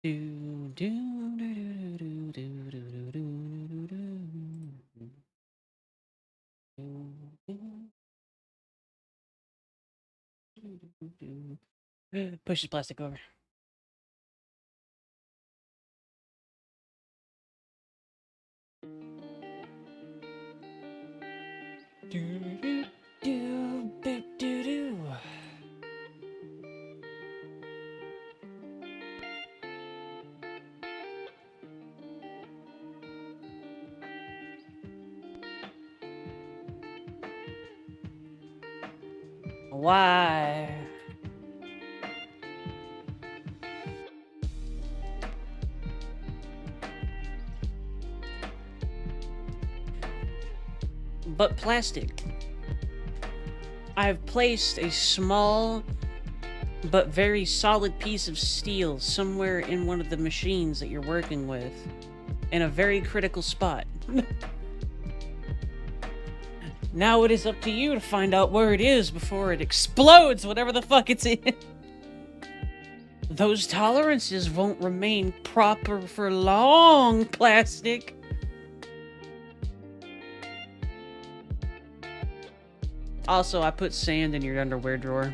Do, do, do, do, do, do, do, do, do, do. Push the plastic over. Do, do, do, do, do, do. Why? But plastic. I've placed a small but very solid piece of steel somewhere in one of the machines that you're working with, in a very critical spot. Now it is up to you to find out where it is before it explodes, whatever the fuck it's in. Those tolerances won't remain proper for long, plastic. Also, I put sand in your underwear drawer.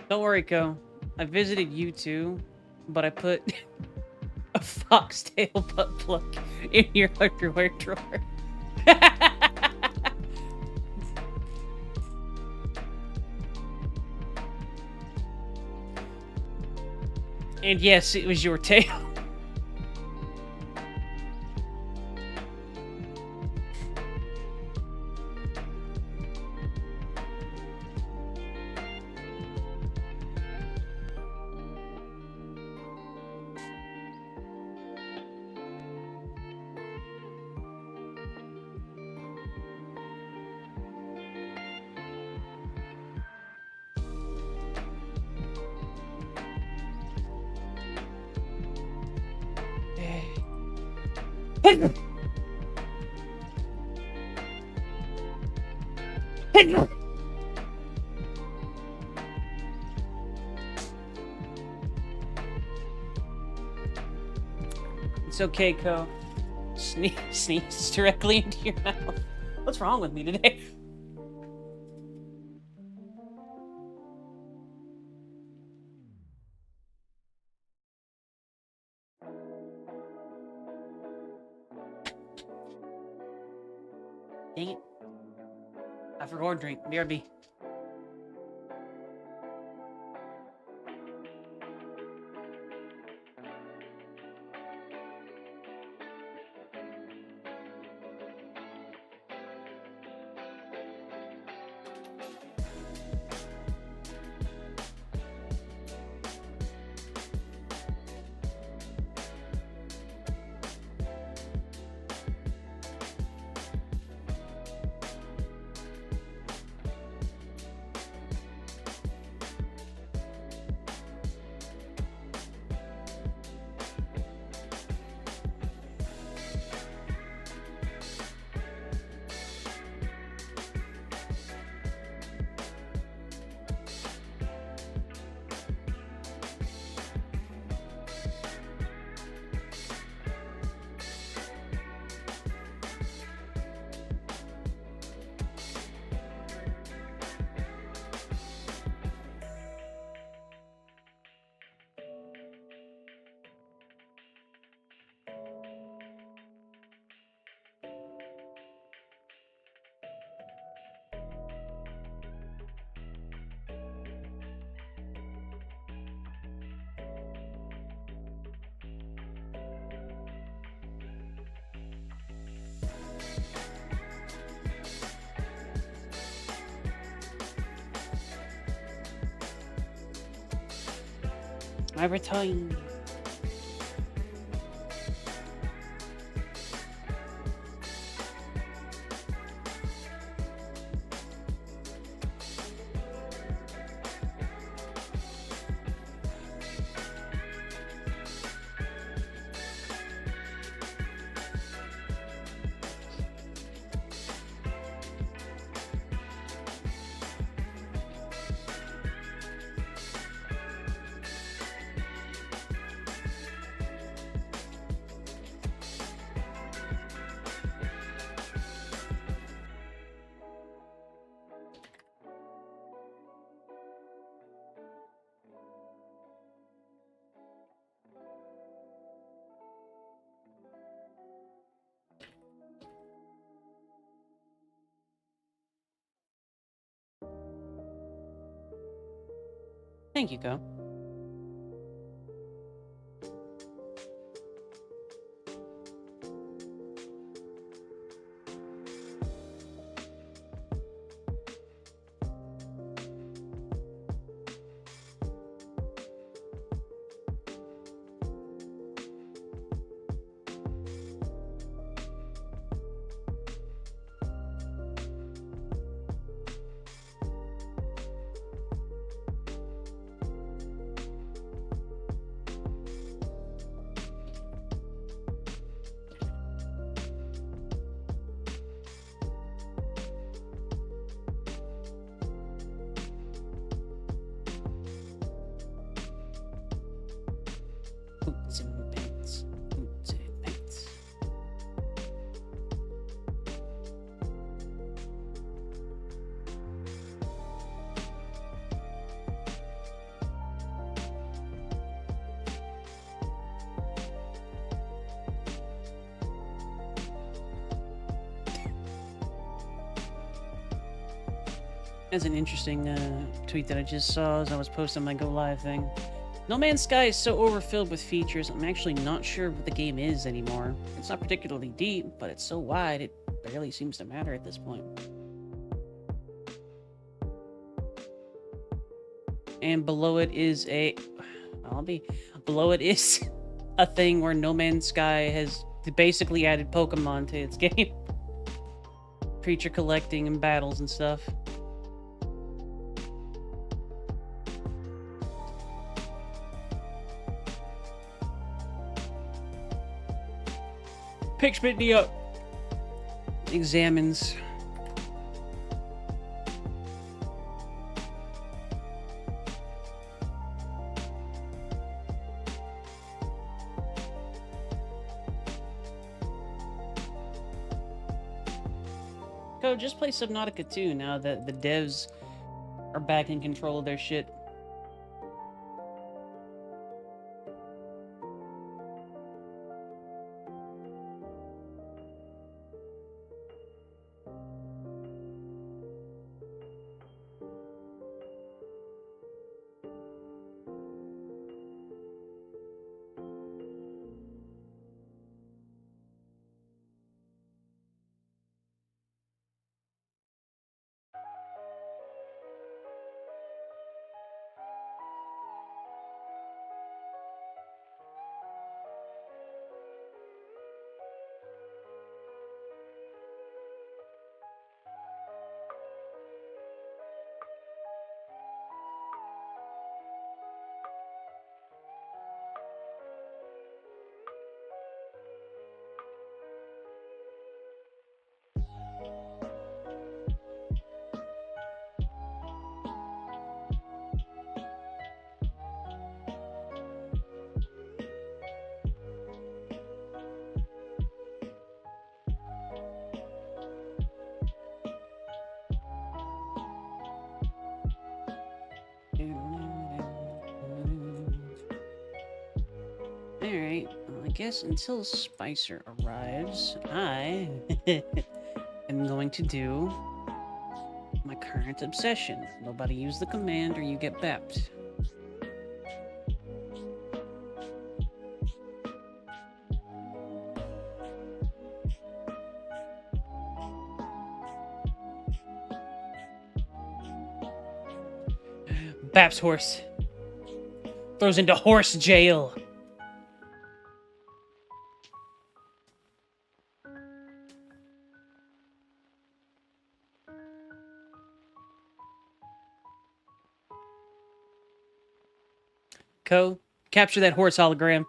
Don't worry, Ko. I visited you too, but I put a foxtail butt plug in your underwear drawer. And yes, it was your tail. It's okay, Ko. Sneeze directly into your mouth. What's wrong with me today? Dang it. I forgot to drink. BRB. I return. Thank you, Ko. Boots and pants. Boots and pants. That's an interesting tweet that I just saw as I was posting my Go Live thing. No Man's Sky is so overfilled with features, I'm actually not sure what the game is anymore. It's not particularly deep, but it's so wide, it barely seems to matter at this point. And below it is below it is a thing where No Man's Sky has basically added Pokemon to its game. Creature collecting and battles and stuff. Pixmitney up. Examines. Go, just play Subnautica 2 now that the devs are back in control of their shit. Alright, well, I guess until Spicer arrives, I am going to do my current obsession. Nobody use the command or you get bapped. Baps horse. Throws into horse jail. Ko, capture that horse hologram.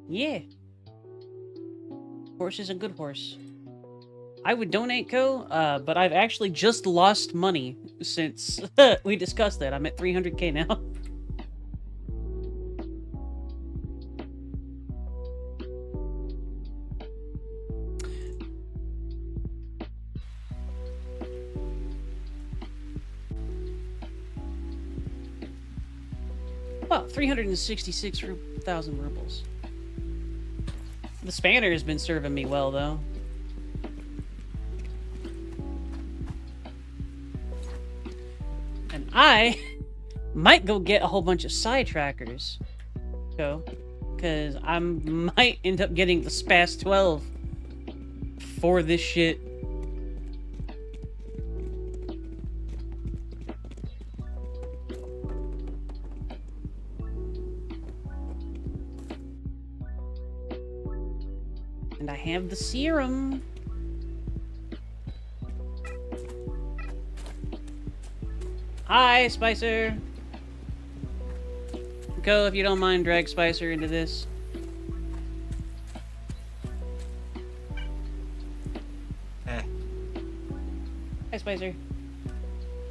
Yeah. Horse is a good horse. I would donate, Ko, but I've actually just lost money since we discussed that. I'm at 300k now. about 366,000 rubles. The spanner has been serving me well, though. And I might go get a whole bunch of sidetrackers. Because I might end up getting the SPAS 12 for this shit. And I have the serum. Hi, Spicer. Go, if you don't mind, drag Spicer into this. Eh. Hi, Spicer.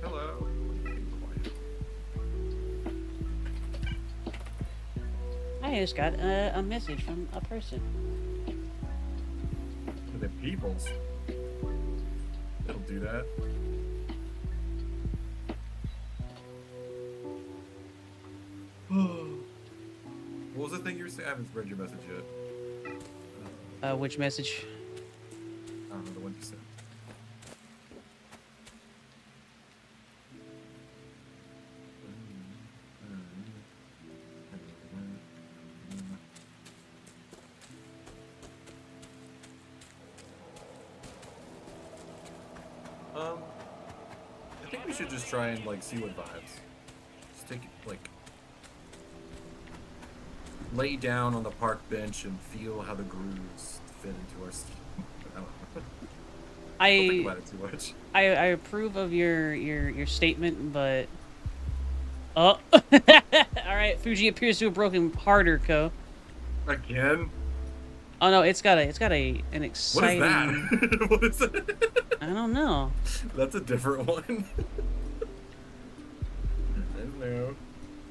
Hello. I just got a message from a person. The peoples. It'll do that. What was the thing you were saying? I haven't read your message yet. Which message? I don't know the one you sent. I think we should just try and like see what vibes. Just take it like lay down on the park bench and feel how the grooves fit into our steel. I don't know. Don't think about it too much. I approve of your statement, but oh, all right. Fuji appears to have broken harder, Ko. Again? Oh no, it's got an exciting. What is that? What is that? I don't know. That's a different one. Hello.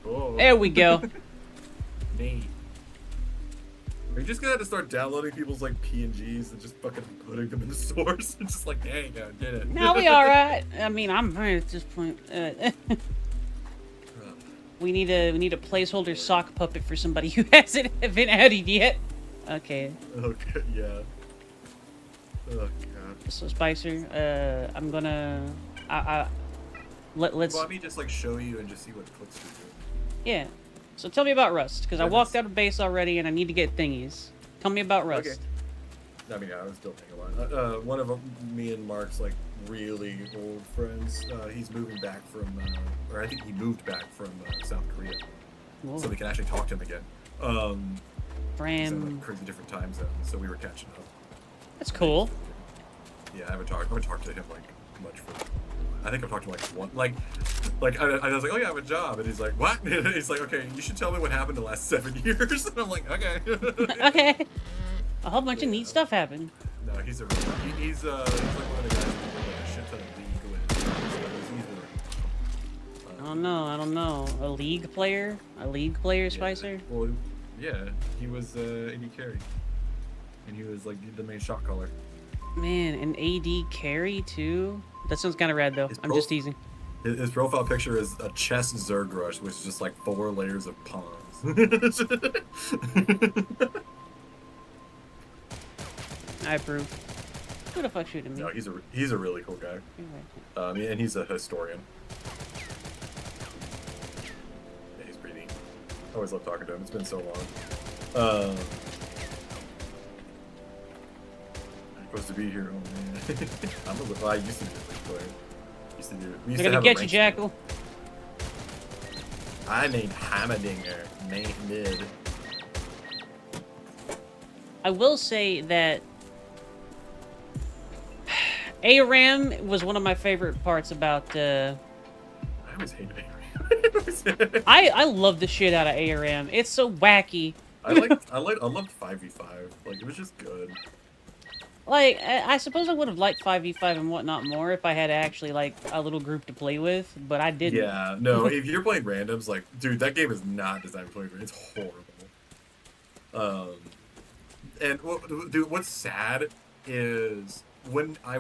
Oh. There we go. Neat. Are you just gonna have to start downloading people's like PNGs and just fucking putting them in the source? And just like, there you go, did it. No, we all right. I mean, I'm right at this point. We need a placeholder sock puppet for somebody who hasn't been added yet. Okay. Okay, yeah. Oh god. So Spicer, I'm gonna, let's. Well, let me just like show you and just see what clicks through. Yeah. So tell me about Rust, because I walked out of base already and I need to get thingies. Tell me about Rust. Okay. I mean, I was still playing a lot. One of me and Mark's like really old friends. He's moving back from, or I think he moved back from South Korea, Whoa. so we can actually talk to him again. He's in like crazy different time zones, so we were catching up. That's cool. Yeah, I haven't talked to him like much for. I think I've talked to him like one, like I was like, oh yeah, I have a job, and he's like, what? And he's like, okay, you should tell me what happened the last 7 years. And I'm like, okay. Okay. A whole bunch of neat stuff happened. No, he's like one of the guys who did like a shit ton of league with. I don't know. A league player, Spicer. Yeah. Well, yeah, he was AD carry, and he was like the main shot caller. Man, an AD carry too. That sounds kind of rad though. I'm just teasing. His profile picture is a chest Zerg rush, which is just like 4 layers of pawns. I approve. Who the fuck shooting me? No, he's a really cool guy. And he's a historian. Yeah, he's pretty neat. I always love talking to him. It's been so long. Supposed to be here. Oh man. I used to be a league player. We used They're gonna get you, Jackal. I named Hammerdinger, main mid. I will say that ARAM was one of my favorite parts about. I always hated ARAM. I love the shit out of ARAM. It's so wacky. I loved 5v5. Like it was just good. Like, I suppose I would have liked 5v5 and whatnot more if I had actually, like, a little group to play with, but I didn't. Yeah, no, if you're playing randoms, like, dude, that game is not designed for play. It's horrible. And, dude, what's sad is when I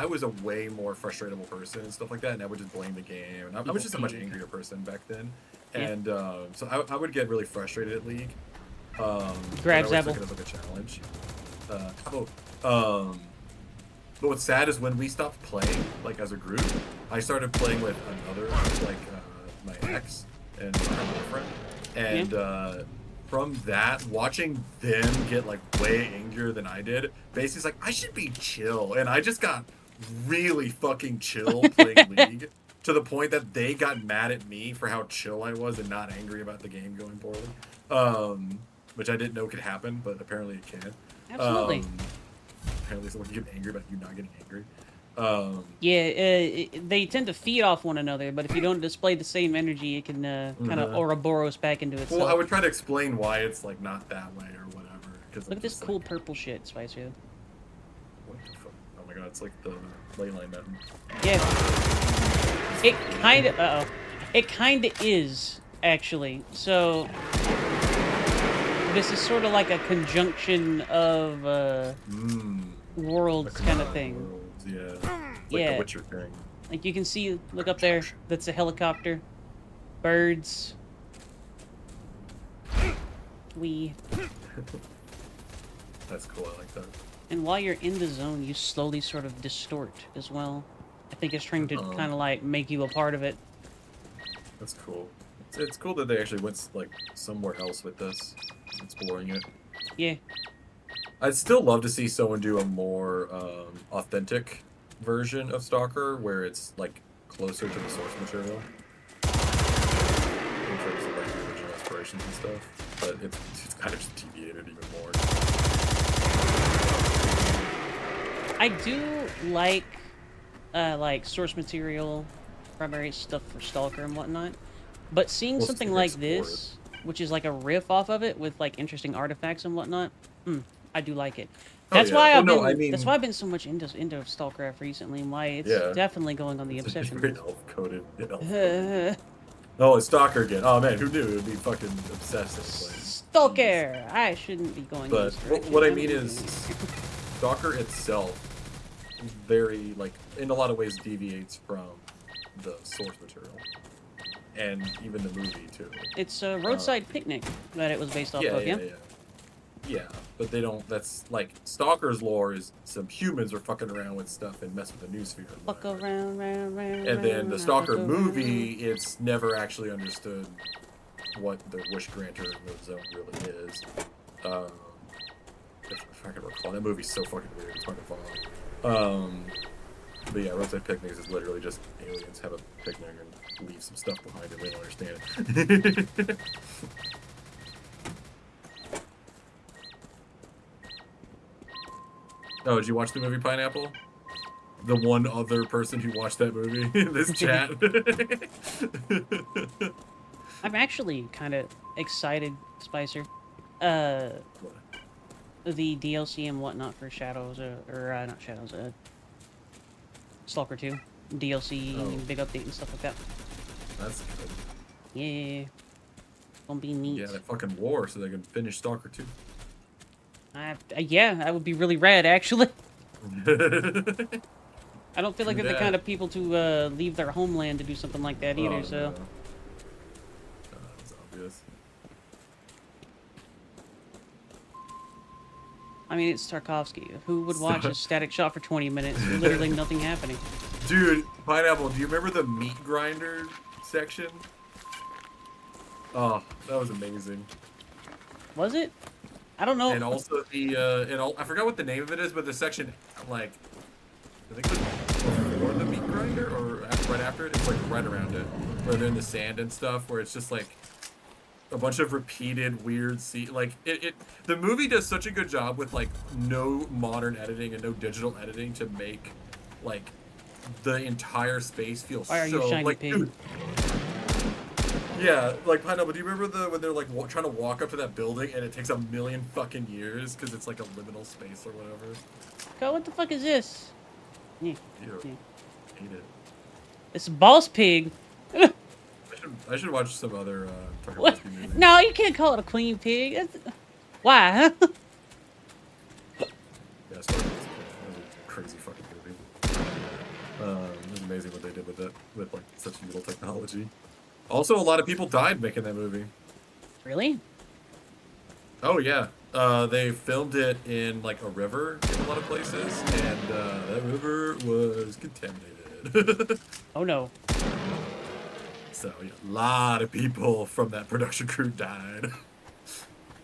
was a way more frustratable person and stuff like that, and I would just blame the game, and I was just a much angrier person back then. Yeah. And so I would get really frustrated at League. Grabs I always apple. took it as like a challenge. But what's sad is when we stopped playing, like as a group, I started playing with another, like my ex and my girlfriend, and from that, watching them get like way angrier than I did, basically it's like I should be chill, and I just got really fucking chill playing League to the point that they got mad at me for how chill I was and not angry about the game going poorly, which I didn't know could happen, but apparently it can. Absolutely. Apparently someone can get angry about you not getting angry. They tend to feed off one another, but if you don't display the same energy, it can kind of Ouroboros back into itself. Well, I would try to explain why it's like not that way or whatever. Look at this cool purple shit, Spicer. What the fuck? Oh my god, it's like the Leyline Mountain. Yeah. It kind of. It kind of is actually. So this is sort of like a conjunction of worlds kind of thing. Worlds, yeah. It's like the Witcher thing. Like you can see, look up there. That's a helicopter. Birds. That's cool. I like that. And while you're in the zone, you slowly sort of distort as well. I think it's trying to kind of like make you a part of it. That's cool. It's cool that they actually went like somewhere else with this, exploring it. Yeah. I'd still love to see someone do a more authentic version of Stalker, where it's like closer to the source material in terms of like the original inspirations and stuff. But it's kind of just deviated even more. I do like source material, primary stuff for Stalker and whatnot. But seeing something like this, which is like a riff off of it with like interesting artifacts and whatnot, I do like it. That's why that's why I've been so much into StalkerCraft recently, and why it's definitely going on the obsession. Very elf-coded. Oh, it's Stalker again. Oh man, who knew it would be fucking obsessive? Like, Stalker! I shouldn't be going. But what I mean is, Stalker itself, very like in a lot of ways deviates from the source material. And even the movie too. It's a Roadside Picnic that it was based off of, Yeah, but they don't. That's like Stalker's lore is some humans are fucking around with stuff and mess with the noosphere. Fuck around, and then the Stalker movie, it's never actually understood what the wish granter in the zone really is. If I can recall, that movie's so fucking weird. It's hard to follow. But yeah, Roadside Picnics is literally just aliens have a picnic and leave some stuff behind and they don't understand it. Oh, did you watch the movie Pineapple? The one other person who watched that movie in this chat. I'm actually kind of excited, Spicer. The DLC and whatnot for Shadows, not Shadows, Stalker 2 DLC, big update and stuff like that. That's good. Yeah. Gonna be neat. Yeah, that fucking war so they can finish Stalker 2. Yeah, that would be really rad, actually. I don't feel like they're the kind of people to leave their homeland to do something like that either, so... No. That's obvious. I mean, it's Tarkovsky. Who would watch a static shot for 20 minutes? Literally nothing happening. Dude, Pineapple, do you remember the meat grinder section? Oh, that was amazing. Was it? I don't know. And also I forgot what the name of it is, but the section, like, I think it was before the meat grinder or right after it. It's like right around it, where they're in the sand and stuff, where it's just like a bunch of repeated weird the movie does such a good job with like no modern editing and no digital editing to make like the entire space feel like dude, yeah, like Pineapple, do you remember when they're like trying to walk up to that building and it takes a million fucking years because it's like a liminal space or whatever? God, what the fuck is this? Yeah. Hate it. It's a boss pig. I should watch some other Tarkovsky movies. No, you can't call it a queen pig. Why? Yeah, Star Wars was a crazy fucking movie. It was amazing what they did with it, with like such little technology. Also, a lot of people died making that movie. Really? Oh yeah. They filmed it in like a river in a lot of places, and that river was contaminated. Oh no. So yeah, a lot of people from that production crew died.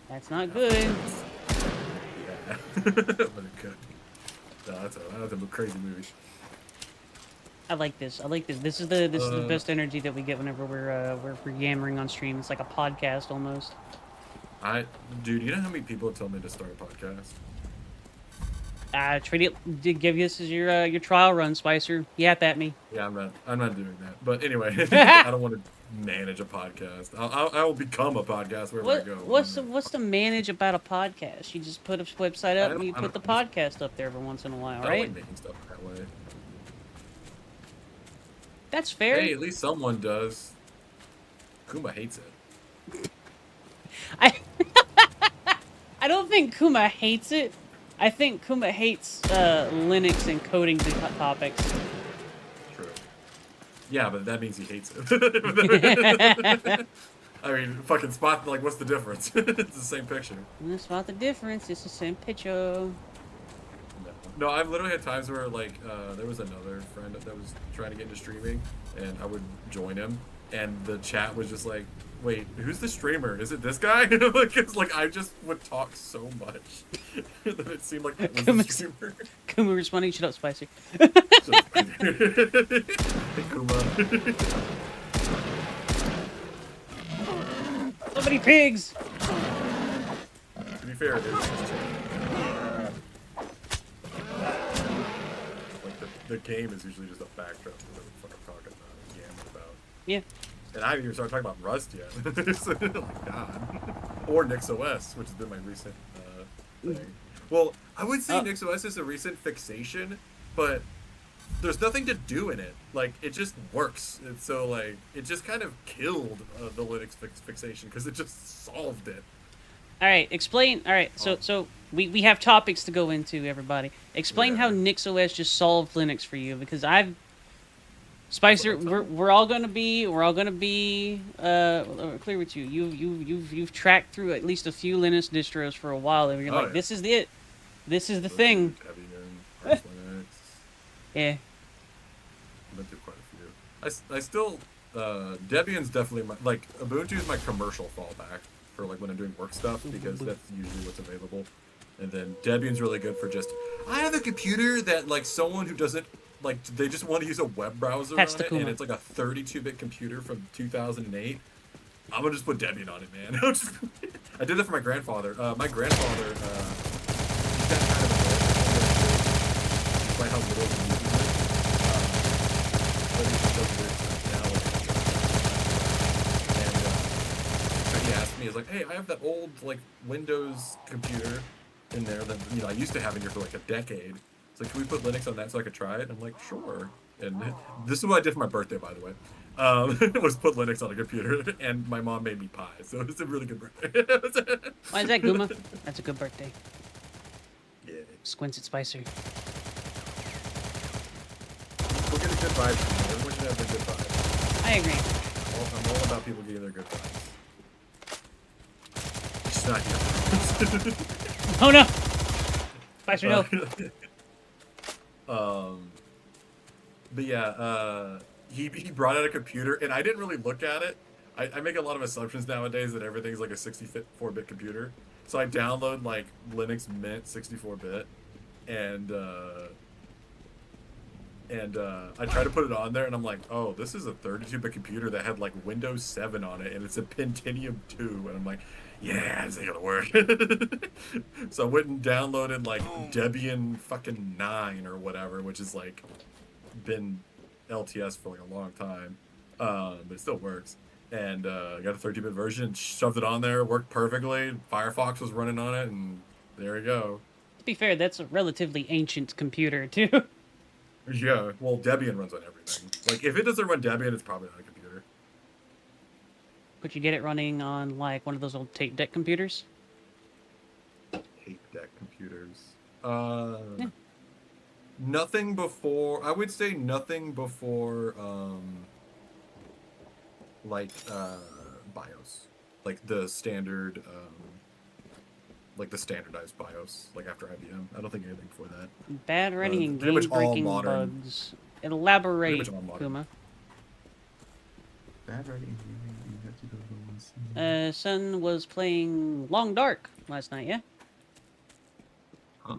That's not Not for good. jokes. Yeah, but it could. No, that's a crazy movie. I like this. I like this. This is the Uh, best energy that we get whenever we're yammering on stream. It's like a podcast almost. I, dude, you know how many people tell me to start a podcast? Treat it. Did give you this as your trial run, Spicer. Yap at me. Yeah, I'm not doing that. But anyway, I don't want to manage a podcast. I will become a podcast wherever I What go. what's the manage about a podcast? You just put a website up and you I put don't the know. podcast up there every once in a while, I don't like right? making stuff that way. That's fair. Hey, at least someone does. Kuma hates it. I I don't think Kuma hates it. I think Kuma hates Linux and coding topics. True. Yeah, but that means he hates it. I mean, fucking spot, like, what's the difference? It's the same picture. That's not the difference. It's the same picture. No, I've literally had times where, like, there was another friend that was trying to get into streaming, and I would join him, and the chat was just like, wait, who's the streamer? Is it this guy? Because, like, I just would talk so much that it seemed like it was the streamer. Kuma responding, shut up, Spicy. Hey, Kuma. So many pigs! To be fair, it is just chicken. Like, the game is usually just a backdrop to whatever the fuck I'm talking about, yammering about. Yeah. And I haven't even started talking about Rust yet. So, like, God. Or NixOS, which has been my recent thing. Well, I would say NixOS is a recent fixation, but there's nothing to do in it. Like, it just works. And so, like, it just kind of killed the Linux fixation because it just solved it. All right, explain. All right, so we have topics to go into, everybody. Explain how Yeah. NixOS just solved Linux for you, because I've Spicer, we're all gonna be clear with you. You've tracked through at least a few Linux distros for a while, and you're Oh, like, yeah. this is it. This is the thing. Debian, Arch Linux. Yeah. I've been through quite a few. I still Debian's definitely my, like, Ubuntu is my commercial fallback for, like, when I'm doing work stuff, because that's usually what's available. And then Debian's really good for just, I have a computer that, like, someone who doesn't, like, they just want to use a web browser That's on the it, Kuma. and it's like a 32-bit computer from 2008. I'm gonna just put Debian on it, man. I did that for my grandfather. My grandfather, he's got kind of a despite how little he uses it. But he just does weird stuff now. And so he asked me, he's like, hey, I have that old, like, Windows computer in there that, you know, I used to have in here for like a decade. It's like, can we put Linux on that so I could try it? I'm like, sure. And this is what I did for my birthday, by the way. Was put Linux on a computer, and my mom made me pie, so it was a really good birthday. Why is that, Guma? That's a good birthday. Yeah. Squints at Spicer. We'll get a good vibe from you. Everyone should have their good vibes. I agree. I'm all about people getting their good vibes. It's not here. Oh no! Spicer, no. But yeah, he brought out a computer, and I didn't really look at it. I make a lot of assumptions nowadays that everything's like a 64-bit computer. So I download, like, Linux Mint 64-bit, and I try to put it on there, and I'm like, oh, this is a 32-bit computer that had, like, Windows 7 on it, and it's a Pentium 2, and I'm like, yeah, this ain't gonna work. So I went and downloaded, like, Debian fucking 9 or whatever, which is, like, been LTS for, like, a long time, but it still works. And got a 32-bit version, shoved it on there, worked perfectly. Firefox was running on it, and there we go. To be fair, that's a relatively ancient computer, too. Yeah, well, Debian runs on everything. Like, if it doesn't run Debian, it's probably not a computer. Could you get it running on, like, one of those old tape deck computers? Tape deck computers. Yeah. Nothing before. I would say nothing before. like BIOS, like the standard, like the standardized BIOS, like after IBM. I don't think anything for that. Bad writing and Pretty much all game-breaking modern. bugs. Pretty Elaborate, much all modern. Kuma. Bad writing. You have to go to one. Son was playing Long Dark last night, yeah? Huh?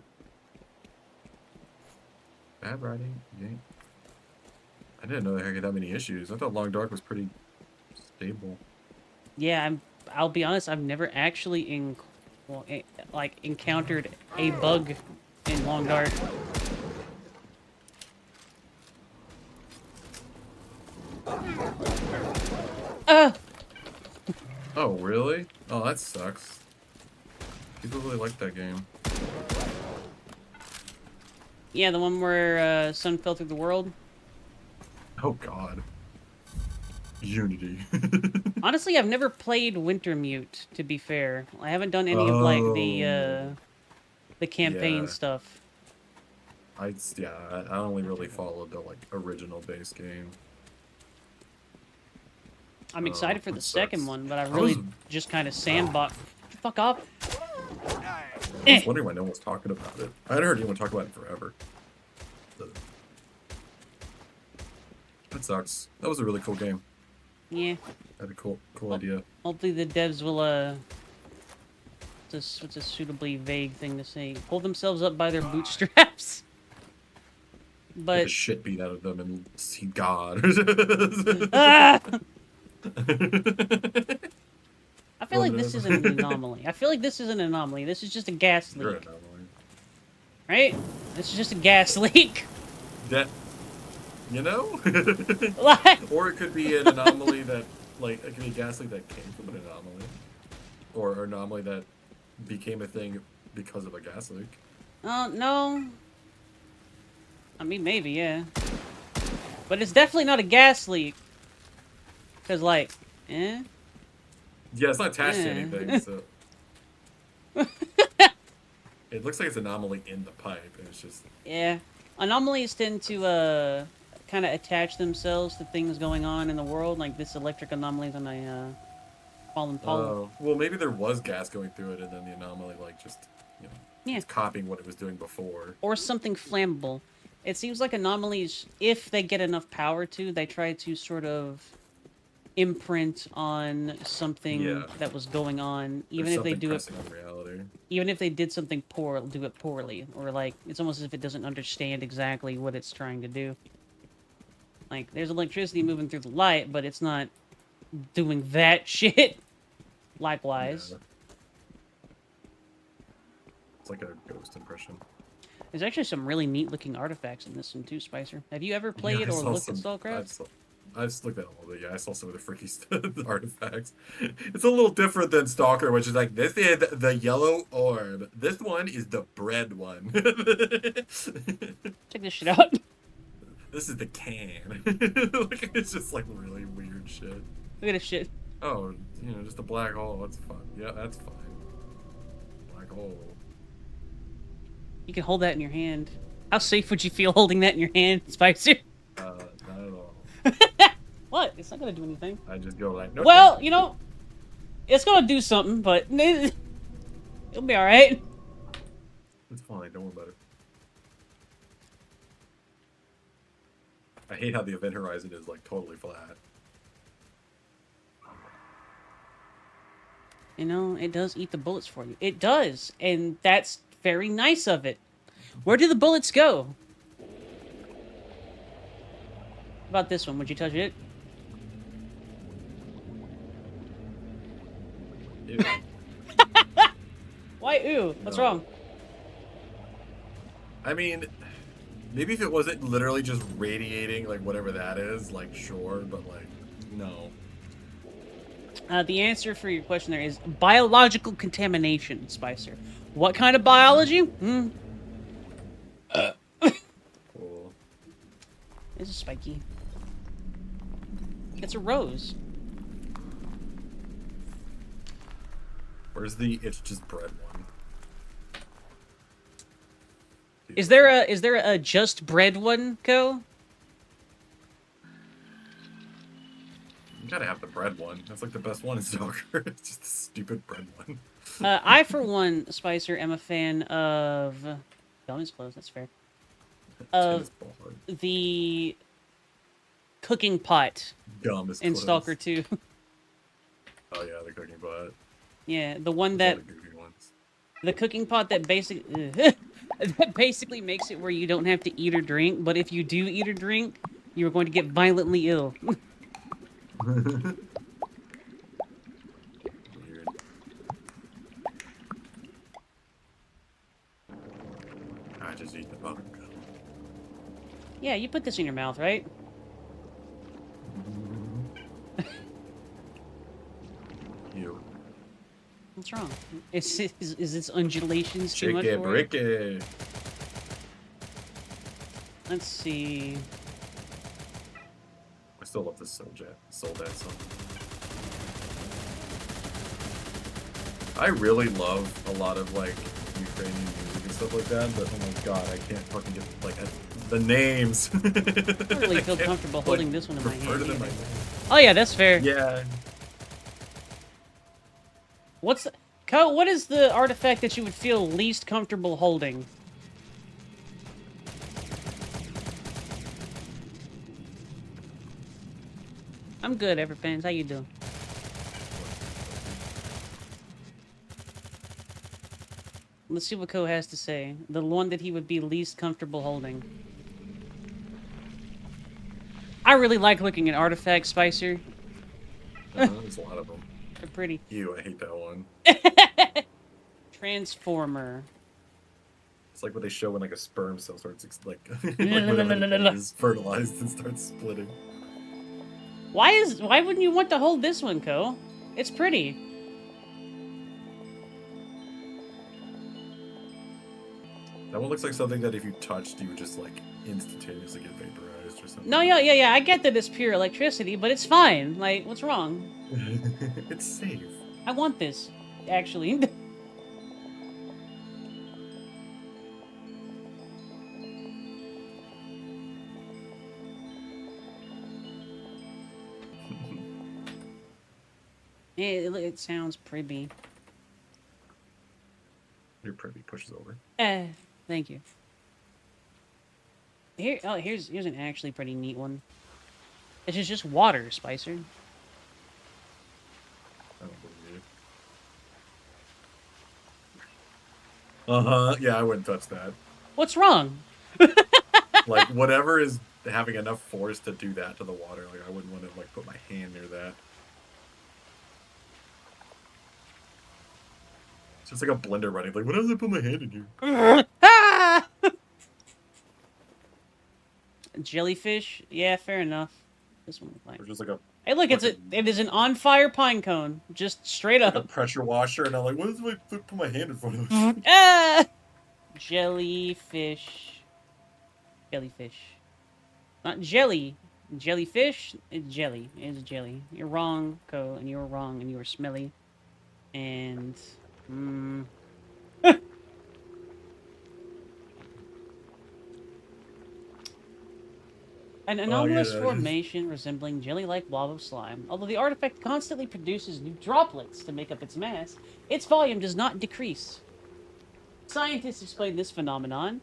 Bad writing. Game. I didn't know they had that many issues. I thought Long Dark was pretty stable. Yeah, I'll be honest, I've never actually encountered a bug in Long Dark. Oh, really? Oh, that sucks. People really like that game. Yeah, the one where Sun fell through the world. Oh, God. Unity. Honestly, I've never played Wintermute, to be fair. I haven't done any of, like, the campaign Yeah. stuff. I only really followed the, like, original base game. I'm excited for the that second sucks. one, but I really just kind of sandbox. Fuck off. I was wondering why no one was talking about it. I hadn't heard anyone talk about it forever. That sucks. That was a really cool game. Yeah. Had a cool idea. Hopefully the devs will, what's a suitably vague thing to say? Pull themselves up by their bootstraps. Get But the shit beat out of them and see God. ah! I feel like Well, this isn't an anomaly. I feel like this is an anomaly. This is just a gas You're leak, an anomaly. right? This is just a gas leak. That, you know? Like, Or it could be an anomaly that, like, it could be a gas leak that came from an anomaly. Or an anomaly that became a thing because of a gas leak. no. I mean, maybe, yeah. But it's definitely not a gas leak. Because, like, eh? Yeah, it's not attached to Yeah. anything, so. It looks like it's an anomaly in the pipe, and it's just. Yeah. Anomalies tend to, kind of attach themselves to things going on in the world, like this electric anomaly on a, fallen pole. Oh, well, maybe there was gas going through it, and then the anomaly, like, just, you know, Yeah. it's copying what it was doing before. Or something flammable. It seems like anomalies, if they get enough power to, they try to sort of imprint on something that was going on, even There's if they something do it, pressing on reality. even if they did something do it poorly, or like it's almost as if it doesn't understand exactly what it's trying to do. Like there's electricity moving through the light, but it's not doing that shit. Likewise, Yeah. It's like a ghost impression. there's actually some really neat looking artifacts in this one too, Spicer. Have you ever played Yeah, I or saw looked at some- Skullcraft? I just looked at all of it. Yeah, I saw some of the freaky artifacts. It's a little different than Stalker, which is like, this is the yellow orb. This one is the bread one. Check this shit out. This is the can. Like, it's just like really weird shit. Look at this shit. Oh, you know, just a black hole. That's fine. Yeah, that's fine. Black hole. You can hold that in your hand. How safe would you feel holding that in your hand, Spicer? Not at all. What? It's not gonna do anything. I just go like, no. Well, you know, it's gonna do something, but it'll be alright. It's fine. Don't worry about it. I hate how the event horizon is like totally flat. You know, it does eat the bullets for you. It does, and that's very nice of it. Where do the bullets go? How about this one? Would you touch it? Ew. Why? Ooh, what's No. wrong? I mean, maybe if it wasn't literally just radiating, like whatever that is, like sure, but like, no. The answer for your question there is biological contamination, Spicer. What kind of biology? Cool. It's a spiky. It's a rose. Where's the it's just bread one? Is there a just bread one, Co? Gotta have the bread one. That's like the best one in Stalker. It's just the stupid bread one. I, for one, Spicer, am a fan of... Gum is closed, that's fair. Of Tennis ball hard. the cooking pot Gum is in close. Stalker 2. Oh yeah, the cooking pot. Yeah, the one Those are that... the goofy ones. The cooking pot that basically... that basically makes it where you don't have to eat or drink, but if you do eat or drink, you are going to get violently ill. Weird. I just eat the bubble gum. Yeah, you put this in your mouth, right? You. What's wrong? Is its undulations too much Chicky for you? bricky. Let's see. I still love the Soul Dad song. I really love a lot of like Ukrainian music and stuff like that, but oh my god, I can't fucking get like the names. I don't really feel comfortable holding this one in my hand. Either. Oh yeah, that's fair. Yeah. What's what is the artifact that you would feel least comfortable holding? I'm good, Everfans. How you doing? Let's see what Ko has to say. The one that he would be least comfortable holding. I really like looking at artifacts, Spicer. There's a lot of them. They're pretty. Ew, I hate that one. Transformer. It's like what they show when like a sperm cell starts like whenever it is fertilized and starts splitting. Why wouldn't you want to hold this one, Ko? It's pretty. That one looks like something that if you touched, you would just like instantaneously get vaporized or something. No, yeah. I get that it's pure electricity, but it's fine. Like, what's wrong? It's safe. I want this, actually. It sounds pretty. Your privy pushes over. Thank you. Here's an actually pretty neat one. It's just water, Spicer. I don't believe you. Yeah, I wouldn't touch that. What's wrong? Like whatever is having enough force to do that to the water, like I wouldn't want to like put my hand near that. It's just like a blender running. Like, what if I put my hand in here? Ah! Jellyfish? Yeah, fair enough. This one looks like. Or just like a Hey, look, it is an on fire pine cone, just straight like a up. pressure washer, and I'm like, what if I put my hand in front of it? Ah! Jellyfish. Jellyfish. Not jelly. Jellyfish? It's jelly. It's jelly. You're wrong, Ko, and you were wrong, and you were smelly. And... An anomalous formation resembling jelly-like blob of slime. Although the artifact constantly produces new droplets to make up its mass, its volume does not decrease. Scientists explain this phenomenon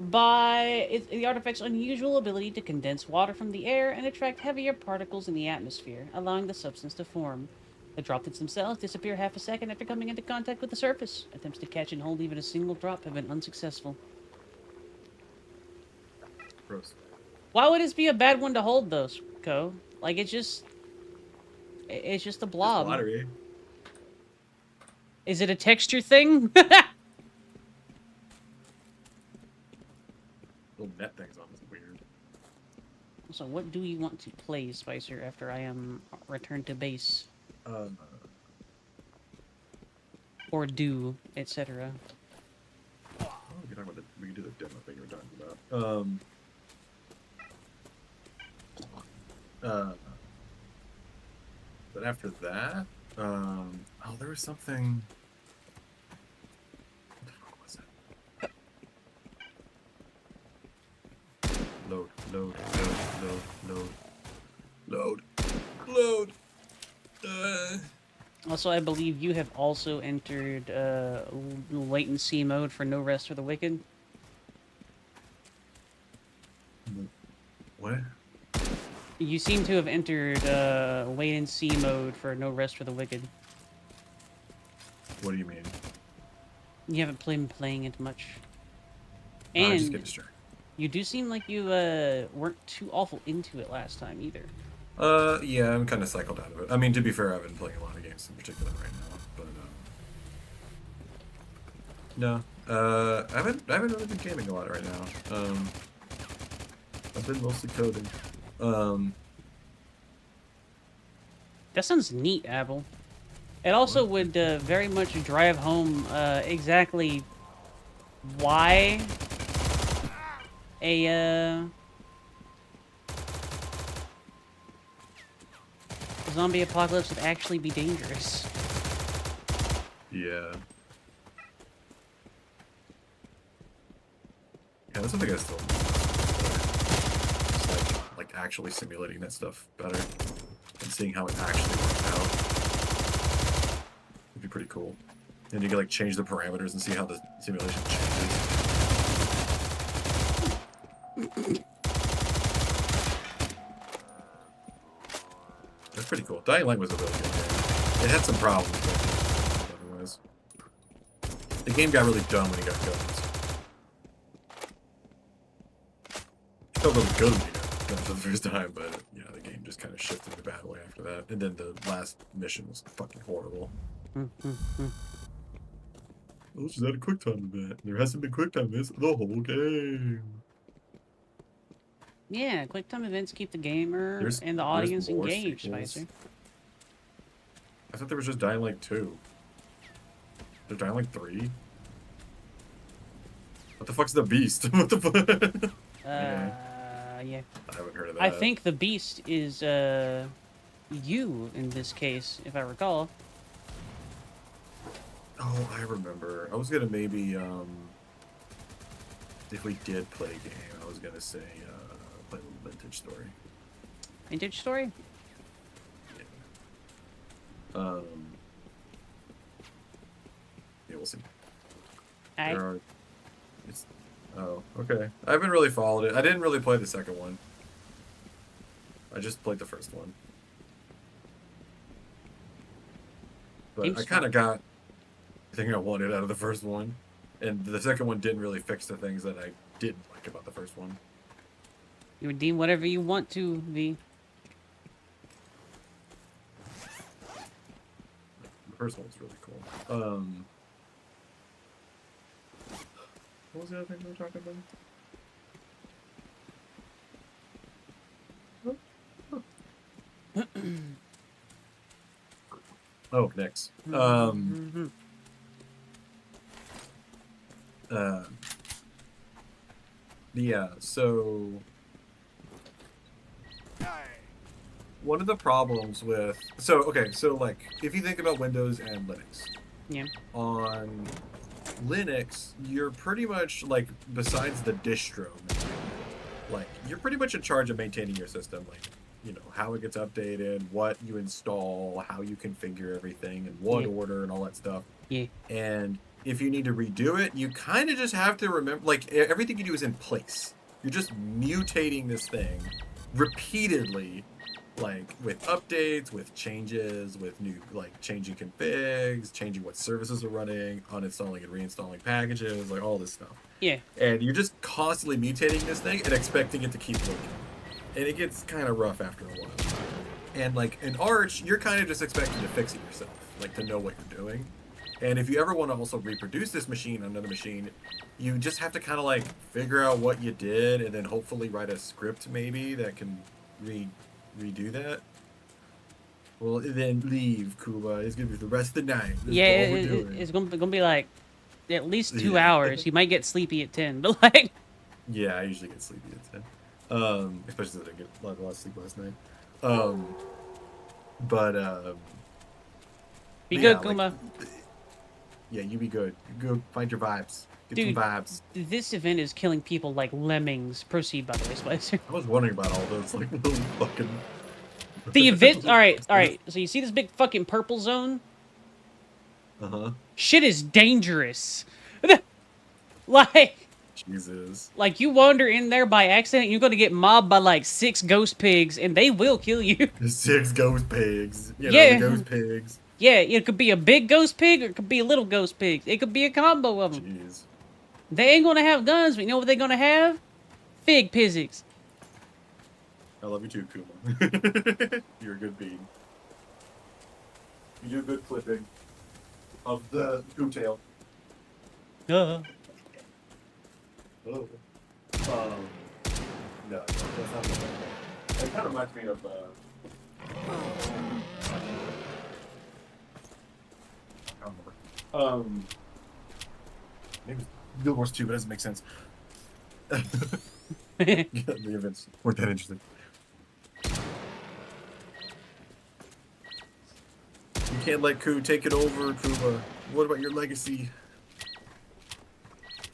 by the artifact's unusual ability to condense water from the air and attract heavier particles in the atmosphere, allowing the substance to form. The droplets themselves disappear half a second after coming into contact with the surface. Attempts to catch and hold even a single drop have been unsuccessful. Gross. Why would this be a bad one to hold, though, Ko? Like, it's just a blob. It's watery. Is it a texture thing? Little net things on is weird. So, what do you want to play, Spicer, after I am returned to base? Or do, etc. Oh, we can do the demo thing you were talking about. But after that, oh, there was something. What the fuck was it? Load. Also, I believe you have also entered latency mode for No Rest for the Wicked. What? You seem to have entered wait and see mode for No Rest for the Wicked. What do you mean? You haven't been playing it much. I just And get distracted. you do seem like you weren't too awful into it last time either. Yeah, I'm kind of cycled out of it. I mean, to be fair, I've been playing a lot of games in particular right now, but no, I haven't really been gaming a lot right now. I've been mostly coding. That sounds neat, Abel. It also would very much drive home exactly why a zombie apocalypse would actually be dangerous. Yeah. Yeah, that's something I still just like actually simulating that stuff better and seeing how it actually works out would be pretty cool. And you can like change the parameters and see how the simulation changes. That's pretty cool. Dying Light was a really good game. It had some problems, but otherwise. The game got really dumb when you got guns. It felt really good when you got guns for the first time, but yeah, the game just kind of shifted in a bad way after that. And then the last mission was fucking horrible. Oh, she's at a quick time event. There hasn't been quick time events the whole game. Yeah, quick time events keep the gamer and the audience more engaged, sequels. Spicer. I thought there was just Dying Light 2. There's Dying Light 3? What the fuck's the Beast? What the fuck? Yeah. I haven't heard of that. I think the beast is you in this case, if I recall. Oh, I remember. I was gonna maybe, if we did play a game, I was gonna say, play a little Vintage Story. Vintage Story? Yeah. Yeah, we'll see. Oh, okay. I haven't really followed it. I didn't really play the second one. I just played the first one. But I kind of got everything I wanted out of the first one. And the second one didn't really fix the things that I didn't like about the first one. You redeem whatever you want to, V. The first one was really cool. What was the other thing we were talking about? Oh, next. Yeah, so one of the problems with so like if you think about Windows and Linux. Yeah. On Linux, you're pretty much like besides the distro, like you're pretty much in charge of maintaining your system, like you know how it gets updated, what you install, how you configure everything, in what order, and all that stuff. Yeah. And if you need to redo it, you kind of just have to remember, like everything you do is in place. You're just mutating this thing repeatedly, like with updates, with changes, with new, like changing configs, changing what services are running, uninstalling and reinstalling packages, like all this stuff. Yeah. And you're just constantly mutating this thing and expecting it to keep working. And it gets kind of rough after a while. And like in Arch, you're kind of just expected to fix it yourself, like to know what you're doing. And if you ever want to also reproduce this machine on another machine, you just have to kind of like figure out what you did and then hopefully write a script maybe that can redo that. Well, then leave, Kuba. It's gonna be the rest of the night. It's gonna be like at least 2 hours. You might get sleepy at 10, but like. Yeah, I usually get sleepy at 10. Especially since I didn't get a lot of sleep last night. Be good, Kuma. Yeah, you be good. You go find your vibes. Get Dude, some vibes. This event is killing people like lemmings. Proceed, by the way, Spicer. I was wondering about all those like little fucking. The event. All right. So you see this big fucking purple zone? Shit is dangerous. Like, Jesus. like you wander in there by accident, you're gonna get mobbed by like 6 ghost pigs, and they will kill you. 6 ghost pigs. You know, Yeah. the ghost pigs. Yeah, it could be a big ghost pig, or it could be a little ghost pig. It could be a combo of them. Jeez. They ain't gonna have guns, but you know what they're gonna have? Fig physics. I love you too, Kuma. You're a good bean. You do good clipping of the coattail. Uh. Oh. No, that's not the thing. It kind of reminds me of, I don't remember. Maybe Guild Wars 2, but it doesn't make sense. The events weren't that interesting. You can't let Ku take it over, Kuma. What about your legacy?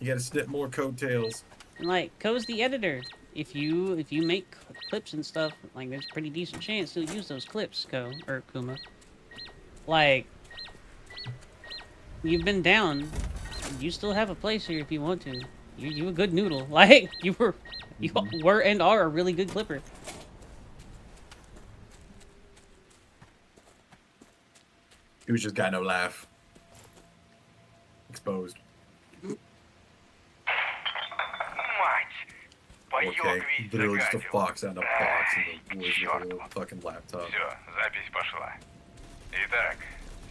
You gotta snip more coattails. And like, Ko's the editor. If you make clips and stuff, like there's a pretty decent chance he'll use those clips, Ko or Kuma. Like, you've been down. You still have a place here if you want to. You a good noodle. Like you were and are a really good clipper. He was just got no laugh. Exposed. Okay, literally just a fox and a box in the woods with a little fucking laptop. Все, запись пошла. Итак,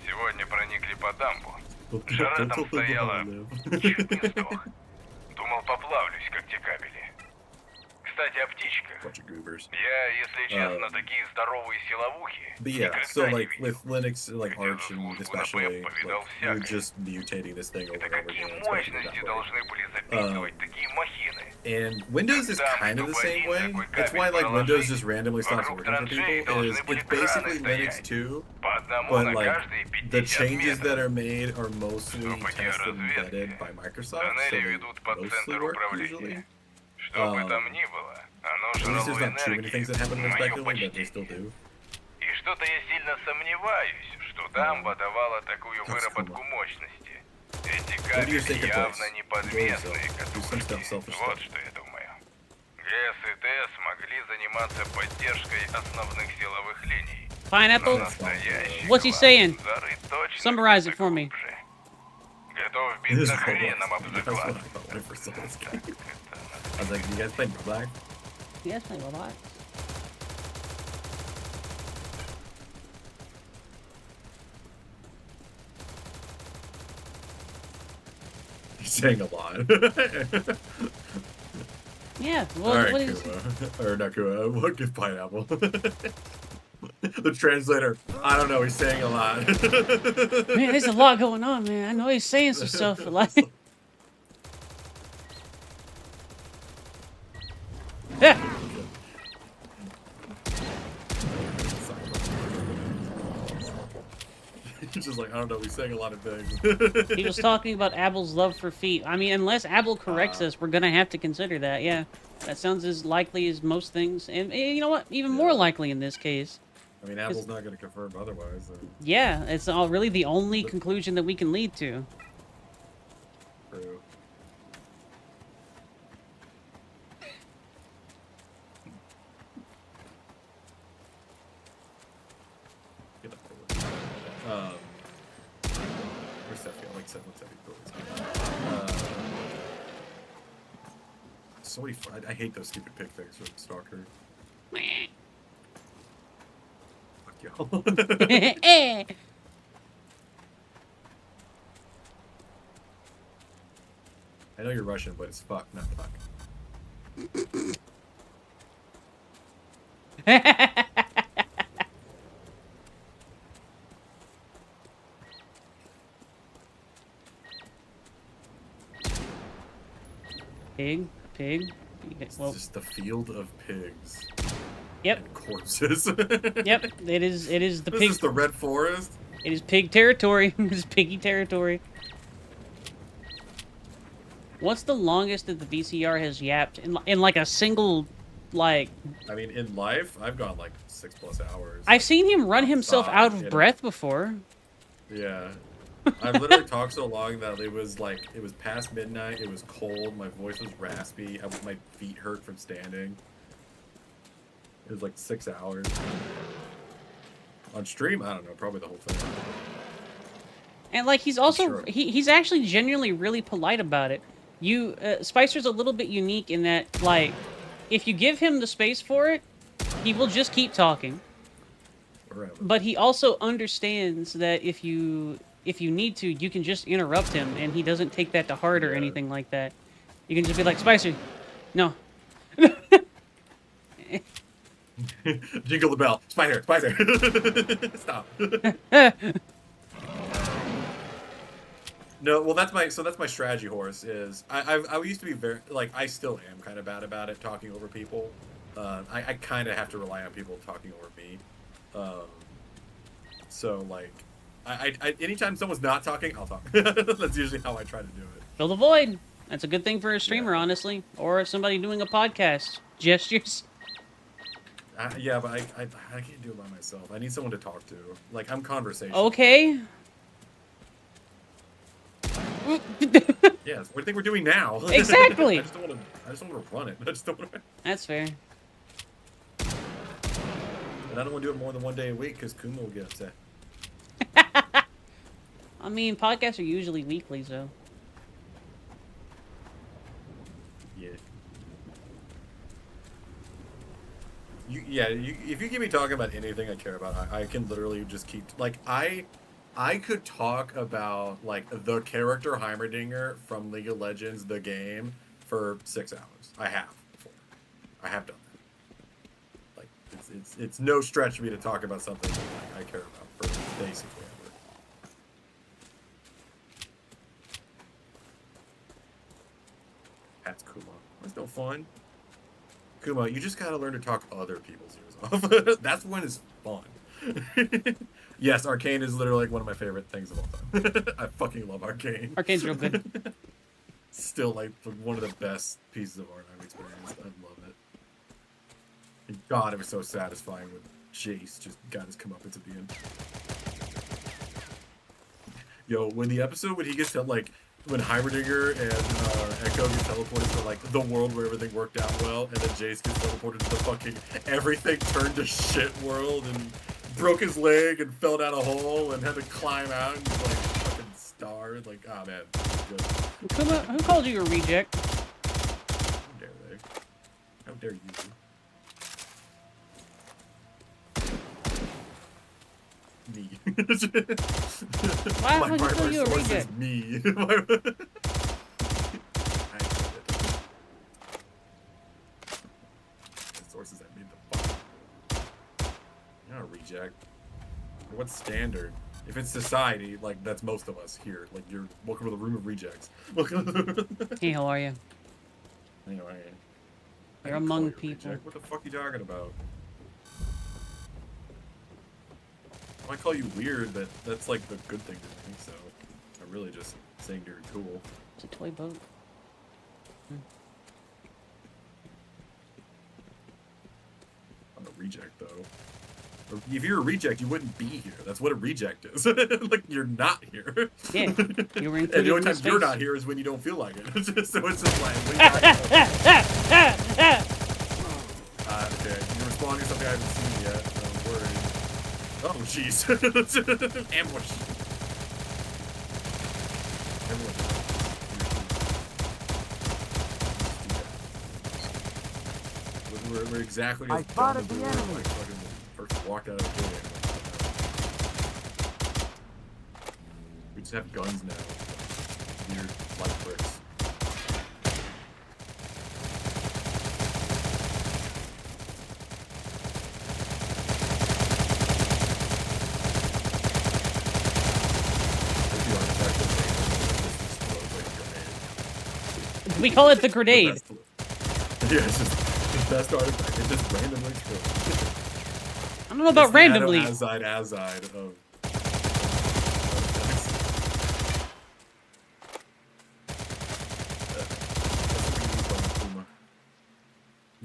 сегодня проникли по дамбу. Жара там стояла. Чуть не сдох. Думал, поплавлюсь, как те кабели. Кстати, о птичках. Bunch of goobers. Я, если честно, такие здоровые силовухи. But yeah, so like with Linux, like Arch and especially, like, you're just mutating this thing over and over Такие again. мощности должны были запихивать, такие махины. And Windows is kind of the same way. That's why like Windows just randomly stops working for people. Is it's basically Linux too, but like the changes that are made are mostly tested and vetted by Microsoft, so they mostly work usually. Что бы там ни было, оно At least жрало there's not too many things that happen энергию, мою unexpectedly, but they почти. still do. И что-то я сильно сомневаюсь, что дамба давала такую выработку мощности. Эти What do you think кабели it явно does? не подместные Do some stuff, катушки. selfish Вот stuff. что я думаю. ГЭС и ТЭС могли заниматься поддержкой основных силовых линий. Но Pineapple? настоящий What's he клад saying? зарыт точно Summarize it for me. глубже. Готов This биться is хреном об Roblox. That's what I заклад. thought when I first saw this guy. I was like, you guys play Roblox? Yes, my robot. He's saying a lot. Yeah, well, Alright, what is... Kuma. Or not Kuma, what is Pineapple? The translator, I don't know, he's saying a lot. Man, there's a lot going on, man. I know he's saying some stuff, but like... Yeah. He's just like, I don't know, he's saying a lot of things. He was talking about Abel's love for feet. I mean, unless Abel corrects us, we're gonna have to consider that, yeah. That sounds as likely as most things. And you know what? Even more likely in this case. I mean, Apple's not going to confirm otherwise. So. Yeah, it's all really the only conclusion that we can lead to. True. Get up there. Where's Steffi? I like Steffi. So many. I hate those stupid pig things from Stalker. Fuck y'all. Eh. I know you're Russian, but it's fuck, not fuck. Pig. It's Well, just the field of pigs. yep, And corpses. yep. It is the This pig. is the Red Forest. It is pig territory. It is piggy territory. What's the longest that the VCR has yapped in like a single, like? I mean, in life, I've gone like 6+ hours. I've seen him run himself out of Yeah. breath before. Yeah. I literally talked so long that it was past midnight. It was cold. My voice was raspy. My feet hurt from standing. It was like 6 hours. On stream, I don't know, probably the whole thing. And like he's also Sure. he's actually genuinely really polite about it. Spicer's a little bit unique in that, like, if you give him the space for it, he will just keep talking. Forever. But he also understands that if you need to, you can just interrupt him, and he doesn't take that to heart or anything like that. You can just be like, Spicer, no. Jingle the bell. Spider. Stop. No, well, that's my strategy horse. Is I used to be very, like, I still am kind of bad about it, talking over people. I kind of have to rely on people talking over me. So like, I anytime someone's not talking, I'll talk. That's usually how I try to do it. Fill the void. That's a good thing for a streamer, honestly, or somebody doing a podcast. Gestures. Yeah, but I can't do it by myself. I need someone to talk to. Like, I'm conversational. Okay. Yes, what do you think we're doing now? Exactly. I just don't want to run it. I just don't want to. That's fair. And I don't want to do it more than one day a week because Kuma will get upset. I mean, podcasts are usually weekly, so. Yeah. If you get me talking about anything I care about, I can literally just keep, like, I could talk about, like, the character Heimerdinger from League of Legends, the game, for 6 hours. I have before. I have done that. Like, it's no stretch for me to talk about something that I care about for basically ever. That's Kuma. That's no fun. Kuma, you just gotta learn to talk other people's ears off. That's when it's fun. Yes, Arcane is literally like one of my favorite things of all time. I fucking love Arcane. Arcane's real good. Still like one of the best pieces of art I've experienced. I love it. And God, it was so satisfying when Jace just got his comeuppance at the end. Yo, when the episode when he gets to, like, when Heimerdinger and Echo get teleported to, like, the world where everything worked out well, and then Jace gets teleported to the fucking everything turned to shit world and broke his leg and fell down a hole and had to climb out and just, like, fucking starved. Like, oh man, good. Who called you a reject? How dare they? How dare you? Me. Why My would you call primary you a source reject? is me. I get it. The sources that made the fuck. You're not a reject. What's standard? If it's society, like, that's most of us here. Like, you're welcome to the room of rejects. Hey, how are you? Anyway. You're among people. What the fuck are you talking about? I might call you weird, but that's like the good thing to me, so I'm really just saying you're cool. It's a toy boat. I'm a reject, though. If you're a reject, you wouldn't be here. That's what a reject is. Like, you're not here. Yeah, you were And included the only in time the you're space. not here is when you don't feel like it. So it's just like, okay, you're responding to something I haven't seen yet. I'm worried. Oh, jeez. Ambush. Everyone. We're exactly as dumb as we were when I fucking first walked out of the game. We just have guns now. Weird light bricks. We call it the grenade. Yeah, it's just the best artifact. It just randomly explodes. I don't know about randomly. Azide of.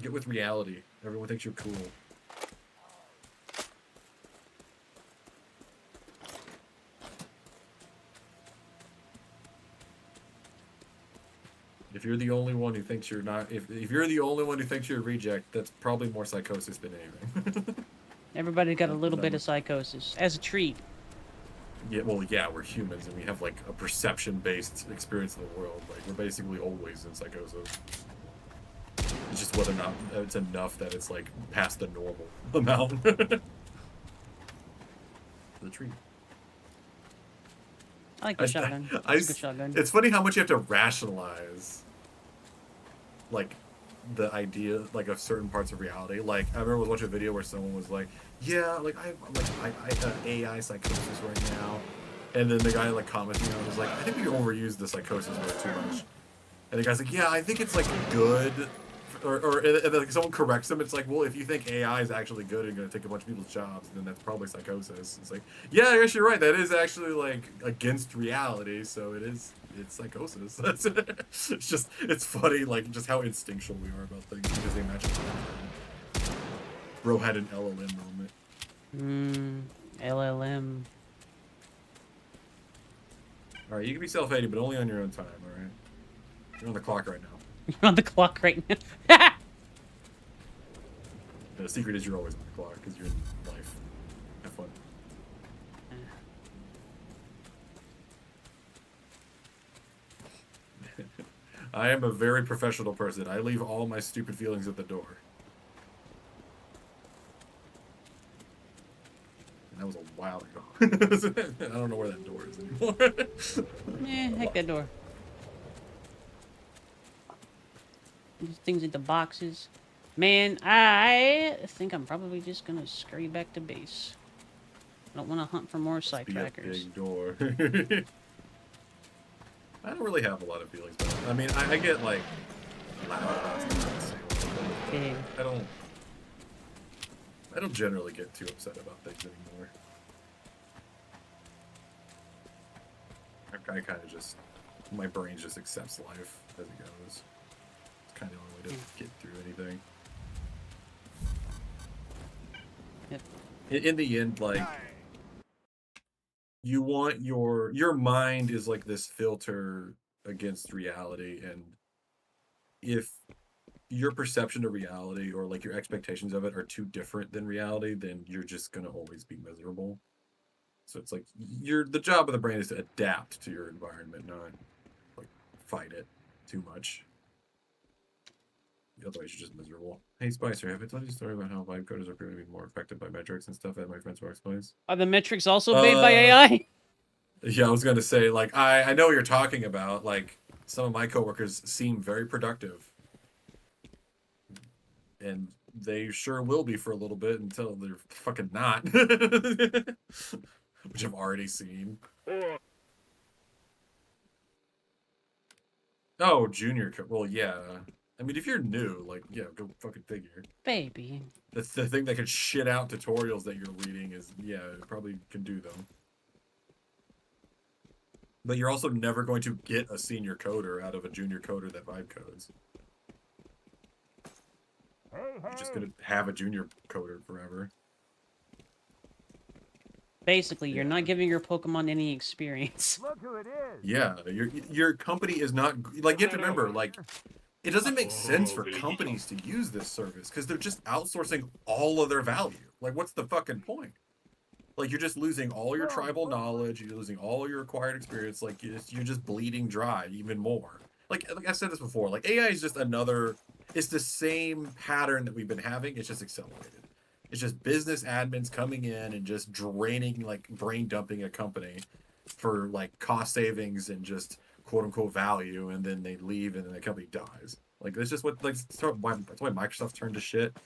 Get with reality. Everyone thinks you're cool. If you're the only one who thinks you're not, if you're the only one who thinks you're a reject, that's probably more psychosis than anything. Everybody's got a little bit of psychosis as a treat. Yeah, well, yeah, we're humans and we have like a perception-based experience in the world. Like we're basically always in psychosis. It's just whether or not it's enough that it's like past the normal amount. The treat. I like the shotgun. It's a good shotgun. It's funny how much you have to rationalize, like, the idea, like, of certain parts of reality. Like, I remember watching a video where someone was like, "Yeah, like I have AI psychosis right now," and then the guy like commenting on it was like, "I think we overuse the psychosis word too much," and the guy's like, "Yeah, I think it's like good." And then like, someone corrects him. It's like, well, if you think AI is actually good and going to take a bunch of people's jobs, then that's probably psychosis. It's like, yeah, I guess you're right. That is actually like against reality. So it's psychosis. It's funny, like just how instinctual we are about things because they match up. Bro had an LLM moment. LLM. All right, you can be self-hating, but only on your own time. All right, you're on the clock right now. You're on the clock right now. The secret is you're always on the clock because you're in life. Have fun. I am a very professional person. I leave all my stupid feelings at the door. And that was a while ago. I don't know where that door is anymore. Heck that door. These things into boxes. Man, I think I'm probably just gonna scurry back to base. I don't want to hunt for more sidetrackers. Big door. I don't really have a lot of feelings, but I mean, I get like loud. Okay. I don't generally get too upset about things anymore. I kind of just, my brain just accepts life as it goes. Kind of the only way to get through anything. Yep. In the end, like, you want your mind is like this filter against reality, and if your perception of reality or like your expectations of it are too different than reality, then you're just gonna always be miserable. So it's like the job of the brain is to adapt to your environment, not like fight it too much. Otherwise, you're just miserable. Hey, Spicer, have I told you a story about how vibe coders are proving to be more effective by metrics and stuff at my friend's workplace? Are the metrics also made by AI? Yeah, I was going to say, like, I know what you're talking about. Like, some of my coworkers seem very productive. And they sure will be for a little bit until they're fucking not. Which I've already seen. Oh, junior. Well, yeah. I mean, if you're new, like, yeah, go fucking figure. Baby. That's the thing that can shit out tutorials that you're reading is, yeah, it probably can do them. But you're also never going to get a senior coder out of a junior coder that vibe codes. You're just going to have a junior coder forever. Basically, you're not giving your Pokemon any experience. Look who it is. Yeah, your company is not, like, you have to remember, like, it doesn't make sense for companies to use this service because they're just outsourcing all of their value. Like, what's the fucking point? Like, you're just losing all your tribal knowledge. You're losing all your acquired experience. Like, you're just bleeding dry even more. Like I said this before, like, AI is just another, it's the same pattern that we've been having. It's just accelerated. It's just business admins coming in and just draining, like, brain dumping a company for, like, cost savings and just quote-unquote value, and then they leave and then the company dies. Like, that's just what, like, that's why Microsoft turned to shit.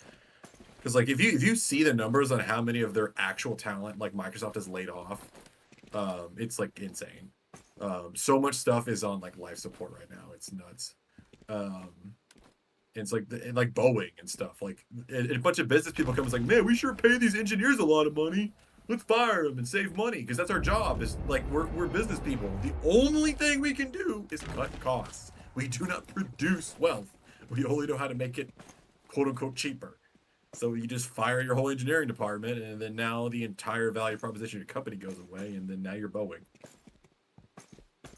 Because, like, if you see the numbers on how many of their actual talent, like, Microsoft has laid off, it's, like, insane. So much stuff is on, like, life support right now. It's nuts. It's like Boeing and stuff. Like, and a bunch of business people come and like, man, we sure pay these engineers a lot of money. Let's fire them and save money because that's our job. Is like we're business people. The only thing we can do is cut costs. We do not produce wealth. We only know how to make it quote unquote cheaper. So you just fire your whole engineering department, and then now the entire value proposition of your company goes away, and then now you're Boeing.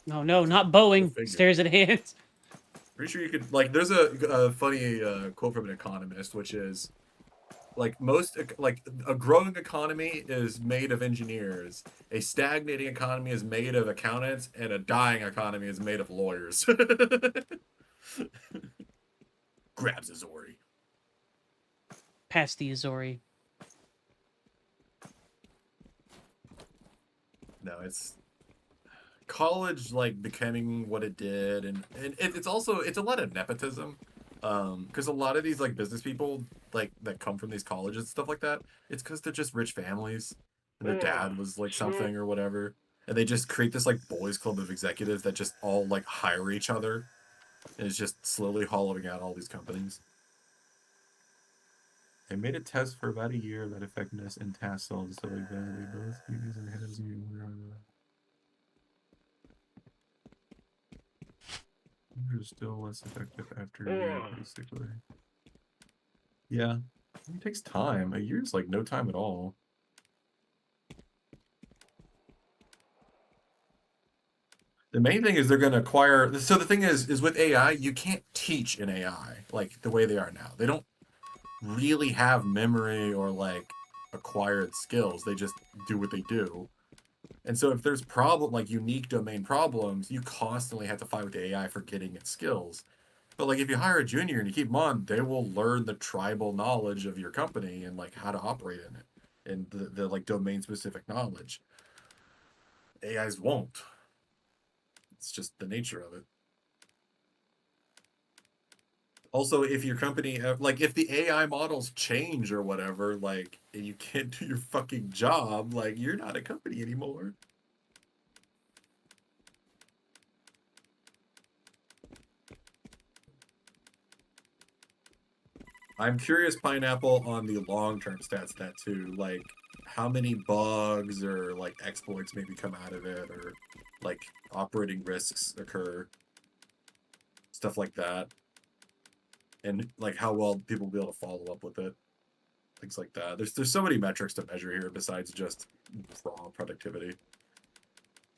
No, not Boeing. Stares at hands. Pretty sure you could like. There's a funny quote from an economist, which is like a growing economy is made of engineers, a stagnating economy is made of accountants, and a dying economy is made of lawyers. Grabs his Auri. Past the Azori. No, it's college like becoming what it did, and it's also it's a lot of nepotism, because a lot of these like business people like that come from these colleges and stuff like that, it's because they're just rich families, and their dad was like something or whatever, and they just create this like boys club of executives that just all like hire each other, and it's just slowly hollowing out all these companies. I made a test for about a year that effectiveness and task solves so like validate both units and heads are still less effective after a year, basically. Yeah, it takes time. A year's like no time at all. The main thing is they're going to acquire. So the thing is with AI, you can't teach an AI like the way they are now. They don't really have memory or like acquired skills. They just do what they do. And so if there's like unique domain problems, you constantly have to fight with the AI for getting its skills. But like if you hire a junior and you keep them on, they will learn the tribal knowledge of your company and like how to operate in it and the like domain specific knowledge. AIs won't. It's just the nature of it. Also, if your company, like, if the AI models change or whatever, like, and you can't do your fucking job, like, you're not a company anymore. I'm curious, Pineapple, on the long-term stats of that too. Like, how many bugs or like exploits maybe come out of it, or like operating risks occur, stuff like that, and like how well people will be able to follow up with it, things like that. There's so many metrics to measure here besides just raw productivity.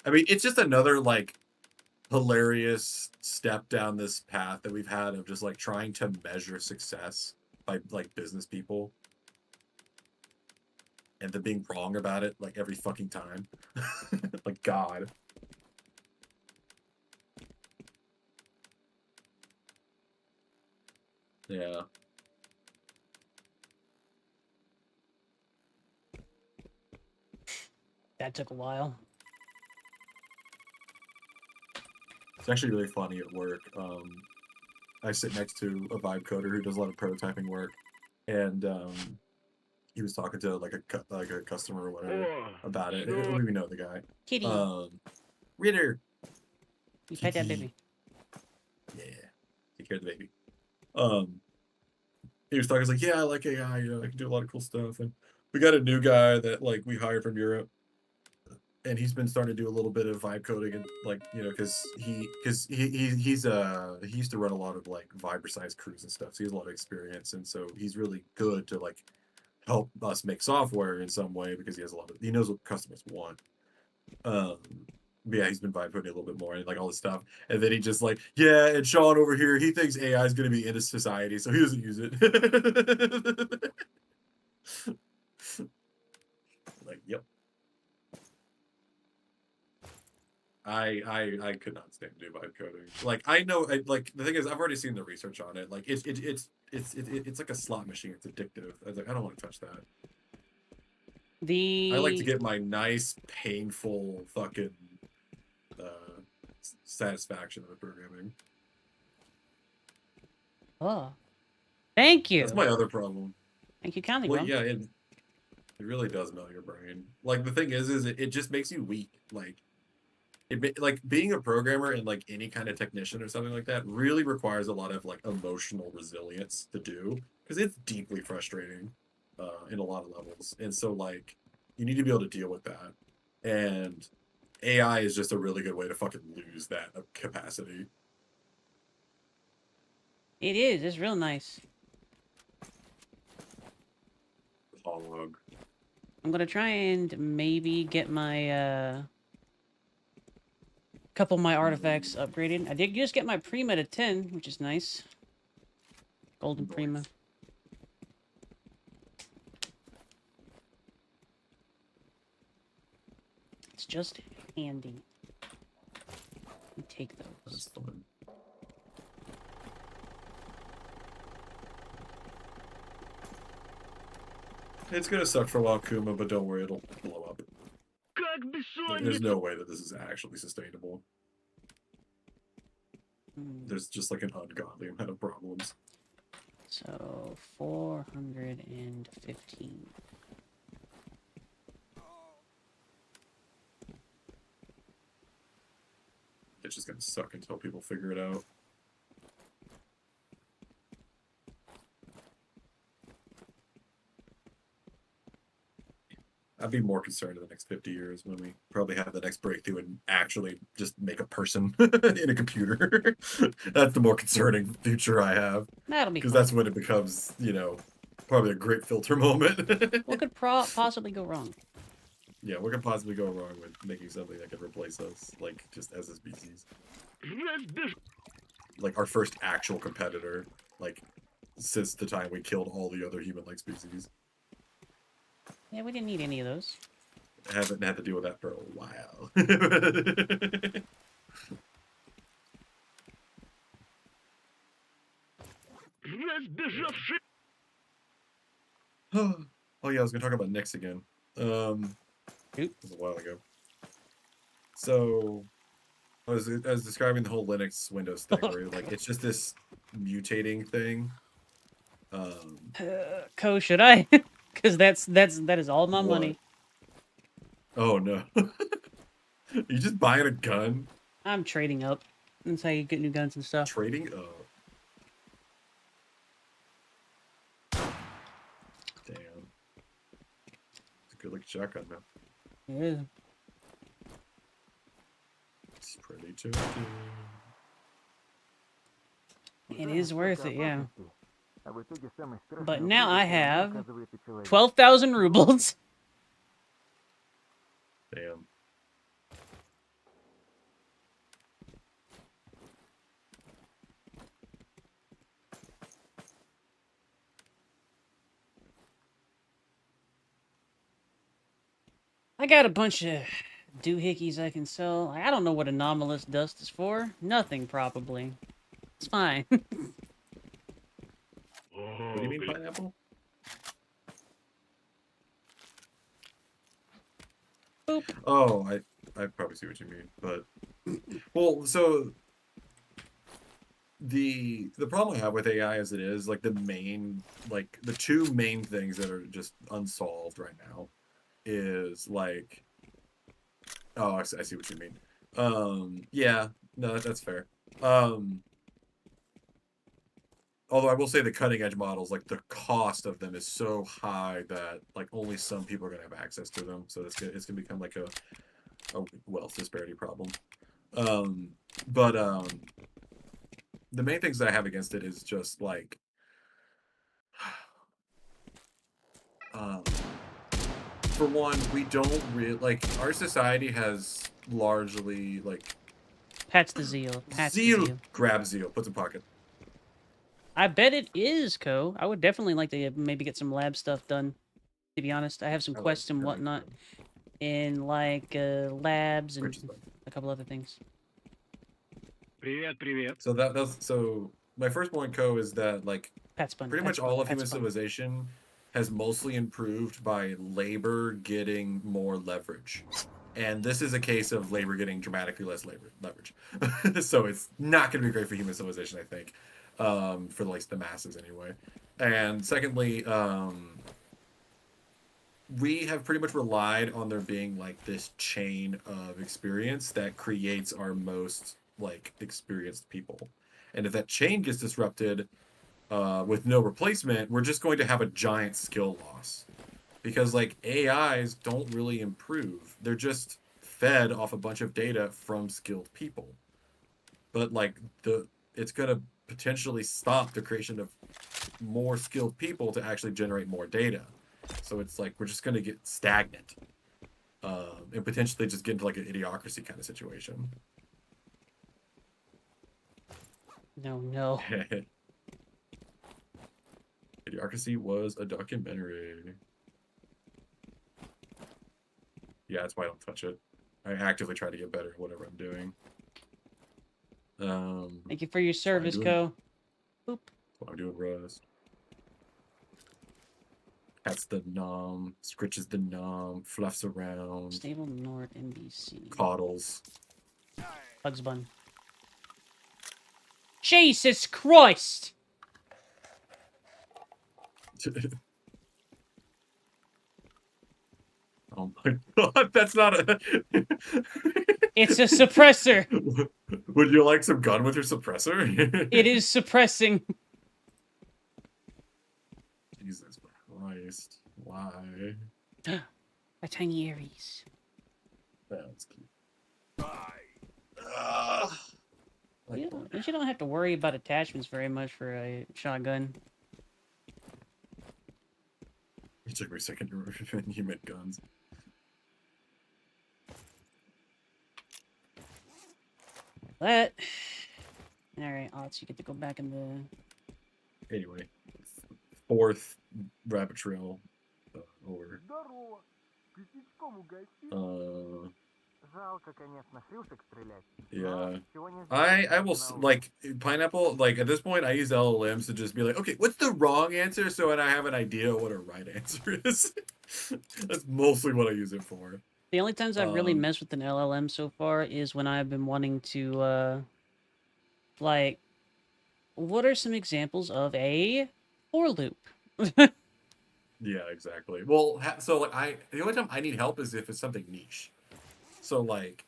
I mean, it's just another like hilarious step down this path that we've had of just like trying to measure success by like business people and then being wrong about it like every fucking time. Like, God. Yeah. That took a while. It's actually really funny at work. I sit next to a vibe coder who does a lot of prototyping work, and he was talking to like a customer or whatever about it. We know the guy. Kitty. Ritter. You pet that baby. Yeah. Take care of the baby. He was talking, he's like, yeah, I like AI, you know, I can do a lot of cool stuff. And we got a new guy that like we hired from Europe, and he's been starting to do a little bit of vibe coding and like, you know, because he used to run a lot of like Viber size crews and stuff, so he has a lot of experience, and so he's really good to like help us make software in some way because he knows what customers want. But yeah, he's been vibe coding a little bit more and like all this stuff, and then he just like, yeah, and Sean over here, he thinks AI is going to be into society, so he doesn't use it. Like, yep. I could not stand to do vibe coding. Like, I know, like the thing is, I've already seen the research on it. Like, it's like a slot machine. It's addictive. I was like, I don't want to touch that. I like to get my nice, painful fucking satisfaction of the programming. Oh, thank you. That's my other problem. Thank you kindly, well, bro. yeah, it really does melt your brain. Like, the thing is it just makes you weak. Like, like being a programmer and like any kind of technician or something like that really requires a lot of like emotional resilience to do, because it's deeply frustrating in a lot of levels, and so like you need to be able to deal with that, and AI is just a really good way to fucking lose that capacity. It is. It's real nice. Hog. I'm gonna try and maybe get my Couple of my artifacts upgraded. I did just get my Prima to 10, which is nice. Golden Prima. It's just handy. You take those. That's fun. It's gonna suck for a while, Kuma, but don't worry, it'll blow up. There's no way that this is actually sustainable. There's just like an ungodly amount of problems. So 415. It's just gonna suck until people figure it out. I'd be more concerned in the next 50 years when we probably have the next breakthrough and actually just make a person in a computer. That's the more concerning future I have. That'll be because fun. that's when it becomes, you know, probably a great filter moment. What could possibly go wrong? Yeah, what could possibly go wrong with making something that could replace us, like, just as a species? Like, our first actual competitor, like, since the time we killed all the other human-like species. Yeah, we didn't need any of those. I haven't had to deal with that for a while. Oh yeah, I was gonna talk about Nyx again. It was a while ago. So I was describing the whole Linux Windows thing, where like it's just this mutating thing. Co, should I? Because that is all my money. Oh no! You just buying a gun? I'm trading up. That's how you get new guns and stuff. Trading up. Damn. It's a good looking shotgun though. Yeah. It's pretty tempting. It is worth it, yeah. But now I have 12,000 rubles. Damn. I got a bunch of doohickeys I can sell. I don't know what anomalous dust is for. Nothing, probably. It's fine. What do you mean pineapple? Boop. Oh, I probably see what you mean, but well, so the problem I have with AI as it is, like the two main things that are just unsolved right now is like, oh, I see what you mean. Yeah, no, that's fair. Although I will say the cutting edge models, like the cost of them is so high that like only some people are gonna have access to them. So it's gonna become like a wealth disparity problem. The main things that I have against it is just like, for one, we don't really like our society has largely like. Pat's the zeal. Pat's the zeal. Grab zeal. Puts in pocket. I bet it is, Co. I would definitely like to maybe get some lab stuff done. To be honest, I have some quests and whatnot in like labs and a couple other things. So my first point, Co, is that like pretty much all of human civilization has mostly improved by labor getting more leverage. And this is a case of labor getting dramatically less leverage. So it's not going to be great for human civilization, I think. For like the masses anyway. And secondly, we have pretty much relied on there being like this chain of experience that creates our most like experienced people. And if that chain gets disrupted with no replacement, we're just going to have a giant skill loss. Because like AIs don't really improve. They're just fed off a bunch of data from skilled people. But like it's gonna potentially stop the creation of more skilled people to actually generate more data. So it's like we're just going to get stagnant and potentially just get into like an idiocracy kind of situation. No. Idiocracy was a documentary. Yeah, that's why I don't touch it. I actively try to get better at whatever I'm doing. Thank you for your service, doing- Co. Boop. That's what I'm doing, Rust. Pats the nom, scritches the nom, fluffs around, Stable Nord NBC. coddles. Bugs Bun. Jesus Christ! Oh my god, that's not a... It's a suppressor! Would you like some gun with your suppressor? It is suppressing. Jesus Christ. Why? A tiny Aries. That's cute. You don't have to worry about attachments very much for a shotgun. It took me a second to remember you meant guns. That. Alright, Ots, you get to go back in the... Anyway, 4th rabbit trail over. Yeah. I will like pineapple. Like at this point, I use LLMs to just be like, okay, what's the wrong answer? So and I have an idea what a right answer is. That's mostly what I use it for. The only times I've really messed with an LLM so far is when I've been wanting to, like, what are some examples of a for loop? Yeah, exactly. Well, so like the only time I need help is if it's something niche. So like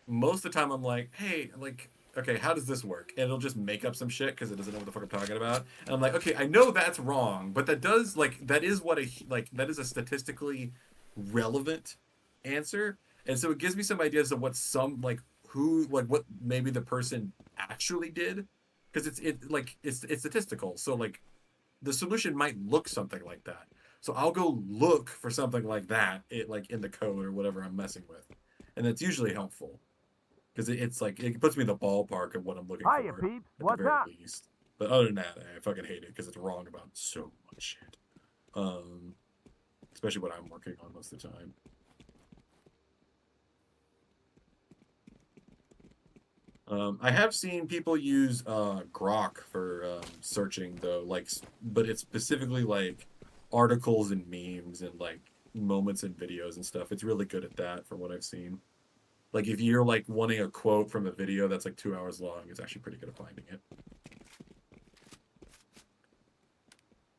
most of the time I'm like, hey, like, okay, how does this work? And it'll just make up some shit because it doesn't know what the fuck I'm talking about. And I'm like, okay, I know that's wrong, but that does like that is a statistically relevant answer. And so it gives me some ideas of what some like who like what maybe the person actually did. Because it's statistical. So like the solution might look something like that. So I'll go look for something like that, like in the code or whatever I'm messing with. And that's usually helpful. Because it's like, it puts me in the ballpark of what I'm looking Hiya, for. peeps. At What's the very up? least. But other than that, I fucking hate it because it's wrong about so much shit. Especially what I'm working on most of the time. I have seen people use Grok for searching though, like, but it's specifically like articles and memes and like moments and videos and stuff. It's really good at that from what I've seen. Like if you're like wanting a quote from a video that's like 2 hours long, it's actually pretty good at finding it.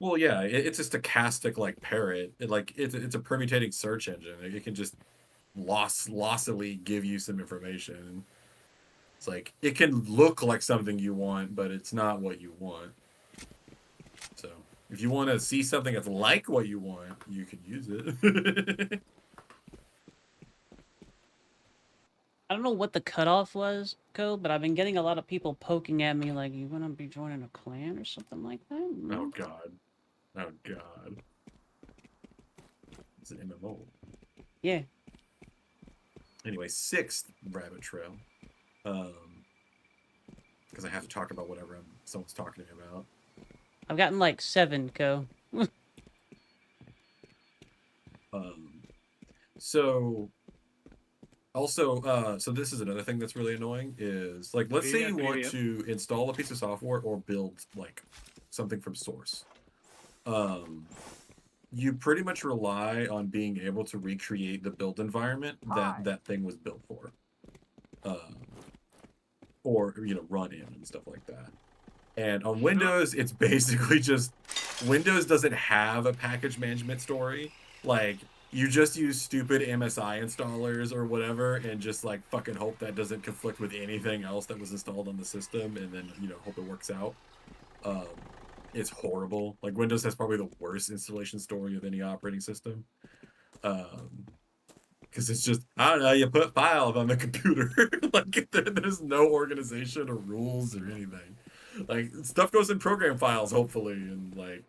Well, yeah, it's a stochastic like parrot. It's a permutating search engine. It can just lossily give you some information. It's like it can look like something you want, but it's not what you want. So if you want to see something that's like what you want, you can use it. I don't know what the cutoff was, Co, but I've been getting a lot of people poking at me like, you want to be joining a clan or something like that? Oh, God. Oh, God. It's an MMO. Yeah. Anyway, 6th rabbit trail. Because I have to talk about whatever someone's talking to me about. I've gotten like 7, Co. So... Also, so this is another thing that's really annoying is, like, let's say you want to install a piece of software or build, like, something from source. You pretty much rely on being able to recreate the build environment that thing was built for. Or, you know, run in and stuff like that. And on Windows, it's basically just... Windows doesn't have a package management story. Like... You just use stupid MSI installers or whatever and just like fucking hope that doesn't conflict with anything else that was installed on the system and then, you know, hope it works out. It's horrible. Like Windows has probably the worst installation story of any operating system. Because it's just, I don't know, you put files on the computer. Like there's no organization or rules or anything. Like stuff goes in program files, hopefully, and like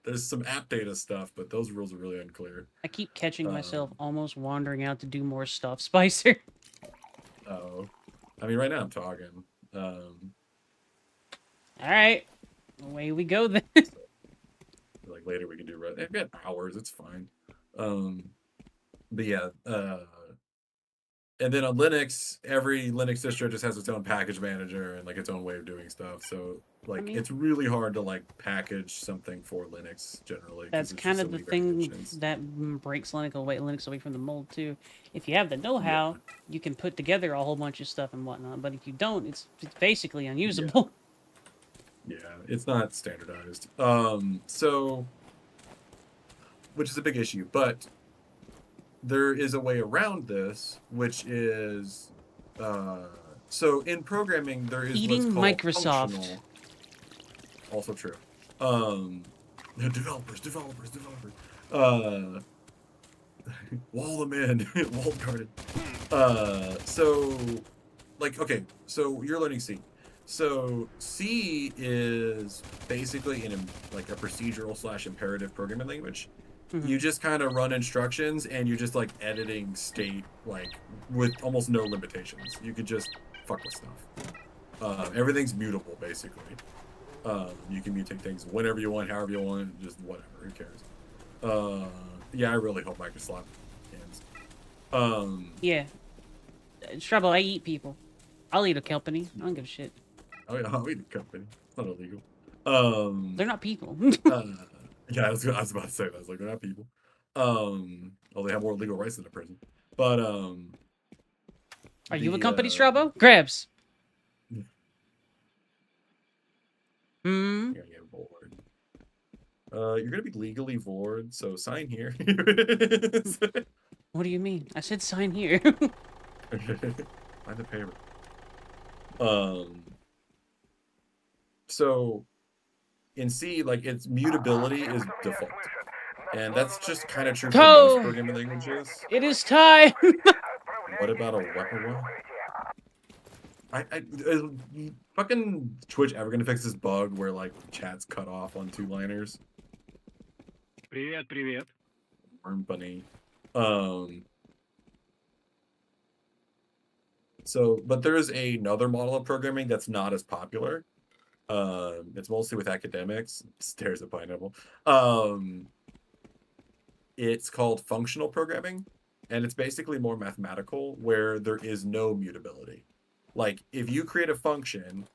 there's some app data stuff, but those rules are really unclear. I keep catching myself almost wandering out to do more stuff, Spicer. Oh. I mean, right now I'm talking. All right, away we go then. Like later we can do Rust. I've got hours. It's fine. But yeah. And then on Linux, every Linux distro just has its own package manager and like its own way of doing stuff. So like it's really hard to like package something for Linux generally. That's kind of the thing that breaks Linux away from the mold too. If you have the know-how, you can put together a whole bunch of stuff and whatnot. But if you don't, it's basically unusable. Yeah, it's not standardized. So, which is a big issue, but there is a way around this, which is, so in programming, there is eating what's called Microsoft. Functional. Also true. Developers. Wall them in. Walled garden. So, like, okay, so you're learning C. So C is basically like a procedural / imperative programming language. You just kind of run instructions and you're just like editing state like with almost no limitations. You could just fuck with stuff. Everything's mutable basically. You can mutate things whenever you want, however you want, just whatever. Who cares? Yeah, I really hope Microsoft ends. Yeah. It's trouble. I eat people. I'll eat a company. I don't give a shit. Oh yeah, I'll eat a company. It's not illegal. They're not people. Yeah, I was about to say that. I was like, they're not people. Well, they have more legal rights than a person. But are you a company, Strabo? Grabs. You're gonna get bored. You're gonna be legally void, so sign here. What do you mean? I said sign here. Sign the paper. So in C, like its mutability is default, and that's just kind of true for most programming languages. It is time. What about a weapon? Is fucking Twitch ever gonna fix this bug where like chat's cut off on 2-liners? Привет. Worm bunny. So, but there is another model of programming that's not as popular. It's mostly with academics. Stares at pineapple. It's called functional programming, and it's basically more mathematical, where there is no mutability. Like, if you create a function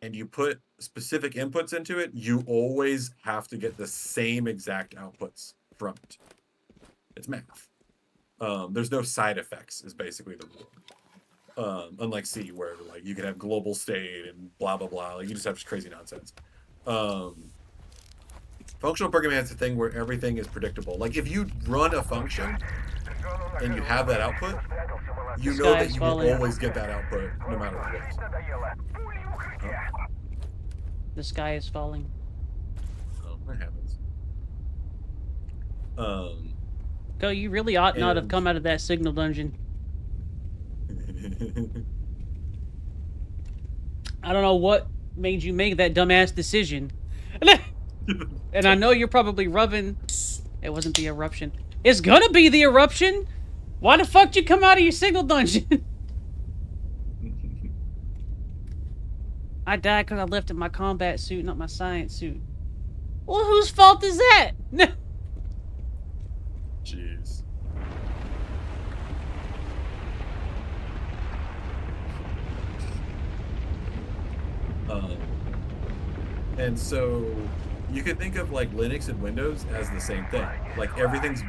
and you put specific inputs into it, you always have to get the same exact outputs from it. It's math. There's no side effects, is basically the rule. Unlike C, where like you can have global state and blah blah blah, like you just have just crazy nonsense. Functional programming has a thing where everything is predictable. Like if you run a function and you have that output, you know that you will always get that output no matter what. The sky is falling. Oh, that happens. Go, you really ought not have come out of that signal dungeon. I don't know what made you make that dumbass decision. And I know you're probably rubbing. It wasn't the eruption. It's gonna be the eruption. Why the fuck did you come out of your signal dungeon? I died because I left in my combat suit, not my science suit. Well, whose fault is that? Jeez. And so you could think of like Linux and Windows as the same thing. Like everything's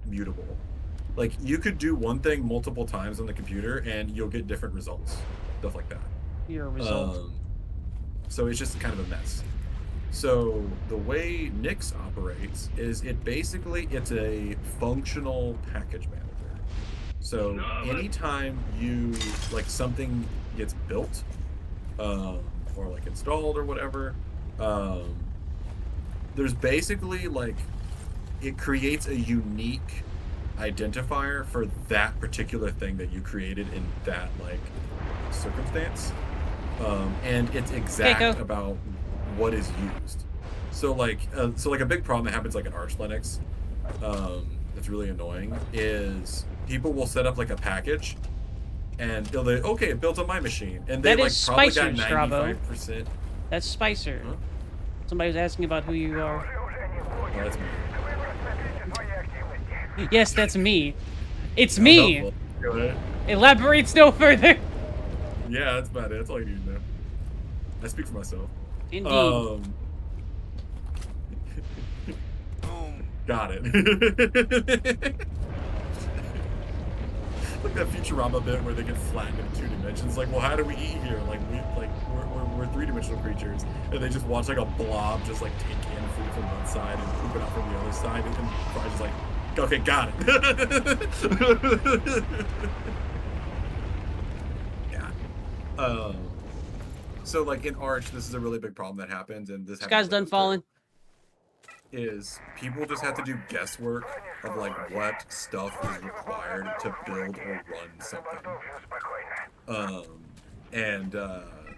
mutable. Like you could do one thing multiple times on the computer and you'll get different results. Stuff like that. Your result. So it's just kind of a mess. So the way Nix operates is it's a functional package manager. So anytime you like something gets built, or like installed or whatever, there's basically like it creates a unique identifier for that particular thing that you created in that like circumstance, and it's exact about what is used. So like a big problem that happens like in Arch Linux, that's really annoying, is people will set up like a package and they'll like, okay, it built on my machine, and they like probably got 95%. That's Spicer. Huh? Somebody was asking about who you are. Oh, that's me. Yes, that's me. It's That was me. helpful. Go ahead. Elaborates no further. Yeah, that's about it. That's all you need to know. I speak for myself. Indeed. Got it. Like that Futurama bit where they get flattened in 2 dimensions. Like, well, how do we eat here? Like, we're 3-dimensional creatures, and they just watch like a blob just like take in food from one side and poop it out from the other side, and then Fry's just like, okay, got it. Yeah. So like in Arch, this is a really big problem that happens, and this Guy's done falling. is people just have to do guesswork of like what stuff is required to build or run something. And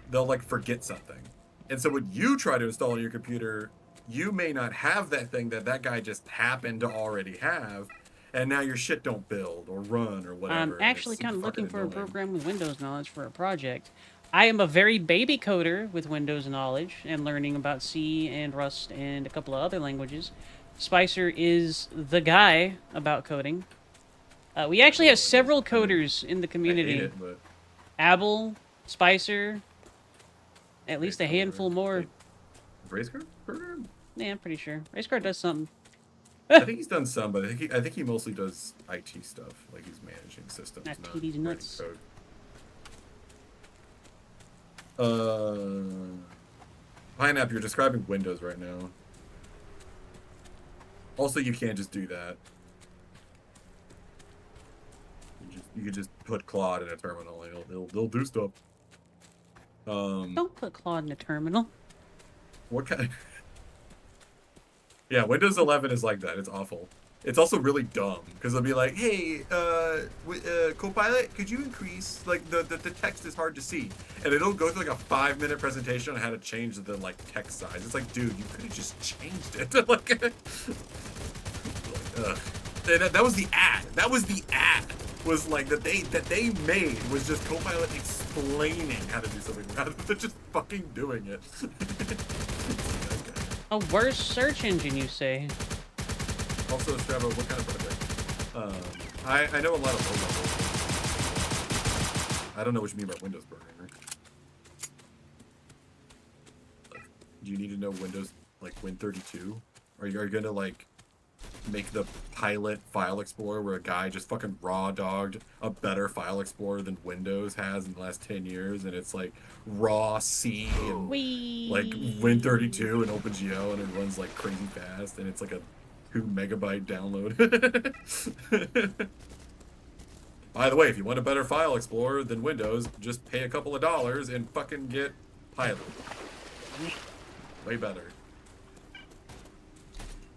they'll like forget something. And so when you try to install on your computer, you may not have that thing that guy just happened to already have, and now your shit don't build or run or whatever. I'm actually kind of looking for a program with Windows knowledge for a project. I am a very baby coder with Windows knowledge and learning about C and Rust and a couple of other languages. Spicer is the guy about coding. We actually have several coders in the community. I hate it, but... Abel, Spicer, at least a handful more. Racecar program? Yeah, I'm pretty sure. Racecar does something. I think he's done some, but I think he mostly does IT stuff, like he's managing systems. Not not TD's nuts. code. Pineapple, you're describing Windows right now. Also, you can't just do that. You could just put Claude in a terminal and they'll do stuff. Don't put Claude in a terminal. What kind? Yeah, Windows 11 is like that. It's awful. It's also really dumb because they'll be like, "Hey, Copilot, could you increase like the text is hard to see," and it'll go through like a 5-minute presentation on how to change the like text size. It's like, dude, you could have just changed it. Like, that was the ad. That was the ad. Was like that they made was just Copilot explaining how to do something rather than just fucking doing it. A worse search engine, you say? Also, Trevor, what kind of project? I know a lot of low level. I don't know what you mean by Windows programming. Like, do you need to know Windows, like Win32? Are you gonna like make the pilot file explorer where a guy just fucking raw dogged a better file explorer than Windows has in the last 10 years, and it's like raw C and like Win32 and OpenGL, and it runs like crazy fast, and it's like a 2 megabyte download. By the way, if you want a better file explorer than Windows, just pay a couple of dollars and fucking get Pilot. Way better.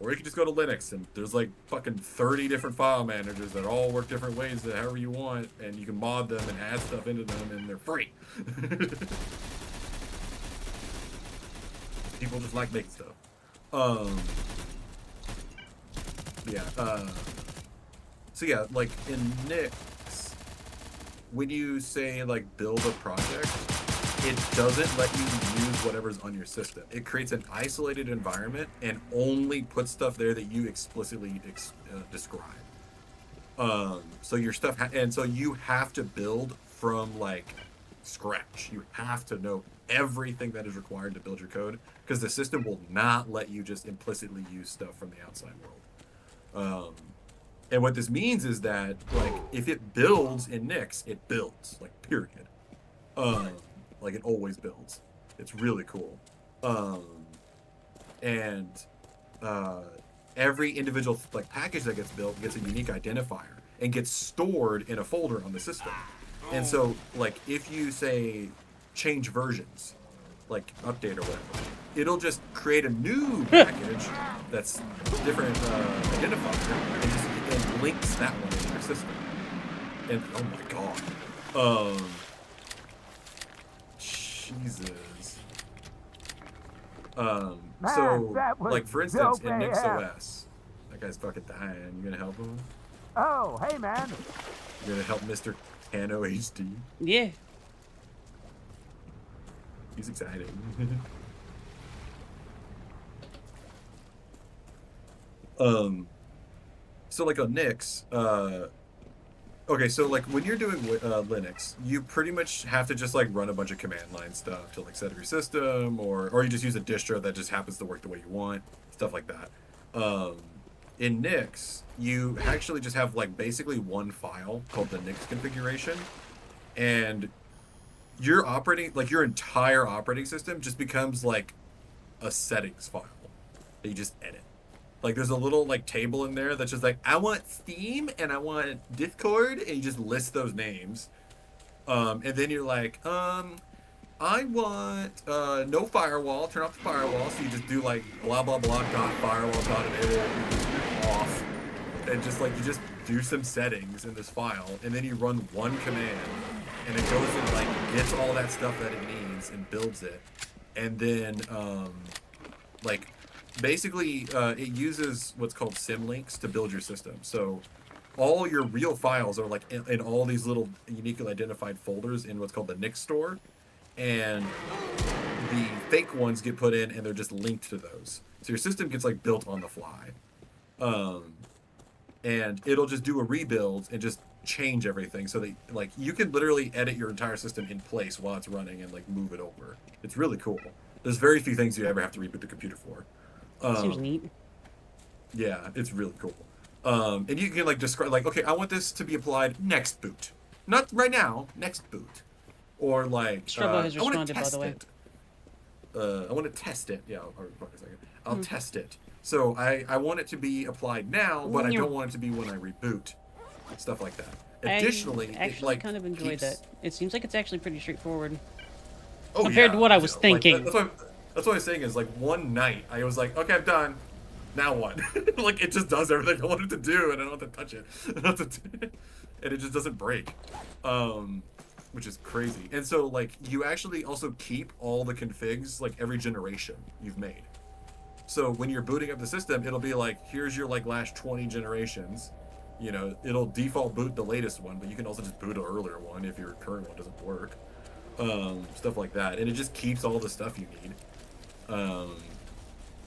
Or you can just go to Linux, and there's like fucking 30 different file managers that all work different ways, however you want, and you can mod them and add stuff into them, and they're free. People just like making stuff. So yeah, like in Nix, when you say like build a project, it doesn't let you use whatever's on your system. It creates an isolated environment and only puts stuff there that you explicitly describe. So your stuff, and so you have to build from like scratch. You have to know everything that is required to build your code, because the system will not let you just implicitly use stuff from the outside world. And what this means is that like if it builds in Nix, it builds, like period. Like it always builds. It's really cool. Every individual like package that gets built gets a unique identifier and gets stored in a folder on the system. And so like if you say change versions, like update or whatever, it'll just create a new package that's different identifier and links that one into your system. And oh my god. Jesus. So, like, for instance, in NixOS, that guy's fucking dying. You gonna help him? Oh, hey, man. You gonna help Mr. Cano HD? Yeah. He's excited. So like on Nix, okay, so like when you're doing Linux, you pretty much have to just like run a bunch of command line stuff to like set up your system, or you just use a distro that just happens to work the way you want, stuff like that. In Nix, you actually just have like basically one file called the Nix configuration, and your entire operating system just becomes like a settings file that you just edit. Like there's a little like table in there that's just like, I want Steam and I want Discord, and you just list those names. And then you're like, I want no firewall, turn off the firewall. So you just do like blah blah blah dot firewall dot enable off. And just like you just do some settings in this file, and then you run one command, and it goes and like gets all that stuff that it needs and builds it. And then like basically it uses what's called symlinks to build your system. So all your real files are like in all these little uniquely identified folders in what's called the Nix store, and the fake ones get put in and they're just linked to those. So your system gets like built on the fly. And it'll just do a rebuild and just change everything so that like you can literally edit your entire system in place while it's running and like move it over. It's really cool. There's very few things you ever have to reboot the computer for. Seems neat. Yeah, it's really cool. And you can like describe like, okay, I want this to be applied next boot, not right now, next boot, or like Strabo has responded, by the way. I want to test it. Yeah, I'll a second. I'll test it. So I want it to be applied now, but I don't want it to be when I reboot. Stuff like that. Additionally, I actually kind of enjoyed that. It seems like it's actually pretty straightforward. Oh, compared to what I was thinking. Like, that's what I was saying is like one night I was like, okay, I'm done. Now what? Like it just does everything I wanted to do, and I don't have to touch it. And it just doesn't break. Which is crazy. And so like you actually also keep all the configs like every generation you've made. So when you're booting up the system, it'll be like, here's your like last 20 generations. You know, it'll default boot the latest one, but you can also just boot an earlier one if your current one doesn't work. Stuff like that. And it just keeps all the stuff you need.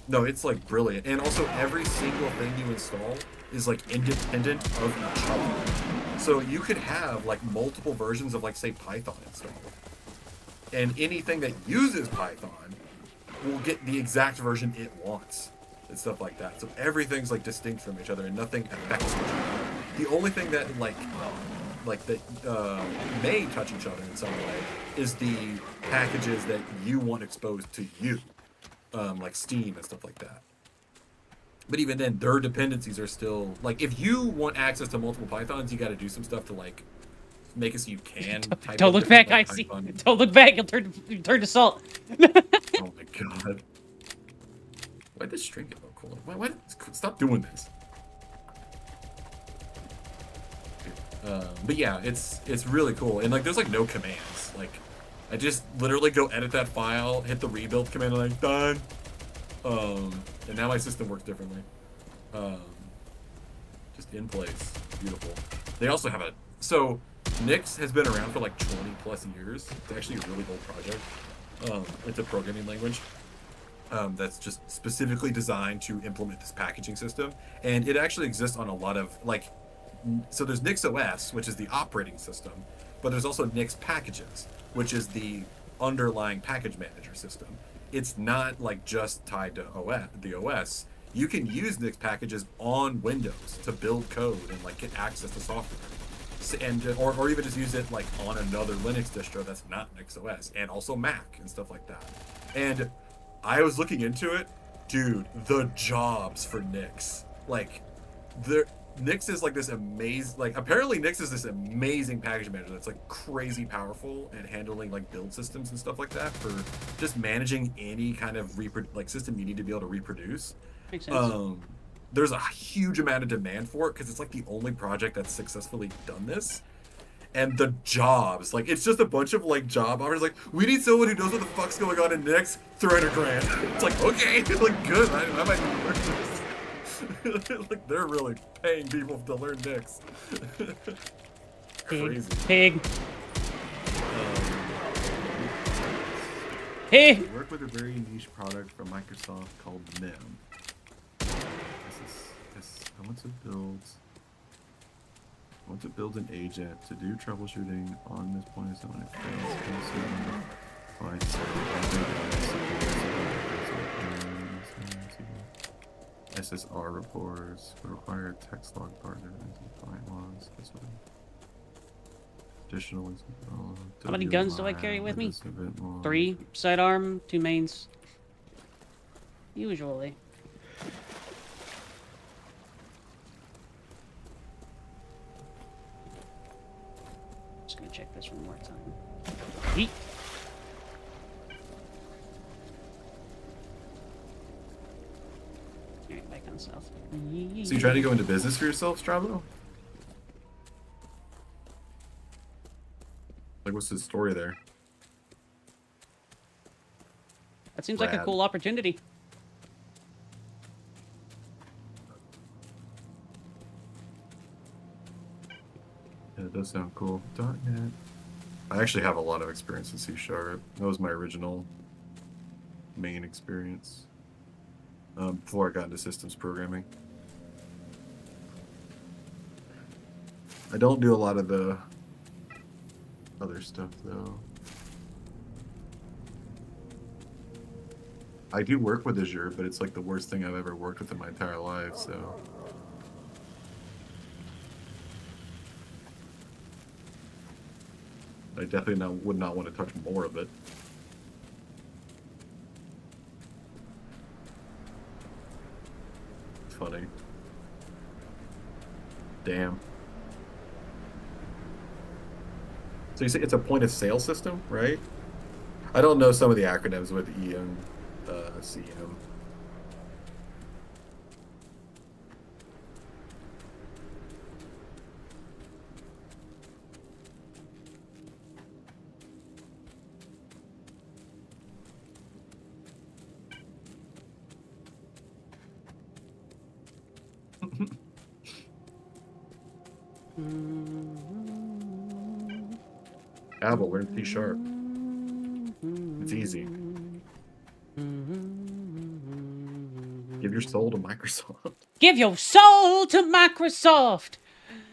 No, it's like brilliant. And also every single thing you install is like independent of each other. So you could have like multiple versions of like say Python installed. And anything that uses Python will get the exact version it wants and stuff like that. So everything's like distinct from each other and nothing affects each other. The only thing that that may touch each other in some way is the packages that you want exposed to you, like Steam and stuff like that. But even then, their dependencies are still like, if you want access to multiple Pythons, you got to do some stuff to like make it so you can. Don't look back, I see. Don't look back. You'll turn to salt. Oh my god! Why'd this string get cool? Why? Stop doing this. But yeah, it's really cool, and like there's like no commands. Like I just literally go edit that file, hit the rebuild command, and like done. And now my system works differently. Just in place, beautiful. They also have so Nix has been around for like 20 plus years. It's actually a really old project. It's a programming language that's just specifically designed to implement this packaging system, and it actually exists on a lot of like. So there's Nix OS, which is the operating system, but there's also Nix packages, which is the underlying package manager system. It's not like just tied to the OS. You can use Nix packages on Windows to build code and like get access to software, and or even just use it like on another Linux distro that's not Nix OS, and also Mac and stuff like that. And I was looking into it, dude. The jobs for Nix, like Nix is like this amazing, like apparently Nix is this amazing package manager that's like crazy powerful at handling like build systems and stuff like that for just managing any kind of system you need to be able to reproduce. Makes sense. There's a huge amount of demand for it because it's like the only project that's successfully done this. And the jobs, like it's just a bunch of like job offers, like we need someone who knows what the fuck's going on in Nix, $300,000. It's like, okay, like good, I might be worth this. Like they're really paying people to learn Nix. Crazy. Pig. Hey. We work with a very niche product from Microsoft called MIM. This is Yes, I want to build an agent to do troubleshooting on this point so when it fails. SSR reports require text log partner and client logs. Additionally, How many guns do I carry with me? 3 sidearm, 2 mains. Usually. Just gonna check this one more time. Yeet. Alright, back on south. So you trying to go into business for yourself, Strabo? Like, what's the story there? That seems like a Rad. cool opportunity. Yeah, it does sound cool. .NET. I actually have a lot of experience in C#. That was my original main experience before I got into systems programming. I don't do a lot of the other stuff though. I do work with Azure, but it's like the worst thing I've ever worked with in my entire life, so. I definitely would not want to touch more of it. It's funny. Damn. So you say it's a point of sale system, right? I don't know some of the acronyms with EM, CM. Abel, learn C#. It's easy. Give your soul to Microsoft. Give your soul to Microsoft!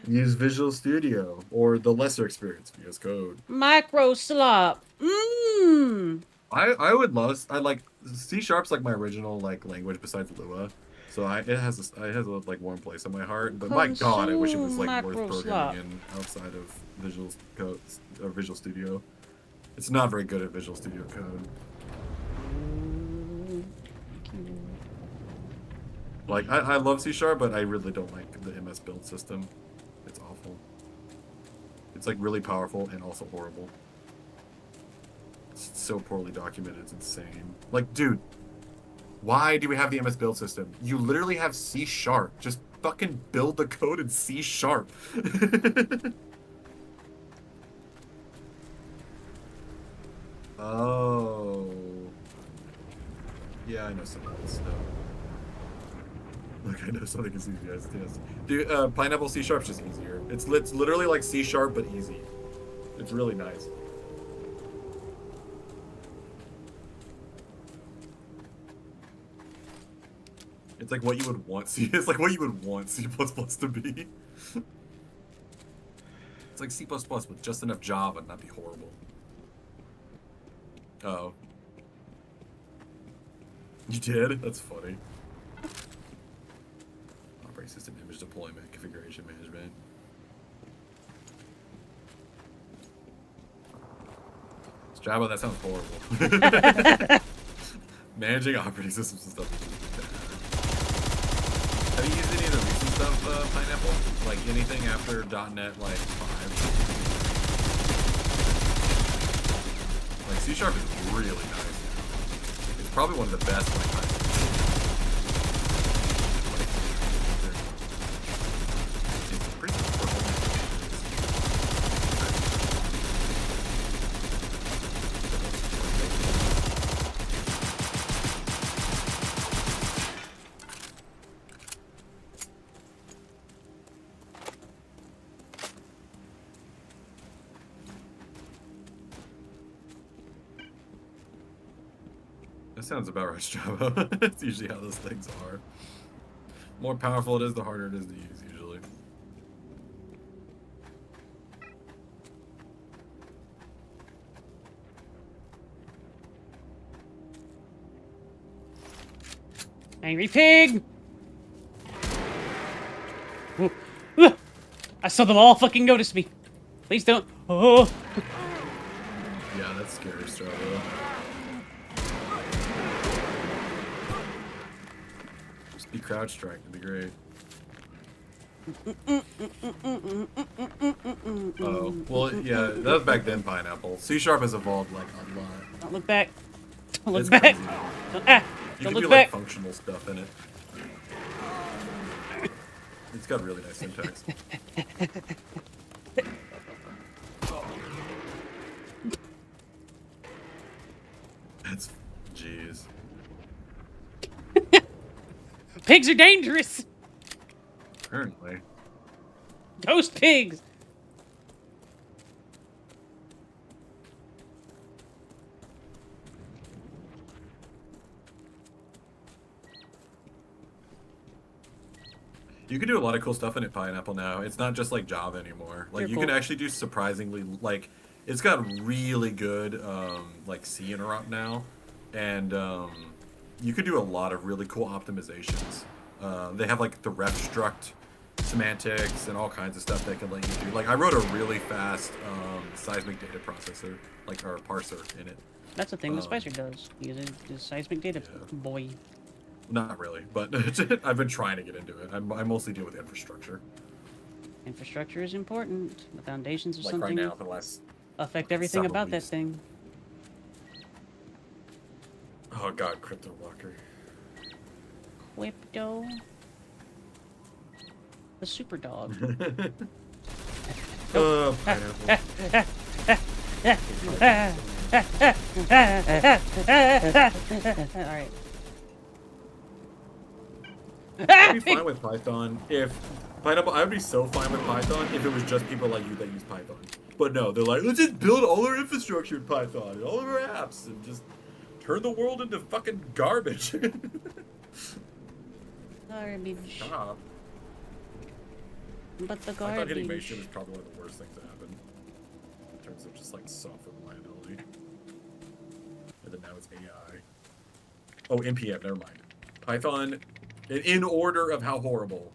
Use Visual Studio or the lesser experience, VS Code. Microslop. Mmm. I would love. I like C#'s like my original like language besides Lua, so it has a like warm place in my heart. But my God, I wish it was like worth programming in outside of Visual Code or Visual Studio. It's not very good at Visual Studio Code. Like I love C#, but I really don't like the MS build system. It's awful. It's like really powerful and also horrible. It's so poorly documented, it's insane. Like, dude, why do we have the MS build system? You literally have C#. Just fucking build the code in C#. Oh. Yeah, I know some of this stuff. Look, I know something as easy as this. Dude, Pineapple C# is just easier. It's literally like C# but easy. It's really nice. It's like what you would want C. It's like what you would want C++ to be. It's like C++ with just enough Java and not be horrible. Oh. You did? That's funny. Operating system image deployment, configuration management. It's Java, that sounds horrible. Managing operating systems and stuff is just bad. Have you used any of the recent stuff, Pineapple? Like anything after .NET like 5? Like C# is really nice now. It's probably one of the best like it's pretty That sounds about right, Java. That's usually how those things are. more powerful it is, the harder it is to use usually. Angry pig! Ooh. Ah! I saw them all fucking notice me. Please don't. Oh. Yeah, that's scary stuff, though. Just be crouch strike, it'd be great. Oh, well, yeah, that was back then, Pineapple. C-sharp has evolved, like, a lot. Don't look back. Don't look It's back. crazy. Don't, You don't can look do, back. like, functional stuff in it. It's got really nice syntax. That's... Jeez. Pigs are dangerous. Apparently. Ghost pigs. You can do a lot of cool stuff in it, Pineapple, now. It's not just like Java anymore. Like, you cool. can actually do surprisingly, like, it's got really good, like, C interrupt now. And, you could do a lot of really cool optimizations. They have, like, the ref struct semantics and all kinds of stuff they can let you do. Like, I wrote a really fast, seismic data processor, like, or parser in it. That's the thing the Spicer does. He uses the seismic data boy. Not really, but I've been trying to get into it. I mostly deal with infrastructure. Infrastructure is important. The foundations of Like something right now, for the last... affect everything several about weeks. that thing. Oh god, crypto blocker. Whipdo. The super dog. Pineapple. Alright. I'd be fine with Python if... Pineapple, I would be so fine with Python if it was just people like you that use Python. But no, they're like, let's just build all our infrastructure in Python and all of our apps and just turn the world into fucking garbage. Garbage. Stop. But the I thought hitting garbage. mainstream was probably one of the worst things that happened. In terms of just like software reliability. And then now it's AI. Oh, NPM, never mind. Python, in order of how horrible.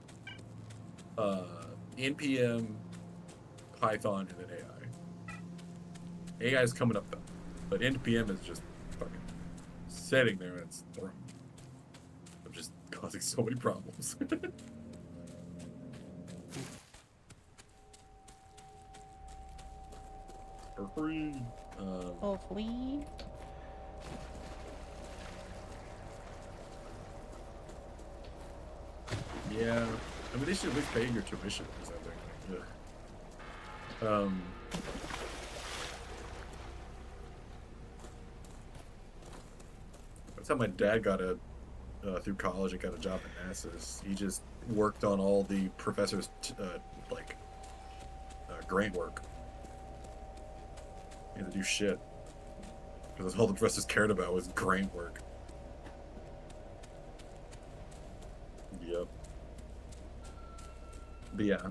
NPM, Python, and then AI. AI is coming up though. But NPM is just fucking sitting there in its throne. Of just causing so many problems. For free. Hopefully. Yeah. I mean, they should at least pay your tuition or something. Yeah. That's how my dad got through college and got a job at NASA's. He just worked on all the professors' grant work. He had to do shit. Because all the professors cared about was grant work. Yep. But yeah,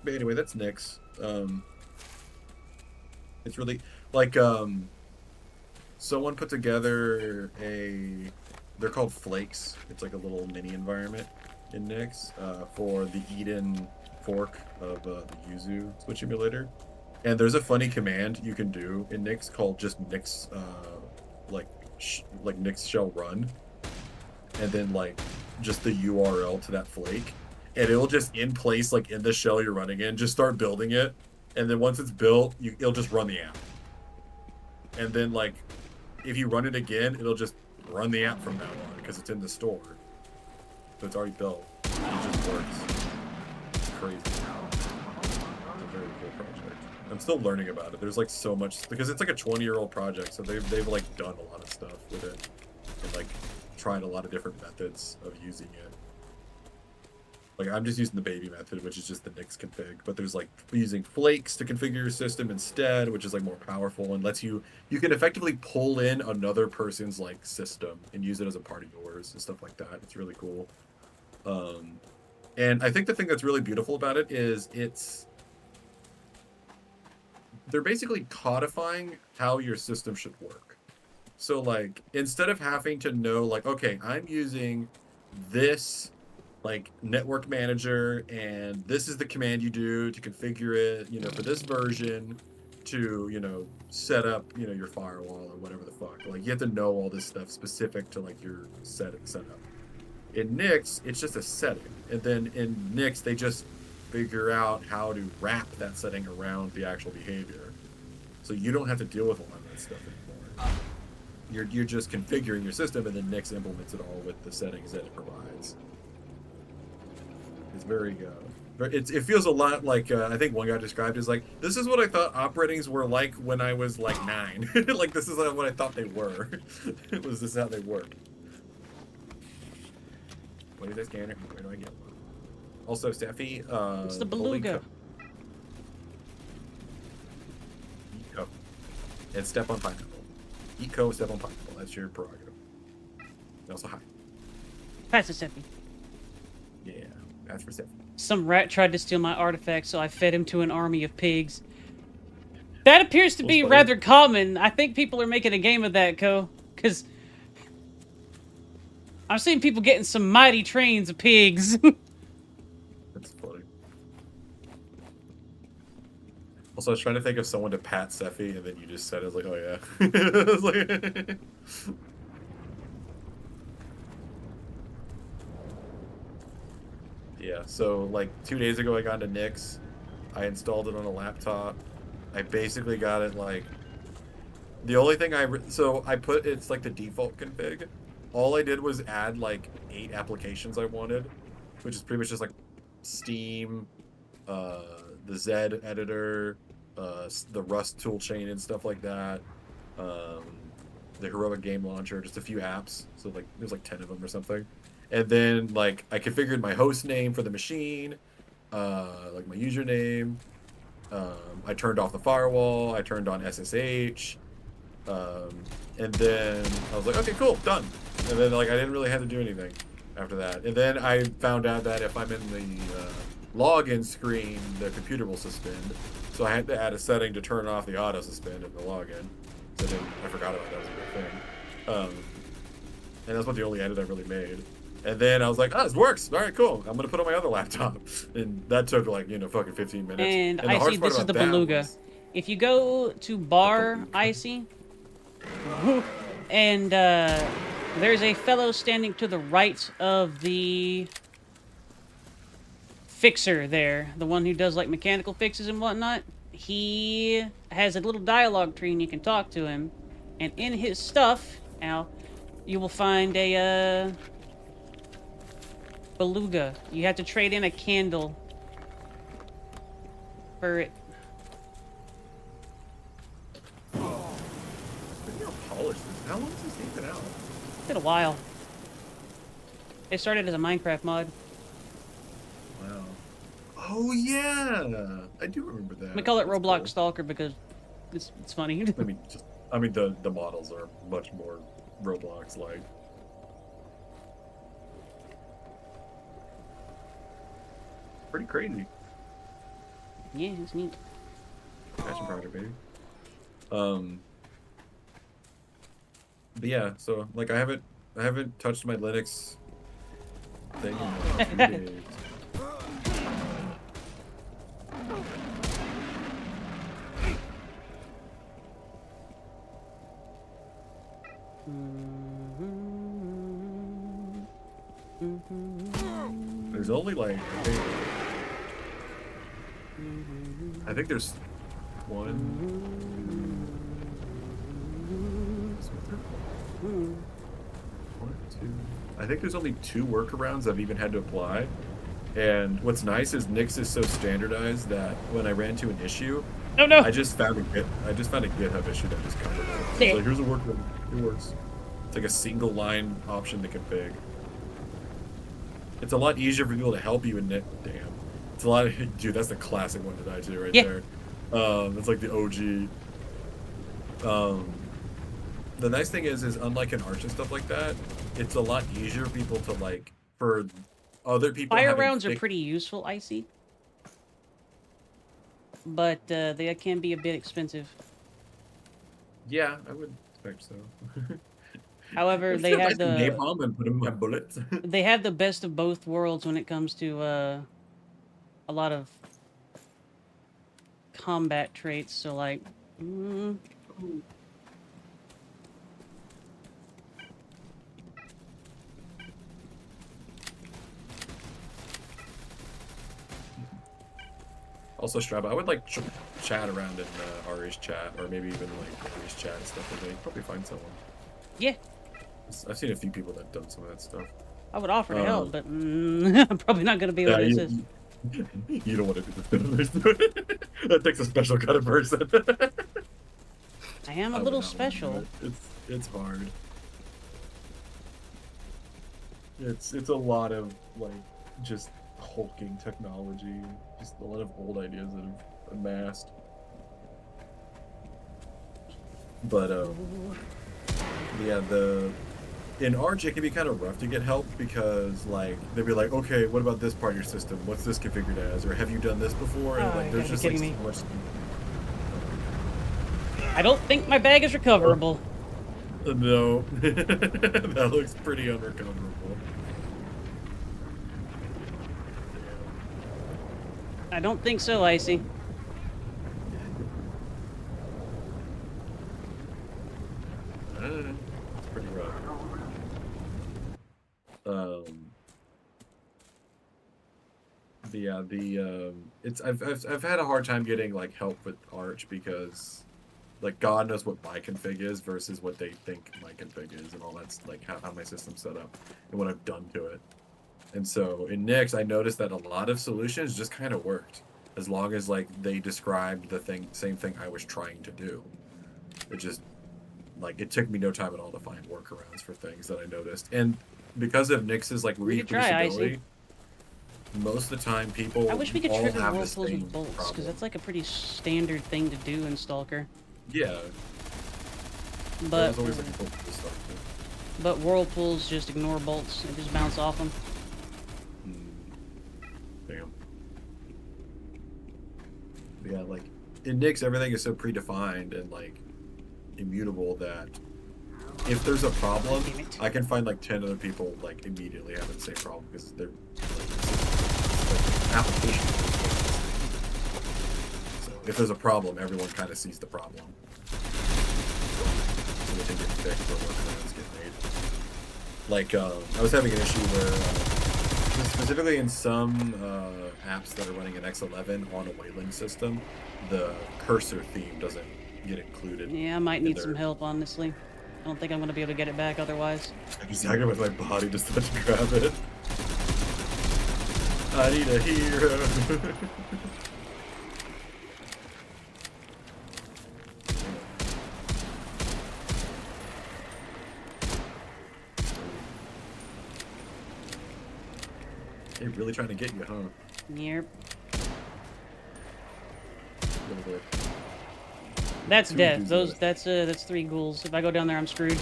but anyway, that's Nyx. It's really, like, someone put together they're called Flakes. It's like a little mini environment in Nyx, for the Eden fork of the Yuzu Switch emulator. And there's a funny command you can do in Nyx called just Nyx, like Nyx shell run. And then, like, just the URL to that flake. And it'll just, in place, like, in the shell you're running in, just start building it. And then once it's built, it'll just run the app. And then, like, if you run it again, it'll just run the app from now on, because it's in the store. So it's already built. It just works. It's crazy. It's a very cool project. I'm still learning about it. There's, like, so much, because it's, like, a 20-year-old project, so they've, like, done a lot of stuff with it. And, like, tried a lot of different methods of using it. Like, I'm just using the baby method, which is just the Nyx config. But there's, like, using flakes to configure your system instead, which is, like, more powerful and lets you can effectively pull in another person's, like, system and use it as a part of yours and stuff like that. It's really cool. And I think the thing that's really beautiful about it is they're basically codifying how your system should work. So like, instead of having to know like, okay, I'm using this like network manager and this is the command you do to configure it, you know, for this version to, you know, set up, you know, your firewall or whatever the fuck. Like you have to know all this stuff specific to like your setup. In Nix, it's just a setting. And then in Nix, they just figure out how to wrap that setting around the actual behavior. So you don't have to deal with a lot of that stuff anymore. You're just configuring your system, and then Nix implements it all with the settings that it provides. It's very it feels a lot like I think one guy described it as like, this is what I thought operatings were like when I was like 9. Like this is what I thought they were. This is how they work. What is that scanner? Where do I get one? Also, Steffi, it's the beluga. Eat co. And step on pineapple. Eat co, step on pineapple. That's your prerogative. And also hi. Pass it, Steffi. Yeah, that's for Steffi. Some rat tried to steal my artifact, so I fed him to an army of pigs. That appears to be rather common. I think people are making a game of that, Co. Because I'm seeing people getting some mighty trains of pigs. That's funny. Also, I was trying to think of someone to pat Steffi, and then you just said it. I was like, oh yeah. I was like... Yeah, so like 2 days ago I got into Nix. I installed it on a laptop. I basically got it like... The only thing so I put, it's like the default config. All I did was add like 8 applications I wanted, which is pretty much just like Steam, the Zed editor, the Rust toolchain and stuff like that, the Heroic Game Launcher, just a few apps. So like there's like 10 of them or something. And then like I configured my host name for the machine, like my username. I turned off the firewall. I turned on SSH. And then I was like, okay, cool, done. And then like I didn't really have to do anything after that. And then I found out that if I'm in the login screen, the computer will suspend. So I had to add a setting to turn off the auto suspend in the login. So then I forgot about that was a good thing. And that's what the only edit I really made. And then I was like, oh, this works. All right, cool. I'm going to put it on my other laptop. And that took like, you know, fucking 15 minutes. And Icy, this is the beluga. If you go to bar Icy, and there's a fellow standing to the right of the fixer there, the one who does like mechanical fixes and whatnot. He has a little dialogue tree and you can talk to him. And in his stuff, you will find a beluga. You have to trade in a candle for it. How long has this game been out? It's been a while. It started as a Minecraft mod. Wow. Oh yeah, I do remember that. We call it That's Roblox cool. Stalker because it's funny. I mean the models are much more Roblox like. Pretty crazy. Yeah, it's neat. Passion project, baby. But yeah, so like I haven't touched my Linux thing in like 2 days. There's only like I think there's one. I think there's only 2 workarounds I've even had to apply. And what's nice is Nix is so standardized that when I ran into an issue, oh no! I just found a GitHub issue that just covered it. It's like, here's a workaround. It works. It's like a single line option to config. It's a lot easier for people to help you in Nix. Damn. It's a lot of, dude, that's the classic one to die to right there. It's like the OG. The nice thing is unlike in Arch and stuff like that, it's a lot easier for people to like, for other people Fire having rounds are thick- pretty useful, Icy. But they can be a bit expensive. Yeah, I would expect so. However, I'm they sure if I have did the napalm and put in my bullets. they have the best of both worlds when it comes to a lot of combat traits. So like, Also, Strab, I would like chat around in Auri's chat, or maybe even like Auri's chat and stuff. And they probably find someone. yeah, I've seen a few people that have done some of that stuff. I would offer to help, but I'm probably not gonna be able to assist. You don't want to do this. That takes a special kind of person. I am a would little not wanna do special. it. It's hard. It's a lot of like just hulking technology, just a lot of old ideas that have amassed. But yeah, in Arch it can be kind of rough to get help because like they'll be like, okay, what about this part of your system? What's this configured as? Or have you done this before? And Oh, like you there's gotta be just like kidding so me. much. I don't think my bag is recoverable. No, that looks pretty unrecoverable. I don't think so, Icy. It's pretty rough. It's I've had a hard time getting like help with Arch because like God knows what my config is versus what they think my config is and all that's like how my system's set up and what I've done to it. And so in Nix, I noticed that a lot of solutions just kind of worked as long as like they described the same thing I was trying to do. It just like it took me no time at all to find workarounds for things that I noticed. And because of Nix's like We could try, reproducibility, Icy. most of the time people I wish we could all trigger have the whirlpools same with bolts, because problem. that's like a pretty standard thing to do in Stalker. Yeah, But there's always like a bolt to start with. but whirlpools just ignore bolts and just bounce off them. Damn. Yeah, like in Nix, everything is so predefined and like immutable that if there's a problem, Damn it. I can find like 10 other people like immediately having the same problem because they're like, application. So if there's a problem, everyone kind of sees the problem. So they can get fixed or workarounds get made. Like I was having an issue where specifically in some apps that are running an X11 on a Wayland system, the cursor theme doesn't get included. Yeah, I might need some help, honestly. I don't think I'm going to be able to get it back otherwise. I'm zagging with my body just to grab it. I need a hero. They're really trying to get you, huh? Yep. A little bit. That's Two death. dudes That's 3 ghouls. If I go down there, I'm screwed.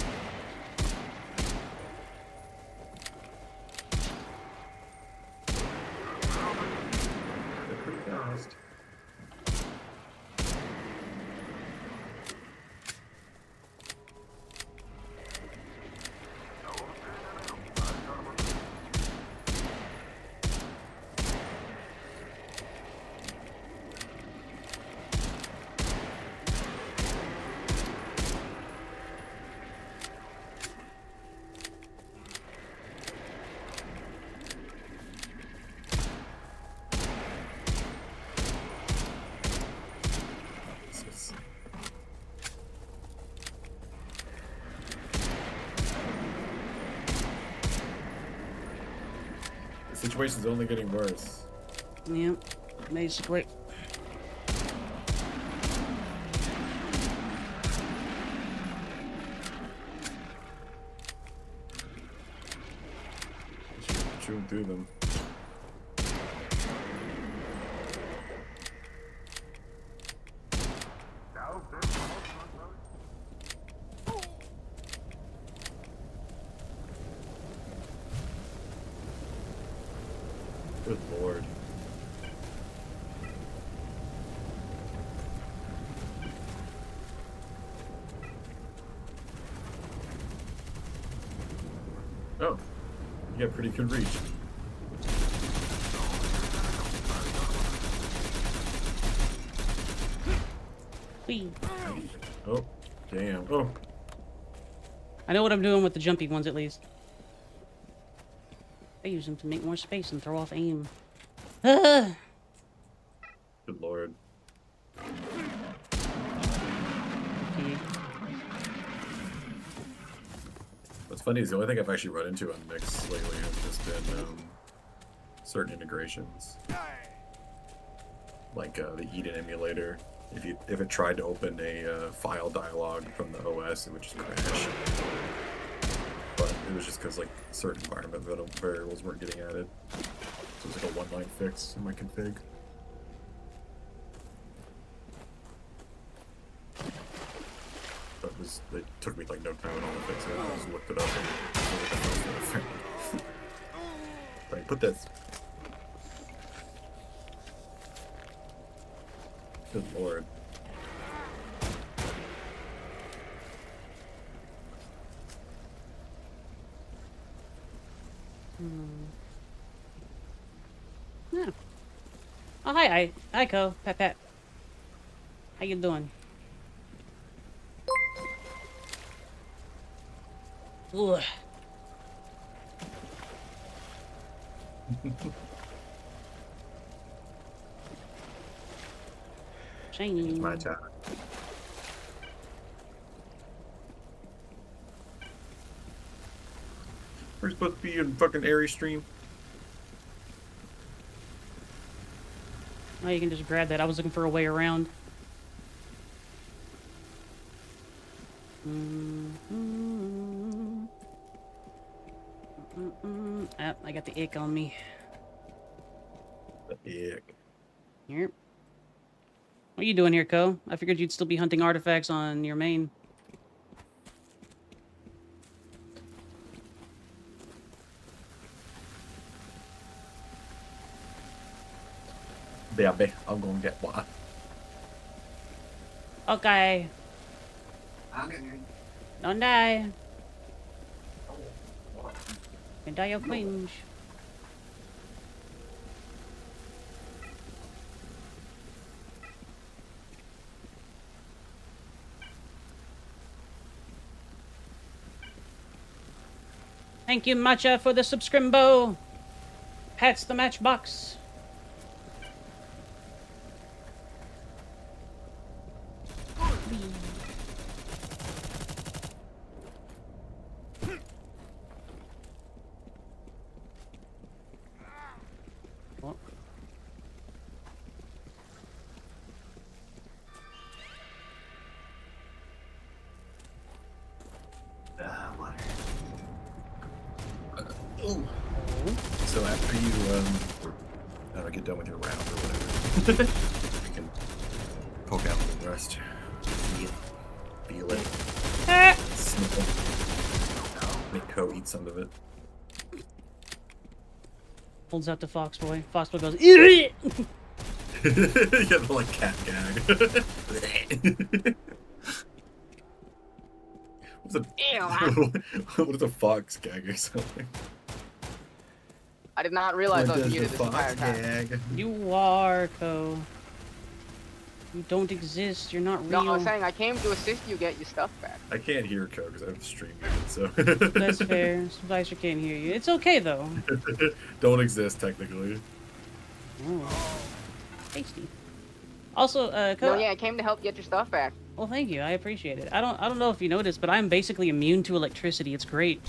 They're pretty fast. The situation's only getting worse. Yep. Basically. Chewing through them. Good lord. Oh, you got pretty good reach. Whee. Oh, damn. Oh, I know what I'm doing with the jumpy ones, at least. I use them to make more space and throw off aim. Ah! good lord. Okay. What's funny is the only thing I've actually run into on mix lately has just been certain integrations, like the Eden emulator. If it tried to open a file dialog from the OS, it would just crash. But it was just because like certain environment variables weren't getting added, so it was like a one-line fix in my config. But it took me like no time at all to fix it. I just looked it up and it was like the first one I found. Right, put this. Good lord. Yeah. Oh, hi, Co. Pat. How you doing? Ugh. Shiny. It's my time. We're supposed to be in fucking Auri stream. Oh, you can just grab that. I was looking for a way around. Ah, I got the ick on me. The ick. Here. What are you doing here, Co? I figured you'd still be hunting artifacts on your main. Baby, I'm gonna get one. Okay. Don't die. And die of cringe. Thank you, Matcha, for the subscribo. Pat's the matchbox. What? Water. Ooh. So after you get done with your round or whatever, you can poke out the rest. Feel it. Sniffle. Make Co eat some of it. Holds out to Foxboy. Foxboy goes, "Eat it!" You have the like cat gag. What is a fox gag or something? I did not realize I What was does muted the this entire fox time. gag? You are, Co. You don't exist. You're not real. No, I was saying I came to assist you get your stuff back. I can't hear Co because I have the stream muted, so. That's fair. Slicer can't hear you. It's okay, though. Don't exist technically. Oh. Tasty. Also, Co. No, yeah, I came to help get your stuff back. Well, thank you. I appreciate it. I don't know if you noticed, but I'm basically immune to electricity. It's great.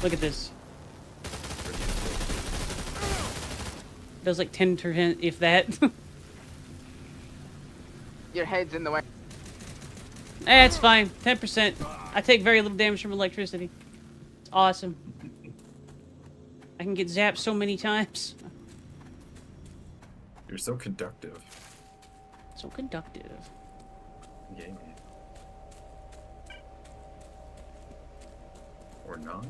Look at this. Does like 10%, if that. Your head's in the way. It's fine. 10%. I take very little damage from electricity. It's awesome. I can get zapped so many times. You're so conductive. So conductive. Yeah. Or not?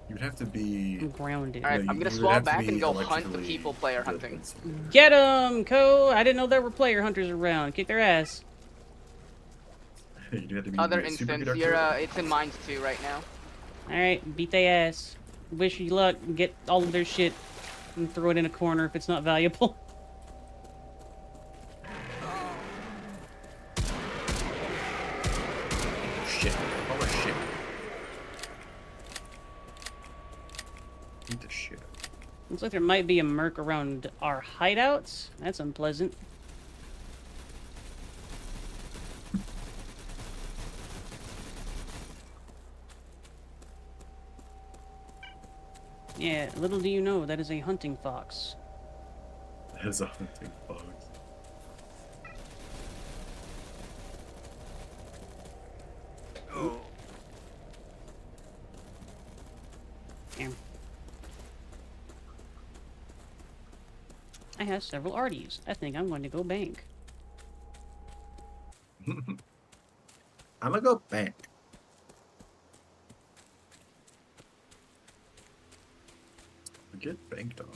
You'd have to be. I'm grounded. All right, No, I'm gonna you would swap have to back and be go hunt the electrically people player good hunting. and stuff. Get 'em, Co. I didn't know there were player hunters around. Kick their ass. You'd have to be Other superconductor. instance, it's in mines too right now. Alright, beat their ass. Wish you luck. Get all of their shit and throw it in a corner if it's not valuable. Shit. Oh shit. Beat the shit. Looks like there might be a merc around our hideouts. That's unpleasant. Yeah, little do you know, that is a hunting fox. That is a hunting fox. Damn. I have several Arties. I think I'm going to go bank. I'm gonna go bank. Get banked on.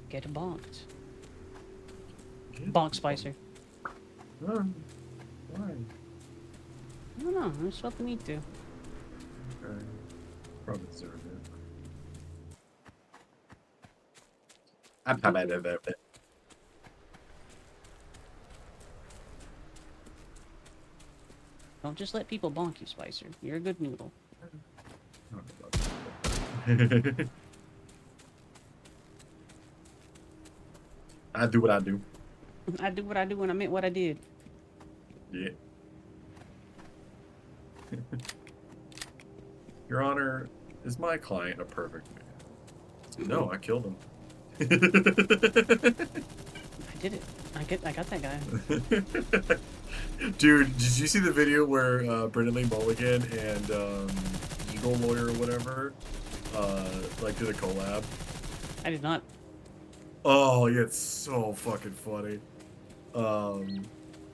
Get bonked. Get Bonk Spicer. Why? I don't know, I just felt the need to. Okay. Probably deserve it. I'm probably deserve it. Don't just let people bonk you, Spicer. You're a good noodle. I do what I do. I do what I do and I meant what I did. Yeah. Your Honor, is my client a perfect man? No, I killed him. I did it. I got that guy. Dude, did you see the video where Brendan Lee Mulligan and Eagle Lawyer or whatever like did a collab? I did not. Oh yeah, it's so fucking funny.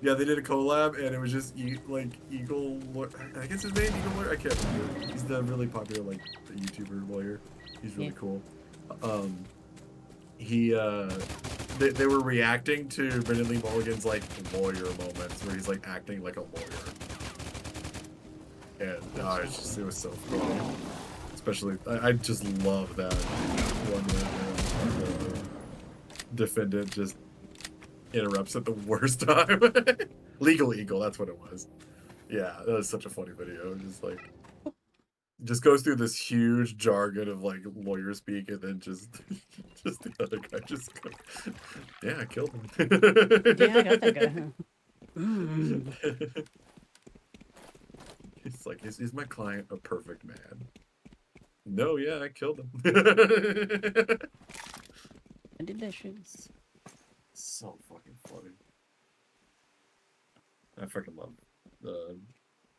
Yeah, they did a collab and it was just Eagle Lawyer. I guess his name Eagle Lawyer. I can't remember. He's the really popular like YouTuber lawyer. He's really cool. They were reacting to Brendan Lee Mulligan's like lawyer moments where he's like acting like a lawyer, and it was so funny. Especially, I just love that one where the defendant just interrupts at the worst time. Legal Eagle, that's what it was. Yeah, that was such a funny video. Just goes through this huge jargon of like lawyer speak, and then just the other guy just goes, yeah, I killed him. Yeah, I got that guy. It's like, is my client a perfect man? No, yeah, I killed him. I did that shit. So fucking funny. I fucking love the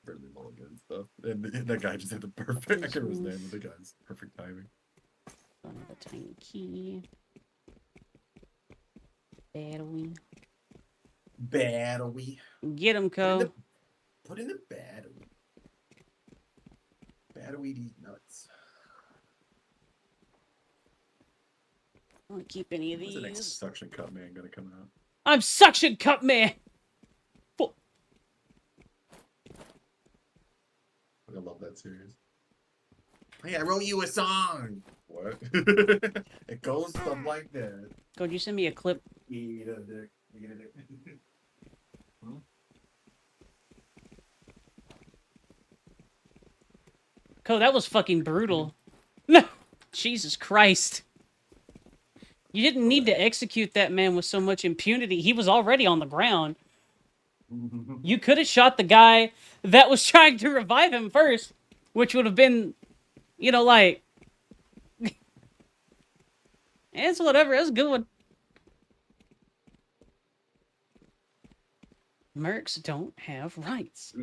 Bradley Mulligan stuff. And that guy just had the perfect, I can't remember his name, but the guy's perfect timing. Another tiny key. Battery. Battery. Get him, Co. Put in the battery. Battery these nuts. I don't keep any of When's the next these. suction cup man gonna come out? I'm Suction Cup Man! I love that series. Hey, I wrote you a song. What? It goes something like that. Could you send me a clip? Eat a dick. Eat a dick. Co, that was fucking brutal. No! Jesus Christ. You didn't need to execute that man with so much impunity. He was already on the ground. You could have shot the guy that was trying to revive him first, which would have been, you know, like... It's whatever, it was a good one. Mercs don't have rights.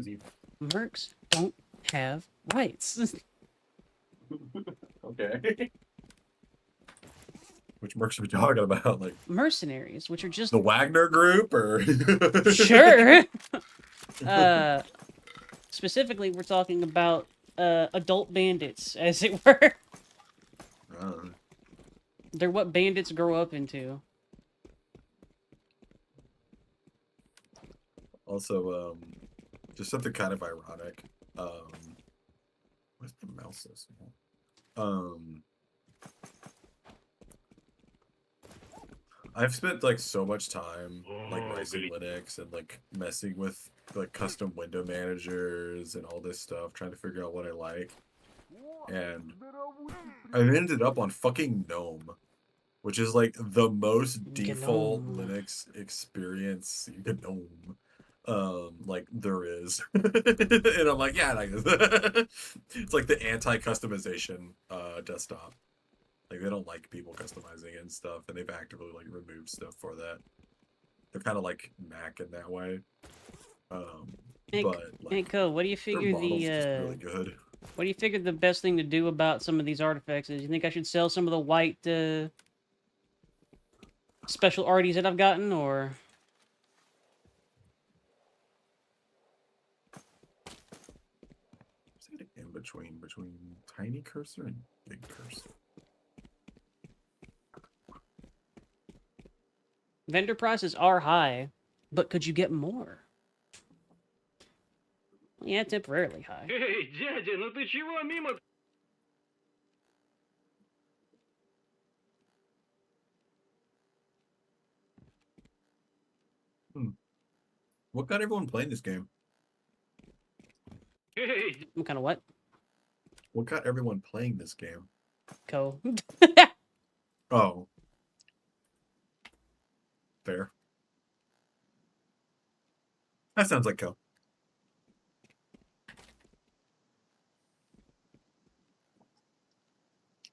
Mercs don't have rights. Okay. Which mercs are we talking about? Like Mercenaries, which are just... the Wagner group, or Sure. Specifically, we're talking about adult bandits, as it were. They're what bandits grow up into. Also, just something kind of ironic. Where's the mouse so small? I've spent like so much time like writing Linux and like messing with like custom window managers and all this stuff, trying to figure out what I like. And I ended up on fucking GNOME, which is like the most default GNOME. Linux experience GNOME like there is. And I'm like, yeah, like it's like the anti-customization desktop. Like they don't like people customizing and stuff, and they've actively like removed stuff for that. They're kind of like Mac in that way. But like, hey, Co, what do you their figure model's just really good. what do you figure the best thing to do about some of these artifacts is? You think I should sell some of the white special arties that I've gotten, or? Is it in between tiny cursor and big cursor? Vendor prices are high, but could you get more? Yeah, temporarily high. Эй, дядя, ну ты чего мимо? What got everyone playing this game? Эй, What kind of what? What got everyone playing this game? Co. Oh. Fair. That sounds like Co.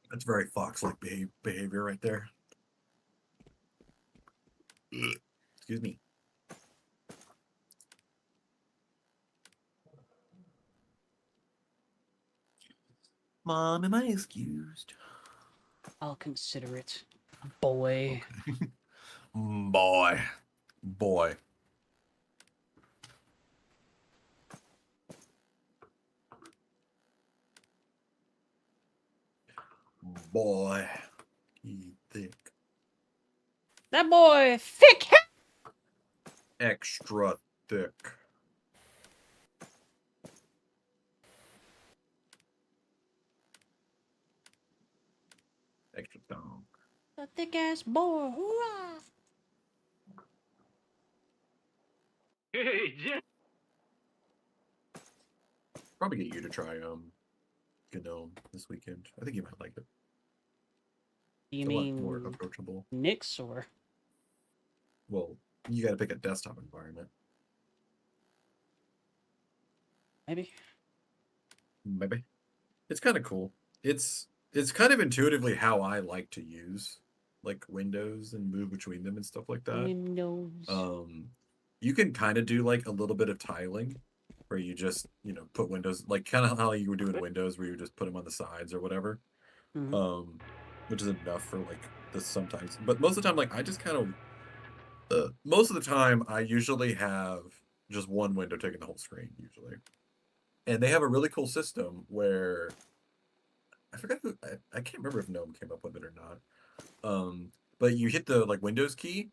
That's very fox-like behavior right there. Excuse me. Mom, am I excused? I'll consider it. Boy. Okay. Boy. Boy. Boy. He thick. That boy thick. Extra thick. Extra strong. A thick ass boy. Hoorah. эй, дядя. Probably get you to try GNOME this weekend. I think you might like it. You It's a lot mean more approachable. Nix or? Well, you got to pick a desktop environment. Maybe. Maybe. It's kind of cool. It's kind of intuitively how I like to use like Windows and move between them and stuff like that. Windows. You can kind of do like a little bit of tiling where you just, you know, put windows like kind of how you were doing Windows where you just put them on the sides or whatever. Mhm. Which is enough for like this sometimes. But most of the time, like I just kind of most of the time I usually have just one window taking the whole screen usually. And they have a really cool system where I forgot who I can't remember if GNOME came up with it or not. But you hit the like Windows key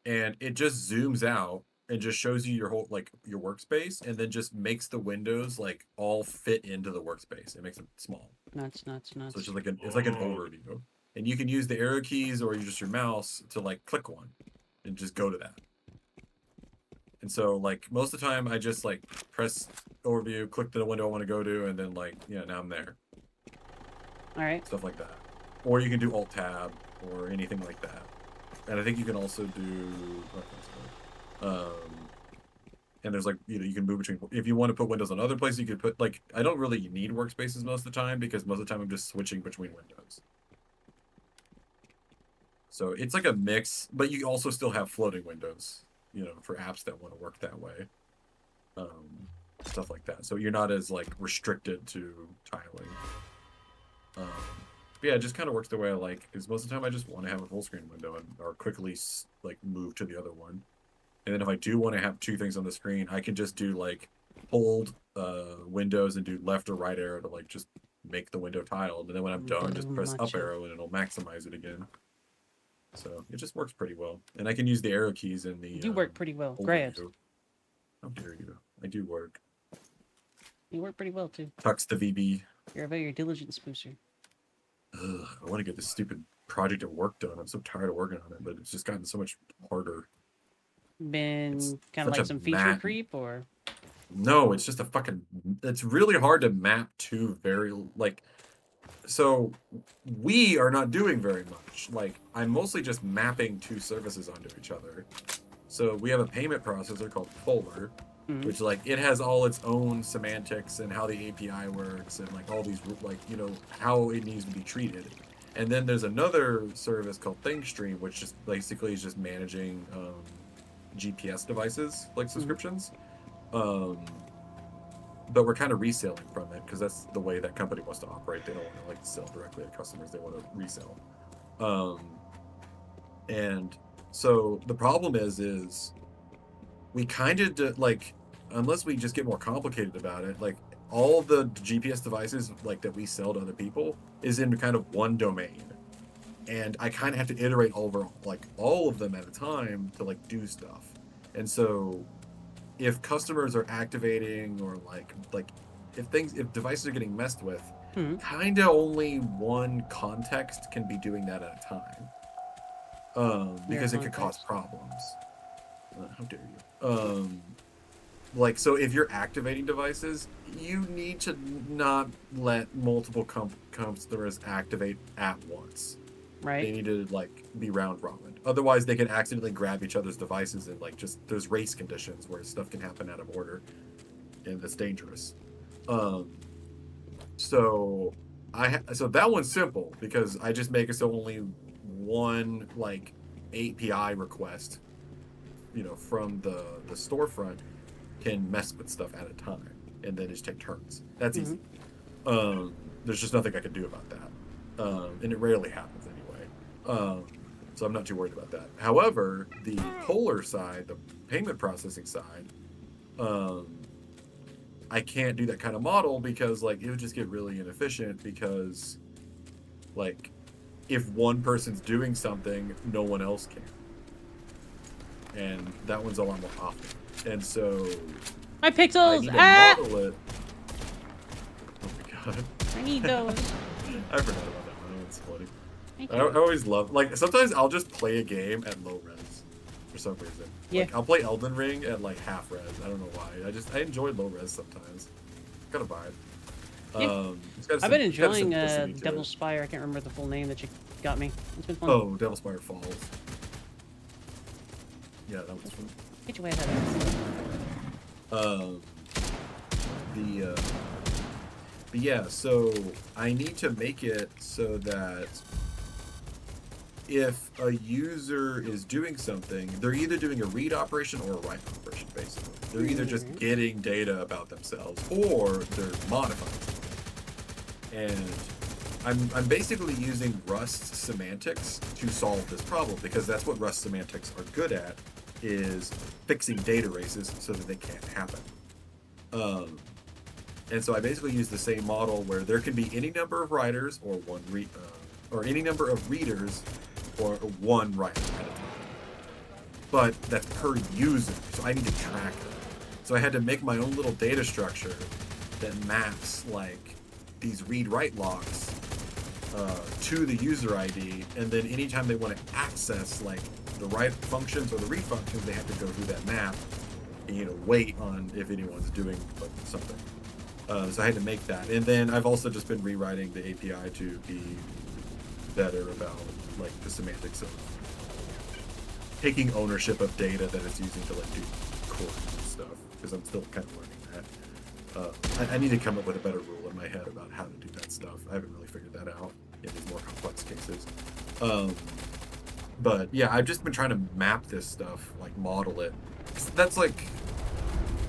and it just zooms out and just shows you your whole like your workspace and then just makes the windows like all fit into the workspace. It makes it small. Nuts. So it's just like it's like an overview. And you can use the arrow keys or just your mouse to like click one and just go to that. And so like most of the time I just like press overview, click the window I want to go to, and then like, yeah, now I'm there. All right. Stuff like that. Or you can do alt tab or anything like that. And I think you can also do and there's like, you know, you can move between if you want to put windows on other places, you could put like I don't really need workspaces most of the time because most of the time I'm just switching between windows. So it's like a mix, but you also still have floating windows, you know, for apps that want to work that way. Stuff like that. So you're not as like restricted to tiling. But yeah, it just kind of works the way I like, because most of the time I just want to have a full screen window and or quickly like move to the other one. And then if I do want to have two things on the screen, I can just do like hold Windows and do left or right arrow to like just make the window tiled. And then when I'm done, just press up arrow and it'll maximize it again. So it just works pretty well. And I can use the arrow keys in the... You work pretty well. Grabs. How dare you? I do work. You work pretty well, too. Tux the VB. You're a very diligent spoocer. Ugh, I want to get this stupid project at work done. I'm so tired of working on it, but it's just gotten so much harder. Been kind of like some feature creep, or? No, it's just a fucking... It's really hard to map two very... Like... So, we are not doing very much. Like, I'm mostly just mapping two services onto each other. So, we have a payment processor called Polar, which, like, it has all its own semantics and how the API works and, like, all these, like, you know, how it needs to be treated. And then there's another service called ThingStream, which just basically is just managing GPS devices, like subscriptions. But we're kind of reselling from it because that's the way that company wants to operate. They don't want to like sell directly to customers. They want to resell. And so the problem is we kind of like, unless we just get more complicated about it, like all the GPS devices like that we sell to other people is in kind of one domain. And I kind of have to iterate over like all of them at a time to like do stuff. And so if customers are activating or like if devices are getting messed with, kind of only one context can be doing that at a time, because it could cause problems. How dare you? Like, so if you're activating devices, you need to not let multiple customers activate at once. Right. They need to like be round robin. Otherwise, they can accidentally grab each other's devices and like just there's race conditions where stuff can happen out of order, and that's dangerous. So that one's simple because I just make it so only one like API request, you know, from the storefront can mess with stuff at a time, and then just take turns. That's easy. There's just nothing I can do about that, and it rarely happens anyway. So I'm not too worried about that. However, the Polar side, the payment processing side, I can't do that kind of model because like it would just get really inefficient because like if one person's doing something, no one else can. And that one's a lot more often. And so my pixels! I need to model it. Oh my god. I need those. I forgot about that one. That one's funny. I always love, like, sometimes I'll just play a game at low res for some reason. Yeah. Like, I'll play Elden Ring at, like, half res. I don't know why. I enjoy low res sometimes. Got a vibe. Yeah. I've been enjoying Devil's Spire. I can't remember the full name that you got me. It's been fun. Oh, Devil's Spire Falls. Yeah, that was fun. Get your way out of that. But yeah, so I need to make it so that if a user is doing something, they're either doing a read operation or a write operation, basically. They're either just getting data about themselves or they're modifying it. And I'm basically using Rust semantics to solve this problem because that's what Rust semantics are good at, is fixing data races so that they can't happen. And so I basically use the same model where there can be any number of writers or or any number of readers or one writer at a time. But that's per user, so I need to track them. So I had to make my own little data structure that maps like these read-write logs to the user ID, and then anytime they want to access like the write functions or the read functions, they have to go through that map and, you know, wait on if anyone's doing like something. So I had to make that, and then I've also just been rewriting the API to be better about like the semantics of taking ownership of data that it's using to like do queries and stuff, because I'm still kind of learning that. I need to come up with a better rule in my head about how to do that stuff. I haven't really figured that out in these more complex cases. But yeah, I've just been trying to map this stuff, like model it. That's like,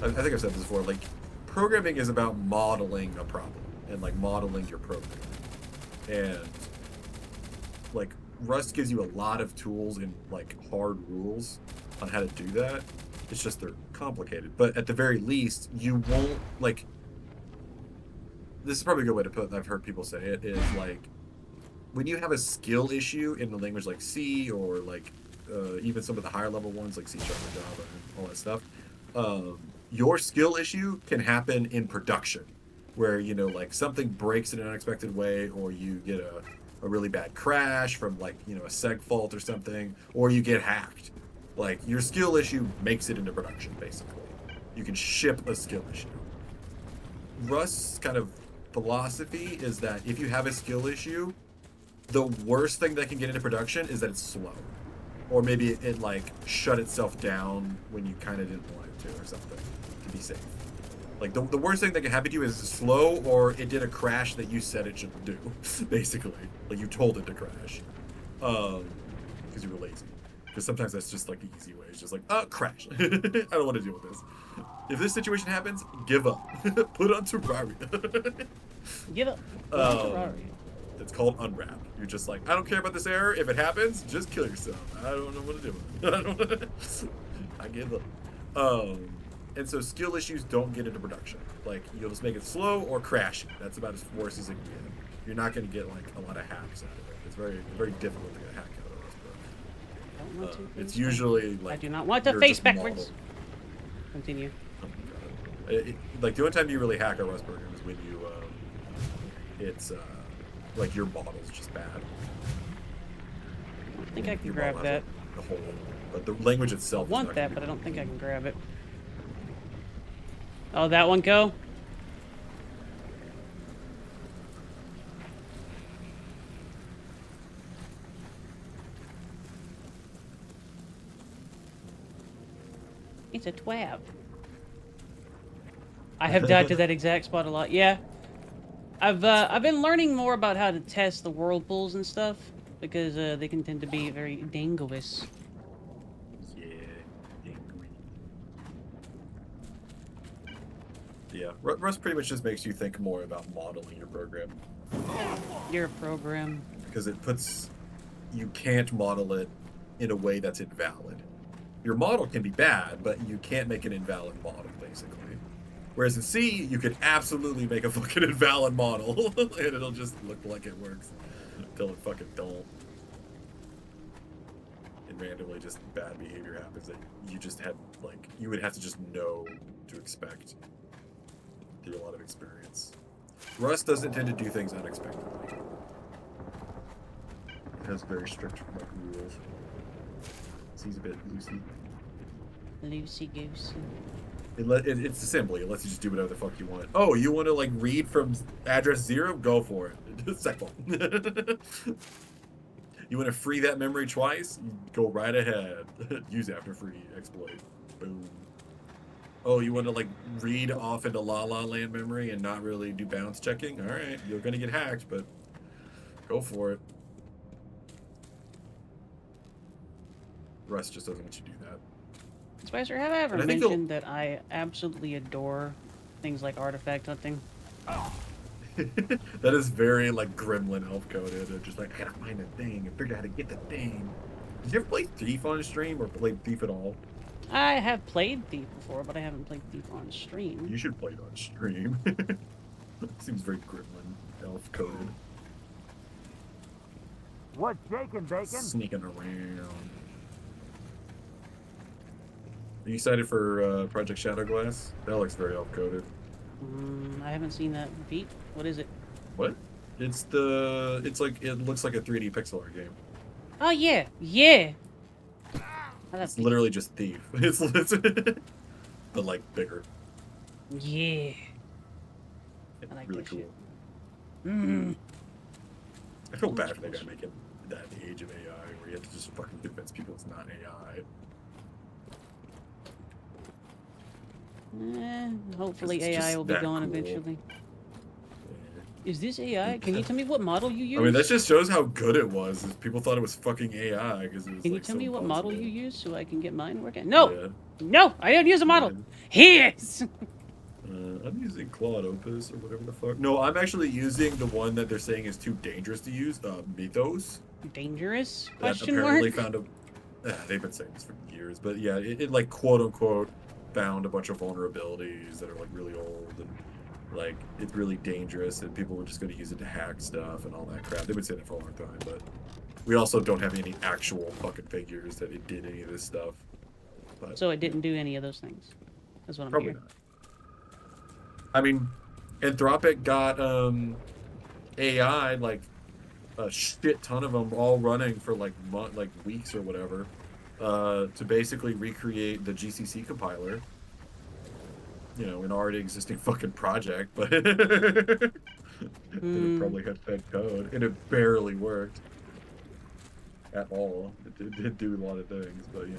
I think I've said this before, like programming is about modeling a problem and like modeling your program. And like Rust gives you a lot of tools and like hard rules on how to do that. It's just they're complicated. But at the very least, you won't, like... This is probably a good way to put it. I've heard people say it, is like... When you have a skill issue in a language like C, or like even some of the higher level ones like C# or Java and all that stuff, your skill issue can happen in production, where, you know, like something breaks in an unexpected way, or you get a really bad crash from, like, you know, a seg fault or something, or you get hacked. Like, your skill issue makes it into production, basically. You can ship a skill issue. Rust's kind of philosophy is that if you have a skill issue, the worst thing that can get into production is that it's slow. Or maybe it like shut itself down when you kind of didn't want it to, or something, to be safe. Like, the worst thing that can happen to you is slow, or it did a crash that you said it shouldn't do, basically. Like, you told it to crash. Because you were lazy. Because sometimes that's just like the easy way. It's just like, crash. I don't want to deal with this. If this situation happens, give up. Put on Terraria. Give up. Put on Terraria. It's called unwrap. You're just like, I don't care about this error. If it happens, just kill yourself. I don't know what to do with it. I give up. And so skill issues don't get into production. Like, you'll just make it slow or crashy. That's about as worse as it can get. You're not going to get like a lot of hacks out of it. It's very, very difficult to get a hack out of this. Don't want to It's face usually back. like, I do not want to you're face just backwards. modeled. Continue. Oh my god. Like, the only time you really hack a Rust program is when you, it's like your model's just bad. I think I can Your grab model has that. a hole. But the language itself. I want that, but I don't think I can grab it. Oh, that one go? It's a twab. I have died to that exact spot a lot. Yeah. I've been learning more about how to test the whirlpools and stuff, because they can tend to be very dangerous. Yeah, Rust pretty much just makes you think more about modeling your program. Your program. Because it puts... You can't model it in a way that's invalid. Your model can be bad, but you can't make an invalid model, basically. Whereas in C, you could absolutely make a fucking invalid model, and it'll just look like it works. Until it fucking don't. And randomly just bad behavior happens that you just had, like... You would have to just know to expect. Through a lot of experience. Rust doesn't tend to do things unexpectedly. It has very strict rules. Seems a bit loosey. Loosey-goosey. It's assembly. It lets you just do whatever the fuck you want. Oh, you want to like read from address 0? Go for it. Second. You want to free that memory twice? Go right ahead. Use after free exploit. Boom. Oh, you want to like read off into La La Land memory and not really do bounce checking? All right, you're gonna get hacked, but go for it. Rust just doesn't let you do that. Spicer, have I ever And I think mentioned that I absolutely adore things like artifact hunting? That is very like Gremlin elf coded. They're just like, I gotta find the thing and figure out how to get the thing. Did you ever play Thief on stream or play Thief at all? I have played Thief before, but I haven't played Thief on stream. You should play it on stream. Seems very Gremlin elf coded. What's shaking, bacon? Sneaking around. Are you excited for Project Shadowglass? That looks very elf coded. I haven't seen that. Repeat. What is it? What? It's like, it looks like a 3D pixel art game. Oh yeah, yeah. It's literally just Thief. It's but like bigger. Yeah. It's I like really that cool. shit. I feel bad for that guy making that age of AI where you have to just fucking convince people it's not AI. Hopefully It's AI just will be that gone cool. eventually. Is this AI? Can you tell me what model you use? I mean, that just shows how good it was. Is people thought it was fucking AI because it was. Can you like, tell so me what model impossible. you use so I can get mine working? No! Yeah. No! I don't use a model! Yes! I'm using Claude Opus or whatever the fuck. No, I'm actually using the one that they're saying is too dangerous to use. Mythos. Dangerous? That Question apparently mark? found a. they've been saying this for years, but yeah, it like quote unquote found a bunch of vulnerabilities that are like really old and like it's really dangerous and people were just going to use it to hack stuff and all that crap. They've been saying that for a long time, but we also don't have any actual fucking figures that it did any of this stuff. But, So it didn't do any of those things. That's what I'm probably hearing. not. I mean, Anthropic got AI like a shit ton of them all running for like weeks or whatever to basically recreate the GCC compiler. You know, an already existing fucking project, but it probably had fed code, and it barely worked at all. It did do a lot of things, but yeah.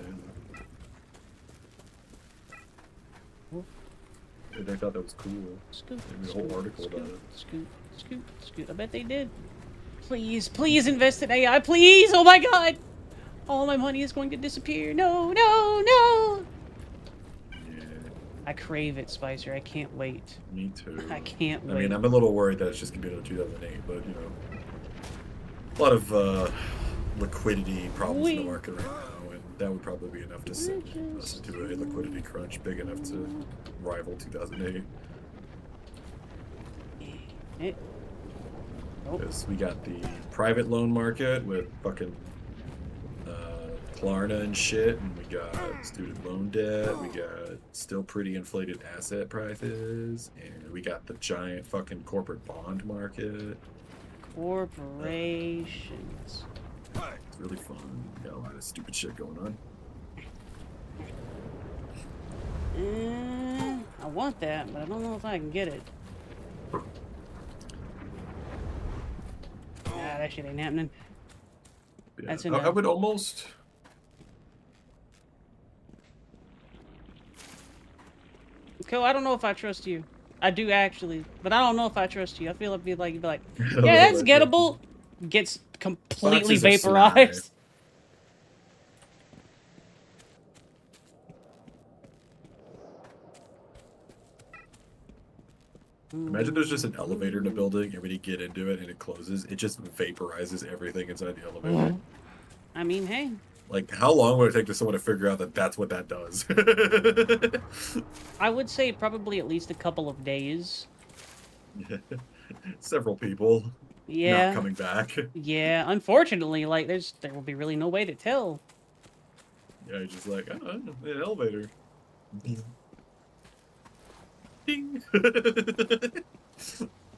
And they thought that was cool. Scoot, They made a whole article about it. Scoot. I bet they did. Please invest in AI, please! Oh my god! All my money is going to disappear. No! Yeah, I crave it, Spicer. I can't wait. me too. I can't wait. I mean, I'm a little worried that it's just gonna be another 2008, but you know, a lot of liquidity problems in the market right now, and that would probably be enough to send us into a liquidity crunch big enough to rival 2008. Because we got the private loan market with fucking Klarna and shit, and we got student loan debt, we got still pretty inflated asset prices, and we got the giant fucking corporate bond market. Corporations. It's really fun. We got a lot of stupid shit going on. I want that, but I don't know if I can get it. That shit ain't happening. Yeah, That's I would almost. Cool, I don't know if I trust you. I do actually, but I don't know if I trust you. I feel like you'd be like, Oh, yeah, that's gettable. Gets completely Boxes are vaporized. Imagine there's just an elevator in a building, and when you get into it and it closes, it just vaporizes everything inside the elevator. I mean, hey. Like, how long would it take for someone to figure out that that's what that does? I would say probably at least a couple of days. Several people. Yeah. Not coming back. Yeah, unfortunately, like, there will be really no way to tell. Yeah, you're just like, oh, an elevator. Ding.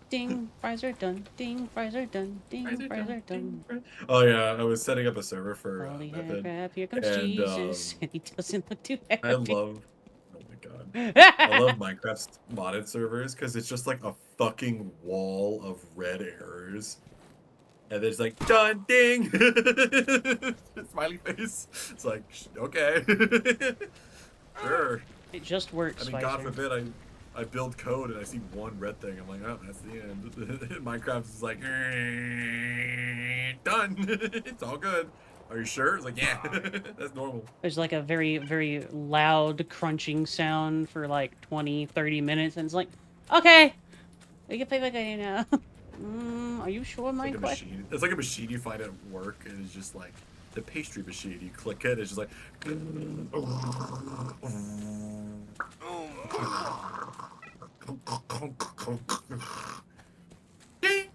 Ding, fries are done. Ding, fries are done. Ding, fries are done. Oh yeah, I was setting up a server for Holy Method. crap, here comes and, Jesus. And he doesn't look too happy. I love. Oh my god. I love Minecraft's modded servers because it's just like a fucking wall of red errors. And it's like, done, ding! Smiley face. It's like, okay. Sure. It just works, I mean, God Spicer. forbid I build code and I see one red thing. I'm like, oh, that's the end. Minecraft is like, done. It's all good. Are you sure? It's like, yeah, that's normal. There's like a very, very loud crunching sound for like 20, 30 minutes, and it's like, okay, we can play like I now. Are you sure, It's like a Minecraft? machine. It's like a machine you find at work, and it's just like the pastry machine. You click it, it's just like. Ding!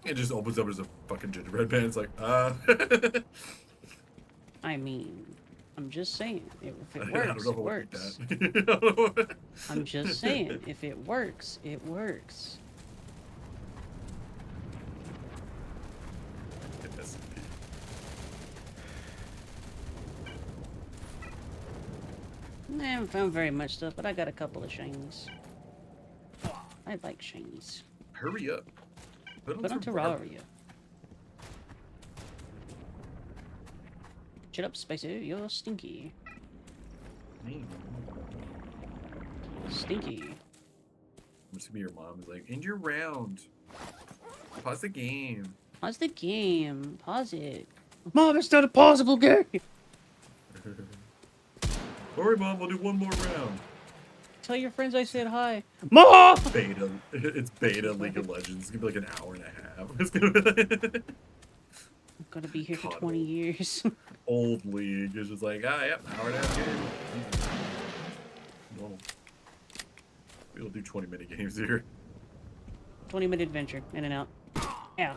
It just opens up as a fucking gingerbread man. It's like, I mean, I'm just saying, if it I don't works, know it if I would works. eat that. I'm just saying, if it works, it works. I haven't found very much stuff, but I got a couple of shinies. I like shinies. Hurry up. Put on Terraria. Shut up, Spicer. You're stinky. Stinky. Must be your mom is like, end your round. Pause the game. Pause the game. Pause it. Mom, it's not a pausable game. Sorry, Mom, we'll do one more round. Tell your friends I said hi. Mom! Beta. It's beta League of Legends. It's gonna be like an hour and a half. It's gonna be Gonna be here for God, 20 years. Old League is just like, yep, hour and a half game. Normal. We don't do 20-minute games here. 20-minute adventure, in and out. Yeah.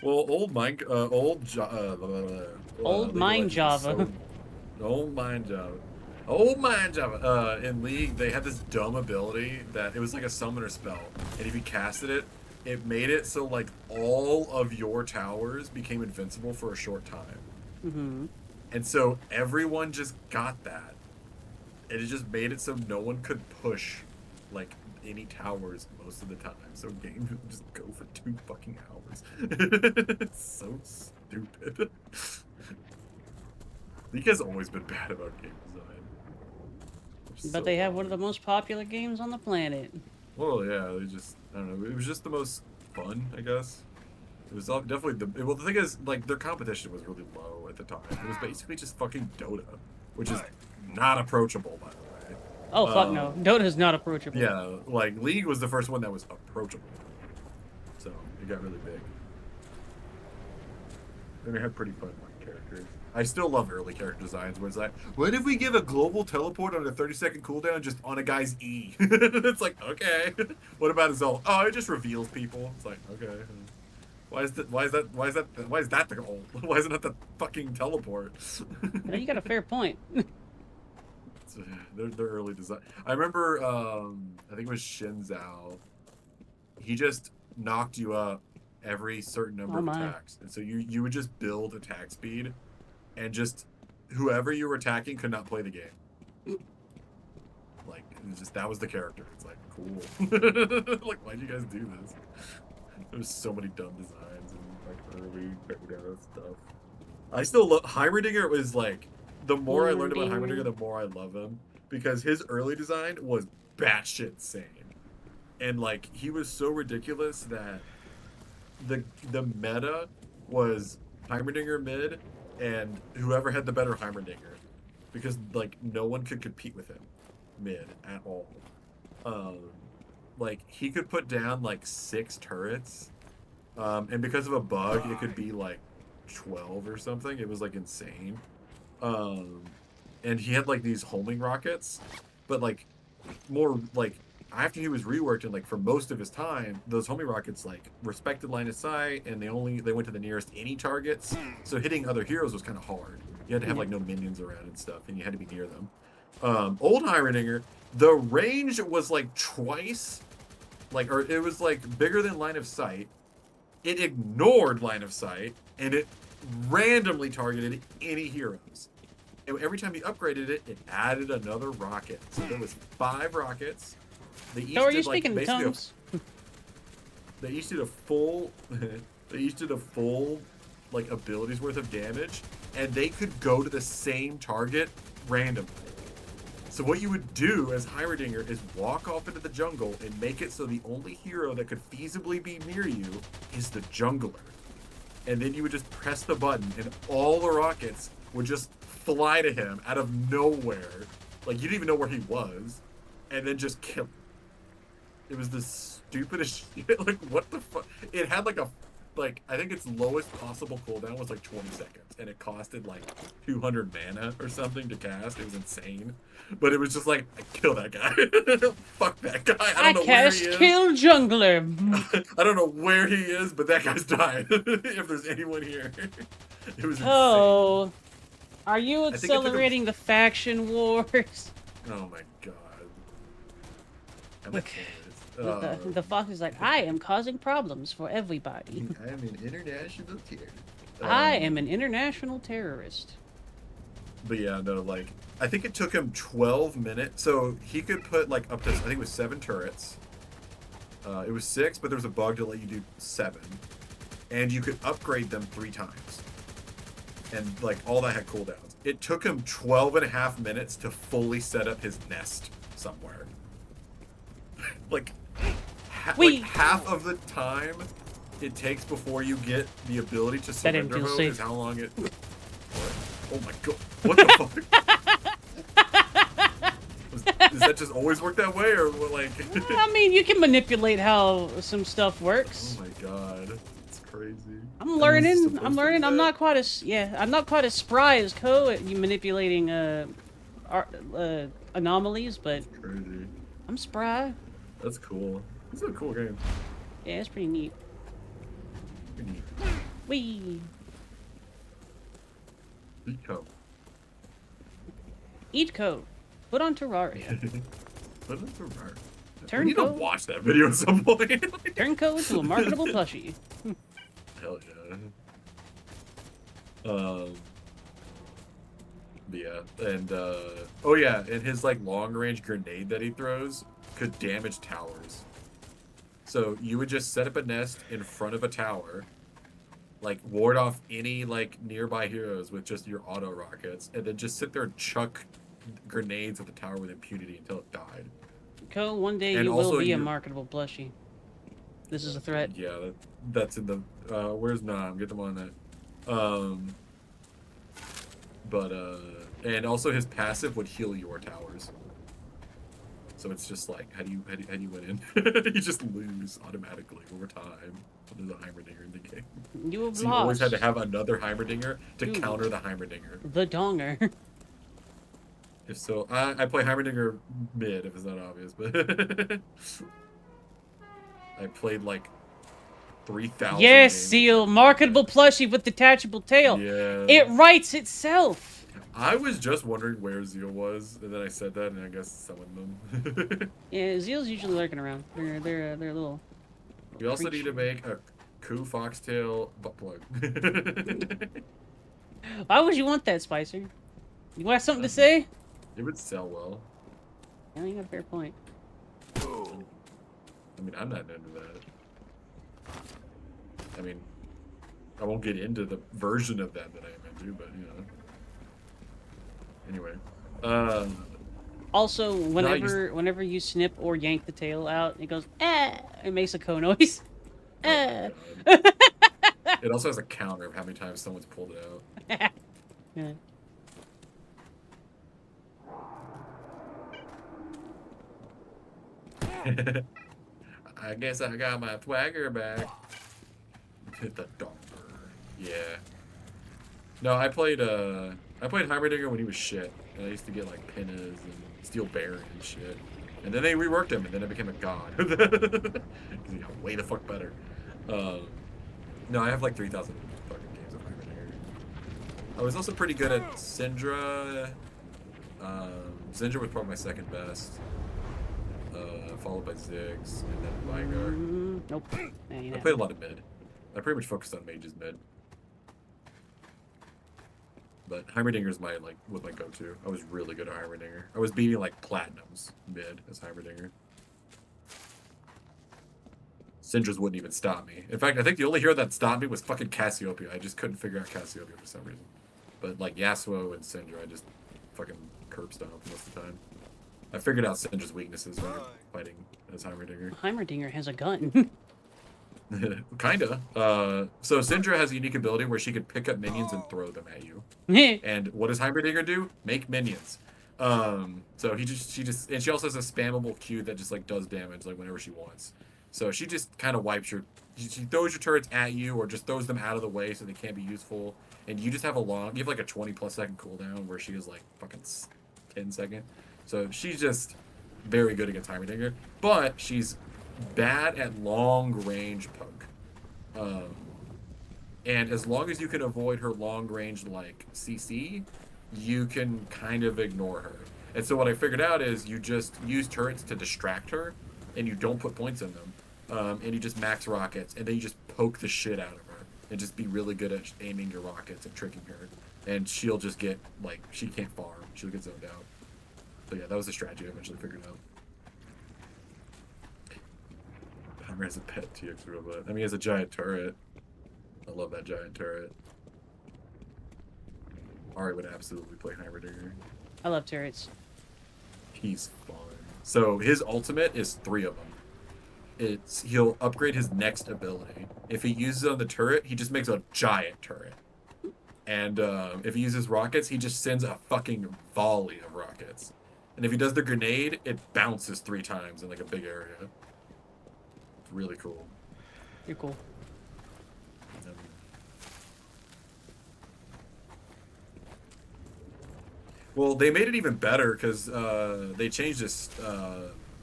Well, old Mine Java. Old Mine Java. In League, they had this dumb ability that it was like a summoner spell, and if you casted it, it made it so like all of your towers became invincible for a short time. Mm-hmm. And so everyone just got that, and it just made it so no one could push like any towers most of the time. So games would just go for 2 fucking hours. It's so stupid. League has always been bad about game design. But they have one of the most popular games on the planet. Well, yeah, they just, I don't know, it was just the most fun, I guess. It was definitely well, the thing is, like, their competition was really low at the time. It was basically just fucking Dota, which is not approachable, by the way. Oh, fuck no. Dota's not approachable. Yeah, like, League was the first one that was approachable. So, it got really big. And it had pretty fun characters. I still love early character designs where it's like, what if we give a global teleport on a 30-second cooldown just on a guy's E? It's like, okay. What about his ult? Oh, it just reveals people. It's like, okay. Why is that the goal? Why isn't it the fucking teleport? No, you got a fair point. They're early design. I remember, I think it was Shinzao. He just knocked you up every certain number of attacks. And so you would just build attack speed, and just whoever you were attacking could not play the game. Like, it was just, that was the character. It's like, cool. Like, why'd you guys do this? There's so many dumb designs and like early stuff. I still love Heimerdinger. Was like, the more I learned about Heimerdinger, the more I love him, because his early design was batshit insane, and like he was so ridiculous that the meta was Heimerdinger mid, and whoever had the better Heimerdinger, because like no one could compete with him mid at all. Like he could put down like 6 turrets, and because of a bug, it could be like 12 or something. It was like insane. And he had like these homing rockets, but like more like after he was reworked, and like for most of his time, those homing rockets like respected line of sight, and they went to the nearest any targets. So hitting other heroes was kind of hard. You had to have like no minions around and stuff, and you had to be near them. Old Heimerdinger, the range was like twice, or it was like bigger than line of sight. It ignored line of sight, and it randomly targeted any heroes. And every time you upgraded it, it added another rocket. So there was 5 rockets. They each So are did, you like, speaking basically tongues? they each did a full they each did a full like abilities worth of damage, and they could go to the same target randomly. So what you would do as Heimerdinger is walk off into the jungle and make it so the only hero that could feasibly be near you is the jungler. And then you would just press the button, and all the rockets would just fly to him out of nowhere. Like, you didn't even know where he was, and then just kill him. It was the stupidest shit. Like, what the fuck? It had I think its lowest possible cooldown was like 20 seconds, and it costed like 200 mana or something to cast. It was insane. But it was just like, kill that guy. Fuck that guy. I don't know where he is. Kill jungler. I don't know where he is, but that guy's dying. If there's anyone here. It was insane. Oh. Are you accelerating the faction wars? Oh my god. Look, the fox is like, I am causing problems for everybody. I am an international terrorist. I am an international terrorist. But yeah, no, like, I think it took him 12 minutes. So he could put like up to, I think it was 7 turrets. It was 6, but there was a bug to let you do 7. And you could upgrade them 3 times. And like all that had cooldowns. It took him 12.5 minutes to fully set up his nest somewhere. like half of the time it takes before you get the ability to surrender mode is how long it. What? Oh my god! What the fuck? Does that just always work that way, or what? Like? I mean, you can manipulate how some stuff works. Oh my god, it's crazy. I'm learning. supposed I'm to learning. do I'm that? not quite as I'm not quite as spry as Co at you manipulating anomalies, but Crazy. I'm spry. That's cool. This is a cool game. Yeah, it's pretty neat. Pretty neat. Wee. Eco. Eat Co. Put on Terraria. What is the rare? Turn We need to Co. watch that video at some point. Turn Co into a marketable plushie. Hell yeah. Yeah, and oh yeah, and his like long range grenade that he throws could damage towers. So you would just set up a nest in front of a tower, like ward off any like nearby heroes with just your auto rockets, and then just sit there and chuck grenades at the tower with impunity until it died. Co, one day And you will also be a you- marketable plushie. This is a threat. Yeah, that's in the where's Nam? Get them on that. But and also his passive would heal your towers. So it's just like how do you win in? You just lose automatically over time. There's a Heimerdinger in the game. You have So you always lost. had to have another Heimerdinger to Dude. counter the Heimerdinger. The donger. If so, I play Heimerdinger mid if it's not obvious, but I played like 3,000. Yes, games. Seal. Marketable plushie with detachable tail. Yeah. It writes itself. I was just wondering where Zeal was, and then I said that, and I guess summoned them. Yeah, Zeal's usually lurking around. They're a little. We also Preach. need to make a coup foxtail butt plug. Why would you want that, Spicer? You want something to say? It would sell well. Yeah, you got a fair point. I mean, I'm not into that. I mean, I won't get into the version of that I am into, but you know. Anyway, Also, whenever you snip or yank the tail out, it goes ah. It makes a co noise. Ah. oh God. It also has a counter of how many times someone's pulled it out. Yeah. I guess I got my twagger back. Hit the donger. Yeah. No, I played Heimerdinger when he was shit. And I used to get like Pinnas and Steel Baron and shit. And then they reworked him and then it became a god. Because he got way the fuck better. No, I have like 3,000 fucking games of Heimerdinger. I was also pretty good at Syndra. Syndra was probably my second best. Followed by Ziggs and then Vigar. Nope. I played a lot of mid. I pretty much focused on mages mid. But Heimerdinger was my go-to. I was really good at Heimerdinger. I was beating like platinums mid as Heimerdinger. Syndras wouldn't even stop me. In fact, I think the only hero that stopped me was fucking Cassiopeia. I just couldn't figure out Cassiopeia for some reason. But like Yasuo and Syndra, I just fucking curb stomp most of the time. I figured out Syndra's weaknesses when you're fighting as Heimerdinger. Heimerdinger has a gun. Kinda. So Syndra has a unique ability where she can pick up minions and throw them at you. And what does Heimerdinger do? Make minions. So she just, and she also has a spammable Q that just like does damage like whenever she wants. So she just kind of wipes she throws your turrets at you or just throws them out of the way so they can't be useful. And you just have you have like a 20+ second cooldown where she is like fucking 10 second. So she's just very good against Heimerdinger, but she's bad at long range poke. And as long as you can avoid her long range like CC, you can kind of ignore her. And so what I figured out is you just use turrets to distract her, and you don't put points in them, and you just max rockets, and then you just poke the shit out of her, and just be really good at aiming your rockets and tricking her. And she'll just get like she can't farm, she'll get zoned out. So yeah, that was the strategy I eventually figured out. Heimer has a pet TX robot. I mean, he has a giant turret. I love that giant turret. Auri would absolutely play Heimerdinger. I love turrets. He's fun. So his ultimate is 3 of them. He'll upgrade his next ability. If he uses it on the turret, he just makes a giant turret. And if he uses rockets, he just sends a fucking volley of rockets. And if he does the grenade, it bounces 3 times in like a big area. It's really cool. You're cool. Well, they made it even better because they changed his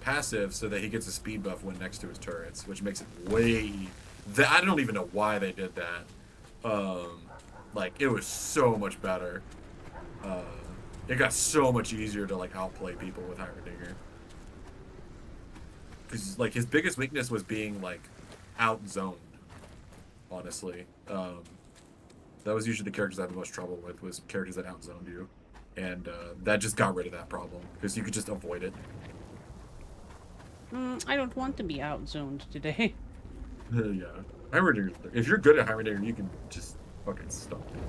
passive so that he gets a speed buff when next to his turrets, which makes it way. I don't even know why they did that. Like it was so much better. It got so much easier to like outplay people with Heimerdinger. Because like his biggest weakness was being like out-zoned. Honestly, that was usually the characters I had the most trouble with, was characters that out-zoned you, and that just got rid of that problem because you could just avoid it. I don't want to be out-zoned today. Yeah, Heimerdinger. If you're good at Heimerdinger, you can just fucking stop it.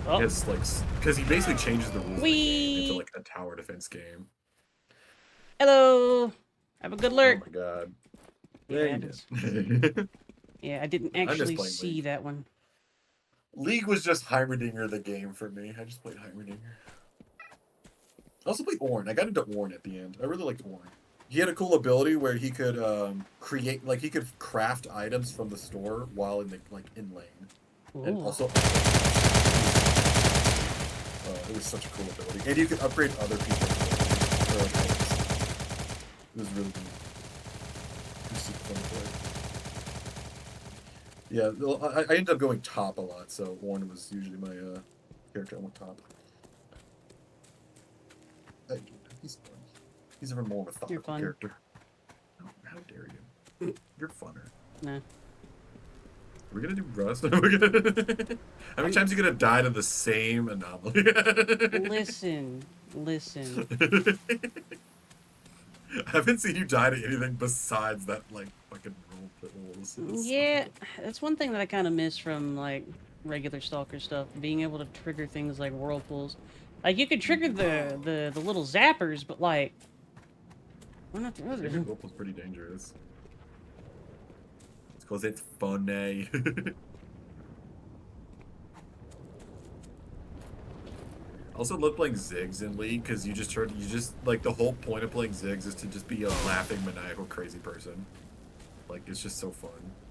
Oh. It's like because he basically changes the rules of the game into Whee! like a tower defense game. Hello. Have a good lurk. Oh my god. Yeah, Yeah, you did. Yeah, I didn't just actually playing see League. that one. League was just Heimerdinger the game for me. I just played Heimerdinger. I also played Ornn. I got into Ornn at the end. I really liked Ornn. He had a cool ability where he could create, like, he could craft items from the store while in the in lane, and Ooh. also it was such a cool ability, and you could upgrade other people's items. It was really neat. It was super fun to play. Yeah, well, I ended up going top a lot, so Ornn was usually my character I went top. He's fun. He's even more methodical You're fun. character. Oh, how dare you? You're funner. Nah. Are we gonna do Rust? How many times are you gonna die to the same anomaly? Listen. I haven't seen you die to anything besides that, like, fucking roll. Yeah, that's one thing that I kind of miss from, like, regular Stalker stuff. Being able to trigger things like whirlpools. Like, you could trigger the little zappers, but, like, why not the other? Whirlpool's pretty dangerous. It's because it's funny. Also love playing Ziggs in League because you just like the whole point of playing Ziggs is to just be a laughing maniacal crazy person. Like it's just so fun.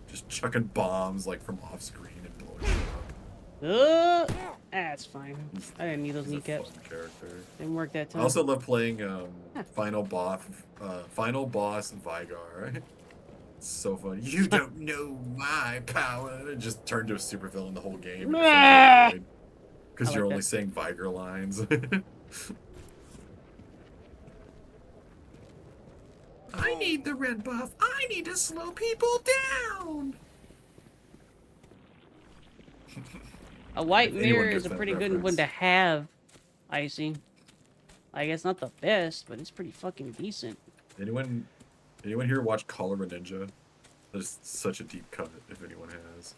Just chucking bombs like from off screen and blowing shit up. That's fine. I didn't need those He's a kneecaps. fun character. Didn't work that I time. also love playing Final Boss Vigar. It's so fun. You don't know my power. It just turned to a super villain the whole game. Because you're like only that. saying Vigar lines. I need the red buff. I need to slow people down. A white If anyone mirror gets is a that pretty good reference. one to have, Icy. I guess not the best, but it's pretty fucking decent. Anyone here watch Cholera Ninja? There's such a deep cut if anyone has.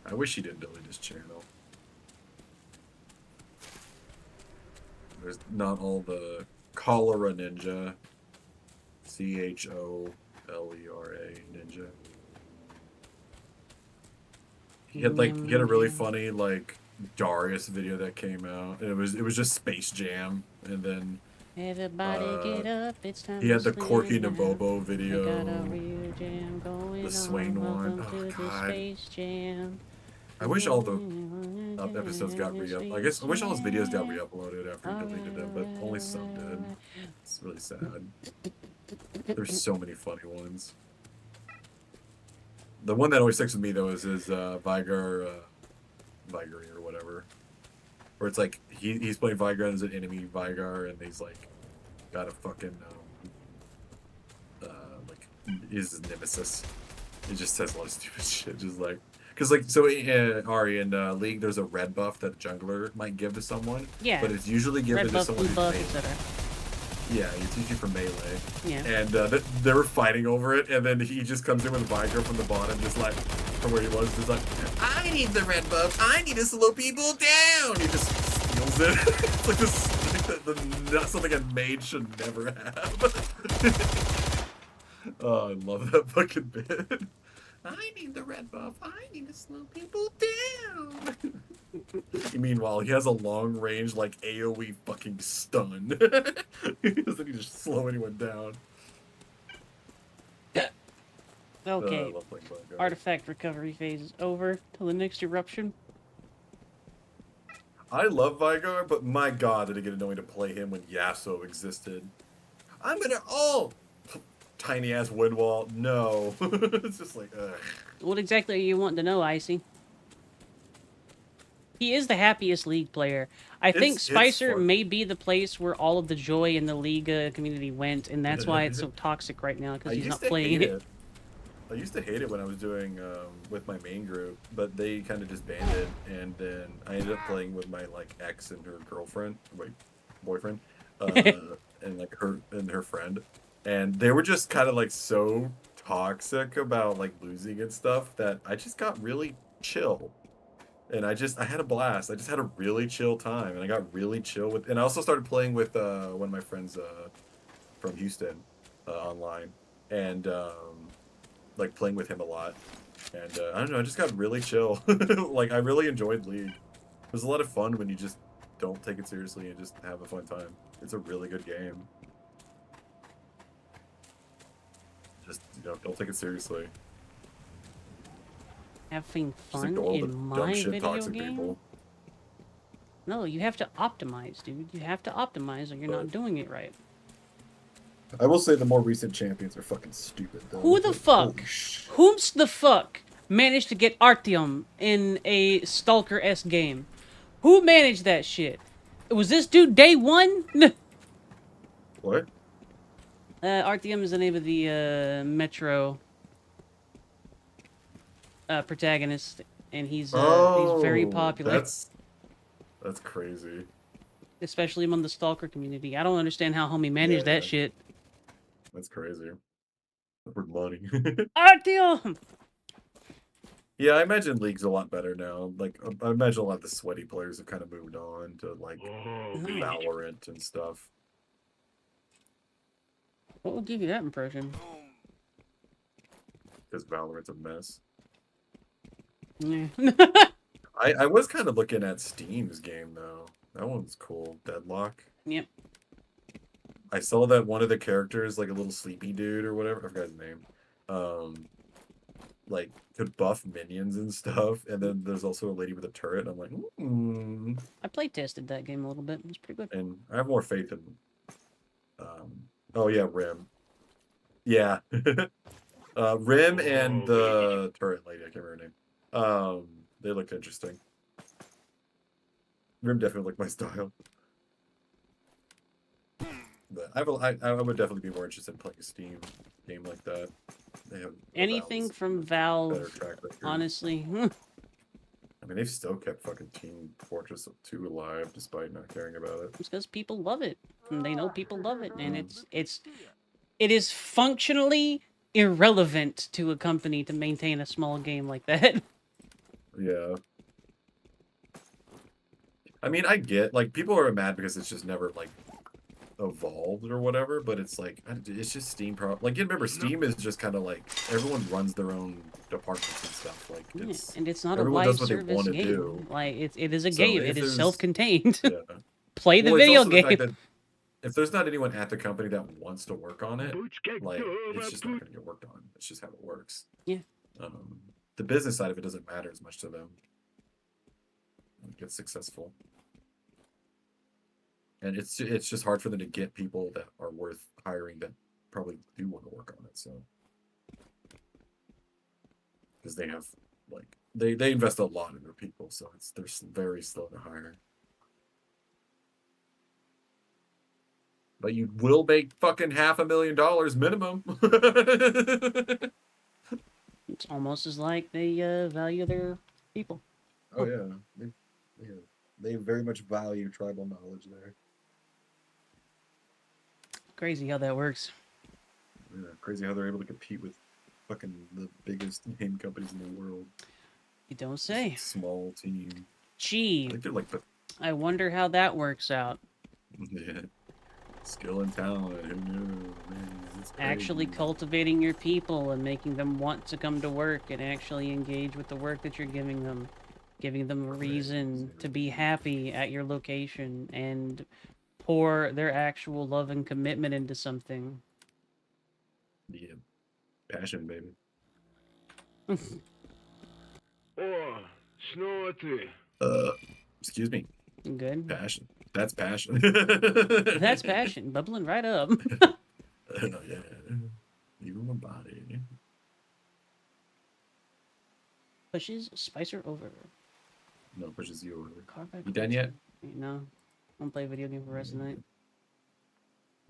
I wish he didn't delete his channel. There's not all the Cholera Ninja. CHOLERA Ninja. He had a really funny like Darius video that came out. And it was just Space Jam, and then Everybody get up, it's time he had to the Corky split Nabobo now. video. I got a real jam going the Swain on. one. Welcome Oh, to the God. Space Jam. I wish all the episodes got I wish all his videos got re-uploaded after he deleted them, but only some did. It's really sad. There's so many funny ones. The one that always sticks with me though is his Vigar, Vigary or whatever, where it's like he's playing Vigar and there's an enemy Vigar and he's like got a fucking like is his nemesis. He just says a lot of stupid shit, just like. Because, like, so Auri in League, there's a red buff that a jungler might give to someone. Yeah. But it's usually given Red to buff, someone blue who's buff, melee. etc. Yeah, it's usually for melee. Yeah. And they were fighting over it, and then he just comes in with a Vigar from the bottom, just like, from where he was, just like, I need the red buff, I need to slow people down! He just steals it. It's like this, something a mage should never have. Oh, I love that fucking bit. I need the red buff. I need to slow people down. Meanwhile, he has a long range, like, AoE fucking stun. He doesn't need to slow anyone down. Okay. I love playing Vanguard. Artifact recovery phase is over till the next eruption. I love Vygar, but my god, did it get annoying to play him when Yasuo existed. I'm gonna tiny ass wood wall. No. It's just like, ugh. What exactly are you wanting to know, Icy? He is the happiest League player. I think It's Spicer fun. may be the place where all of the joy in the League community went, and that's why it's so toxic right now, because he's not playing it. I used to hate it when I was doing with my main group, but they kind of just banned it, and then I ended up playing with my like ex and her girlfriend, wait, boyfriend, and like her friend, and they were just kind of like so toxic about like losing and stuff that I just got really chill, and I had a blast. I just had a really chill time, and I got really chill with, and I also started playing with one of my friends from Houston online, and like playing with him a lot, and I don't know, I just got really chill. Like I really enjoyed League. It was a lot of fun when you just don't take it seriously and just have a fun time. It's a really good game. Just, you know, don't take it seriously. Having Just fun ignore all the in my dumb shit video toxic game? people. No, you have to optimize, dude. You have to optimize or you're not doing it right. I will say the more recent champions are fucking stupid though. Who the fuck? Whom's the fuck managed to get Artyom in a Stalker-esque game? Who managed that shit? Was this dude day one? What? Artyom is the name of the Metro protagonist, and he's very popular, That's crazy. especially among the Stalker community. I don't understand how homie managed that shit. That's crazy. For money. Artyom! Yeah, I imagine League's a lot better now. Like, I imagine a lot of the sweaty players have kind of moved on to, like, Valorant and stuff. What will give you that impression? Because Valorant's a mess. Yeah. I was kind of looking at Steam's game, though. That one's cool. Deadlock. Yep. I saw that one of the characters, like a little sleepy dude or whatever, I forgot his name, like, could buff minions and stuff, and then there's also a lady with a turret, and I'm like, I play tested that game a little bit. It's pretty good. And I have more faith in, oh yeah, Rim. Yeah. Rim and the turret lady, I can't remember her name. They looked interesting. Rim definitely looked my style. But I would definitely be more interested in playing a Steam game like that. They have anything from Valve, honestly. I mean, they've still kept fucking Team Fortress 2 alive despite not caring about it. It's because people love it. And they know people love it, and it is functionally irrelevant to a company to maintain a small game like that. Yeah. I mean, I get, like, people are mad because it's just never, like, evolved or whatever, but it's like, it's just Steam like, you remember, Steam is just kind of like, everyone runs their own departments and stuff, like, it's, and it's not a everyone live does what they service want to game. do. Like, it is a So game. if It is there's- self-contained. Yeah. Play the Well, it's video also the fact game. that if there's not anyone at the company that wants to work on it, like, it's just not going to get worked on. It's just how it works. Yeah. The business side of it doesn't matter as much to them. It gets successful. And it's just hard for them to get people that are worth hiring that probably do want to work on it. So, because they have, like, they invest a lot in their people, so they're very slow to hire. But you will make fucking $500,000 minimum. It's almost as like they value their people. Oh yeah, they very much value tribal knowledge there. Crazy how that works. Yeah, crazy how they're able to compete with fucking the biggest game companies in the world. You don't say. Small team. Gee, I think they're like I wonder how that works out. yeah. Skill and talent. Who knew? Man, it's Actually crazy. cultivating your people and making them want to come to work and actually engage with the work that you're giving them. Giving them a reason to be happy at your location and pour their actual love and commitment into something. Yeah. Passion, baby. О, снова ты. Excuse me. Good. Passion. That's passion. That's passion, bubbling right up. Oh, yeah. Even my body. Pushes Spicer over. No, pushes you over. Carback You done yet? No. I'm gonna play a video game for the rest of the night.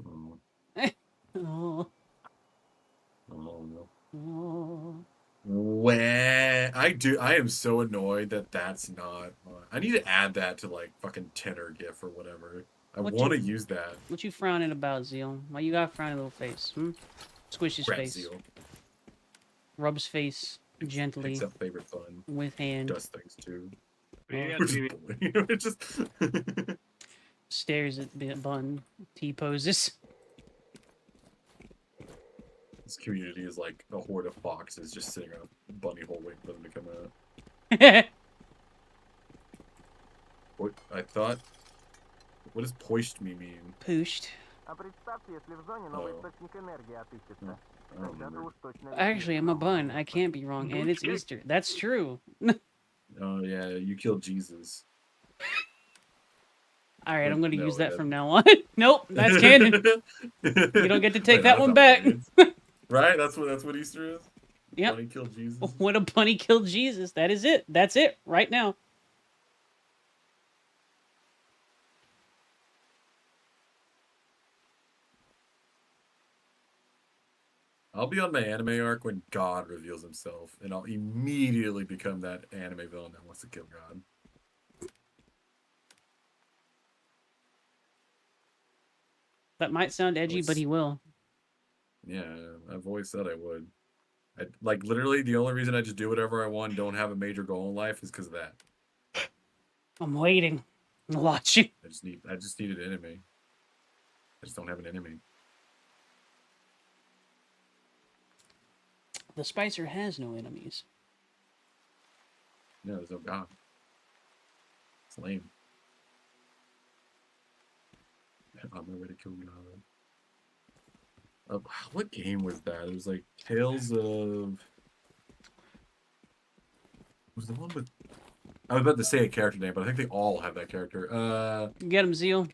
Oh, Oh. oh no. Oh. Where I am so annoyed that that's not. I need to add that to like fucking tenor GIF or whatever. I What want to you- use that. What you frowning about, Zeal? Why you got a frowny little face? Squish his Crap face. seal. Rub his face gently Except favorite fun. with hand. Does things too. Привет, Which is привет. bullying. It's just. Stares at Bun. T-poses. This community is like a horde of foxes just sitting around a bunny hole waiting for them to come out. What I thought. What does poished me mean? Pooshed. А представьте, если в зоне новый Oh. источник энергии отыщется. I don't Тогда-то remember. уж точно Actually, I'm a bun. I can't be wrong. And it's Easter. That's true. Oh yeah, you killed Jesus. Alright, I'm gonna No, use that yeah. from now on. Nope, that's canon. You don't get to take that one back. Right? That's what Easter is? Yep. Bunny killed Jesus. When a bunny killed Jesus. That is it. That's it. Right now. I'll be on my anime arc when God reveals himself, and I'll immediately become that anime villain that wants to kill God. That might sound edgy, but he will. Yeah, I've always said I would. Like literally the only reason I just do whatever I want, don't have a major goal in life, is because of that. I'm waiting. I'm watching. I just need an enemy. I just don't have an enemy. The Spicer has no enemies. No, there's no God. It's lame. On my way to kill God. What game was that? It was like Tales of. Was the one with? I was about to say a character name, but I think they all have that character. Get him, Zeal.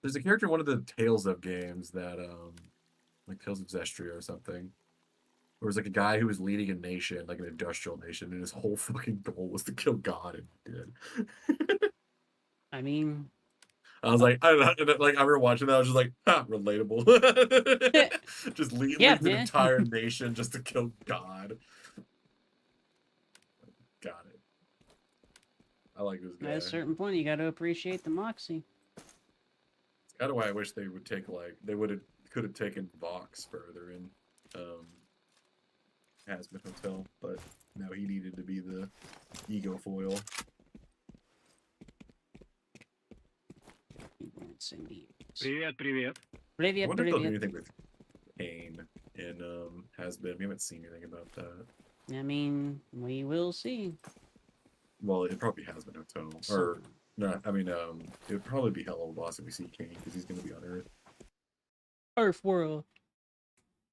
There's a character in one of the Tales of games that like Tales of Zestria or something. Where it was like a guy who was leading a nation, like an industrial nation, and his whole fucking goal was to kill God, and he did. I mean, I was like, I remember watching that. I was just like, relatable. Just lead Yeah, an man. entire nation just to kill God. Got it. I like this guy. at a certain point, you got to appreciate the moxie. It's kind of why I wish they would take could have taken Vox further in Hazmat Hotel, but no, he needed to be the ego foil. Привет, привет. I Привет, wonder if they'll do привет. anything with Kane in Hazmat. We haven't seen anything about that. I mean, we will see. Well, it'd probably be Hazmat Hotel. Or, no, I mean, it would probably be Hello Boss if we see Kane, because he's going to be on Earth. Earth World.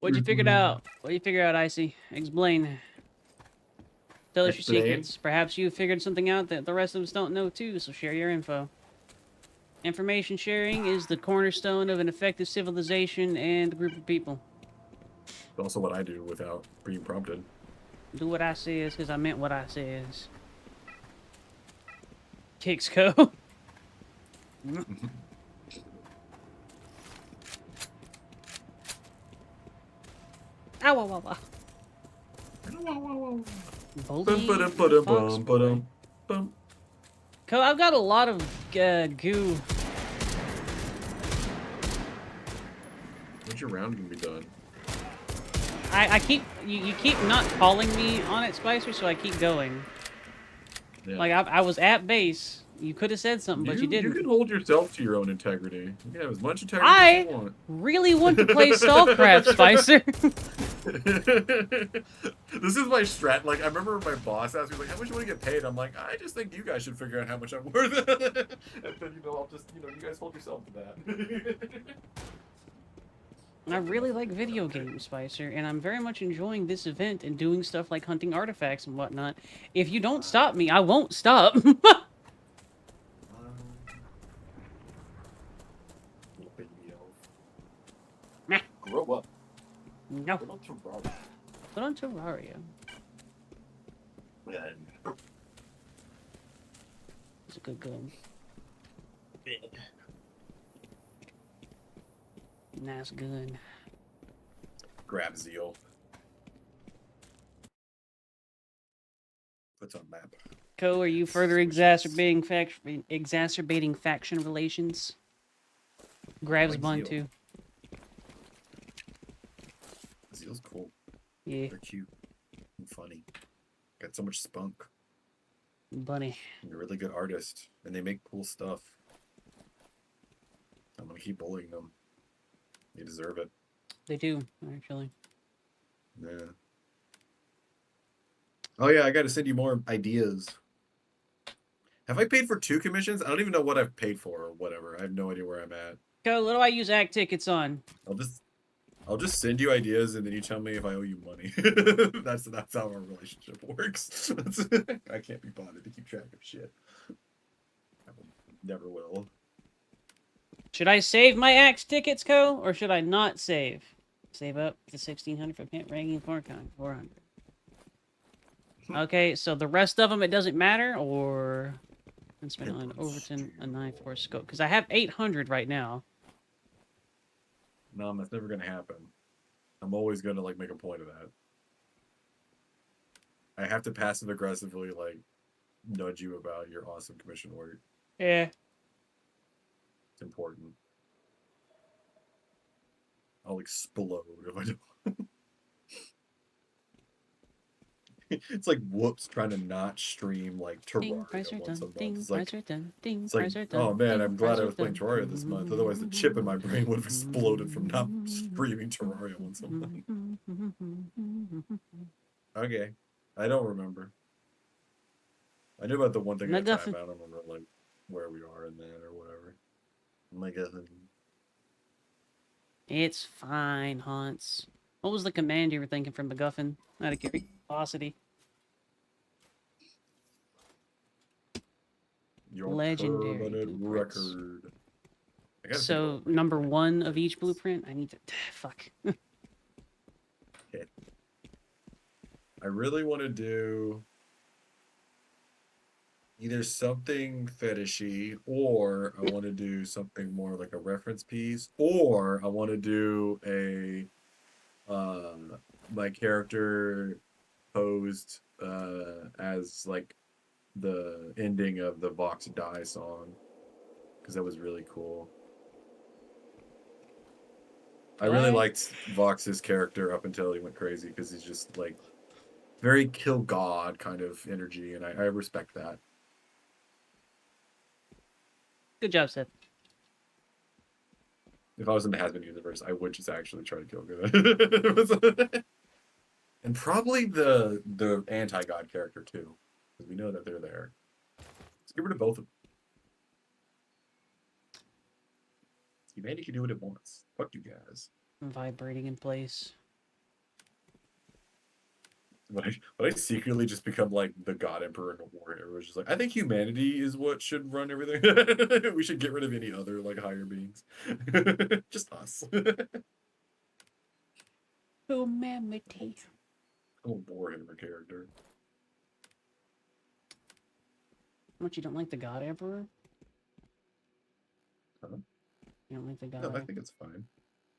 What'd you figure out? What you figure out, Icy? Explain. Tell us your Explain. secrets. Perhaps you figured something out that the rest of us don't know too, so share your info. Information sharing is the cornerstone of an effective civilization and group of people. It's also what I do without being prompted. Do what I says, because I meant what I says. Kicks Co. Ow, ow, ow, ow. Bully Foxboy. Bum. Co, I've got a lot of goo. When's your round gonna be done? I keep you keep not calling me on it, Spicer, so I keep going. Yeah. Like I was at base You could have said something, but you You didn't. can hold yourself to your own integrity. You can have as much integrity as you want. Really want to play StarCraft, Spicer. This is my strat. Like, I remember my boss asked me, like, how much you want to get paid? I'm like, I just think you guys should figure out how much I'm worth. And then, I'll just, you guys hold yourself to that. I really like video games, Spicer, and I'm very much enjoying this event and doing stuff like hunting artifacts and whatnot. If you don't stop me, I won't stop. Meh. Grow up. No. Put on Terraria. Put on Terraria. It's a good gun. Nice gun. Grab Zeal. Puts on map. Co, are you further exacerbating faction relations? Grabs Like bun Zeal. too. Zeal's cool. Yeah, They're cute and funny. Got so much spunk. bunny. You're a really good artist, and they make cool stuff. I'm gonna keep bullying them. They deserve it. They do, actually. Yeah. Oh yeah, I gotta send you more ideas. Have I paid for 2 commissions? I don't even know what I've paid for or whatever. I have no idea where I'm at. Co, what do I use act tickets on? I'll just send you ideas and then you tell me if I owe you money. that's how our relationship works. I can't be bothered to keep track of shit. I never will. Should I save my axe tickets, Co, or should I not save? Save up to 1,600 for pant ranking 400. Okay, so the rest of them, it doesn't matter, or and spend on Overton a 9 for scope because I have 800 right now. No, that's never gonna happen. I'm always gonna like make a point of that. I have to passive aggressively like nudge you about your awesome commission work. Yeah. It's important. I'll explode if I don't. It's like whoops trying to not stream like Terraria once a month. It's like, oh man, I'm glad I was playing Terraria this month. Otherwise, the chip in my brain would have exploded from not streaming Terraria once a month. Okay, I don't remember. I knew about the one thing at a time. I don't remember like where we are in that or whatever. My God. It's fine, Hans. What was the command you were thinking from MacGuffin? Out of curiosity. Your Legendary permanent record. So, number 1 of each blueprint? I need to... Fuck. Okay. I really want to do either something fetishy, or I want to do something more like a reference piece, or I want to do a my character posed as like the ending of the Vox Die song, because that was really cool. I really liked Vox's character up until he went crazy, because he's just like very kill god kind of energy, and I respect that. Good job, Seth. If I was in the Has-Been universe, I would just actually try to kill good. And probably the anti-god character too, because we know that they're there. Let's get rid of both of them. Humanity can do what it wants. Fuck you guys. Vibrating in place. But I secretly just become like the God Emperor in a war. It was just like, I think humanity is what should run everything. We should get rid of any other like higher beings. Just us. Humanity. I'm a Warhammer character. What, you don't like the God Emperor? Huh? You don't like the God No, I Emperor? think it's fine.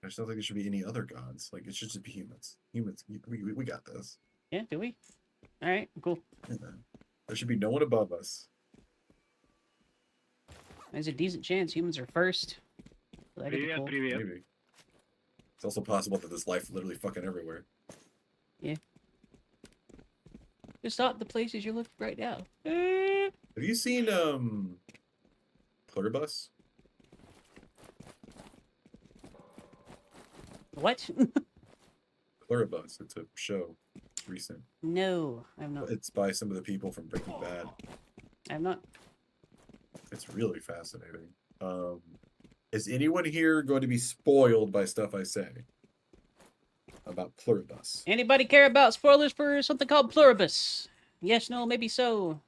I just don't think there should be any other gods. Like, it should just be humans. Humans, we got this. Yeah, do we? Alright, cool. Yeah. There should be no one above us. There's a decent chance humans are first. So that could be cool. Maybe. It's also possible that there's life literally fucking everywhere. Yeah. Just stop the places you look right now. If Have you seen Pluribus? What? Pluribus. It's a show. It's recent. No, I'm not. It's by some of the people from Breaking Bad. I'm not. It's really fascinating. Is anyone here going to be spoiled by stuff I say about Pluribus? Anybody care about spoilers for something called Pluribus? Yes, no, maybe so.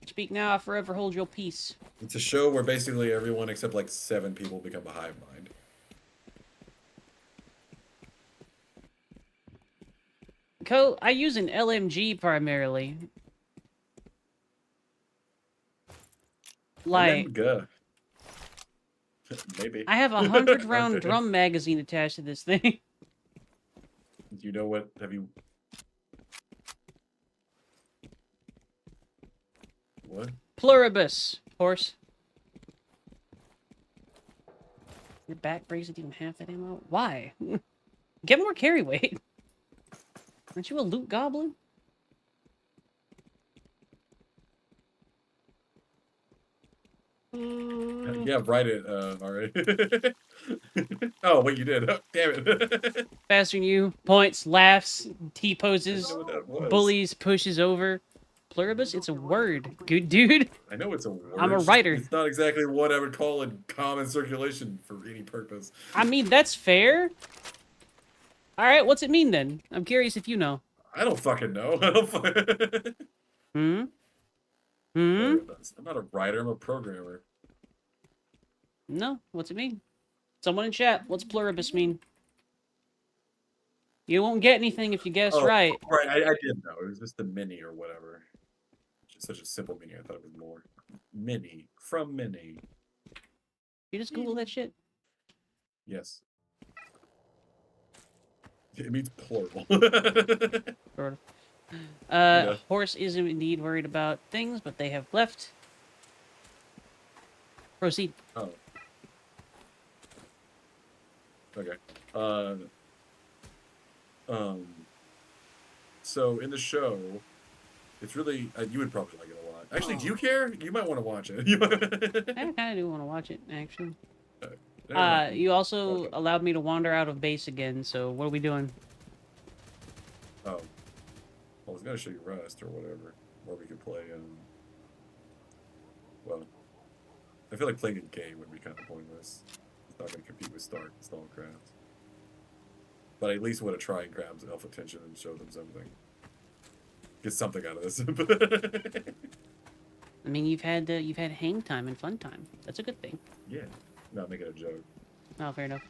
Speak now, forever hold your peace. It's a show where basically everyone except like 7 people become a hive mind. I use an LMG primarily. Like, maybe. I have a 100-round Okay. drum magazine attached to this thing. You know what? Have you... What? Pluribus, horse. Your back breaks it even half that ammo? Why? Get more carry weight. Aren't you a loot goblin? Yeah, write it, already. Oh, wait, you did. Oh, damn it. Faster than you. Points, laughs, I T-poses, know what that was. bullies, pushes over. Pluribus? It's a word. Good dude. I know it's a word. I'm a It's just- writer. It's not exactly what I would call in common circulation for any purpose. I mean, that's fair. Alright, what's it mean then? I'm curious if you know. I don't fucking know. I don't Hmm? Hmm? I'm not a writer, I'm a programmer. No, what's it mean? Someone in chat, what's pluribus mean? You won't get anything if you guess Oh, right. Right, I did know. It was just the mini or whatever. Just such a simple meaning. I thought it was more. Mini. From mini. You just Google that shit. Yes. It means plural. Sort of. Yeah. Horse is indeed worried about things, but they have left. Proceed. Oh. Okay. So in the show, it's really you would probably like it a lot. Actually, do you care? You might want to watch it. I kind of do want to watch it, actually. Never mind. You also Okay. allowed me to wander out of base again, so what are we doing? Oh. I was gonna show you Rust or whatever, or we could play. Well, I feel like playing a game would be kind of pointless. It's not gonna compete with Stalcraft. But I at least want to try and grab elf attention and show them something. Get something out of this. I mean, you've had hang time and fun time. That's a good thing. Yeah. Not making a joke. Oh, fair enough.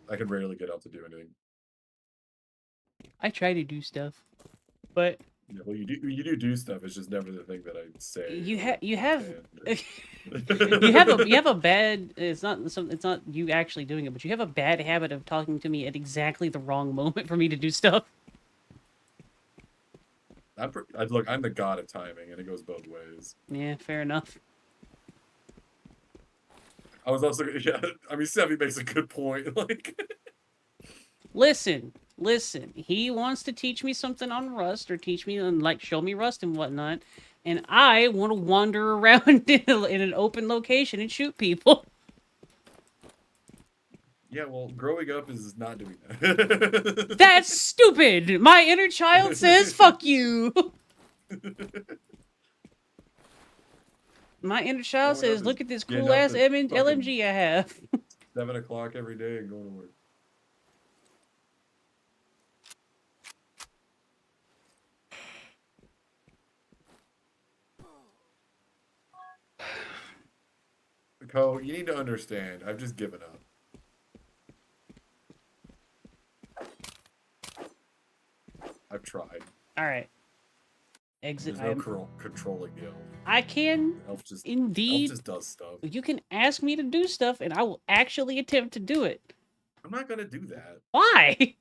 I can rarely get out to do anything. I try to do stuff, but Yeah, well, you do stuff. It's just never the thing that I say. you or have understand. you have a bad. It's not you actually doing it, but you have a bad habit of talking to me at exactly the wrong moment for me to do stuff. Look, I'm the god of timing, and it goes both ways. Yeah, fair enough. I was also, yeah. I mean, Sevi makes a good point. Like, Listen. He wants to teach me something on Rust, or teach me and like show me Rust and whatnot, and I want to wander around in an open location and shoot people. yeah, well, growing up is not doing that. That's stupid. My inner child says, "Fuck you." My inner child Growing up says, is "Look at this getting cool up ass at fucking- LMG I have." 7 o'clock every day and going to work. Cole, you need to understand. I've just given up. I've tried. All right. Exit. There's no controlling the elf. I can Elf just indeed. Elf just does stuff. You can ask me to do stuff, and I will actually attempt to do it. I'm not gonna do that. Why? I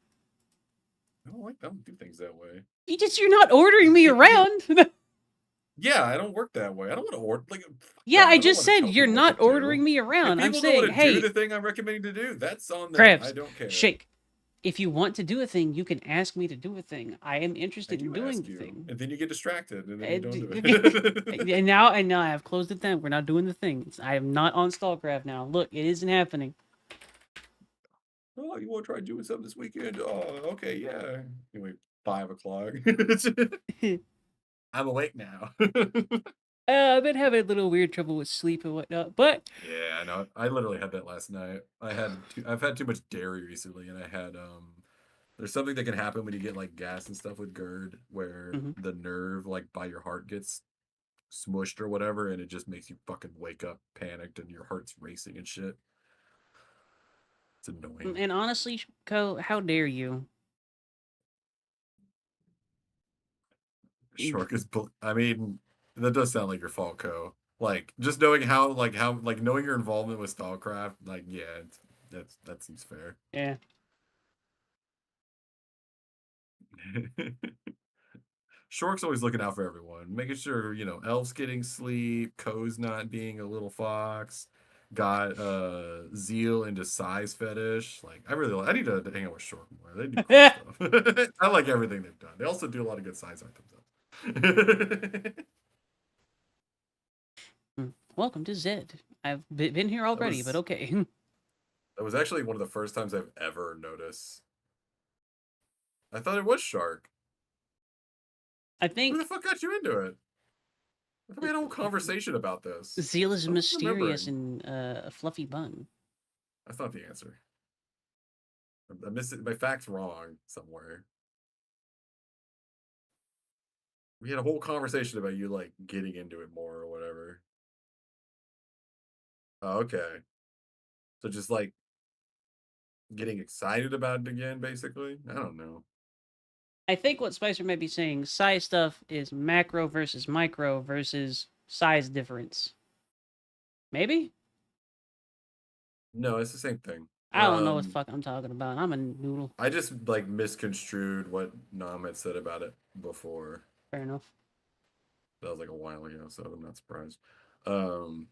don't do things that way. You're not ordering me around. Yeah, I don't work that way. I don't want to order. Like, Yeah, I I don't just wanna said tell you're people not what to do. ordering me If around. I'm people don't saying, wanna hey, do the thing I'm recommending to do, that's on them. Crabs, I don't care. shake. If you want to do a thing, you can ask me to do a thing. I am And interested in you doing ask the you, thing. and then you get distracted, and then you don't do And, it. and now I have closed it down. We're not doing the thing. I am not on Stallcraft now. Look, it isn't happening. Oh, you want to try doing something this weekend? Oh, okay, yeah. Anyway, 5 o'clock. I'm awake now. I've been having a little weird trouble with sleep and whatnot, but Yeah, I know. I literally had that last night. I've had too much dairy recently, and I had there's something that can happen when you get like gas and stuff with GERD, where Mhm. the nerve like by your heart gets smushed or whatever, and it just makes you fucking wake up panicked, and your heart's racing and shit. It's annoying. and honestly, Co, how dare you? Shark is. I mean, that does sound like your fault, Co. Like just knowing how knowing your involvement with Stallcraft, like yeah, that seems fair. Yeah. Shork's always looking out for everyone, making sure, Elf's getting sleep, Ko's not being a little fox, got Zeal into size fetish. Like I need to hang out with Shork more. They do cool stuff. I like everything they've done. They also do a lot of good size art themselves. Welcome to Zed. I've been here already, but okay. That was actually one of the first times I've ever noticed. I thought it was Shark. I Who think the fuck got you into it? I thought we had a whole conversation about this. Zeal is I'm mysterious remembering. and a fluffy bun. That's not the answer. I missed it. My fact's wrong somewhere. We had a whole conversation about you like getting into it more or whatever. Oh, okay. So just like getting excited about it again, basically. I don't know. I think what Spicer might be saying, size stuff is macro versus micro versus size difference. Maybe? No, it's the same thing. I don't know what the fuck I'm talking about. I'm a noodle. I just like misconstrued what Nam had said about it before. Fair enough. That was like a while ago, so I'm not surprised. Um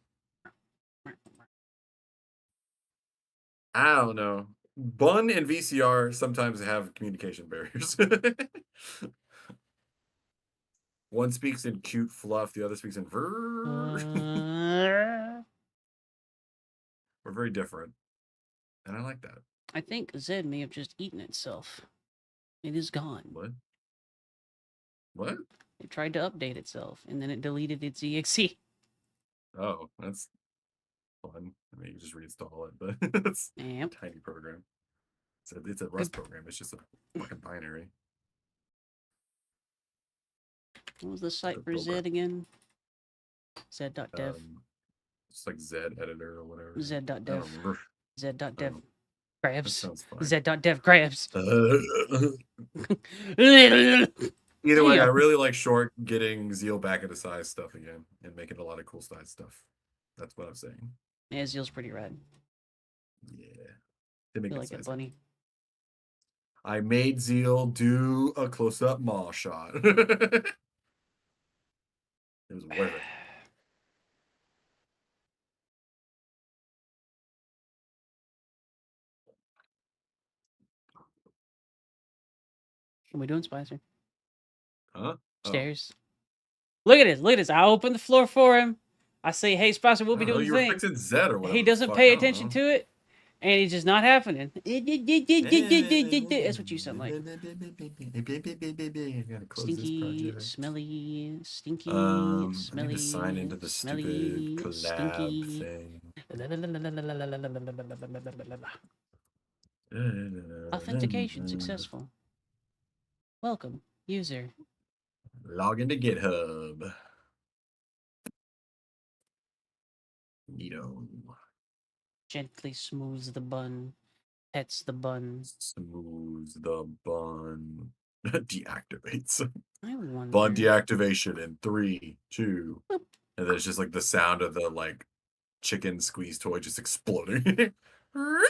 I don't know. Bun and VCR sometimes have communication barriers. One speaks in cute fluff, the other speaks in We're very different. And I like that. I think Zed may have just eaten itself. It is gone. What? What? It tried to update itself, and then it deleted its exe. Oh, that's fun. I mean, you can just reinstall it, but it's Yep. a tiny program. It's a Rust program. It's just a fucking binary. What was the site for program. Zed again? Zed.dev. It's like Zed editor or whatever. Zed.dev. Zed.dev. That Grabs. sounds fine. Zed.dev grabs. Either way, Yeah. I really like Short getting Zeal back into size stuff again and making a lot of cool size stuff. That's what I'm saying. Yeah, Zeal's pretty rad. Yeah. They make I good like it, size. bunny. I made Zeal do a close-up maw shot. It was worth it. What are we doing, Spicer? Huh? Stairs. Look at this. Look at this. I open the floor for him. I say, hey, Spicer, we'll be I don't know, doing you the were thing. fixing Zed or whatever. He doesn't pay attention to it, and it's just not happening. That's what you sound like. Stinky, smelly, stinky, smelly, I need to sign into the smelly, stupid collab stinky. thing. Authentication successful. Welcome, user. Log into GitHub. Neato. Gently smooths the bun. Pets the bun. Smooth the bun. Deactivates. I wonder. Bun deactivation in 3, 2. Boop. And then it's just like the sound of the like chicken squeeze toy just exploding. You're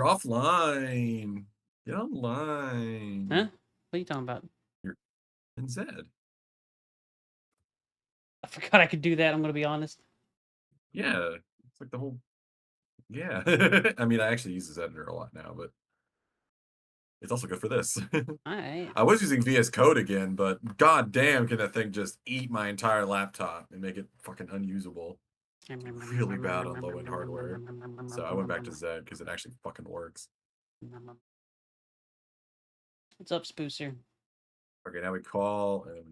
offline. Get online. Huh? What are you talking about? You're in Zed. I forgot I could do that. I'm gonna be honest. Yeah, it's like the whole Yeah. I mean, I actually use this editor a lot now, but it's also good for this. Alright. I was using VS Code again, but god damn can that thing just eat my entire laptop and make it fucking unusable. Really bad on low-end hardware. So I went back to Zed because it actually fucking works. What's up, Spoocer? Okay, now we call, and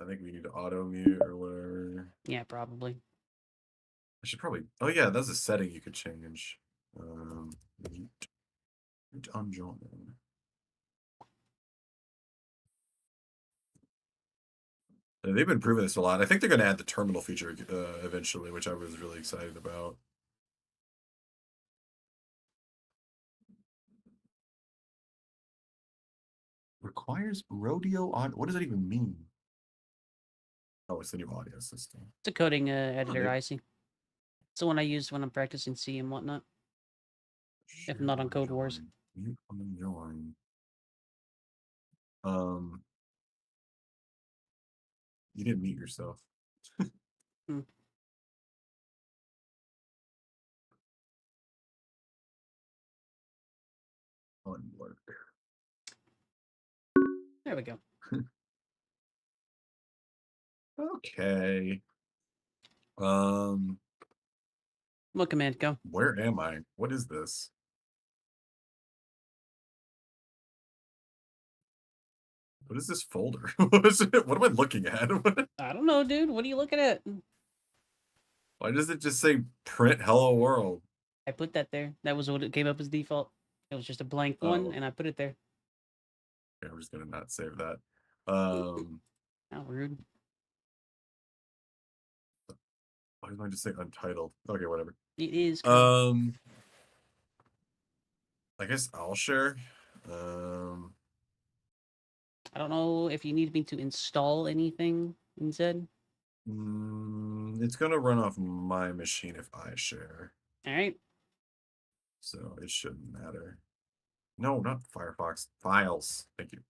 I think we need to auto mute or whatever. Yeah, probably. I should probably. Oh yeah, that's a setting you could change. Mute unjoin. They've been improving this a lot. I think they're going to add the terminal feature eventually, which I was really excited about. Requires rodeo on. What does that even mean? Oh, it's the new audio system. It's a coding editor, they- I see. It's the one I use when I'm practicing C and whatnot. If not on Code Wars. Mute unjoin. You didn't mute yourself. Hmm. Unwork. There we go. Okay. What command go? Where am I? What is this? What is this folder? What is it? What am I looking at? I don't know, dude. What are you looking at? Why does it just say print hello world? I put that there. That was what it came up as default. It was just a blank one, Oh. and I put it there. Okay, I'm just gonna not save that. How rude. Why did I just say untitled? Okay, whatever. It is. I guess I'll share. I don't know if you need me to install anything instead. It's gonna run off my machine if I share, All right. so it shouldn't matter. No, not Firefox. Files. Thank you.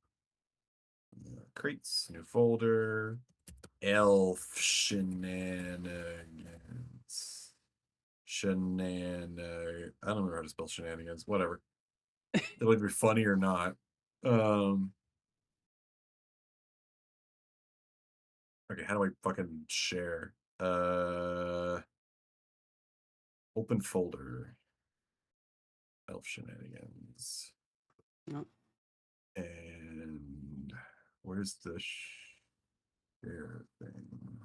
Crates, new folder. Elf shenanigans. I don't remember how to spell shenanigans. Whatever. It'll either be funny or not. Okay, how do I fucking share? Open folder. Elf shenanigans. Nope. And where's the share thing?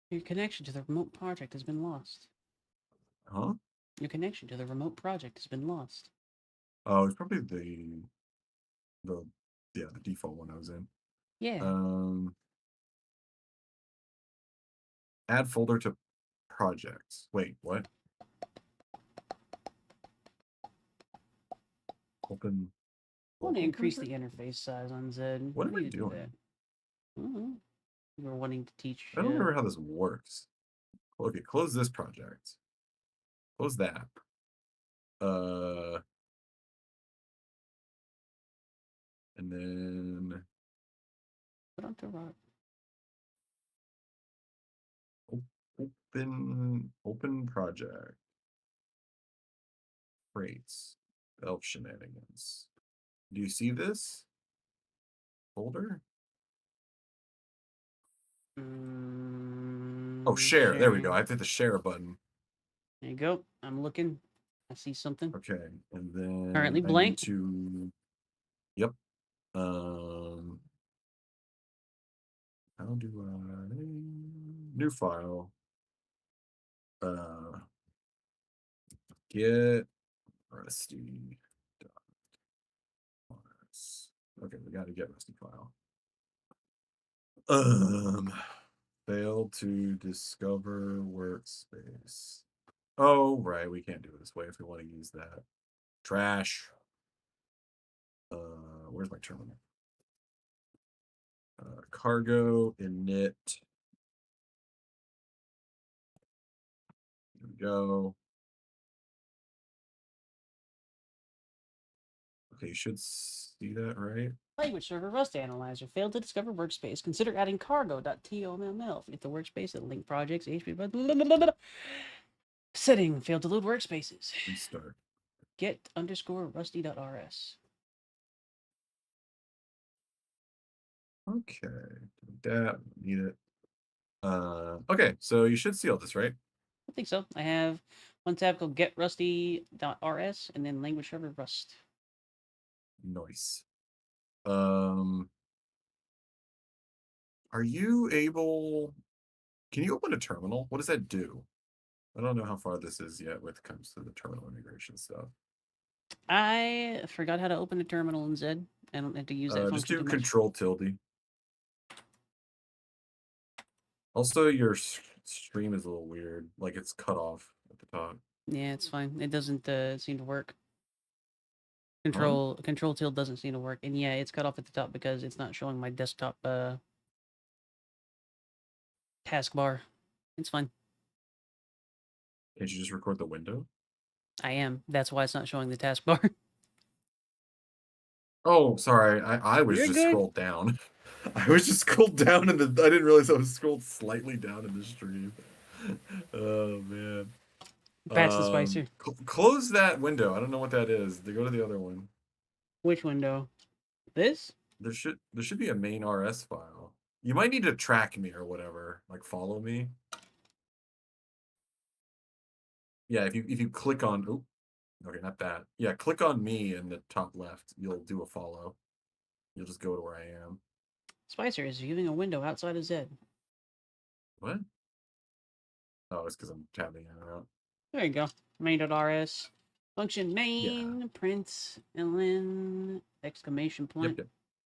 Your connection to the remote project has been lost. Huh? Your connection to the remote project has been lost. Oh, it's probably the default one I was in. Yeah. Add folder to projects. Wait, what? Open. I want to increase the interface size on Zed. What am I need to do doing? that. You were wanting to teach. I don't remember how this works. Okay, close this project. Close that. And then Put on to rock. open project. Rates. Elf shenanigans. Do you see this folder? Oh, share. There we go. I hit the share button. There you go. I'm looking. I see something. Okay, and then Currently I blank. need to. Yep. How do I new file? Get rusty. Okay, we got to get rusty file. Failed to discover workspace. Oh, right, we can't do it this way if we want to use that. Trash. Where's my terminal? Cargo init. Here we go. Okay, you should see that, right? Language server Rust analyzer failed to discover workspace. Consider adding cargo.toml if the workspace and link projects HP. Setting, failed to load workspaces. Restart. Get_rusty.rs. Okay. That need it. Okay, so you should see all this, right? I think so. I have one tab called getrusty.rs and then language server rust. Nice. Are you able? Can you open a terminal? What does that do? I don't know how far this is yet when it comes to the terminal integration stuff. I forgot how to open a terminal in Zed. I don't have to use that Just function do too much. Control tilde. Also, your stream is a little weird. Like it's cut off at the top. Yeah, it's fine. It doesn't seem to work. Huh? Control tilde doesn't seem to work, and yeah, it's cut off at the top because it's not showing my desktop taskbar. It's fine. Can't you just record the window? I am. That's why it's not showing the taskbar. Oh, sorry. I was You're just good. scrolled down. I was just scrolled down in the. I didn't realize I was scrolled slightly down in the stream. Oh man. That's the spicer. Close that window. I don't know what that is. They go to the other one. Which window? This? There should be a main RS file. You might need to track me or whatever. Like follow me. Yeah, if you click on. Oh, okay, not that. Yeah, click on me in the top left. You'll do a follow. You'll just go to where I am. Spicer is viewing a window outside of Zed. What? Oh, it's because I'm tabbing in and out. There you go. Main.rs. Function main, print, ln, exclamation point. Yep.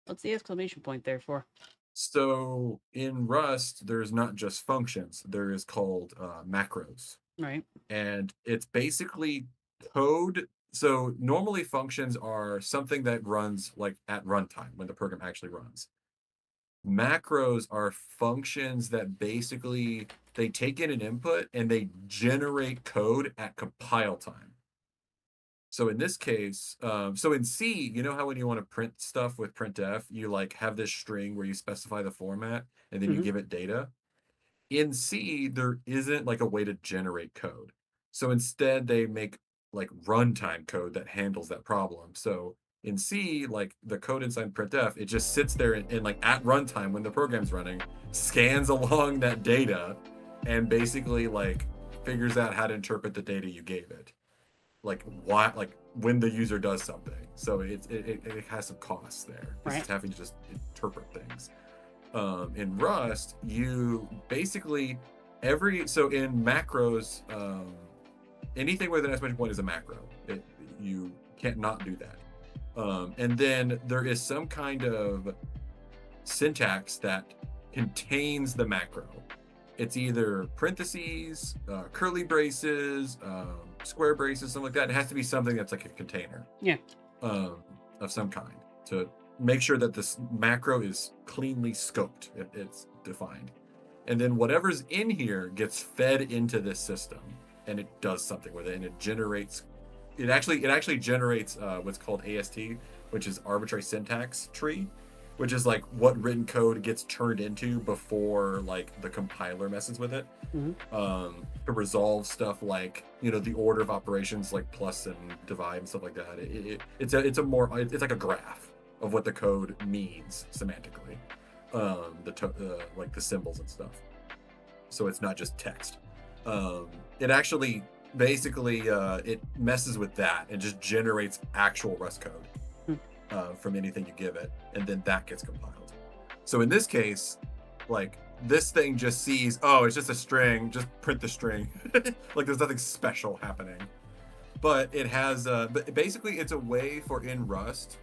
What's the exclamation point there for? So in Rust, there's not just functions. There is called macros. Right. And it's basically code. So normally functions are something that runs like at runtime when the program actually runs. Macros are functions that basically they take in an input and they generate code at compile time. So in this case, so in C, you know how when you want to print stuff with printf, you like have this string where you specify the format and then you give it data. In C, there isn't like a way to generate code. So instead they make like runtime code that handles that problem. So in C, like the code inside printf, it just sits there and like at runtime when the program's running, scans along that data and basically like figures out how to interpret the data you gave it. Like what, like when the user does something. So it has some costs there. It's just having to just interpret things. In Rust, you basically so in macros, anything with an exclamation point is a macro. You can't not do that. And then there is some kind of syntax that contains the macro. It's either parentheses, curly braces, square braces, something like that. It has to be something that's like a container. Yeah. Of some kind to make sure that this macro is cleanly scoped. It's defined. And then whatever's in here gets fed into this system and it does something with it and it actually generates what's called AST, which is arbitrary syntax tree, which is like what written code gets turned into before like the compiler messes with it. To resolve stuff like, you know, the order of operations like plus and divide and stuff like that. It's like a graph of what the code means semantically, like the symbols and stuff. So it's not just text. It actually basically it messes with that and just generates actual Rust code from anything you give it, and then that gets compiled. So in this case, like this thing just sees, oh, it's just a string, just print the string. Like there's nothing special happening. But it has, but basically it's a way for in Rust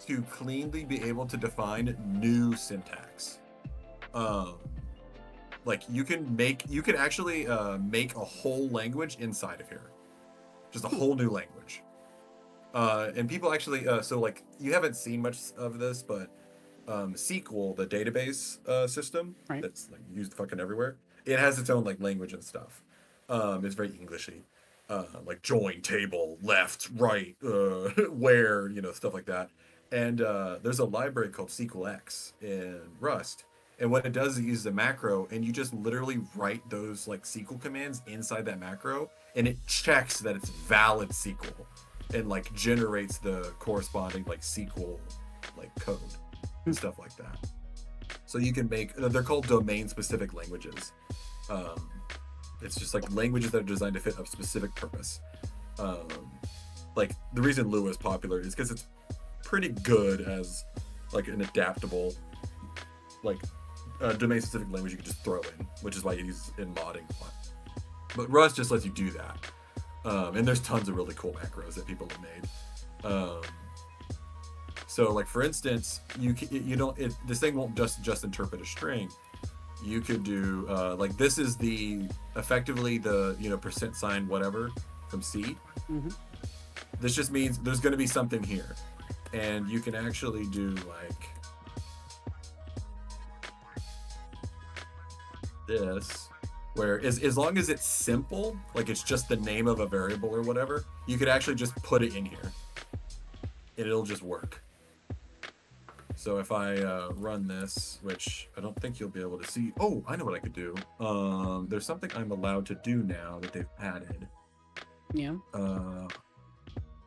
to cleanly be able to define new syntax. Like you can actually make a whole language inside of here. Just a whole new language. And people actually, so like you haven't seen much of this, but SQL, the database system that's like used fucking everywhere, it has its own like language and stuff. It's very Englishy, like join table, left, right, where, you know, stuff like that. And there's a library called SQLX in Rust, And what it does is it uses a macro, and you just literally write those like SQL commands inside that macro, and it checks that it's valid SQL, and like generates the corresponding like SQL like code and stuff like that. So you can make, they're called domain-specific languages. It's just like languages that are designed to fit a specific purpose. Like the reason Lua is popular is because it's pretty good as like an adaptable, like domain-specific language you can just throw in, which is why you use it in modding a lot. But Rust just lets you do that, and there's tons of really cool macros that people have made. So, like for instance, this thing won't just interpret a string. You could do like this is effectively the percent sign whatever from C. Mm-hmm. This just means there's going to be something here, and you can actually do like this, where as long as it's simple, like it's just the name of a variable or whatever, you could actually just put it in here and it'll just work. So if I run this, which I don't think you'll be able to see. Oh, I know what I could do. There's something I'm allowed to do now that they've added. Yeah.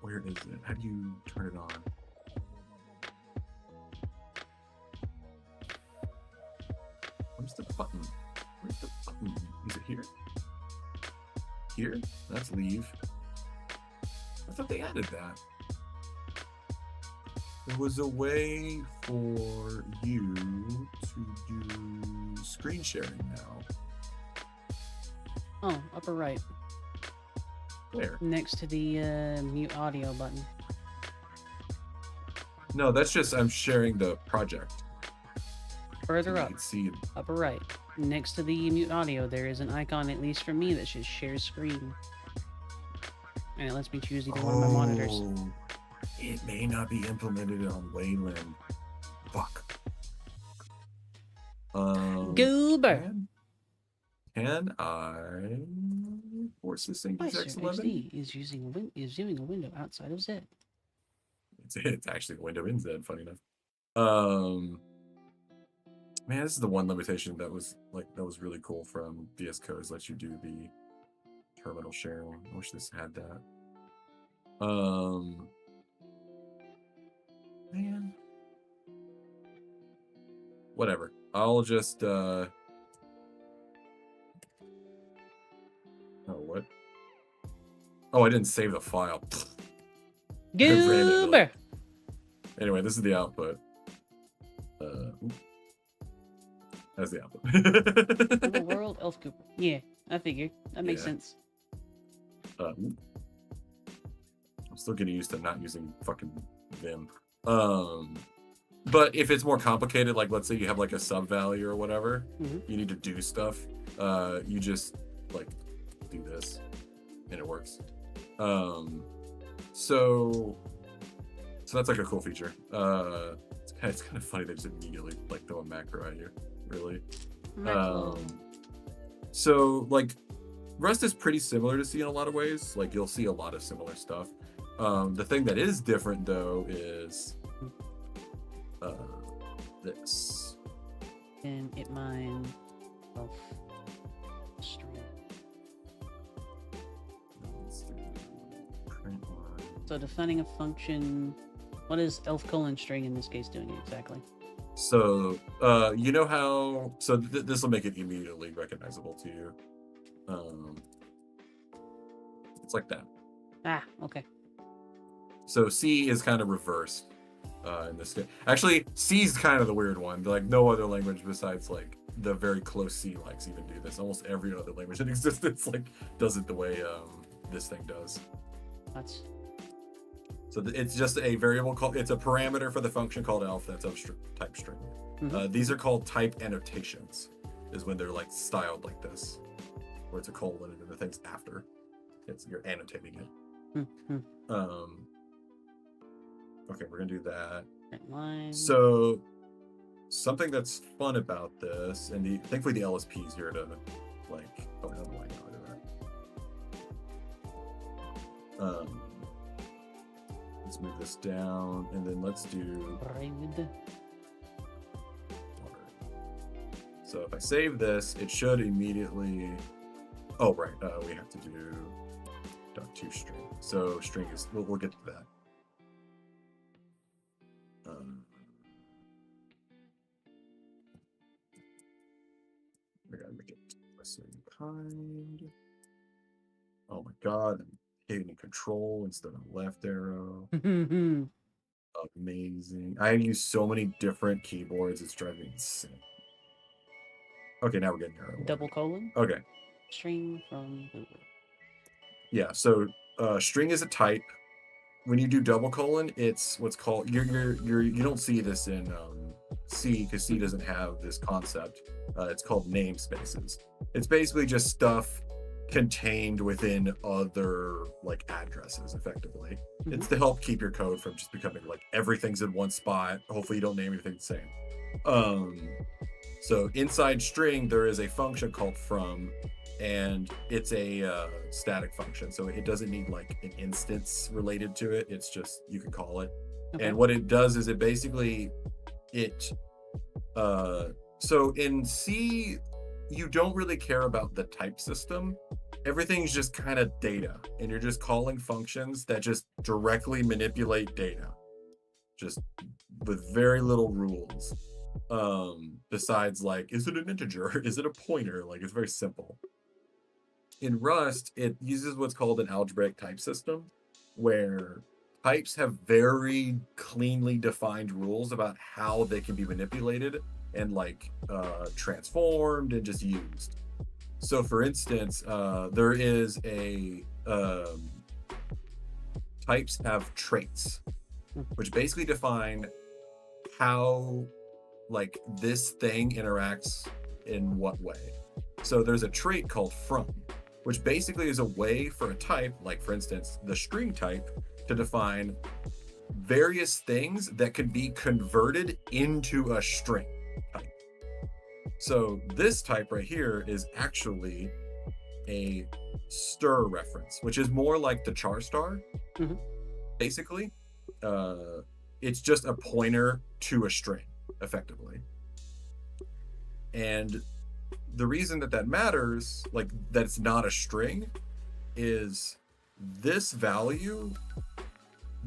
Where is it? How do you turn it on? Where's the button? Where's the button? Is it here? Here? That's leave. I thought they added that. There was a way for you to do screen sharing now. Oh, upper right. Where? Next to the mute audio button. No, that's just I'm sharing the project. Further You up, can see it. upper right. Next to the mute audio, there is an icon, at least for me, that says share screen. And it lets me choose either one of my monitors. Oh, it may not be implemented on Wayland. Fuck. Goober! Can I force this thing to Why, sir, X11? XD is viewing a window outside of Z. It's actually the window in Z, funny enough. Man, this is the one limitation that was really cool from VS Code, is lets you do the terminal sharing. I wish this had that. Man. Whatever. I'll just oh, what? Oh, I didn't save the file. Goober! Anyway, this is the output. That's the output. Hello world, Elf Cooper. Yeah, I figured. That makes Yeah. sense. I'm still getting used to not using fucking Vim. But if it's more complicated, like let's say you have like a sub value or whatever, you need to do stuff. You just like do this, and it works. So that's like a cool feature. It's kind of funny they just immediately like throw a macro at you, really. So like Rust is pretty similar to C in a lot of ways. Like you'll see a lot of similar stuff. The thing that is different though is this. And it mine of string. Let's do print line. So defining a function, what is elf::string in this case doing exactly? So you know how this will make it immediately recognizable to you. It's like that. Ah, okay. So C is kind of reversed in this case. Actually, C is kind of the weird one. Like no other language besides like the very close C likes even do this. Almost every other language in existence like does it the way this thing does. That's So it's just a variable called, it's a parameter for the function called elf that's of type string. These are called type annotations, is when they're like styled like this, where it's a colon and then the thing's after. You're annotating it. Okay, we're gonna do that. line. So something that's fun about this, and thankfully the LSP is here to like, oh, I don't know why I know that. Let's move this down, and then let's do. So if I save this, it should immediately. Oh right, we have to do .to string. So string is. We'll get to that. I gotta make it the same kind. Oh my god, I'm hitting control instead of left arrow. Amazing. I use so many different keyboards, it's driving me insane. Okay, now we're getting there. Double colon? Okay. String from Google. Yeah, so string is a type. When you do double colon, it's what's called you don't see this in C because C doesn't have this concept. It's called namespaces. It's basically just stuff contained within other like addresses effectively. It's to help keep your code from just becoming like everything's in one spot. Hopefully you don't name anything the same. So inside string there is a function called from, and it's a static function, so it doesn't need like an instance related to it. It's just you can call it. Okay. And what it does is it basically so in C you don't really care about the type system. Everything's just kind of data, and you're just calling functions that just directly manipulate data, just with very little rules. Besides like, is it an integer? Is it a pointer? Like, it's very simple. In Rust, it uses what's called an algebraic type system, where types have very cleanly defined rules about how they can be manipulated and like transformed and just used. So for instance, there is a types have traits, which basically define how like this thing interacts in what way. So there's a trait called from, which basically is a way for a type, like for instance, the string type, to define various things that can be converted into a string type. So this type right here is actually a stir reference, which is more like the char star. Basically, it's just a pointer to a string, effectively. And the reason that matters, like that it's not a string, is this value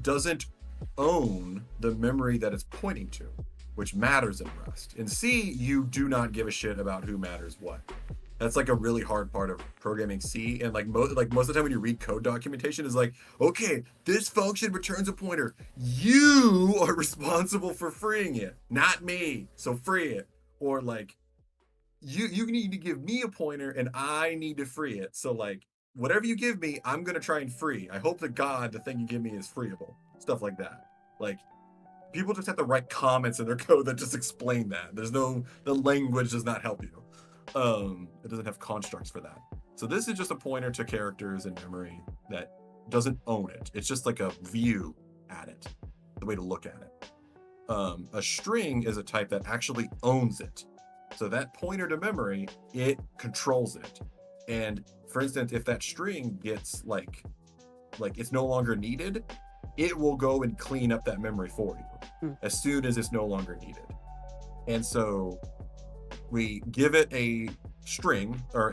doesn't own the memory that it's pointing to, which matters in Rust. In C, you do not give a shit about who matters what. That's like a really hard part of programming C, and like most of the time when you read code documentation is like, okay, this function returns a pointer. You are responsible for freeing it, not me. So free it. Or like, you need to give me a pointer and I need to free it. So like, whatever you give me, I'm gonna try and free. I hope to God the thing you give me is freeable. Stuff like that. Like, people just have to write comments in their code that just explain that. The language does not help you. It doesn't have constructs for that. So this is just a pointer to characters in memory that doesn't own it. It's just like a view at it, the way to look at it. A string is a type that actually owns it. So that pointer to memory, it controls it. And for instance, if that string gets like it's no longer needed, it will go and clean up that memory for you as soon as it's no longer needed. And so we give it a string, or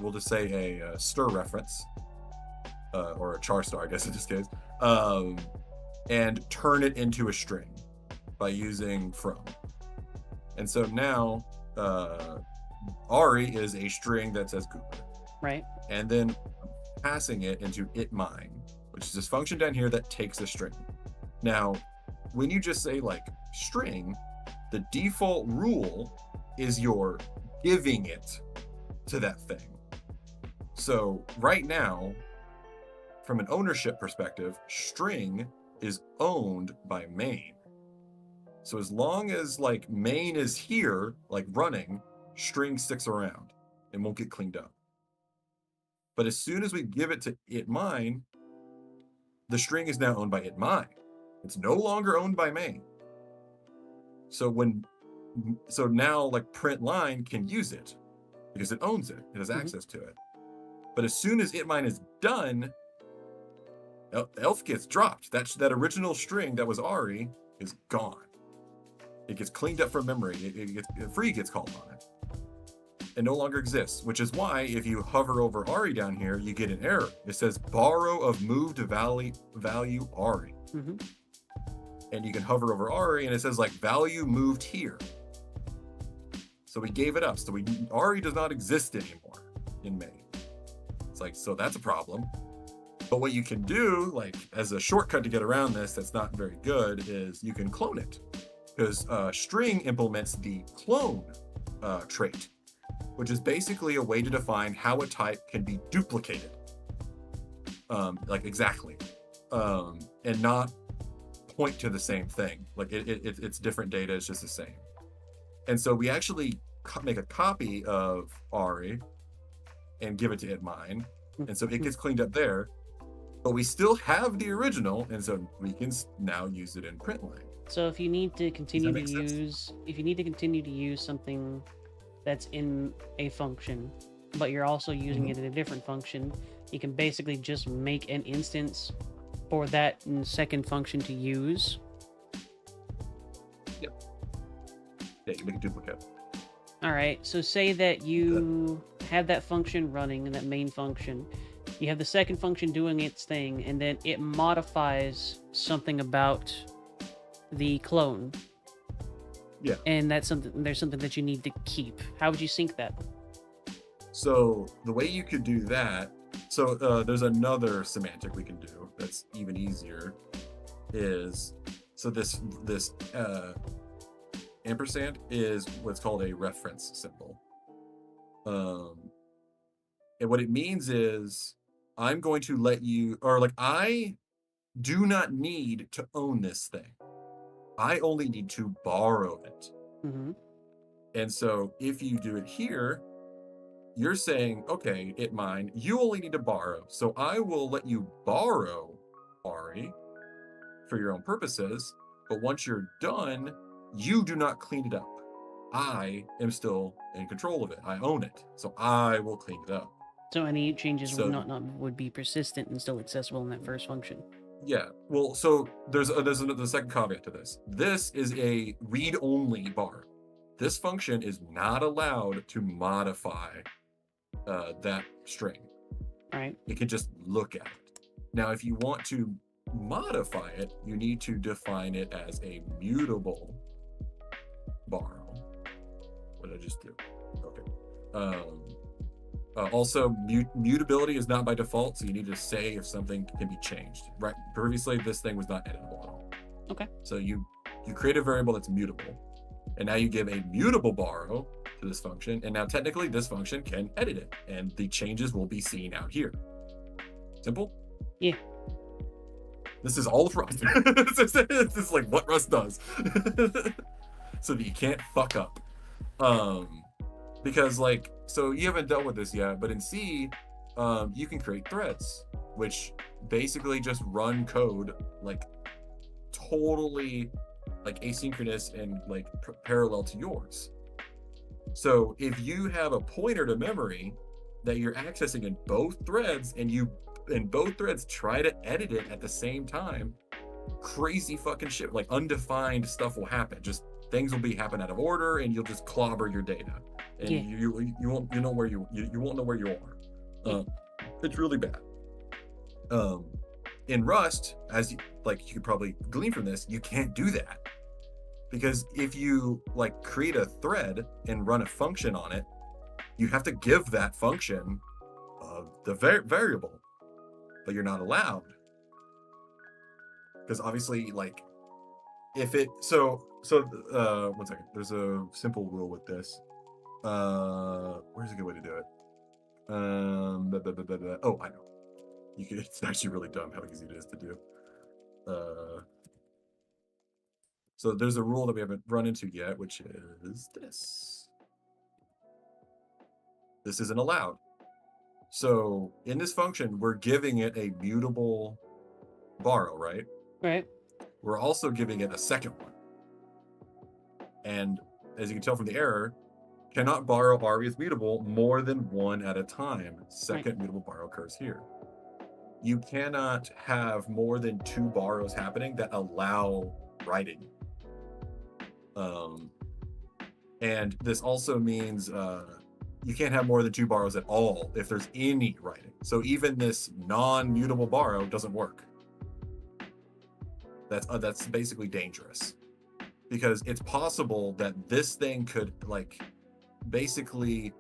we'll just say a stir reference, or a char star, I guess in this case, and turn it into a string by using from. And so now Auri is a string that says Cooper. Right. And then passing it into itMine, which is this function down here that takes a string. Now, when you just say like string, the default rule is you're giving it to that thing. So right now, from an ownership perspective, string is owned by main. So as long as like main is here, like running, string sticks around and won't get cleaned up. But as soon as we give it to itMine, the string is now owned by itMine. It's no longer owned by main. So now like print line can use it because it owns it. It has access to it. But as soon as itMine is done, elf gets dropped. That original string that was Auri is gone. It gets cleaned up from memory. Free gets called on it. It no longer exists, which is why if you hover over Auri down here, you get an error. It says borrow of moved value Auri. Mm-hmm. And you can hover over Auri and it says like value moved here. So we gave it up. So Auri does not exist anymore in main. It's like, so that's a problem. But what you can do, like as a shortcut to get around this that's not very good, is you can clone it. Because string implements the clone trait, which is basically a way to define how a type can be duplicated. Like exactly. And not point to the same thing. Like it's different data, it's just the same. And so we actually make a copy of Auri and give it to itmine. And so it gets cleaned up there, but we still have the original. And so we can now use it in printline. So if you need to continue to make sense? use something that's in a function, but you're also using it in a different function, you can basically just make an instance for that second function to use. Yeah, you make a duplicate. All right, so say that you have that function running and that main function. You have the second function doing its thing, and then it modifies something about the clone. Yeah. And there's something that you need to keep. How would you sync that? So the way you could do that, so there's another semantic we can do that's even easier, is so this ampersand is what's called a reference symbol. And what it means is I'm going to let you, or like I do not need to own this thing. I only need to borrow it. Mm-hmm. And so if you do it here, you're saying, okay, itmine, you only need to borrow. So I will let you borrow Auri for your own purposes. But once you're done, you do not clean it up. I am still in control of it. I own it. So I will clean it up. So any changes So- would be persistent and still accessible in that first function. Yeah, well, so there's the second caveat to this. This is a read-only bar. This function is not allowed to modify that string. All right. It can just look at it. Now, if you want to modify it, you need to define it as a mutable borrow. What did I just do? Okay. Also, mutability is not by default, so you need to say if something can be changed. Right? Previously, this thing was not editable at all. Okay. So you create a variable that's mutable, and now you give a mutable borrow to this function, and now technically this function can edit it, and the changes will be seen out here. Simple? Yeah. This is all of Rust. This is like what Rust does. So that you can't fuck up. Because like, so you haven't dealt with this yet, but in C, you can create threads, which basically just run code like totally like asynchronous and like parallel to yours. So if you have a pointer to memory that you're accessing in both threads, and you in both threads try to edit it at the same time, crazy fucking shit, like undefined stuff will happen. Just things will happen out of order, and you'll just clobber your data, and Yeah. you won't know where you won't know where you are. It's really bad. In Rust, as you could probably glean from this, you can't do that, because if you like create a thread and run a function on it, you have to give that function the variable, but you're not allowed, because obviously like if it so 1 second, there's a simple rule with this. Where's a good way to do it? Oh, I know. It's actually really dumb how easy it is to do. So there's a rule that we haven't run into yet, which is this. This isn't allowed. So in this function, we're giving it a mutable borrow, right? Right. We're also giving it a second one. And as you can tell from the error, cannot borrow Auri is mutable more than one at a time. Second mutable borrow occurs here. You cannot have more than 2 borrows happening that allow writing. And this also means you can't have more than 2 borrows at all if there's any writing. So even this non-mutable borrow doesn't work. That's basically dangerous, because it's possible that this thing could like basically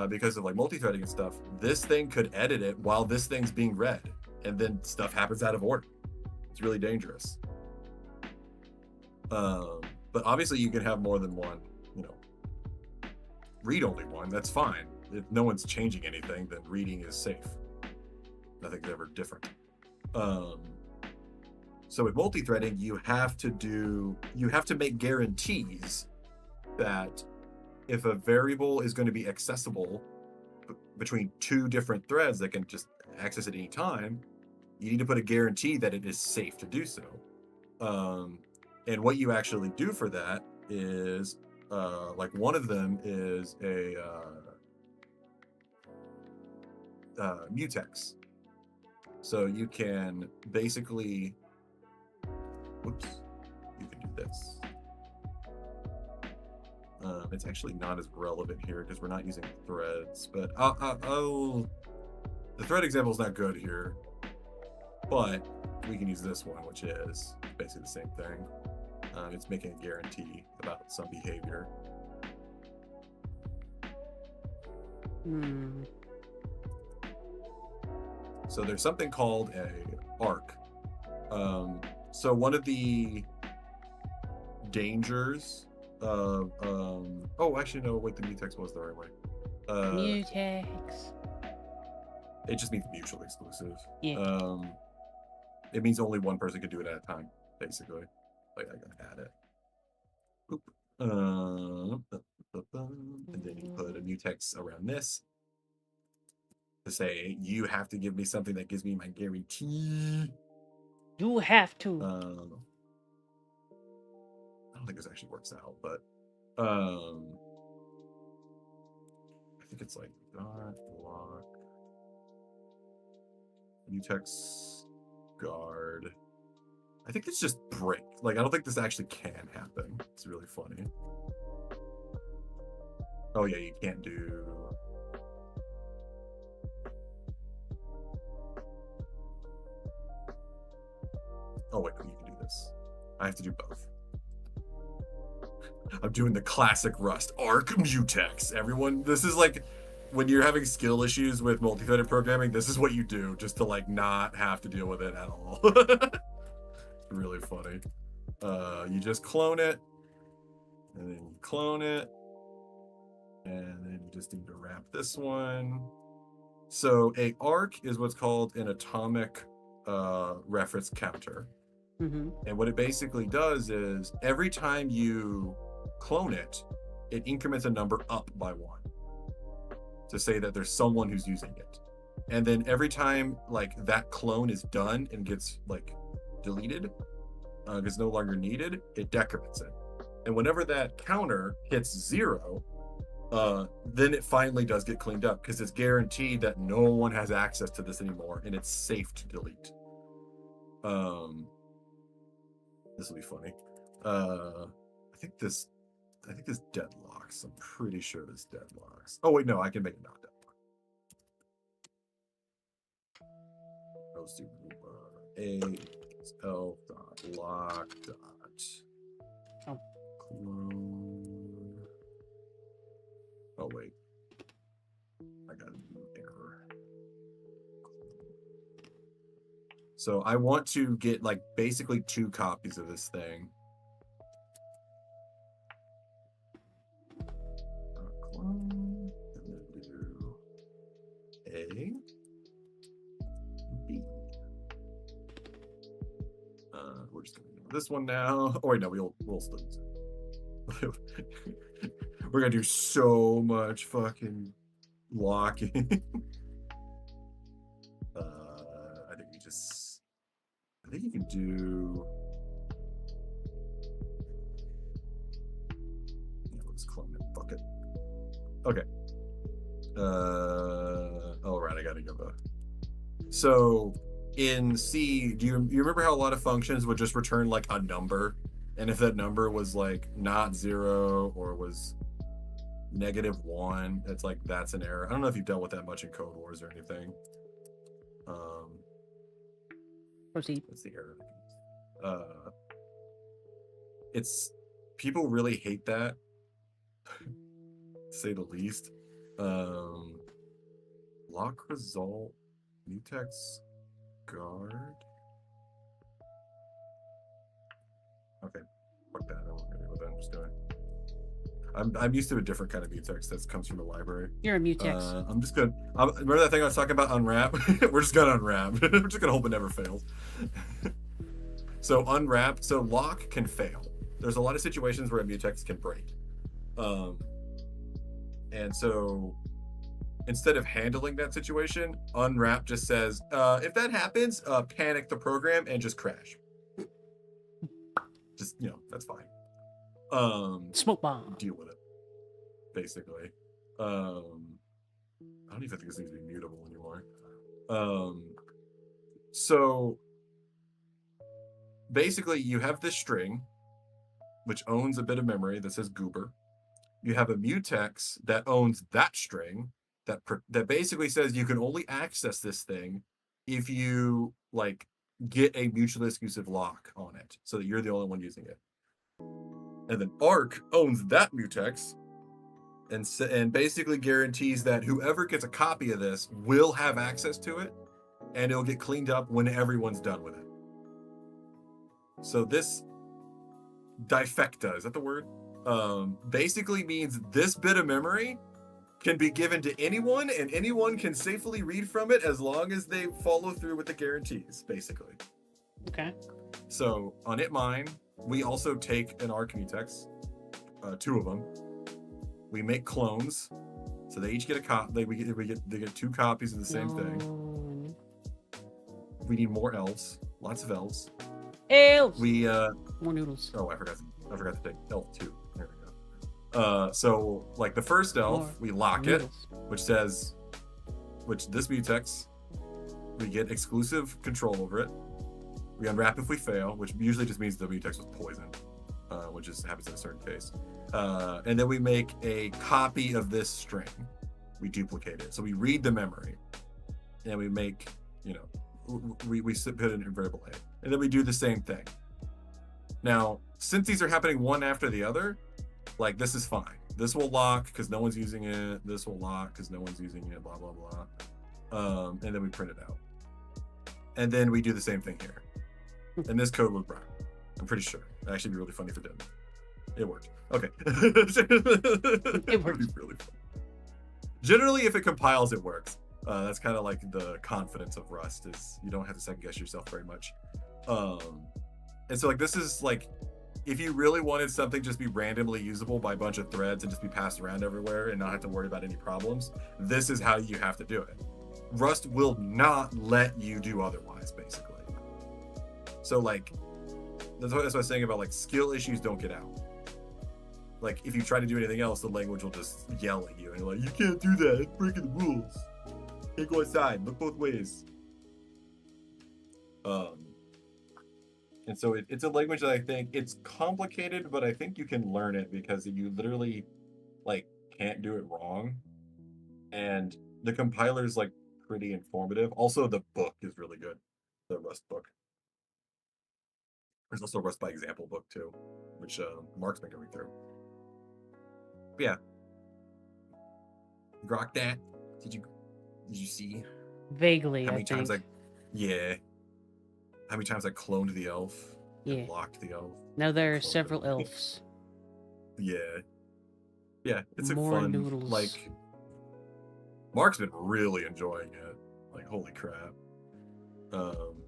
because of like multi-threading and stuff, this thing could edit it while this thing's being read, and then stuff happens out of order. It's really dangerous. But obviously you can have more than one, you know, read only one, that's fine. If no one's changing anything, then reading is safe. Nothing's ever different. So with multi-threading, you have to make guarantees that if a variable is going to be accessible between 2 different threads that can just access at any time, you need to put a guarantee that it is safe to do so. And what you actually do for that is, like one of them is a mutex. So you can basically, whoops, you can do this. It's actually not as relevant here because we're not using threads, but the thread example is not good here, but we can use this one, which is basically the same thing. It's making a guarantee about some behavior. So there's something called a arc. So one of the dangers of oh, actually no, wait, the mutex was the right way. Mutex. It just means mutually exclusive. Yeah. It means only one person can do it at a time, basically. Like, I gotta add it. Oop. And then you put a mutex around this to say, you have to give me something that gives me my guarantee. You have to. I don't think this actually works out, but I think it's like dot block mutex guard. I think it's just break. Like, I don't think this actually can happen. It's really funny. Oh yeah, you can't do. Oh wait, no, you can do this. I have to do both. I'm doing the classic Rust arc mutex. Everyone, this is like when you're having skill issues with multi-threaded programming, this is what you do just to like not have to deal with it at all. Really funny. You just clone it, and then you clone it, and then you just need to wrap this one. So a arc is what's called an atomic reference counter. Mm-hmm. And what it basically does is every time you clone it, it increments a number up by 1 to say that there's someone who's using it. And then every time like that clone is done and gets like deleted, it's no longer needed, it decrements it. And whenever that counter hits 0, then it finally does get cleaned up because it's guaranteed that no one has access to this anymore and it's safe to delete. This will be funny. I think this deadlocks. I'm pretty sure this deadlocks. Oh wait, no, I can make it not deadlock. Let's do a l dot lock dot clone. Oh wait, I got an error. So I want to get like basically 2 copies of this thing. Clone, and then do A, B. We're just gonna do this one now. Oh wait, no, we'll still use it. We're gonna do so much fucking locking. I think you can do. Yeah, let's clone it. Fuck it. Okay. All right, I gotta go back. So in C, you remember how a lot of functions would just return like a number? And if that number was like not 0 or was -1, it's like that's an error. I don't know if you've dealt with that much in Code Wars or anything. Proceed. What's the error? It's people really hate that, to say the least. Lock result, mutex guard. Okay, fuck that. I don't know what I'm just doing. I'm used to a different kind of mutex that comes from the library. You're a mutex. I'm just gonna remember that thing I was talking about, unwrap. We're just gonna unwrap. We're just gonna hope it never fails. So unwrap. So lock can fail. There's a lot of situations where a mutex can break. And so instead of handling that situation, unwrap just says, if that happens, panic the program and just crash. Just, that's fine. Smoke bomb. Deal with it, basically. I don't even think this needs to be mutable anymore. So basically you have this string which owns a bit of memory that says goober. You have a mutex that owns that string that basically says you can only access this thing if you like get a mutually exclusive lock on it so that you're the only one using it. And then arc owns that mutex and basically guarantees that whoever gets a copy of this will have access to it, and it'll get cleaned up when everyone's done with it. So this difecta, is that the word? Basically means this bit of memory can be given to anyone, and anyone can safely read from it as long as they follow through with the guarantees, basically. Okay. So on itmine, we also take an arc mutex, 2 of them. We make clones, so they each get a copy. They get 2 copies of the same thing. We need more elves, lots of elves. Elves. We more noodles. Oh, I forgot to take elf 2. There we go. So like the first elf, we lock it, which this mutex, we get exclusive control over it. We unwrap if we fail, which usually just means the mutex was poisoned, which just happens in a certain case. And then we make a copy of this string. We duplicate it. So we read the memory, and we make, we put in variable A, and then we do the same thing. Now, since these are happening one after the other, like this is fine. This will lock because no one's using it. This will lock because no one's using it. Blah blah blah. And then we print it out, and then we do the same thing here. And this code was brown. I'm pretty sure. It'd actually be really funny if it didn't. It worked. Okay. It worked. Really fun. Generally, if it compiles, it works. That's kind of like the confidence of Rust, is you don't have to second guess yourself very much. And so like this is like, if you really wanted something just be randomly usable by a bunch of threads and just be passed around everywhere and not have to worry about any problems, this is how you have to do it. Rust will not let you do otherwise, basically. So like, that's what I was saying about like skill issues don't get out. Like if you try to do anything else, the language will just yell at you and you're like, you can't do that, it's breaking the rules. Can't go outside, look both ways. And so it's a language that I think it's complicated, but I think you can learn it because you literally like can't do it wrong. And the compiler is like pretty informative. Also, the book is really good, the Rust book. There's also a Rust by example book too, which Mark's been going through. But yeah, grok that. Did you see? Vaguely, How many I times think. How many times I cloned the elf? Yeah. And locked the elf. Now there are Cloned several the elf. elves. Yeah. Yeah, it's More a fun, noodles. like, Mark's been really enjoying it. Like, holy crap. I'm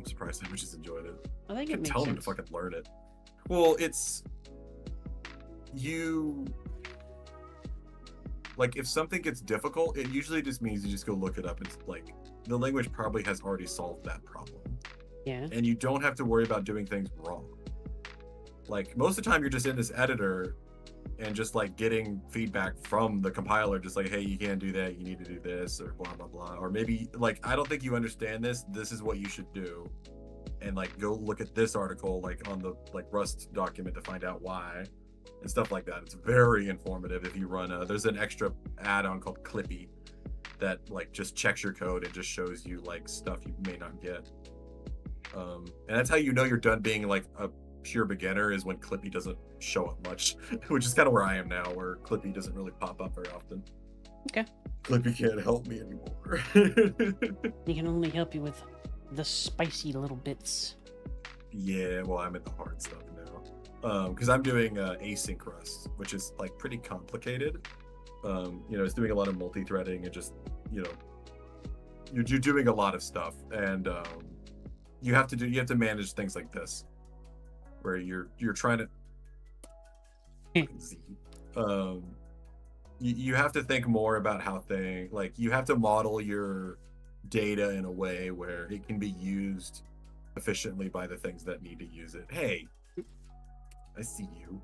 surprised how much he's enjoyed it. I think I it can makes tell him sense. to fucking learn it. Well, it's like if something gets difficult, it usually just means you just go look it up. It's like the language probably has already solved that problem. Yeah. And you don't have to worry about doing things wrong. Like most of the time you're just in this editor and just like getting feedback from the compiler, just like, hey, you can't do that, you need to do this, or blah blah blah. Or maybe like, I don't think you understand this is what you should do. and like go look at this article like on the like Rust document to find out why and stuff like that. It's very informative. If you run there's an extra add-on called Clippy that like just checks your code and just shows you like stuff you may not get. And that's how you know you're done being like a pure beginner, is when Clippy doesn't show up much, which is kind of where I am now, where Clippy doesn't really pop up very often. Okay. Clippy can't help me anymore. He can only help you with the spicy little bits. Yeah, well, I'm at the hard stuff now. Because I'm doing async Rust, which is like pretty complicated. It's doing a lot of multi-threading and just, you're doing a lot of stuff, and you have to manage things like this, where you're trying to you have to think more about how you have to model your data in a way where it can be used efficiently by the things that need to use it. Hey, I see you.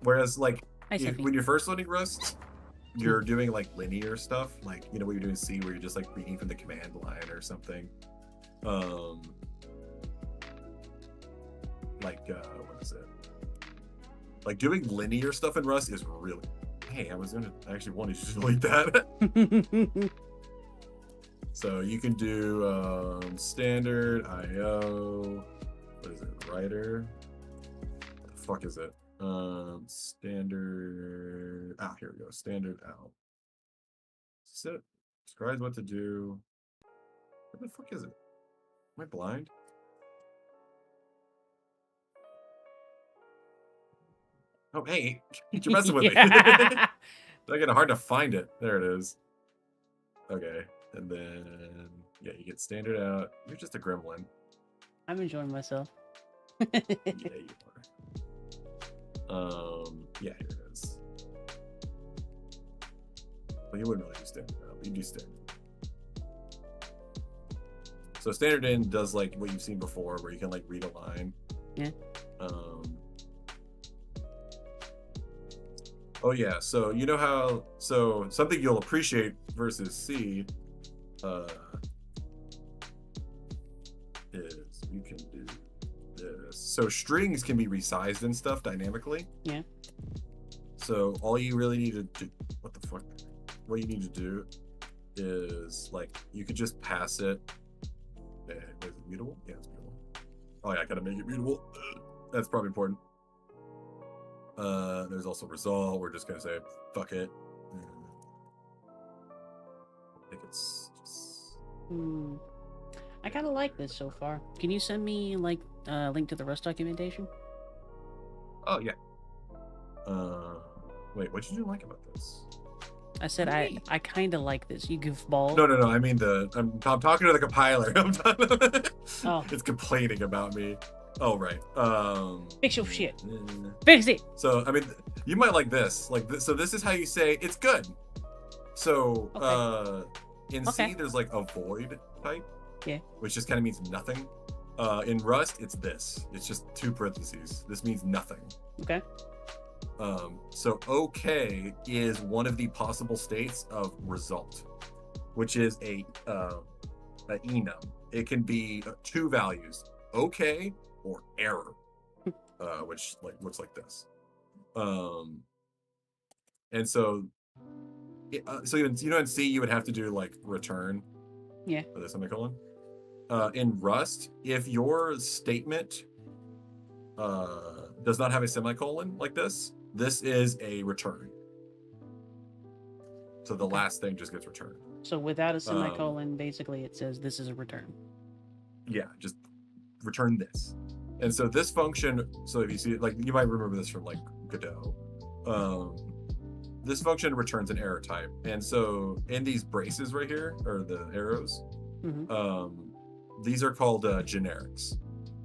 Whereas like when you're first learning Rust, you're doing like linear stuff, like what you're doing in C, where you're just like reading from the command line or something. What is it? Like doing linear stuff in Rust is really. Hey, I actually wanted to delete that. So you can do standard IO. What is it? Writer. What the fuck is it? Standard. Here we go. Standard out. Sit. Describes what to do. What the fuck is it? Am I blind? Oh, hey, you're messing with me. It's getting hard to find it. There it is. Okay, and then you get standard out. You're just a gremlin. I'm enjoying myself. Yeah, you are. Here it is. Well, you wouldn't really do standard out, but you do standard. So standard in does like what you've seen before, where you can like read a line. Yeah. Oh yeah, so so something you'll appreciate versus C is you can do this. So strings can be resized and stuff dynamically. Yeah. So all you really need to do, what you need to do is like, you could just pass it. Is it mutable? Yeah, it's mutable. Oh yeah, I gotta make it mutable. That's probably important. There's also result. We're just gonna say fuck it. I think it's just... I kind of like this so far. Can you send me like a link to the Rust documentation? Oh yeah. Wait, what did you like about this? I said I kind of like this. You goofball. No. I mean I'm talking to the compiler. Oh. It's complaining about me. Oh right. Fix your shit. Fix it. So I mean, you might like this. So this is how you say it's good. So in C there's like a void type. Yeah. Which just kind of means nothing. In Rust, it's this. It's just 2 parentheses. This means nothing. Okay. So OK is one of the possible states of result, which is a enum. It can be 2 values, OK or error, which like looks like this. And so, in C you would have to do like return. Yeah. With a semicolon. In Rust, if your statement does not have a semicolon like this is a return. So the last thing just gets returned. So without a semicolon, basically it says this is a return. Yeah, just return this. And so this function, so if you see, like, you might remember this from like Godot. This function returns an error type. And so in these braces right here, or the arrows, these are called generics.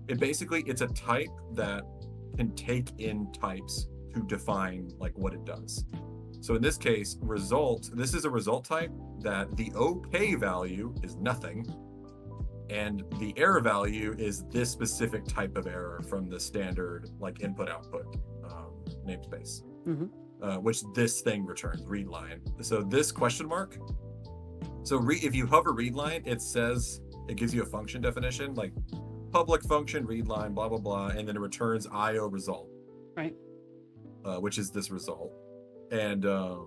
It's a type that can take in types to define like what it does. So in this case, this is a result type that the OK value is nothing, and the error value is this specific type of error from the standard like input-output namespace, which this thing returns, read line. So this question mark, so if you hover read line, it says it gives you a function definition, like public function, read line, blah, blah, blah, and then it returns IO result. Right. Which is this result. And a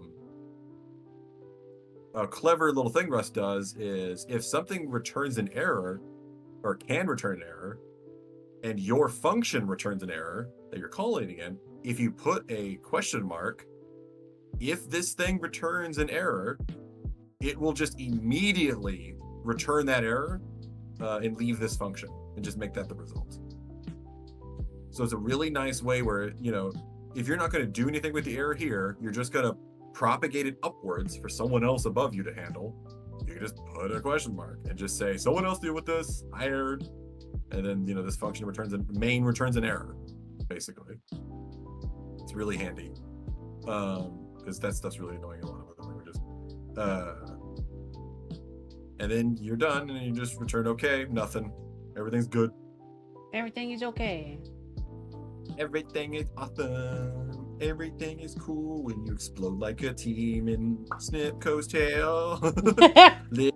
clever little thing Rust does is if something returns an error, or can return an error, and your function returns an error that you're calling again, if you put a question mark, if this thing returns an error, it will just immediately return that error and leave this function and just make that the result. So it's a really nice way where, you know, if you're not going to do anything with the error here, you're just going to propagate it upwards for someone else above you to handle. You can just put a question mark and just say, someone else deal with this, I erred. And then, you know, this function main returns an error, basically. It's really handy. Because that stuff's really annoying in a lot of other languages. And then you're done and you just return okay, nothing. Everything's good. Everything is okay. Everything is awesome. Everything is cool when you explode like a team in Snipco's tail. You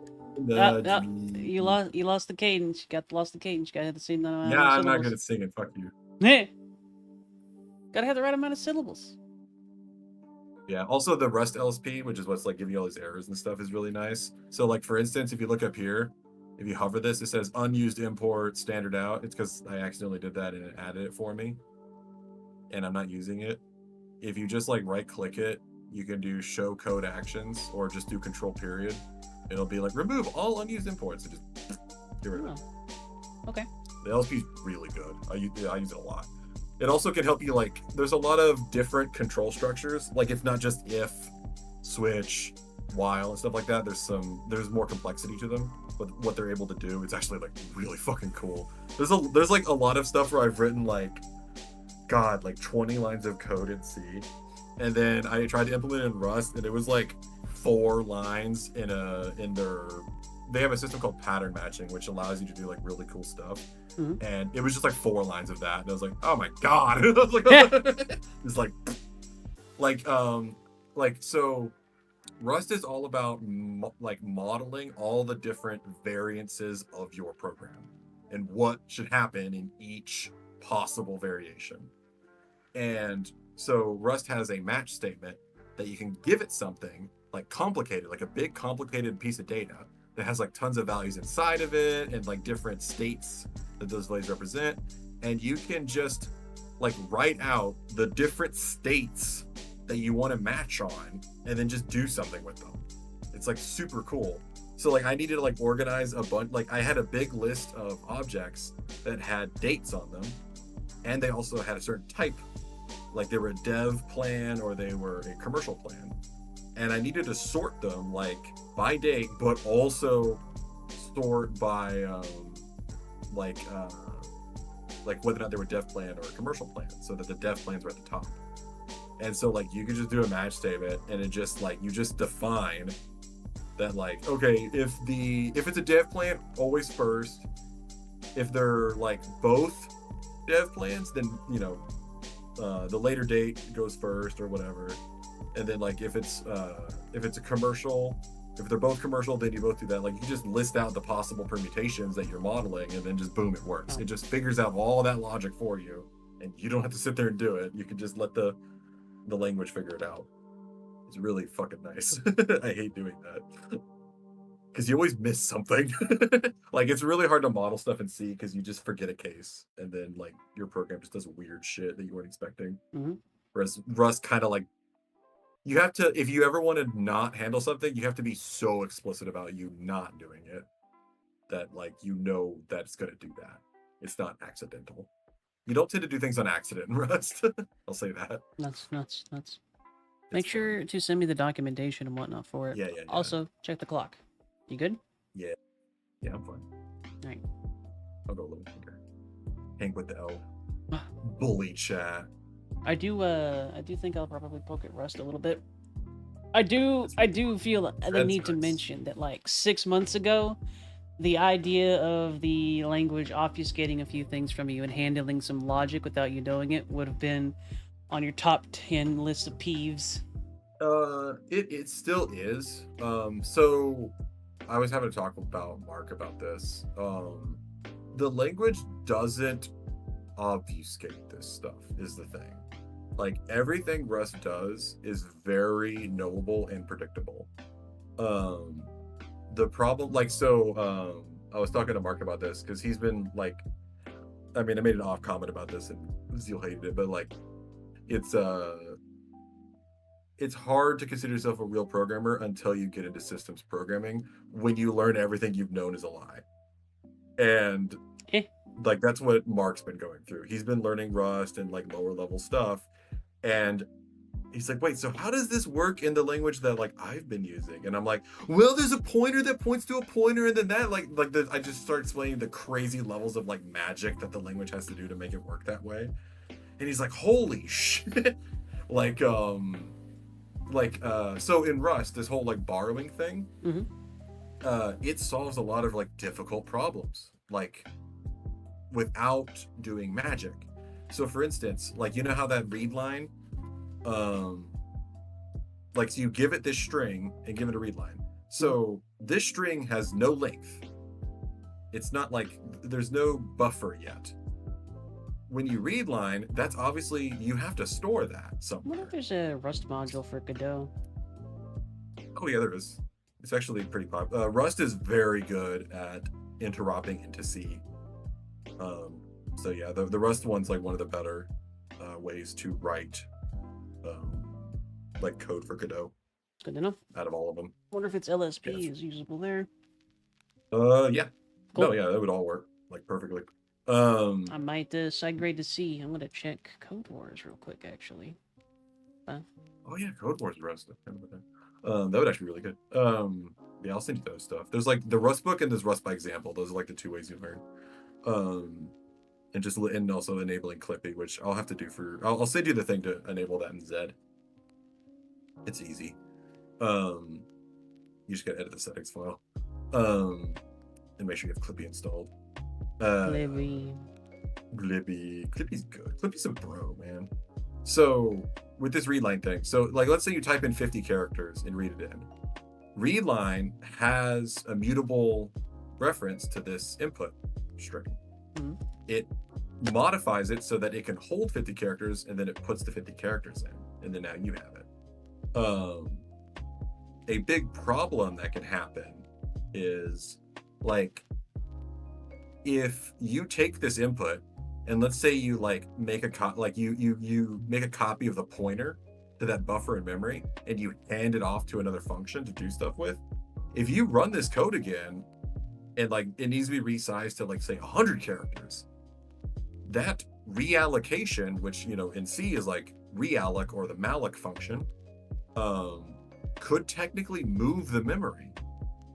lost the cadence. You lost the cadence. You gotta have the same amount of Yeah, I'm syllables. not good at singing. Fuck you. Gotta have the right amount of syllables. Yeah. Also, the Rust LSP, which is what's like giving you all these errors and stuff, is really nice. So, like for instance, if you look up here, if you hover this, it says unused import standard out. It's because I accidentally did that and it added it for me, and I'm not using it. If you just like right click it, you can do show code actions or just do control period. It'll be like remove all unused imports and just get rid of it. Okay. The LSP is really good. I use it a lot. It also can help you, like, there's a lot of different control structures. Like it's not just if, switch, while, and stuff like that. There's more complexity to them. But what they're able to do, it's actually like really fucking cool. There's like a lot of stuff where I've written like 20 lines of code in C, and then I tried to implement it in Rust, and it was like 4 lines in their. They have a system called pattern matching, which allows you to do like really cool stuff. Mm-hmm. And it was just like 4 lines of that, and I was like, oh my god! I was like, it's so. Rust is all about modeling all the different variances of your program and what should happen in each possible variation. And so Rust has a match statement that you can give it something like complicated, like a big complicated piece of data that has like tons of values inside of it and like different states that those values represent. And you can just like write out the different states that you want to match on and then just do something with them. It's like super cool. So like I needed to like organize a bunch, like I had a big list of objects that had dates on them, and they also had a certain type, like they were a dev plan or they were a commercial plan. And I needed to sort them like by date, but also sort by like whether or not they were dev plan or a commercial plan, so that the dev plans were at the top. And so like you could just do a match statement, and it just like you just define that like, okay, if it's a dev plan, always first. If they're like both dev plans, then you know the later date goes first or whatever. And then like if it's a commercial, if they're both commercial, then you both do that. Like you just list out the possible permutations that you're modeling, and then just boom, it works. It just figures out all that logic for you, and you don't have to sit there and do it. You can just let the language figure it out. It's really fucking nice. I hate doing that because you always miss something. Like it's really hard to model stuff in C because you just forget a case, and then like your program just does weird shit that you weren't expecting. Mm-hmm. Whereas Rust kind of like, you have to, if you ever want to not handle something, you have to be so explicit about you not doing it that like you know that it's gonna do that. It's not accidental. You don't tend to do things on accident in Rust. I'll say that. Nuts. Make sure to send me the documentation and whatnot for it. Yeah. Also, check the clock. You good? Yeah, I'm fine. All right. I'll go a little longer. Hang with the L. Bully chat. I do think I'll probably poke at Rust a little bit. I do feel the need to mention that like 6 months ago, the idea of the language obfuscating a few things from you and handling some logic without you knowing it would have been on your top 10 list of peeves. It still is. So I was having a talk about Mark about this. The language doesn't obfuscate this stuff, is the thing. Like, everything Rust does is very knowable and predictable. The problem, like, so, I was talking to Mark about this, because he's been, like, I mean, I made an off comment about this, and Zeal hated it, but, like, it's hard to consider yourself a real programmer until you get into systems programming, when you learn everything you've known is a lie. And like, that's what Mark's been going through. He's been learning Rust and like lower level stuff, and he's like, wait, so how does this work in the language that like I've been using? And I'm like, well, there's a pointer that points to a pointer, and then that I just start explaining the crazy levels of like magic that the language has to do to make it work that way. And he's like, holy shit. So in Rust, this whole like borrowing thing, it solves a lot of like difficult problems, like without doing magic. So for instance, like, you know how that read line, like, so you give it this string and give it a read line. So this string has no length. It's not like, there's no buffer yet. When you read line, that's obviously, you have to store that I somewhere. wonder if there's a Rust module for Godot. Oh yeah, there is. It's actually pretty popular. Rust is very good at interroping into C. So yeah, the Rust one's like one of the better ways to write like code for Godot Good to know. out of all of them. Wonder if its LSP Yes. is usable there. Yeah. Cool. No, yeah, that would all work like perfectly. I might side grade to C. I'm gonna check Code Wars real quick, actually. Oh yeah, Code Wars Rust. That would actually be really good. Yeah, I'll send you those stuff. There's like the Rust book and there's Rust by example. Those are like the two ways you learn. And also enabling Clippy, which I'll have to do for. I'll send you the thing to enable that in Z. It's easy. You just gotta edit the settings file, and make sure you have Clippy installed. Libby. Clippy's good. Clippy's a bro, man. So with this readline thing, so like, let's say you type in 50 characters and read it in. Readline has a mutable reference to this input string. It modifies it so that it can hold 50 characters, and then it puts the 50 characters in, and then now you have it. A big problem that can happen is, like, if you take this input and let's say you like make a you make a copy of the pointer to that buffer in memory, and you hand it off to another function to do stuff with. If you run this code again, and like it needs to be resized to like say 100 characters, that reallocation, which in C is like realloc or the malloc function, could technically move the memory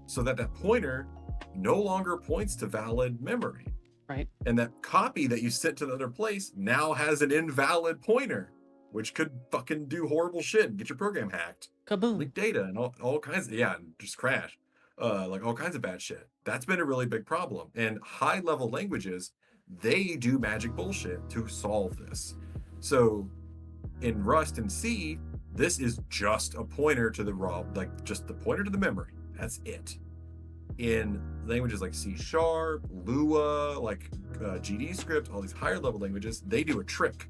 so that that pointer no longer points to valid memory. Right. And that copy that you sent to the other place now has an invalid pointer, which could fucking do horrible shit and get your program hacked. Kaboom. Leak data and all kinds of, and just crash. Like all kinds of bad shit. That's been a really big problem. And high level languages, they do magic bullshit to solve this. So in Rust and C, this is just a pointer to the raw, like just the pointer to the memory. That's it. In languages like C#, Lua, like GD script, all these higher level languages, they do a trick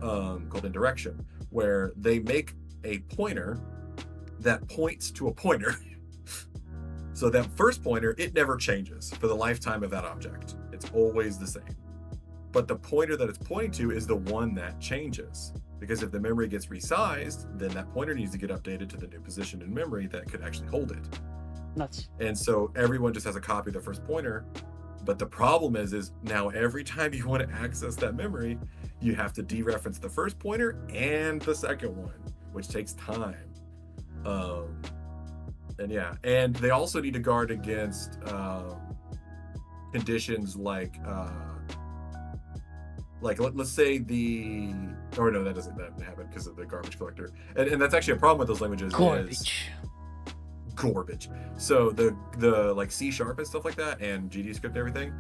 called indirection, where they make a pointer that points to a pointer. So that first pointer, it never changes for the lifetime of that object. It's always the same. But the pointer that it's pointing to is the one that changes. Because if the memory gets resized, then that pointer needs to get updated to the new position in memory that could actually hold it. Nuts. And so everyone just has a copy of the first pointer. But the problem is now every time you want to access that memory, you have to dereference the first pointer and the second one, which takes time. And they also need to guard against conditions like let's say that doesn't happen because of the garbage collector, and that's actually a problem with those languages. Garbage. So the like C# and stuff like that, and GD script and everything,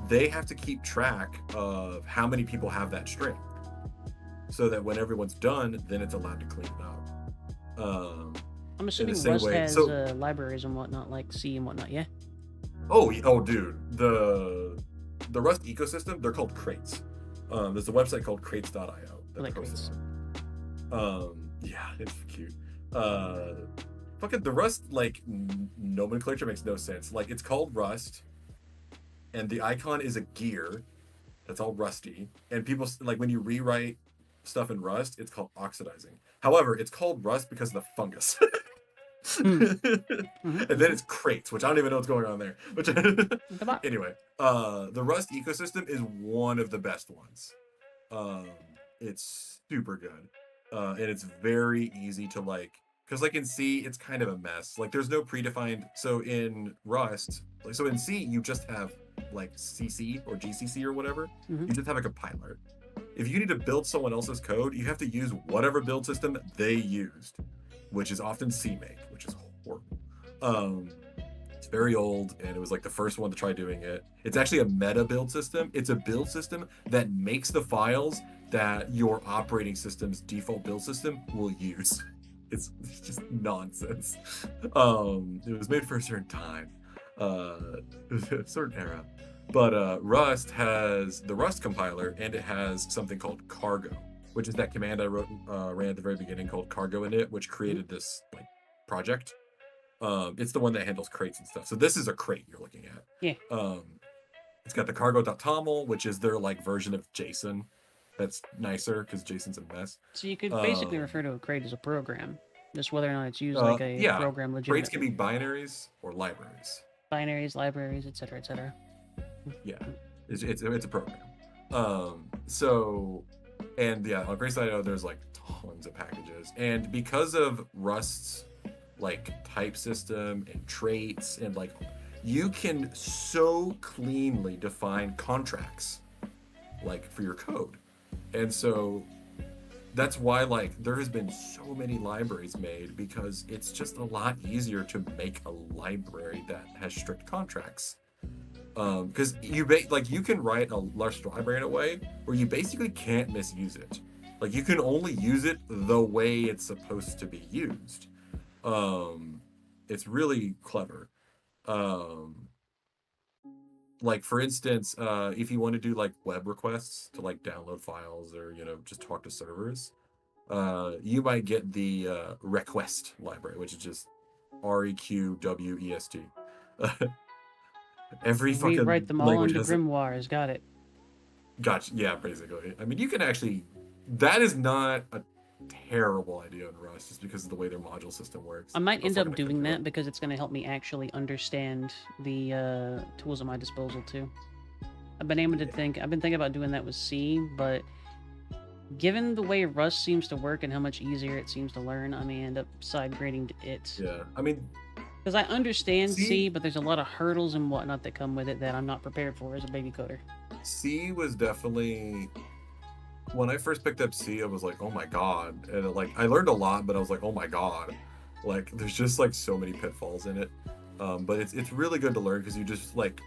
they have to keep track of how many people have that string, so that when everyone's done, then it's allowed to clean it up. I'm assuming same Rust way- has so- libraries and whatnot, like C and whatnot, yeah? Oh, dude, the Rust ecosystem, they're called crates. There's a website called crates.io that I like posts crates. on. Yeah, it's cute. Fucking the Rust like nomenclature makes no sense. Like it's called Rust, and the icon is a gear that's all rusty. And people like when you rewrite stuff in Rust, it's called oxidizing. However, it's called Rust because of the fungus. And then it's crates, which I don't even know what's going on there. Which anyway, the Rust ecosystem is one of the best ones. It's super good, and it's very easy to like. Because like in C, it's kind of a mess. Like there's no predefined. So in Rust, like so in C, you just have like CC or GCC or whatever. Mhm. You just have a compiler. If you need to build someone else's code, you have to use whatever build system they used, which is often CMake, which is horrible. It's very old, and it was like the first one to try doing it. It's actually a meta build system. It's a build system that makes the files that your operating system's default build system will use. It's just nonsense. It was made for a certain time, a certain era. But Rust has the Rust compiler, and it has something called cargo, which is that command I ran at the very beginning called cargo init, which created this like project. It's the one that handles crates and stuff. So this is a crate you're looking at. Yeah. It's got the cargo.toml, which is their like version of JSON. That's nicer because JSON's a mess. So you could basically refer to a crate as a program, just whether or not it's used like a yeah, program Crates can legitimately. be binaries or libraries. Binaries, libraries, etc., etc. Yeah, it's a program. So, and yeah, on Grace.io there's like tons of packages, and because of Rust's like type system and traits, and like you can so cleanly define contracts like for your code, and so that's why like there has been so many libraries made, because it's just a lot easier to make a library that has strict contracts. Because you can write a large library in a way where you basically can't misuse it. Like you can only use it the way it's supposed to be used. It's really clever. Like for instance, if you want to do like web requests to like download files or just talk to servers, you might get the request library, which is just REQWEST. Every fucking Rewrite them all language into has grimoires. Got it. Gotcha. Yeah, basically. I mean, you can actually. That is not a terrible idea in Rust, just because of the way their module system works. I might That's end not up gonna doing kick you that because it's going to help me actually understand the tools at my disposal too. I've been thinking about doing that with C, but given the way Rust seems to work and how much easier it seems to learn, I may end up side grading to it. Yeah, I mean, Because I understand C- C, but there's a lot of hurdles and whatnot that come with it that I'm not prepared for as a baby coder. C was definitely. When I first picked up C, I was like, oh my god. And I learned a lot, but I was like, oh my god. Like, there's just like so many pitfalls in it. But it's really good to learn, because you just like.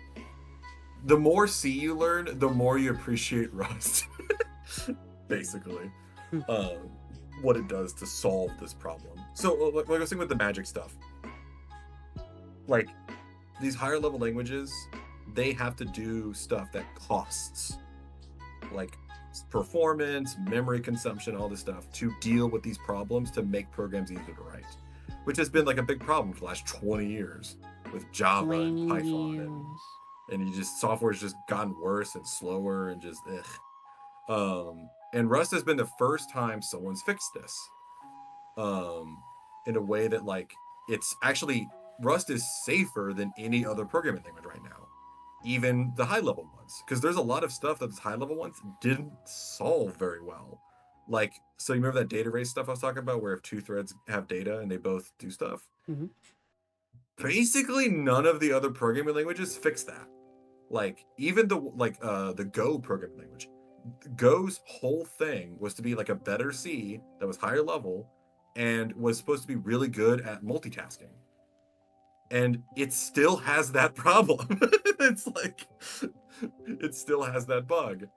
The more C you learn, the more you appreciate Rust. Basically. What it does to solve this problem. So, like I was saying with the magic stuff. Like, these higher level languages, they have to do stuff that costs. Like, performance, memory consumption, all this stuff, to deal with these problems to make programs easier to write. Which has been like a big problem for the last 20 years with Java and Python. And software's just gotten worse and slower and just ugh. And Rust has been the first time someone's fixed this. In a way that like it's actually Rust is safer than any other programming language right now. Even the high level ones. Because there's a lot of stuff that the high level ones didn't solve very well. Like, so you remember that data race stuff I was talking about, where if two threads have data and they both do stuff? Mhm. Basically none of the other programming languages fix that. Like even the Go programming language, Go's whole thing was to be like a better C that was higher level and was supposed to be really good at multitasking, and it still has that problem. It's like it still has that bug.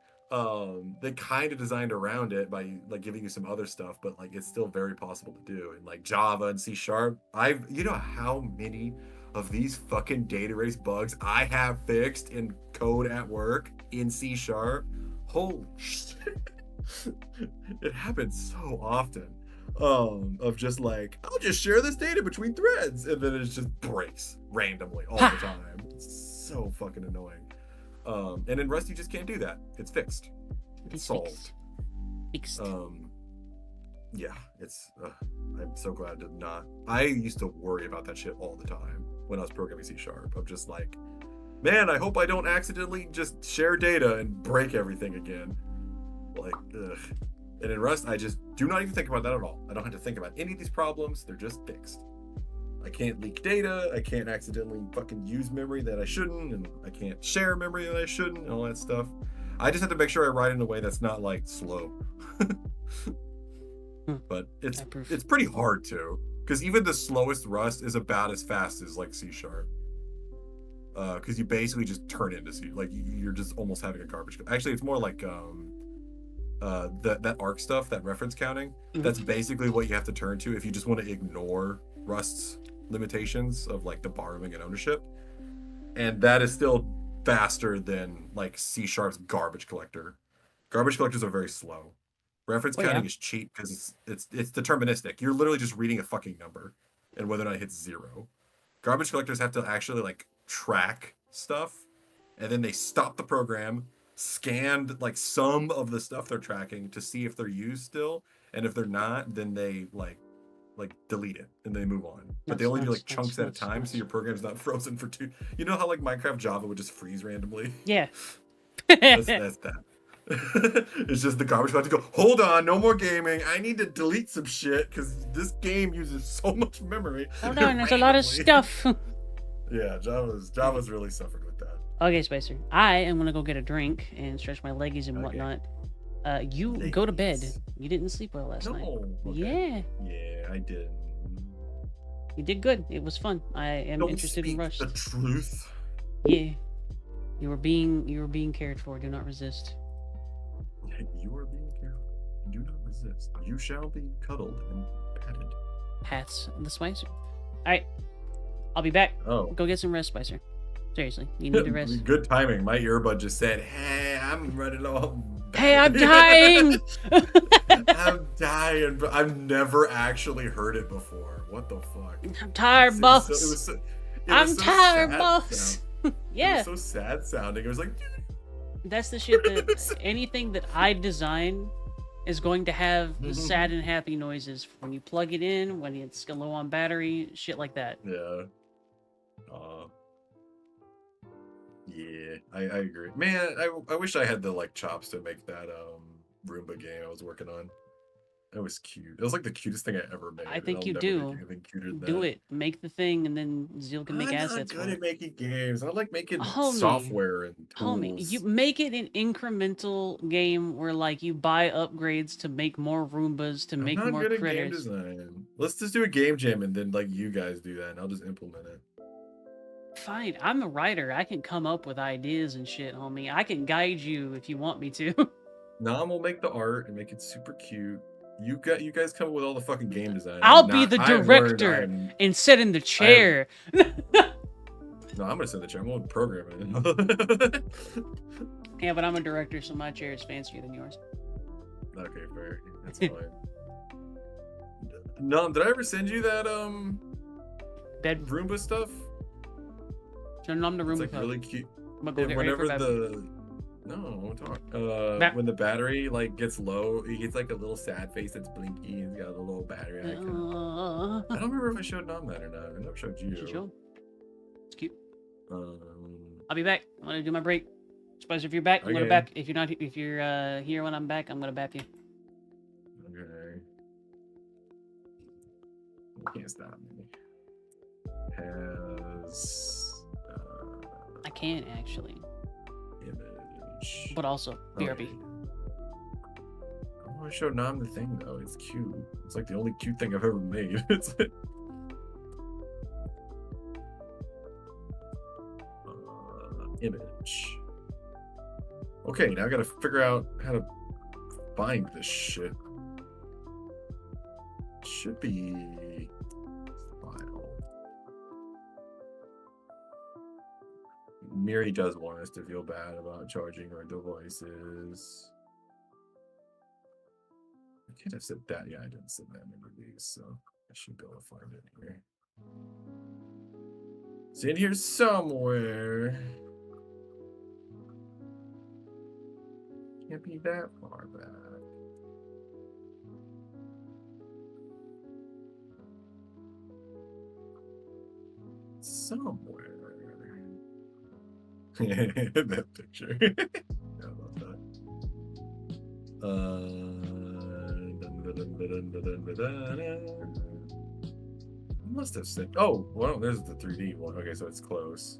they kind of designed around it by like giving you some other stuff, but like it's still very possible to do. And like Java and C#, you know how many of these fucking data race bugs I have fixed in code at work in C#. Holy shit. It happens so often. Of just like, I'll just share this data between threads, and then it just breaks randomly all the time. It's so fucking annoying. And in Rust you just can't do that. It's fixed. It's solved. Fixed. Yeah, it's I'm so glad I did not. I used to worry about that shit all the time when I was programming C#. I'm just like, man, I hope I don't accidentally just share data and break everything again. Like, ugh. And in Rust, I just do not even think about that at all. I don't have to think about any of these problems. They're just fixed. I can't leak data. I can't accidentally fucking use memory that I shouldn't, and I can't share memory that I shouldn't, and all that stuff. I just have to make sure I write in a way that's not like slow. But it's pretty hard to, because even the slowest Rust is about as fast as like C#. Because you basically just turn into C. Like you're just almost having a garbage. Actually, it's more like that arc stuff, that reference counting. That's basically what you have to turn to if you just want to ignore Rust's limitations of like the borrowing and ownership. And that is still faster than like C#'s garbage collector. Garbage collectors are very slow. Reference counting is cheap because it's deterministic. You're literally just reading a fucking number and whether or not it hits 0. Garbage collectors have to actually like track stuff, and then they stop the program, scan like some of the stuff they're tracking to see if they're used still, and if they're not, then they like delete it and they move on. But they only do like chunks at a time, so your program's not frozen for 2. You know how like Minecraft Java would just freeze randomly? Yeah. That's that. It's just the garbage collector go, hold on, no more gaming. I need to delete some shit because this game uses so much memory. Hold on, there's a lot of stuff. Yeah, Java's really suffered with that. Okay, Spicer. I am gonna go get a drink and stretch my leggies and whatnot. You go to bed. You didn't sleep well last night. Okay. Yeah, I did. You did good. It was fun. I am interested in Rust. The truth. Yeah. You were being cared for. Do not resist. You are being careful. Do not resist. You shall be cuddled and petted. Pats the Spicer. Alright. I'll be back. Oh. Go get some rest, Spicer. Seriously. You need to rest. Good timing. My earbud just said, hey, I'm running off. Hey, I'm dying! I'm dying, but I've never actually heard it before. What the fuck? I'm tired, boss. I'm tired, boss. Yeah. It was so sad sounding. It was like... That's the shit that anything that I design is going to have sad and happy noises when you plug it in, when it's low on battery, shit like that. Yeah. Yeah, I agree. Man, I wish I had the like chops to make that Roomba game I was working on. That was cute. It was like the cutest thing I ever made. I think you do. Do it. Make the thing, and then Zeal can make assets. I'm not good at making games. I like making Homie, software and tools. Homie, you make it an incremental game where like you buy upgrades to make more Roombas, to make more good critters. At game design. Let's just do a game jam and then like you guys do that, and I'll just implement it. Fine, I'm a writer. I can come up with ideas and shit, homie. I can guide you if you want me to. Nam will make the art and make it super cute. You guys come up with all the fucking game design. I'll be the director and sit in the chair. No, I'm gonna sit in the chair. I'm gonna program it. Yeah, but I'm a director, so my chair is fancier than yours. Okay, fair. That's fine. No, did I ever send you that bed Roomba stuff? No, I'm the Roomba. It's like really cute. I'm gonna go get ready for bed. No, I won't talk. When the battery like gets low, he gets like a little sad face that's blinky. He's got a little battery icon. I don't remember if I showed Nom that or not. I never showed you. It's cute. I'll be back. I'm gonna do my break. Spicer, if you're back, I'm gonna bap. If you're here when I'm back, I'm gonna bap you. Okay. You can't stop me. Has I can actually. Image. But also, BRB. I want to show Nam the thing though. It's cute. It's like the only cute thing I've ever made. It's like image. Okay, now I gotta figure out how to find this shit. Should be file. Miri does want us to feel bad about charging our devices. I can't have said that. Yeah, I didn't send that into these, so I should be able to find it here. It's in here somewhere. Can't be that far back. Somewhere. That picture. How about that? Must have said. Oh, well, there's the 3D one. Okay, so it's close.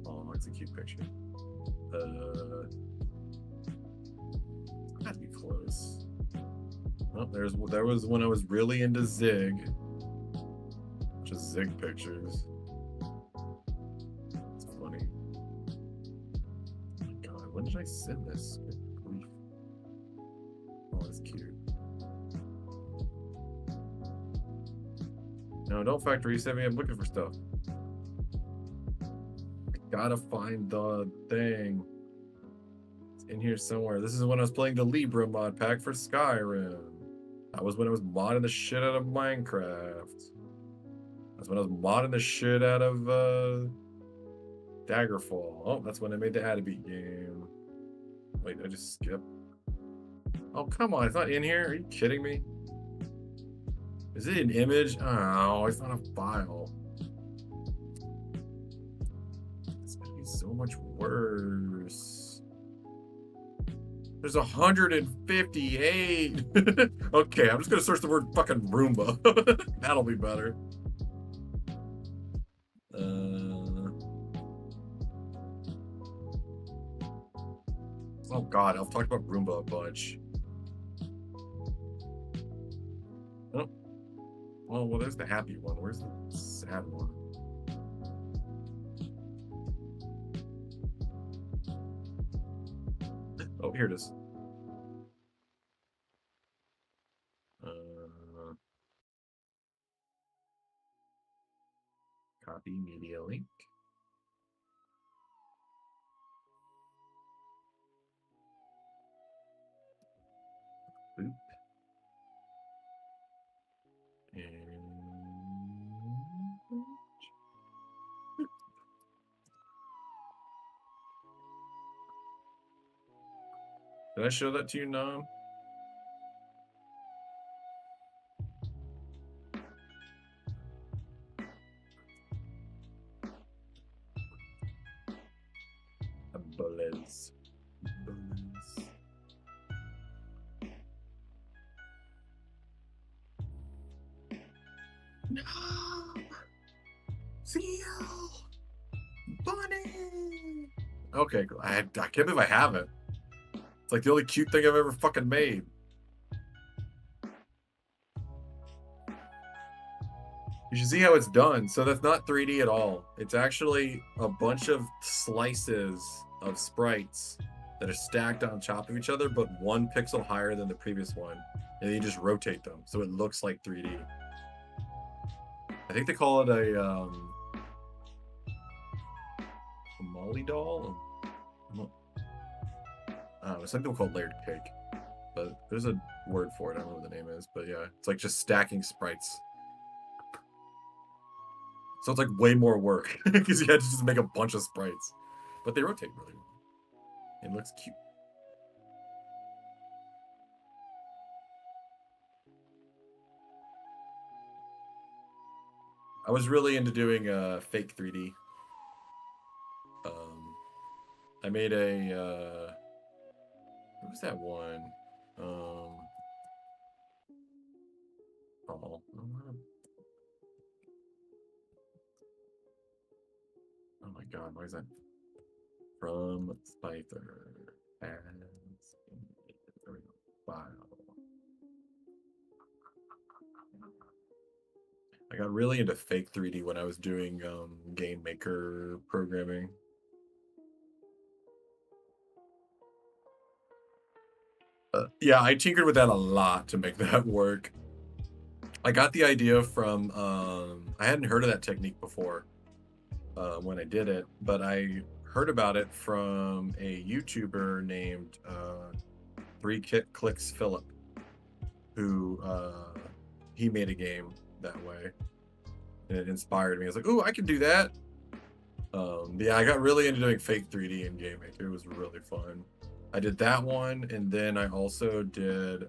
Oh, it's a cute picture. Had to be close. Oh, there was when I was really into Zig. Just Zig pictures. It's funny. Oh my god, when did I send this? Good grief. Oh, that's cute. No, don't factory send me. I'm looking for stuff. I gotta find the thing. It's in here somewhere. This is when I was playing the Libra mod pack for Skyrim. That was when I was modding the shit out of Minecraft. That's when I was modding the shit out of Daggerfall. Oh, that's when I made the Adabeat game. Wait, I just skipped. Oh, come on. It's not in here. Are you kidding me? Is it an image? Oh, it's not a file. It's gonna be so much worse. There's 158. Okay, I'm just gonna search the word fucking Roomba. That'll be better. Oh god, I've talked about Roomba a bunch. Oh. Oh, well, there's the happy one. Where's the sad one? Oh, here it is. Copy media link. Boop. And did I show that to you, Nam? Buzz. No! Seal! Bunny! Okay, cool. I can't believe I haven't. It's like the only cute thing I've ever fucking made. You should see how it's done. So that's not 3D at all. It's actually a bunch of slices of sprites that are stacked on top of each other, but one pixel higher than the previous one. And then you just rotate them, so it looks like 3D. I think they call it a Molly doll? Some people call it layered cake. But there's a word for it. I don't know what the name is. But yeah, it's like just stacking sprites. So it's like way more work because you had to just make a bunch of sprites, but they rotate really well. It looks cute. I was really into doing fake 3D. I made a what was that one? Oh my god, why is that? From Spider as file. I got really into fake 3D when I was doing game maker programming. Yeah, I tinkered with that a lot to make that work. I got the idea from I hadn't heard of that technique before when I did it, but I heard about it from a YouTuber named 3 Clicks Philip, who he made a game that way, and it inspired me. I was like, "Ooh, I can do that." Yeah, I got really into doing fake 3D in Game Maker. It was really fun. I did that one, and then I also did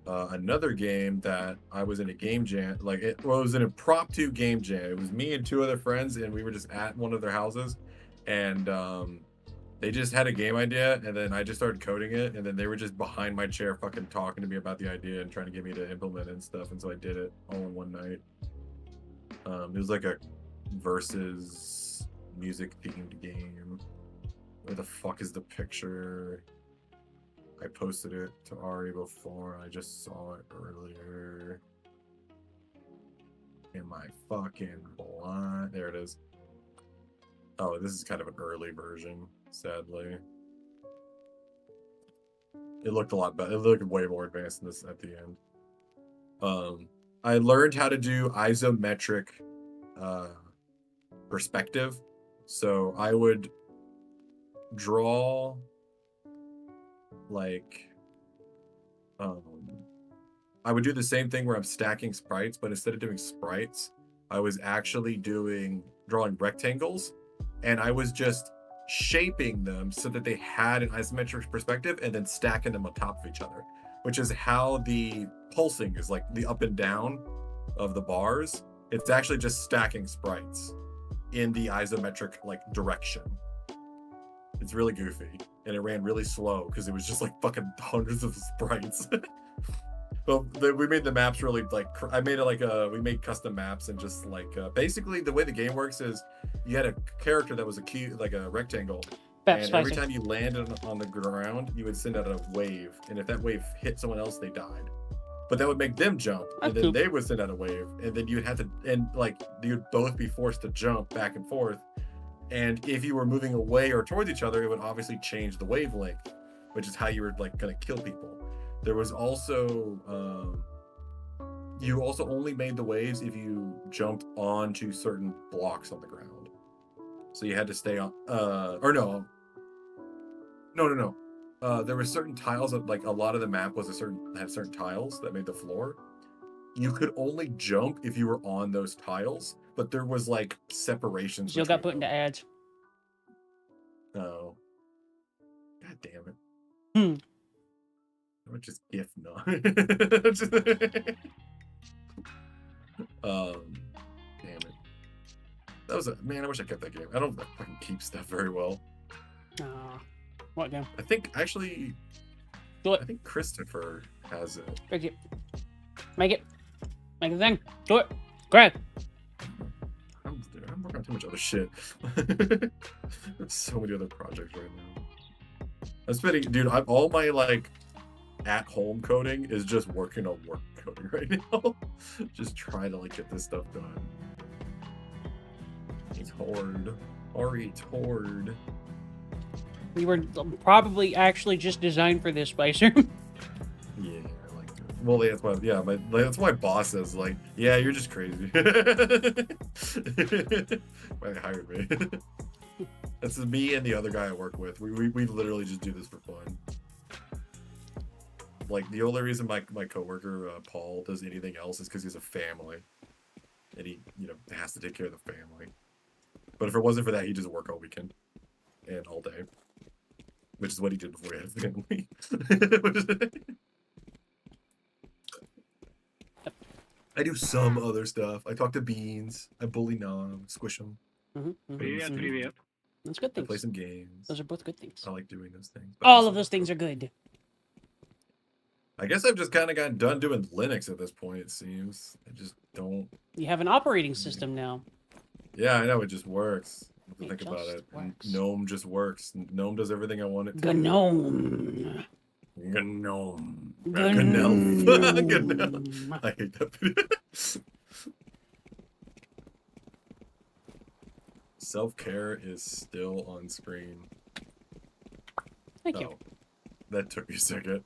another game that I was in a game jam. Like it was an impromptu game jam. It was me and 2 other friends, and we were just at one of their houses, and they just had a game idea, and then I just started coding it, and then they were just behind my chair fucking talking to me about the idea and trying to get me to implement it and stuff, and so I did it all in one night. It was like a versus music themed game. Where the fuck is the picture? I posted it to Auri before. I just saw it earlier. Am I fucking blind? There it is. Oh, this is kind of an early version, sadly. It looked a lot better. It looked way more advanced than this at the end. I learned how to do isometric perspective. So I would draw like I would do the same thing where I'm stacking sprites, but instead of doing sprites, I was actually drawing rectangles, and I was just shaping them so that they had an isometric perspective and then stacking them on top of each other, which is how the pulsing is, like the up and down of the bars. It's actually just stacking sprites in the isometric like direction. It's really goofy, and it ran really slow because it was just like fucking hundreds of sprites. But we made the maps really like I made it like we made custom maps, and just like basically the way the game works is you had a character that was a cube, like a rectangle, and every time you landed on the ground, you would send out a wave, and if that wave hit someone else, they died. But that would make them jump, and then they would send out a wave, and then you'd have to, and like you'd both be forced to jump back and forth. And if you were moving away or towards each other, it would obviously change the wavelength, which is how you were like gonna kill people. There was also you also only made the waves if you jumped onto certain blocks on the ground. So you had to stay on or no. There were certain tiles that, like, a lot of the map was had certain tiles that made the floor. You could only jump if you were on those tiles, but there was like separations. Still got put into ads. Oh. God damn it. I would just GIF not. Damn it. That was man, I wish I kept that game. I don't fucking keep stuff very well. What game? I think actually do it. I think Christopher has it. Make it. Make the thing. Do it. Greg. I'm working on too much other shit. So many other projects right now. I'm spending, dude, all my like at-home coding is just working on work coding right now. Just trying to like get this stuff done. It's hard. Auri, it's hard. We were probably actually just designed for this, Spicer. Yeah, like, well, that's why. Yeah, that's why my boss says like, yeah, you're just crazy. Why they hired me. That's me and the other guy I work with. We literally just do this for fun. Like the only reason my coworker Paul does anything else is because he has a family, and he has to take care of the family. But if it wasn't for that, he'd just work all weekend and all day, which is what he did before he had a family. I do some other stuff. I talk to beans. I bully Nom, squish them. Привет. That's good things. I play some games. Those are both good things. I like doing those things. All of those things are good. I guess I've just kind of gotten done doing Linux at this point, it seems. I just don't... You have an operating system now. Yeah, I know. It just works. I have to It think about it. works. GNOME just works. GNOME does everything I want it to. GNOME. GNOME. GNOME. GNOME. I hate that video. Self-care is still on screen. Thank you. That took me a second.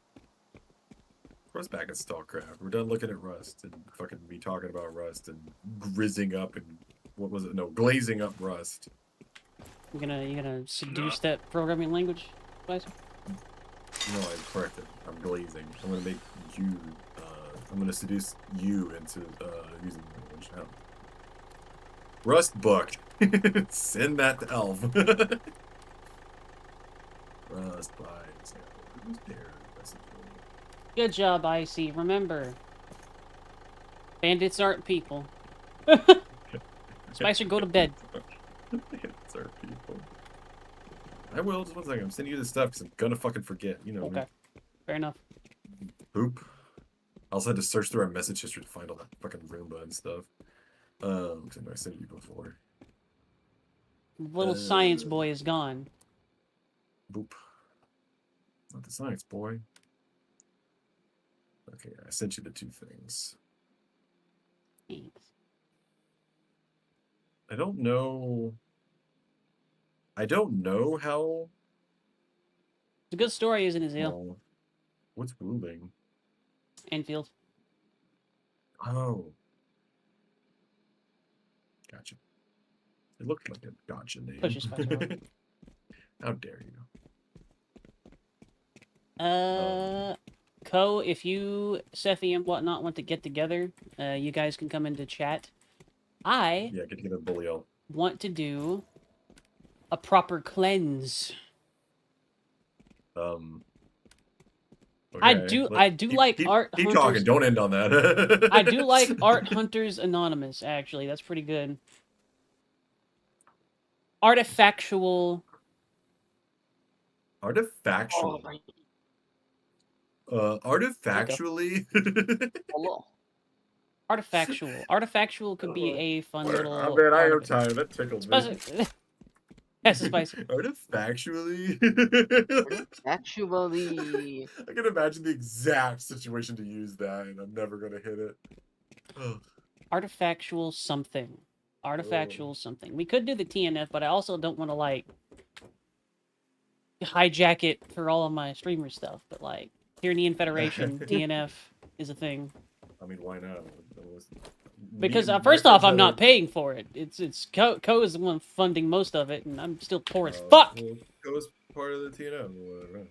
Rust back at StarCraft. We're done looking at Rust and fucking me talking about Rust and grizzing up and what was it? No, glazing up Rust. You gonna seduce that programming language, Spicer? No, I corrected. I'm glazing. I'm gonna make you. I'm gonna seduce you into using the language now. Rust book. Send that to Elf. Rust by example. Who's there? Good job, Icy. Remember, bandits aren't people. Spicer, go to bed. Bandits aren't people. I will. Just one second. I'm sending you this stuff because I'm gonna fucking forget. You know. Okay. Fair enough. Poop. I also had to search through our message history to find all that fucking Roomba and stuff. Because I know I sent you before. Little science boy is gone. Boop. It's not the science boy. Okay, I sent you the two things. Thanks. I don't know how. It's a good story, isn't it, Zale? Oh, what's wooling? Enfield. Oh. Gotcha. It looked like a gotcha name. Push your Spicer. How dare you? Ko, if you, Sephi, and whatnot want to get together, you guys can come into chat. I Yeah, get together, bully all. want to do a proper cleanse. Okay, I do like Art Keep Hunters. talking. Don't end on that. I do like Art Hunters Anonymous, actually. That's pretty good. Artifactual. Artifactual. Artifactually. Hello. Artifactual. Artifactual could be a fun little. I mean, I am tired. That tickled me. That's a spicy. Artifactually. Actually, I can imagine the exact situation to use that, and I'm never gonna hit it. Ugh. Artifactual something. Artifactual something. We could do the TNF, but I also don't want to like hijack it for all of my streamer stuff. But like Tyranny and Federation, TNF is a thing. I mean, why not? Because first off, I'm not paying for it. It's Ko is the one funding most of it, and I'm still poor as fuck. Well, Ko's part of the TNF.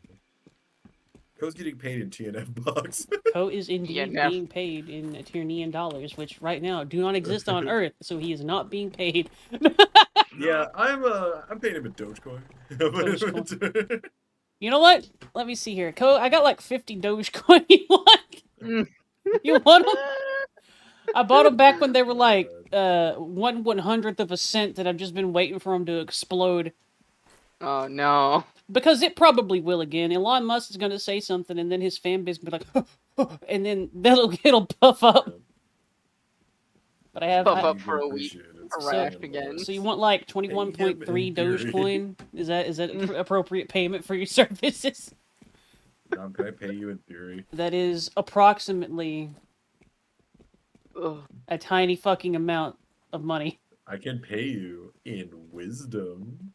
Ko's getting paid in TNF bucks. Ko is indeed being paid in Tyrannian dollars, which right now do not exist on Earth, so he is not being paid. Yeah, I'm paying him in Dogecoin. Dogecoin. You know what? Let me see here. Ko, I got like 50 Dogecoin. You want? You want them? I bought them back when they were like 1/100th of a cent, and I've just been waiting for them to explode. oh no. Because it probably will again. Elon Musk is going to say something, and then his fan base will be like, and then it'll puff up. But I have... Puff up for a week. Crash So- again. So you want like 21.3 Dogecoin? Is that appropriate payment for your services? Can I pay you in theory? That is approximately Ugh. a tiny fucking amount of money. I can pay you in wisdom.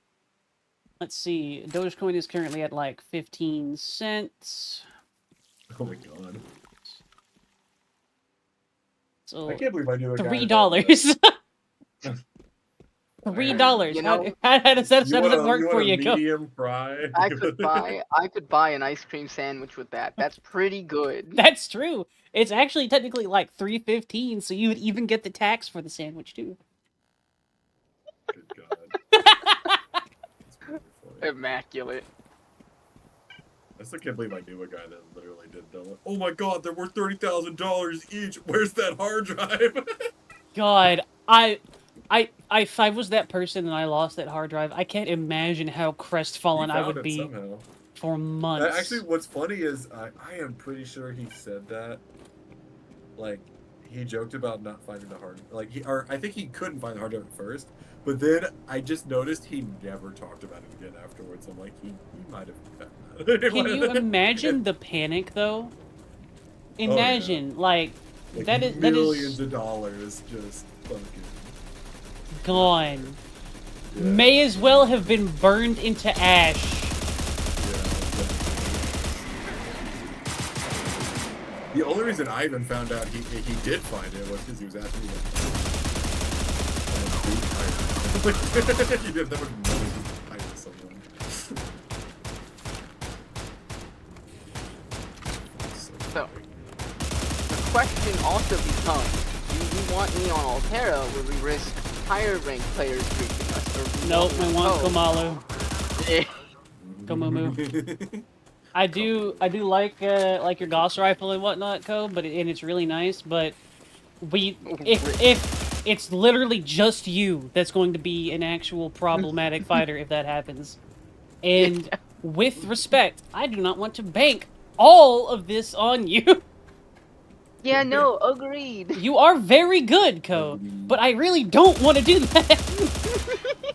Let's see. Dogecoin is currently at like 15 cents. Oh my god. So I can't believe I knew a guy $3. $3. You know, how does that work for you? Go. Medium fry? I could buy an ice cream sandwich with that. That's pretty good. That's true. It's actually technically like $3.15, so you would even get the tax for the sandwich too. Good god. That's pretty funny. Immaculate. I still can't believe I knew a guy that literally did that. Oh my god, they're worth $30,000 each. Where's that hard drive? God, if I was that person and I lost that hard drive, I can't imagine how crestfallen I would be somehow. for months. Actually, what's funny is I am pretty sure he said that. Like, he joked about not finding the hard, like I think he couldn't find the hard drive at first, but then I just noticed he never talked about it again afterwards. I'm like, he might have found that. Can you imagine the panic though? Imagine, like that is millions of dollars just fucking gone. Yeah. May as well have been burned into ash. Yeah, The only reason I even found out he did find it was because he was asking me. You didn't have that much money to hire someone. So, the question also becomes, do you want me on Altera where we risk higher ranked players griefing us? Or do you Nope, we want Code? Komalu. Eh, Komumu. I do like your Gauss rifle and whatnot, Ko, and it's really nice, but if it's literally just you that's going to be an actual problematic fighter if that happens. And with respect, I do not want to bank all of this on you. Yeah, no, agreed. You are very good, Ko, but I really don't want to do that.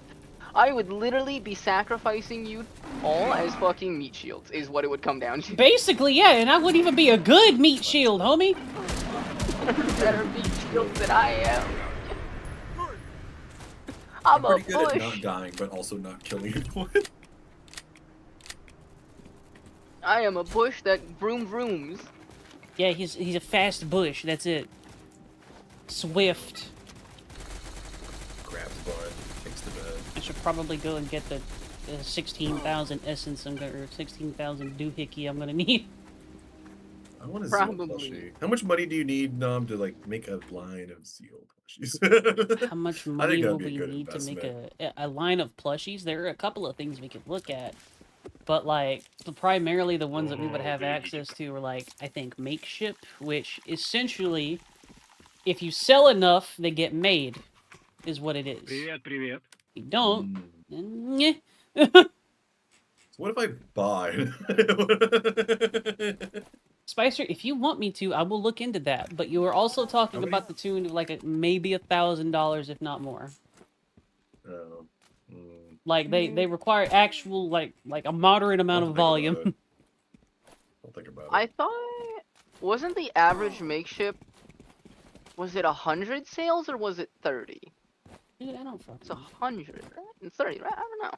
I would literally be sacrificing you all as fucking meat shields, is what it would come down to. Basically, yeah, and I wouldn't even be a good meat shield, homie. Better meat shields than I am. I'm a pretty good at not bush. dying, but also not killing anyone. I am a bush that vroom vrooms. Yeah, he's a fast bush, that's it. Swift. Grabs butt, takes the bed. I should probably go and get the 16,000 essence or 16,000 doohickey I'm gonna need. I want to Probably. seal plushie. How much money do you need, Nom, to like make a line of seal plushies? How much I money think will that'd be we a good need to make investment. a line of plushies? There are a couple of things we could look at. But, like, primarily the ones that we would have access to are, like, I think, makeshift, which essentially, if you sell enough, they get made, is what it is. Привет, привет. If you don't, Mm. then, So what if I buy? Spicer, if you want me to, I will look into that. But you were also talking How many? about the tune of, like, maybe $1,000, if not more. Oh. Like, they require actual, like a moderate amount of volume. I'll think about it. I thought, wasn't the average makeshift, was it 100 sales or was it 30? Dude, I don't fucking It's know. 100, right? And 30, right? I don't know.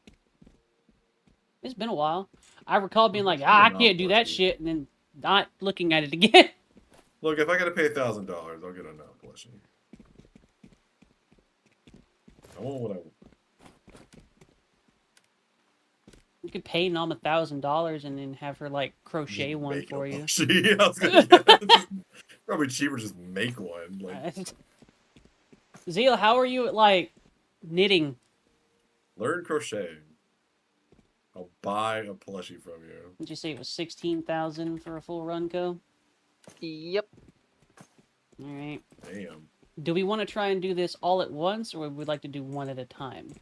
It's been a while. I recall being like, It's I been can't do that plushie. shit, and then not looking at it again. Look, if I gotta pay $1,000, I'll get a non plushie. I want what I want. You could pay Nom $1,000 and then have her, like, crochet Just one make a for you. plushie. I was gonna guess. Probably cheaper just make one. Like, Zeal, how are you at, like, knitting? learn crocheting. I'll buy a plushie from you. Did you say it was 16,000 for a full run, Co? Yep. Alright. Damn. Do we want to try and do this all at once, or would we like to do one at a time?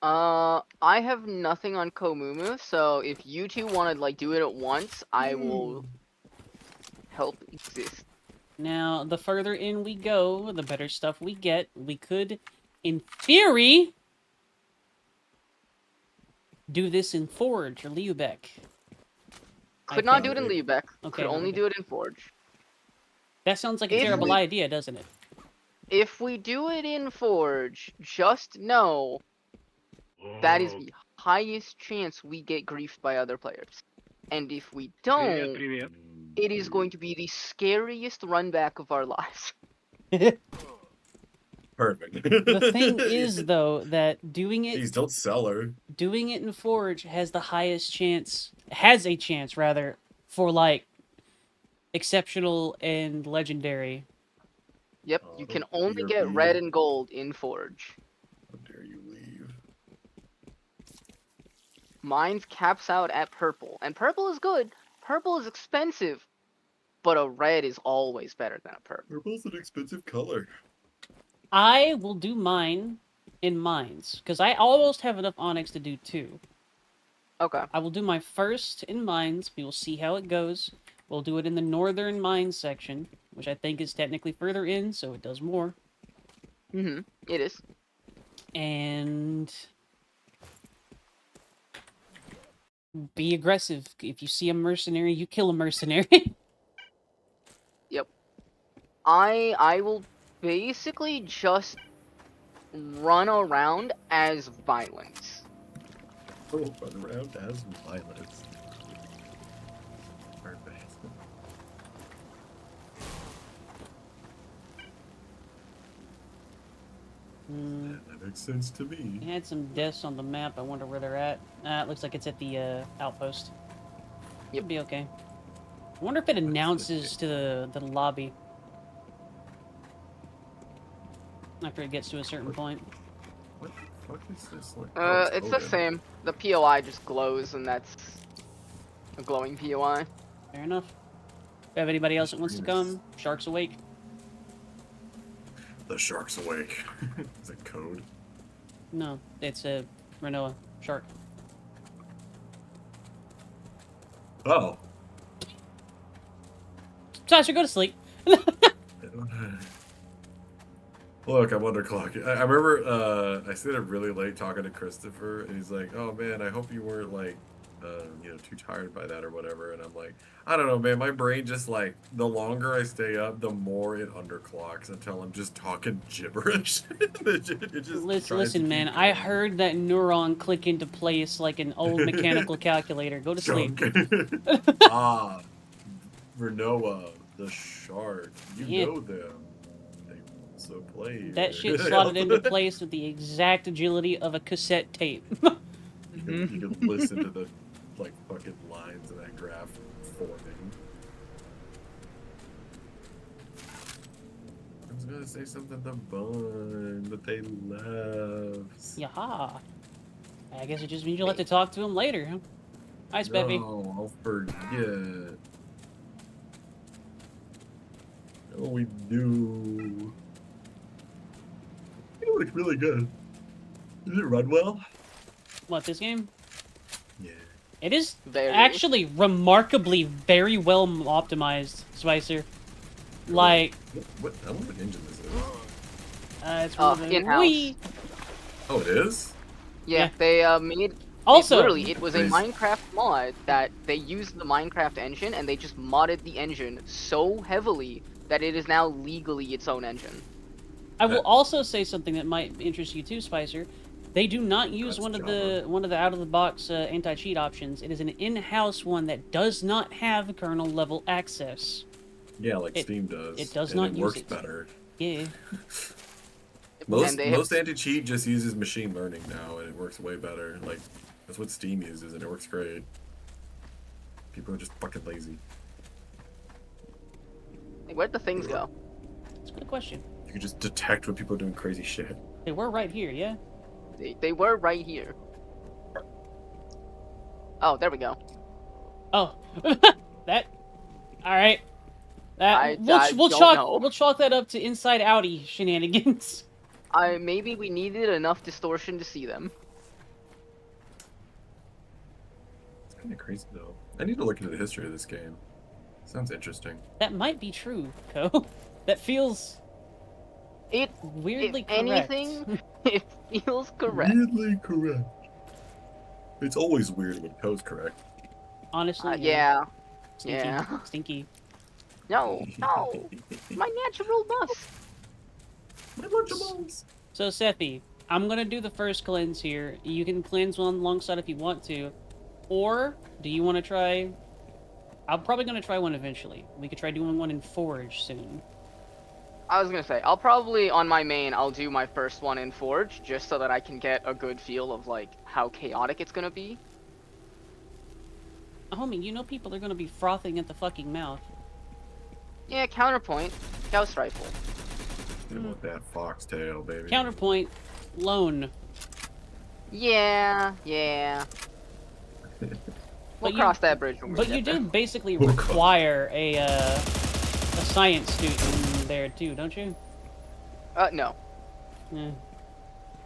I have nothing on Komumu, so if you two want to, like, do it at once, I will help exist. Now, the further in we go, the better stuff we get. We could, in theory, do this in Forge or Liubeck. Could not do it in Liebeck. Okay, Could only okay. do it in Forge. That sounds like a If terrible we- idea, doesn't it? If we do it in Forge, just know that is the highest chance we get griefed by other players. And if we Привет, don't, привет. it is going to be the scariest run back of our lives. Perfect. The thing is, though, that Please don't sell her. doing it in Forge has the highest chance, has a chance, rather, for, like, exceptional and legendary. Yep, Oh, you can don't only fear get me. red and gold in Forge. How dare you leave? Mine's caps out at purple, and purple is good. Purple is expensive, but a red is always better than a purple. Purple's an expensive color. I will do mine in mines, because I almost have enough onyx to do two. Okay. I will do my first in mines. We will see how it goes. We'll do it in the northern mines section, which I think is technically further in, so it does more. Mm-hmm. It is. And be aggressive. If you see a mercenary, you kill a mercenary. Yep. I will basically just run around as violence. Oh, run around as violence. Perfect. That makes sense to me. We had some deaths on the map. I wonder where they're at. It looks like it's at the outpost. It'll be okay. I wonder if it announces to the lobby after it gets to a certain point. What the fuck is this? Like, It's the same. The POI just glows, and that's a glowing POI. Fair enough. If you have anybody else that wants to come, Shark's awake. The shark's awake. Is it code? No, it's a Renoa shark. Oh. Sasha, go to sleep. Look, I'm underclock. I remember I stayed up really late talking to Christopher, and he's like, "Oh man, I hope you weren't like, too tired by that or whatever." And I'm like, "I don't know, man. My brain just like the longer I stay up, the more it underclocks until I'm just talking gibberish." It just Listen, man. I heard that neuron click into place like an old mechanical calculator. Go to sleep. Ah, Renoa, the shark. You know them. So play. That shit slotted into place with the exact agility of a cassette tape. You can listen to the like fucking lines of that graph forming. I was gonna say something to Bun, but they left. Yaha. I guess it just means you'll have to talk to him later, huh? Nice, Beppy. No, I'll forget. Oh, we do. It looks really good. Does it run well? What, this game? Yeah. It is Very. actually remarkably very well optimized, Spicer. Like, What? I wonder what engine this is. it's one of the in-house. Wii. Oh, it is? Yeah, they made. Also, Literally, it was a Nice. Minecraft mod that they used the Minecraft engine, and they just modded the engine so heavily that it is now legally its own engine. I will also say something that might interest you too, Spicer. They do not use That's one of Java. the out-of-the-box anti-cheat options. It is an in-house one that does not have kernel level access. Yeah, like It- Steam does. it does and not it use works it. better. Yeah. Most And they have- anti-cheat just uses machine learning now, and it works way better. Like, that's what Steam uses, and it works great. People are just fucking lazy. Hey, where'd the things go? It's a good question. You can just detect when people are doing crazy shit. They were right here, yeah? They were right here. Oh, there we go. Oh. That... Alright. I We'll don't know. We'll chalk that up to inside outy shenanigans. Maybe we needed enough distortion to see them. It's kind of crazy, though. I need to look into the history of this game. Sounds interesting. That might be true, Ko. That feels It, weirdly if correct. anything, it feels correct. Weirdly correct. It's always weird when code's correct. Honestly, Yeah. Stinky. Yeah. Stinky. No, no. My natural bus. My Lunchables! So, Sephi, I'm gonna do the first cleanse here. You can cleanse one alongside if you want to. Or, do you want to try... I'm probably gonna try one eventually. We could try doing one in Forge soon. I was gonna say, I'll probably, on my main, I'll do my first one in Forge, just so that I can get a good feel of, like, how chaotic it's gonna be. Homie, you know people are gonna be frothing at the fucking mouth. Yeah, counterpoint, Gauss Rifle. They want that foxtail, baby. Counterpoint, lone. Yeah, yeah. We'll you- cross that bridge when we But get you there. do basically Oh, God. require a science student in there too, don't you? No. Yeah.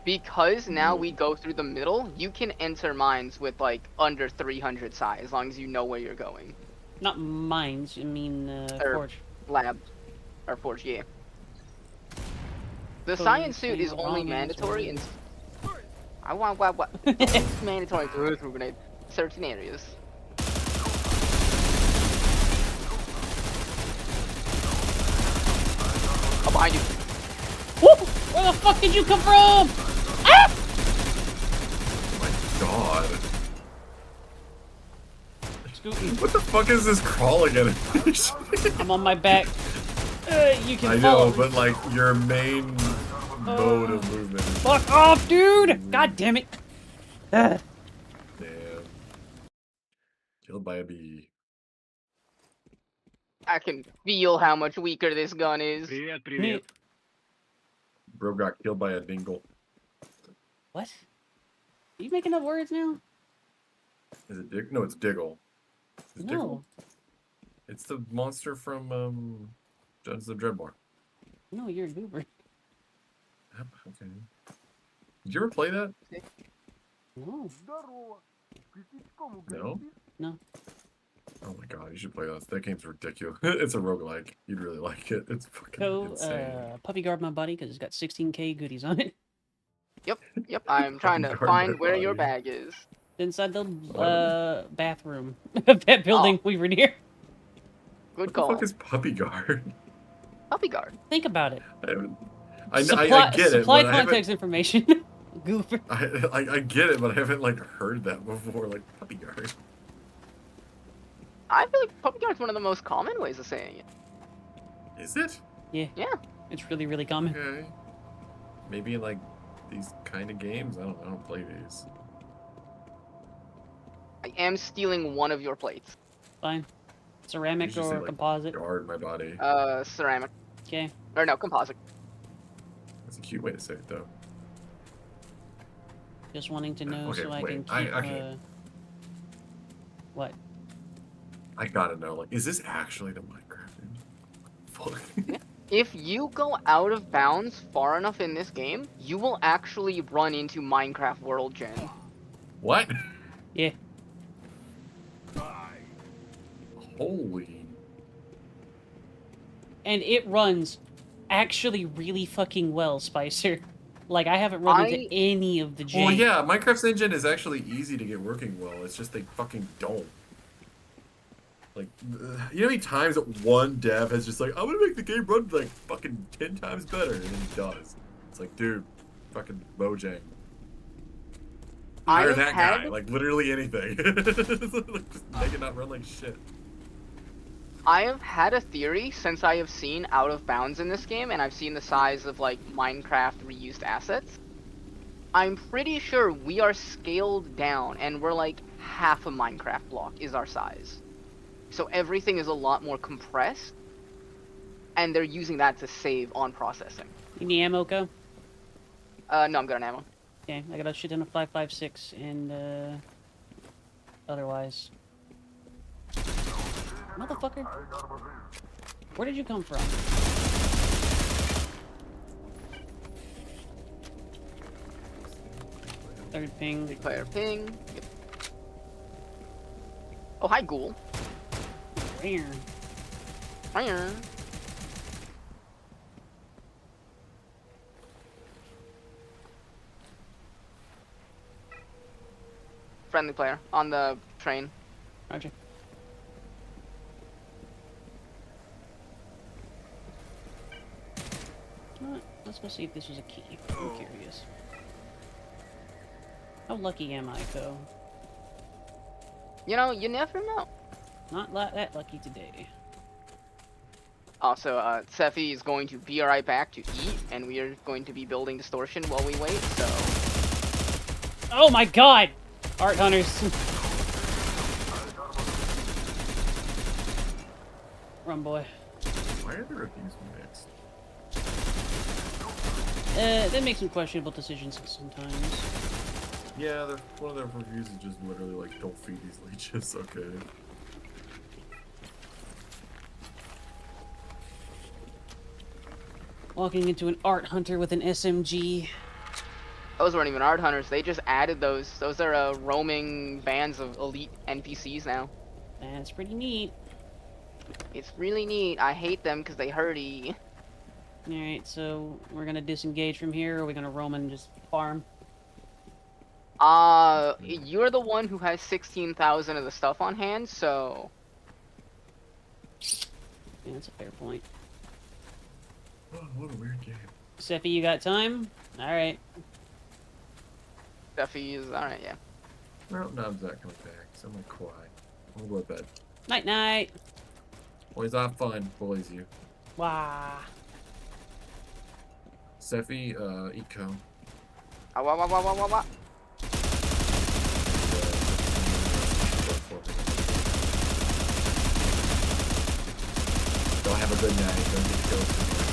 Because now we go through the middle, you can enter mines with, like, under 300 psi, as long as you know where you're going. Not mines, I mean, Forge. Lab. Or Forge, yeah. The So science you're suit is saying only wrong mandatory answer. in... I want what? It's mandatory to through grenade. Certain areas. Oh, behind you. Woo! Where the fuck did you come from? Ah! Oh my god. Scooting. What the fuck is this crawling animation? I'm on my back. You can I follow know, but like your main mode of movement. is Fuck like off, dude! really- God damn it. Ugh. Damn. Killed by a bee. I can feel how much weaker this gun is. Привет, привет. Bro got killed by a dingle. What? Are you making up words now? Is it Dig? No, it's Diggle. Is it Diggle? No. It's the monster from Dungeons of Dreadmore. No, you're a goober. Yep, okay. Did you ever play that? No. Здорово. Косячком No? угостишь? No. Oh my god, you should play that. That game's ridiculous. It's a roguelike. You'd really like it. It's fucking Go, insane. puppy guard my body because it's got 16k goodies on it. Yep, I'm trying to Guard my find where your body. bag is. Inside the What? bathroom of that building we were near. Good What the call. fuck is Puppy Guard? Puppy guard. Think about it. I haven't. Supply, I get it. supply But I haven't- context information. Goober. I get it, but I haven't like heard that before. Like Puppy Guard. I feel like puppy guard's one of the most common ways of saying it. Is it? Yeah. Yeah. It's really, really common. Okay. Maybe in like these kind of games. I don't play these. I am stealing one of your plates. Fine. Ceramic Usually say, or like, composite. Guard my body. Ceramic. Okay. Or no, composite. That's a cute way to say it, though. Just wanting to know Okay, so I wait, can keep. okay. What? I gotta know. Like, is this actually the Minecraft engine? Fuck. If you go out of bounds far enough in this game, you will actually run into Minecraft World Gen. What? Yeah. Holy. And it runs actually really fucking well, Spicer. Like, I haven't run into any of the jank. Well, yeah, Minecraft's engine is actually easy to get working well. It's just they fucking don't. Like, you know how many times that one dev has just like, I'm gonna make the game run like fucking 10 times better, and then he does. It's like, dude, fucking Mojang. Hire that guy, like literally anything. Like, just make it not run like shit. I have had a theory since I have seen out of bounds in this game, and I've seen the size of like Minecraft reused assets. I'm pretty sure we are scaled down, and we're like half a Minecraft block is our size. So everything is a lot more compressed, and they're using that to save on processing. You need ammo, Ko? No, I'm good on ammo. Okay, I got a shit ton of 5.56 and, otherwise. Motherfucker. Where did you come from? Third ping. Big player ping. Yep. Oh, hi, Ghoul. Where? Fire. Friendly player on the train. Roger. Let's go see if this was a key. I'm curious. How lucky am I, Ko? You know, you never know. Not that lucky today. Also, Sephi is going to be right back to eat, and we are going to be building distortion while we wait, so... Oh my god! Art hunters. Run, boy. Why are the reviews mixed? They make some questionable decisions sometimes. Yeah, one of their reviews is just literally like, don't feed these leeches, okay. Walking into an art hunter with an SMG. Those weren't even art hunters, they just added those. Those are, roaming bands of elite NPCs now. That's pretty neat. It's really neat. I hate them because they hurty. Alright, so we're gonna disengage from here, or are we gonna roam and just farm? You're the one who has 16,000 of the stuff on hand, so... Yeah, that's a fair point. Oh, what a weird game. Sephi, you got time? Alright. Duffy is alright, yeah. Well, Nob's not coming back, so I'm gonna quiet. I'm gonna go to bed. Night night! Boys, have fun, boys, you. Wah. Sephi, Eco. Wah. Don't have a good night. Don't get killed too much.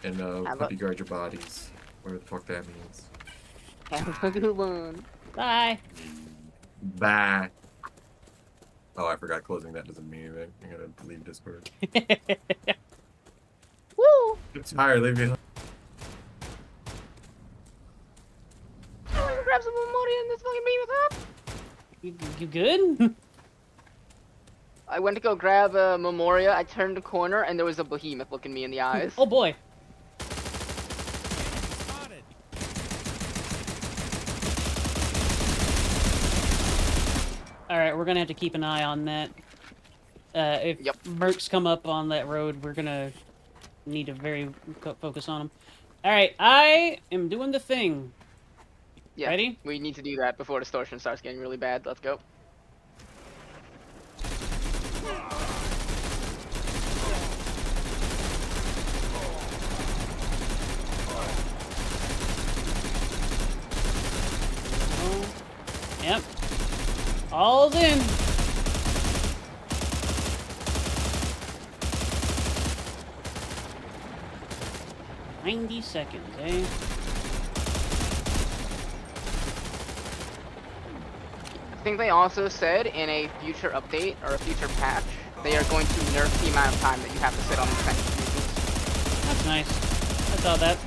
And Have hope a- you guard your bodies. Whatever the fuck that means. Have a good one. Bye. Bye. Oh, I forgot closing that doesn't mean anything. I gotta leave Discord. Woo! I'm tired. Leave me alone. I'm gonna grab some Memoria and this fucking beam up. You good? I went to go grab a Memoria. I turned the corner and there was a behemoth looking me in the eyes. Oh boy. Alright, we're gonna have to keep an eye on that. If mercs come up on that road, we're gonna need to focus on them. Alright, I am doing the thing. Yeah, Ready? we need to do that before distortion starts getting really bad. Let's go. Yep. All's in. $90 seconds, eh? I think they also said in a future update or a future patch, they are going to nerf the amount of time that you have to sit on these executions. That's nice. I saw that.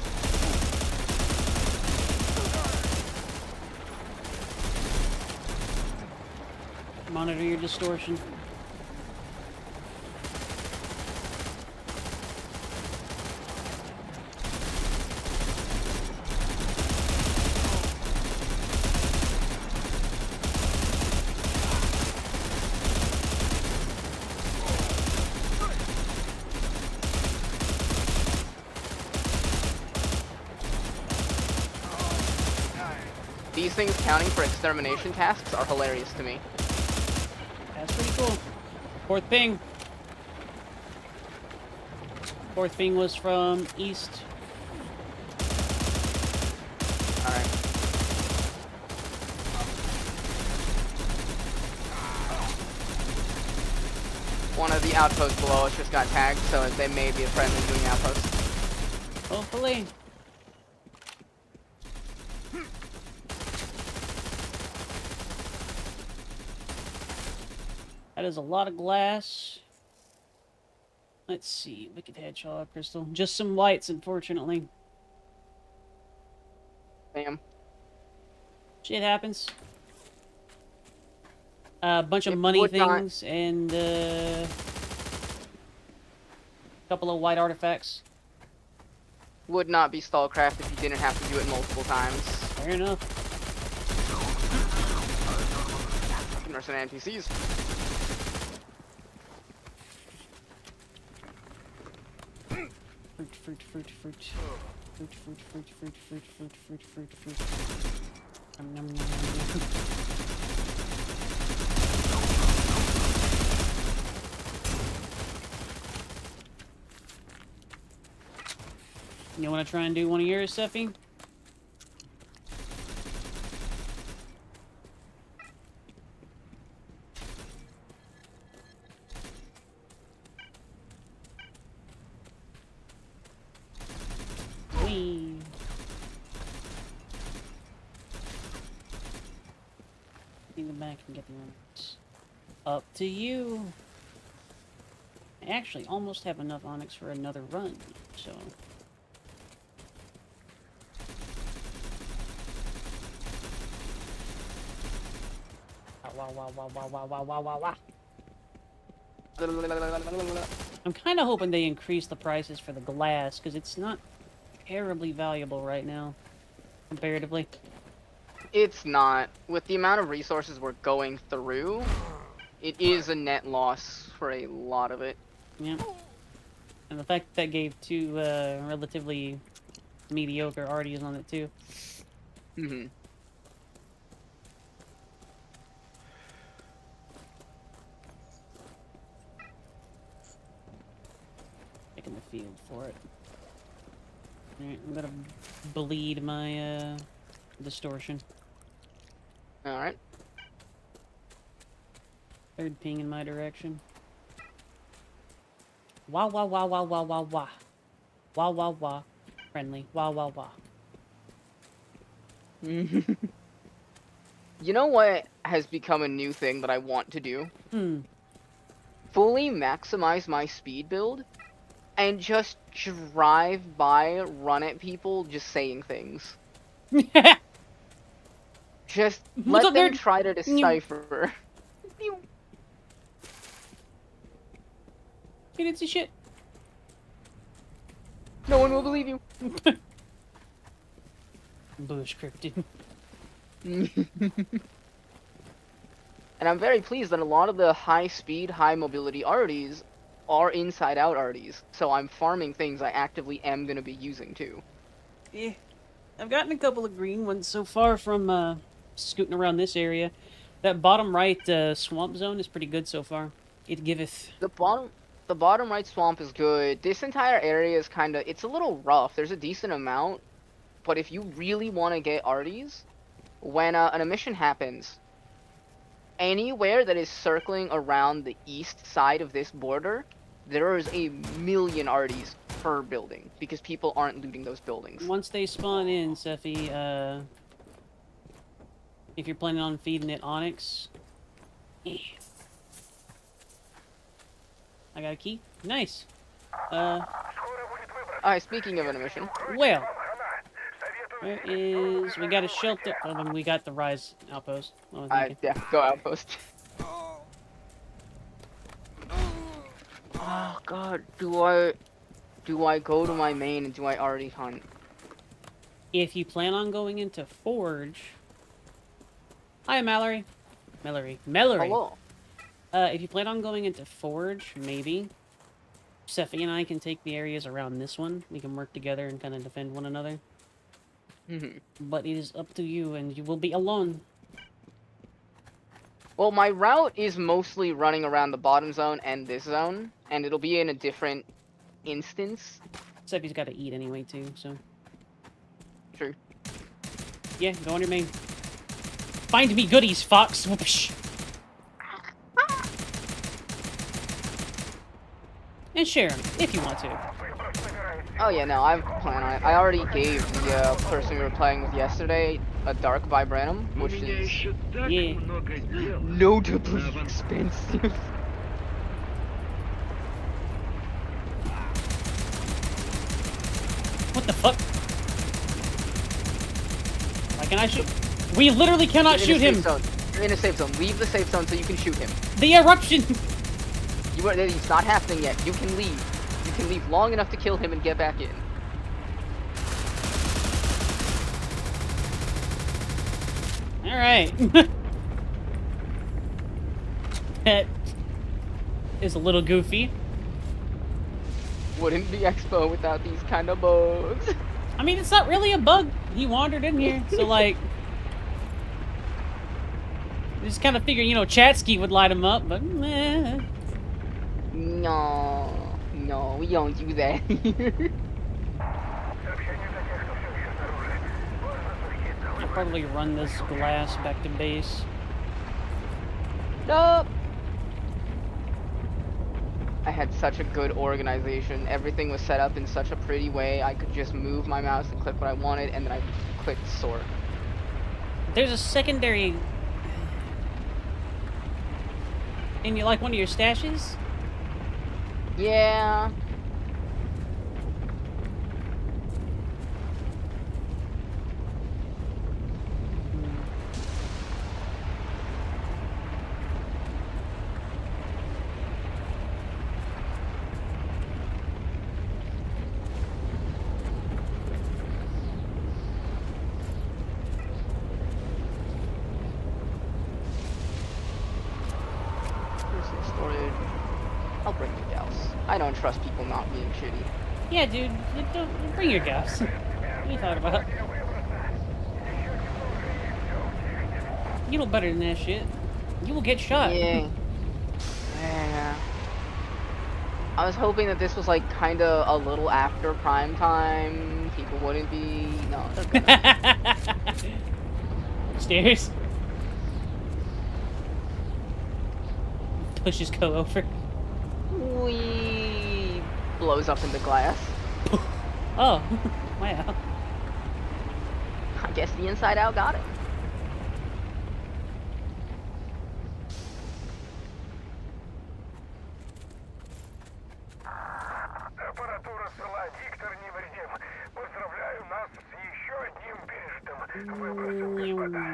Monitor your distortion. These things counting for extermination tasks are hilarious to me. That's pretty cool. Fourth ping. Fourth ping was from east. Alright. One of the outposts below us just got tagged, so they may be a friendly doing the outpost. Hopefully. That is a lot of glass. Let's see. Wicked Hedgehog Crystal. Just some lights, unfortunately. Damn. Shit happens. A bunch of It money would not- things and a couple of white artifacts. Would not be Stallcraft if you didn't have to do it multiple times. Fair enough. Mercenary NPCs. Fruit. Nom, nom, nom, nom. You want to try and do one of yours, Sephi? Whee! In the back and get the onyx. Up to you. I actually almost have enough onyx for another run, so. Wow. I'm kind of hoping they increase the prices for the glass, because it's not terribly valuable right now, comparatively. It's not. With the amount of resources we're going through, it is a net loss for a lot of it. Yeah. And the fact that gave two relatively mediocre arties on it, too. Mm-hmm. Taking the field for it. Alright, I'm gonna bleed my, distortion. Alright. Third ping in my direction. Wah wah wah wah wah wah wah. Wah wah wah. Friendly. Wah wah wah. You know what has become a new thing that I want to do? Fully maximize my speed build and just drive by, run at people, just saying things. Just What's let up, them nerd? try to decipher. You didn't see shit. No one will believe you. Bush cryptid. And I'm very pleased that a lot of the high speed, high mobility arties are inside out arties. So I'm farming things I actively am going to be using too. Yeah. I've gotten a couple of green ones so far from, scooting around this area. That bottom right, swamp zone is pretty good so far. It giveth. The bottom right swamp is good. This entire area is kind of, it's a little rough. There's a decent amount. But if you really want to get arties, when an emission happens, anywhere that is circling around the east side of this border, there is a million arties per building because people aren't looting those buildings. Once they spawn in, Sephi, if you're planning on feeding it Onyx. I got a key. Nice. Alright, speaking of an emission. Well. Where is... We got a shelter... Oh, then we got the Rise outpost. Oh, Yeah, go outpost. Oh god, do I go to my main and do I already hunt? If you plan on going into Forge... Hi, Mallory. Mallory. Hello. If you plan on going into Forge, maybe. Sephi and I can take the areas around this one. We can work together and kind of defend one another. But it is up to you, and you will be alone. Well, my route is mostly running around the bottom zone and this zone, and it'll be in a different instance. Sephi's got to eat anyway, too, so... True. Yeah, go on your main. Find me goodies, Fox! Whoopsh. And share them, if you want to. Oh yeah, no, I plan on it. I already gave the person we were playing with yesterday a Dark Vibranum, which is notably expensive. What the fuck? Why can't I shoot? We literally cannot shoot him! You're in a safe zone. Leave the safe zone so you can shoot him. The eruption! It's not happening yet. You can leave. You can leave long enough to kill him and get back in. Alright. That is a little goofy. Wouldn't be Expo without these kind of bugs. I mean, it's not really a bug. He wandered in here, so like... just kind of figure, you know, Chatsky would light him up, but meh. No, we don't do that here. I'll probably run this glass back to base. Nope. I had such a good organization. Everything was set up in such a pretty way. I could just move my mouse and click what I wanted, and then I clicked sort. There's a secondary... in you like one of your stashes? Yeah. I'll bring you gals. I don't trust people not being shitty. Yeah, dude. Don't bring your gas. What are you talking about? You know better than that shit. You will get shot. Yeah. Yeah. I was hoping that this was like kind of a little after prime time. People wouldn't be. No, they're gonna. Stairs. Pushes Ko over. Wee blows up into glass. Oh, wow. I guess the Inside Out got it. Аппаратура села Виктор невредим. Поздравляю нас с еще одним пережитым выбросом, господа.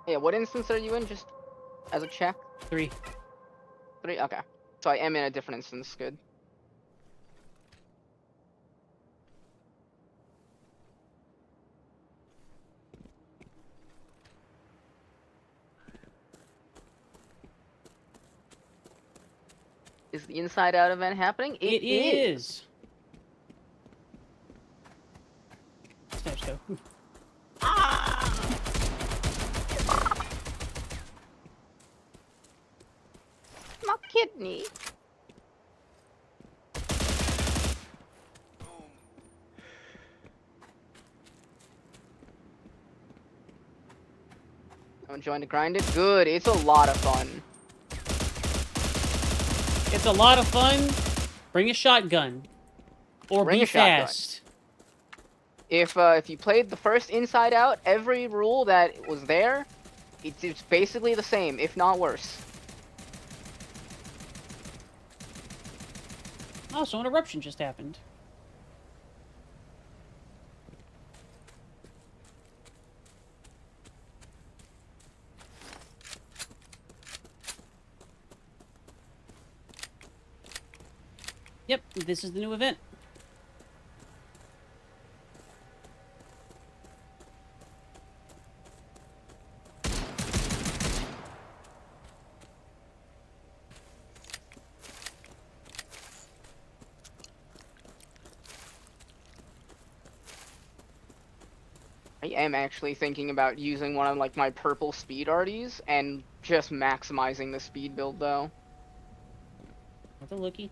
Yeah, what instance are you in? Just as a check? 3. 3? Okay. So I am in a different instance. Good. Is the Inside Out event happening? It is. Stairs go. My kidney. I'm enjoying to grind it. Good. It's a lot of fun. It's a lot of fun. Bring a shotgun. Or Bring be a shotgun. fast. If you played the first Inside Out, every rule that was there, it's basically the same, if not worse. Oh, so an eruption just happened. Yep, this is the new event. I am actually thinking about using one of like my purple speed arties and just maximizing the speed build though. What a looky.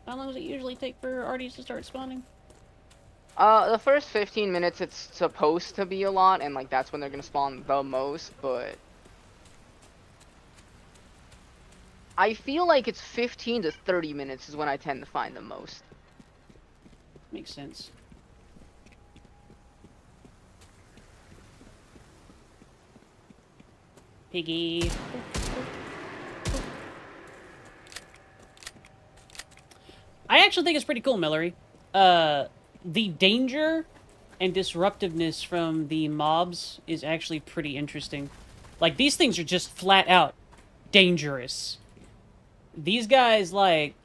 How long does it usually take for arties to start spawning? The first 15 minutes it's supposed to be a lot, and like that's when they're gonna spawn the most, but I feel like it's 15 to 30 minutes is when I tend to find the most. Makes sense. Piggy. I actually think it's pretty cool, Mallory. The danger and disruptiveness from the mobs is actually pretty interesting. Like, these things are just flat out dangerous. These guys, like,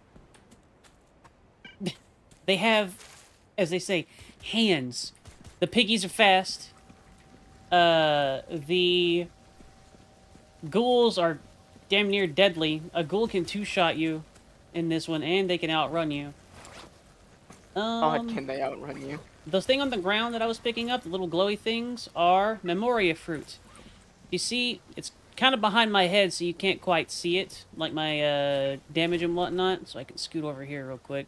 they have, as they say, hands. The piggies are fast. The ghouls are damn near deadly. A ghoul can two-shot you in this one, and they can outrun you. Can they outrun you? Those thing on the ground that I was picking up, the little glowy things, are Memoria fruit. You see, it's kind of behind my head, so you can't quite see it, like my damage and whatnot, so I can scoot over here real quick.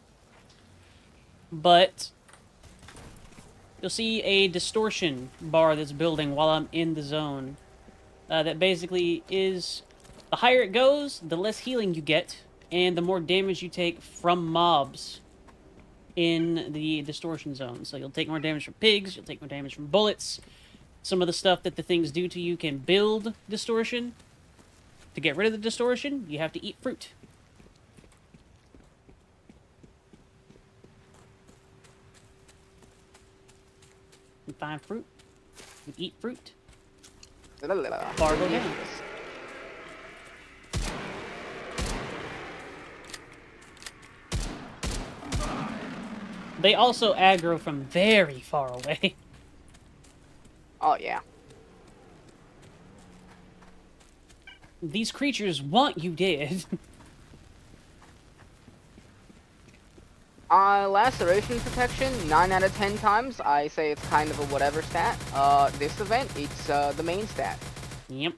But you'll see a distortion bar that's building while I'm in the zone. That basically is, the higher it goes, the less healing you get, and the more damage you take from mobs in the distortion zone. So you'll take more damage from pigs, you'll take more damage from bullets, some of the stuff that the things do to you can build distortion. To get rid of the distortion, you have to eat fruit. You find fruit. You eat fruit. Bar go down. They also aggro from very far away. Oh, yeah. These creatures want you dead. Laceration protection, 9 out of 10 times, I say it's kind of a whatever stat. This event, it's the main stat. Yep.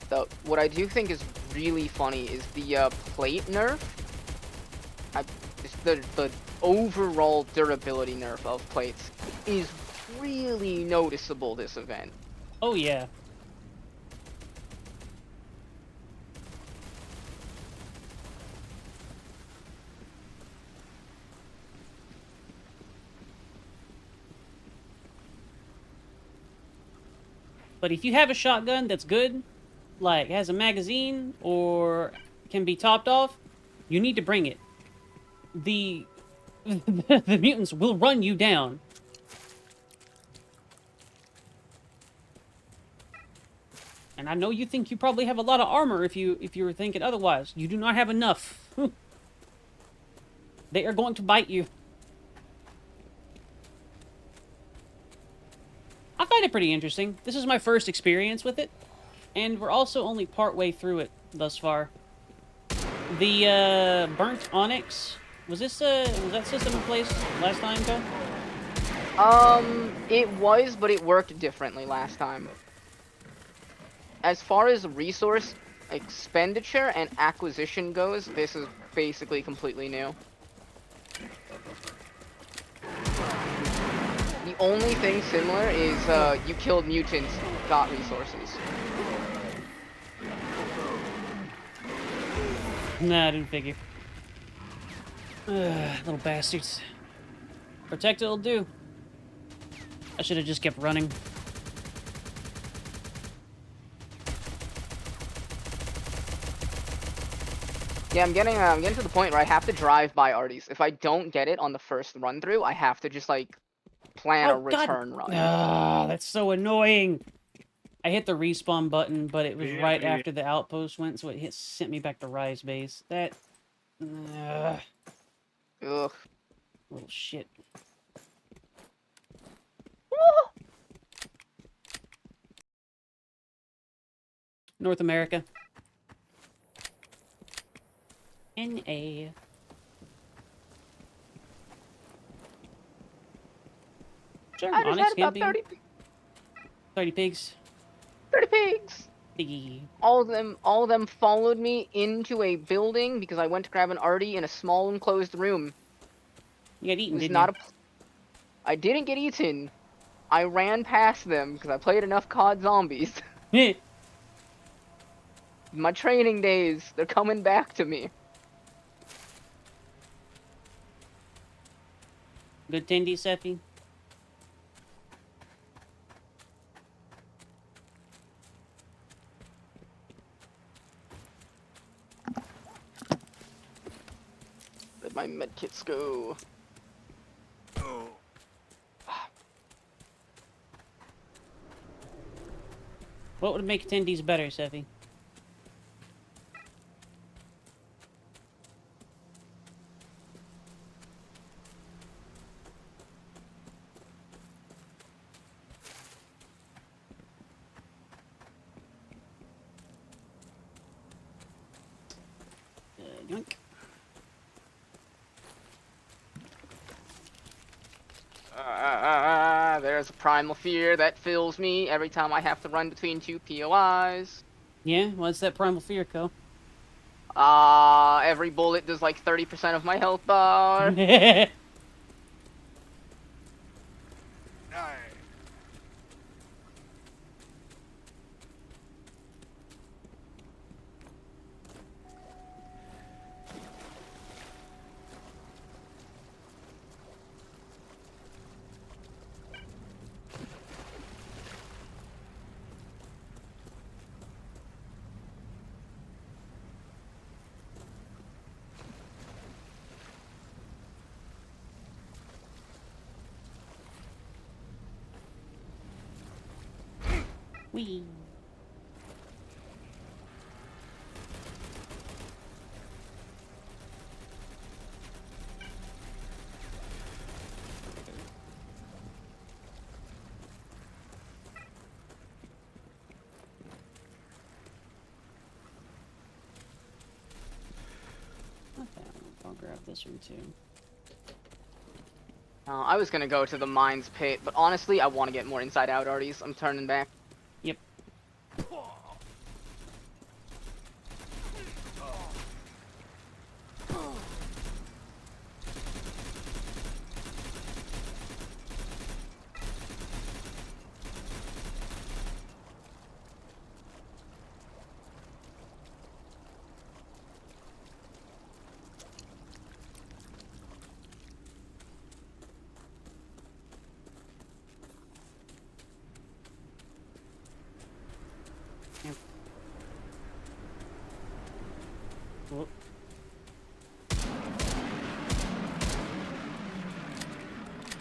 So, what I do think is really funny is the plate nerf. Just the overall durability nerf of plates is really noticeable this event. Oh, yeah. But if you have a shotgun that's good, like has a magazine or can be topped off, you need to bring it. The the mutants will run you down. And I know you think you probably have a lot of armor if you were thinking otherwise. You do not have enough. They are going to bite you. I find it pretty interesting. This is my first experience with it, and we're also only part way through it thus far. The burnt onyx, was that system in place last time, Ko? It was, but it worked differently last time. As far as resource expenditure and acquisition goes, this is basically completely new. The only thing similar is you killed mutants, got resources. Nah, I didn't figure. Little bastards. Protect it'll do. I should have just kept running. Yeah, I'm getting to the point where I have to drive by Artie's. If I don't get it on the first run through, I have to just like plan a return run. Ah, that's so annoying. I hit the respawn button, but it was right after the outpost went, so it sent me back to Rise base. That Ugh. little shit. North America. NA. Sure, I just Onyx had can about be 30 pigs. 30 pigs. Piggy. All of them followed me into a building because I went to grab an Artie in a small enclosed room. You got eaten, It was didn't not you? I didn't get eaten. I ran past them because I played enough COD Zombies. My training days, they're coming back to me. Good Tindy, Seffi. Let my medkits go. What would make attendees better, Seffi? Yoink. There's a primal fear that fills me every time I have to run between two POIs. Yeah, what's that primal fear, Co? Every bullet does like 30% of my health bar. Wee. Okay, I'll grab this one too. I was gonna go to the mines pit, but honestly, I want to get more inside out arties. I'm turning back. Yep. Whoop.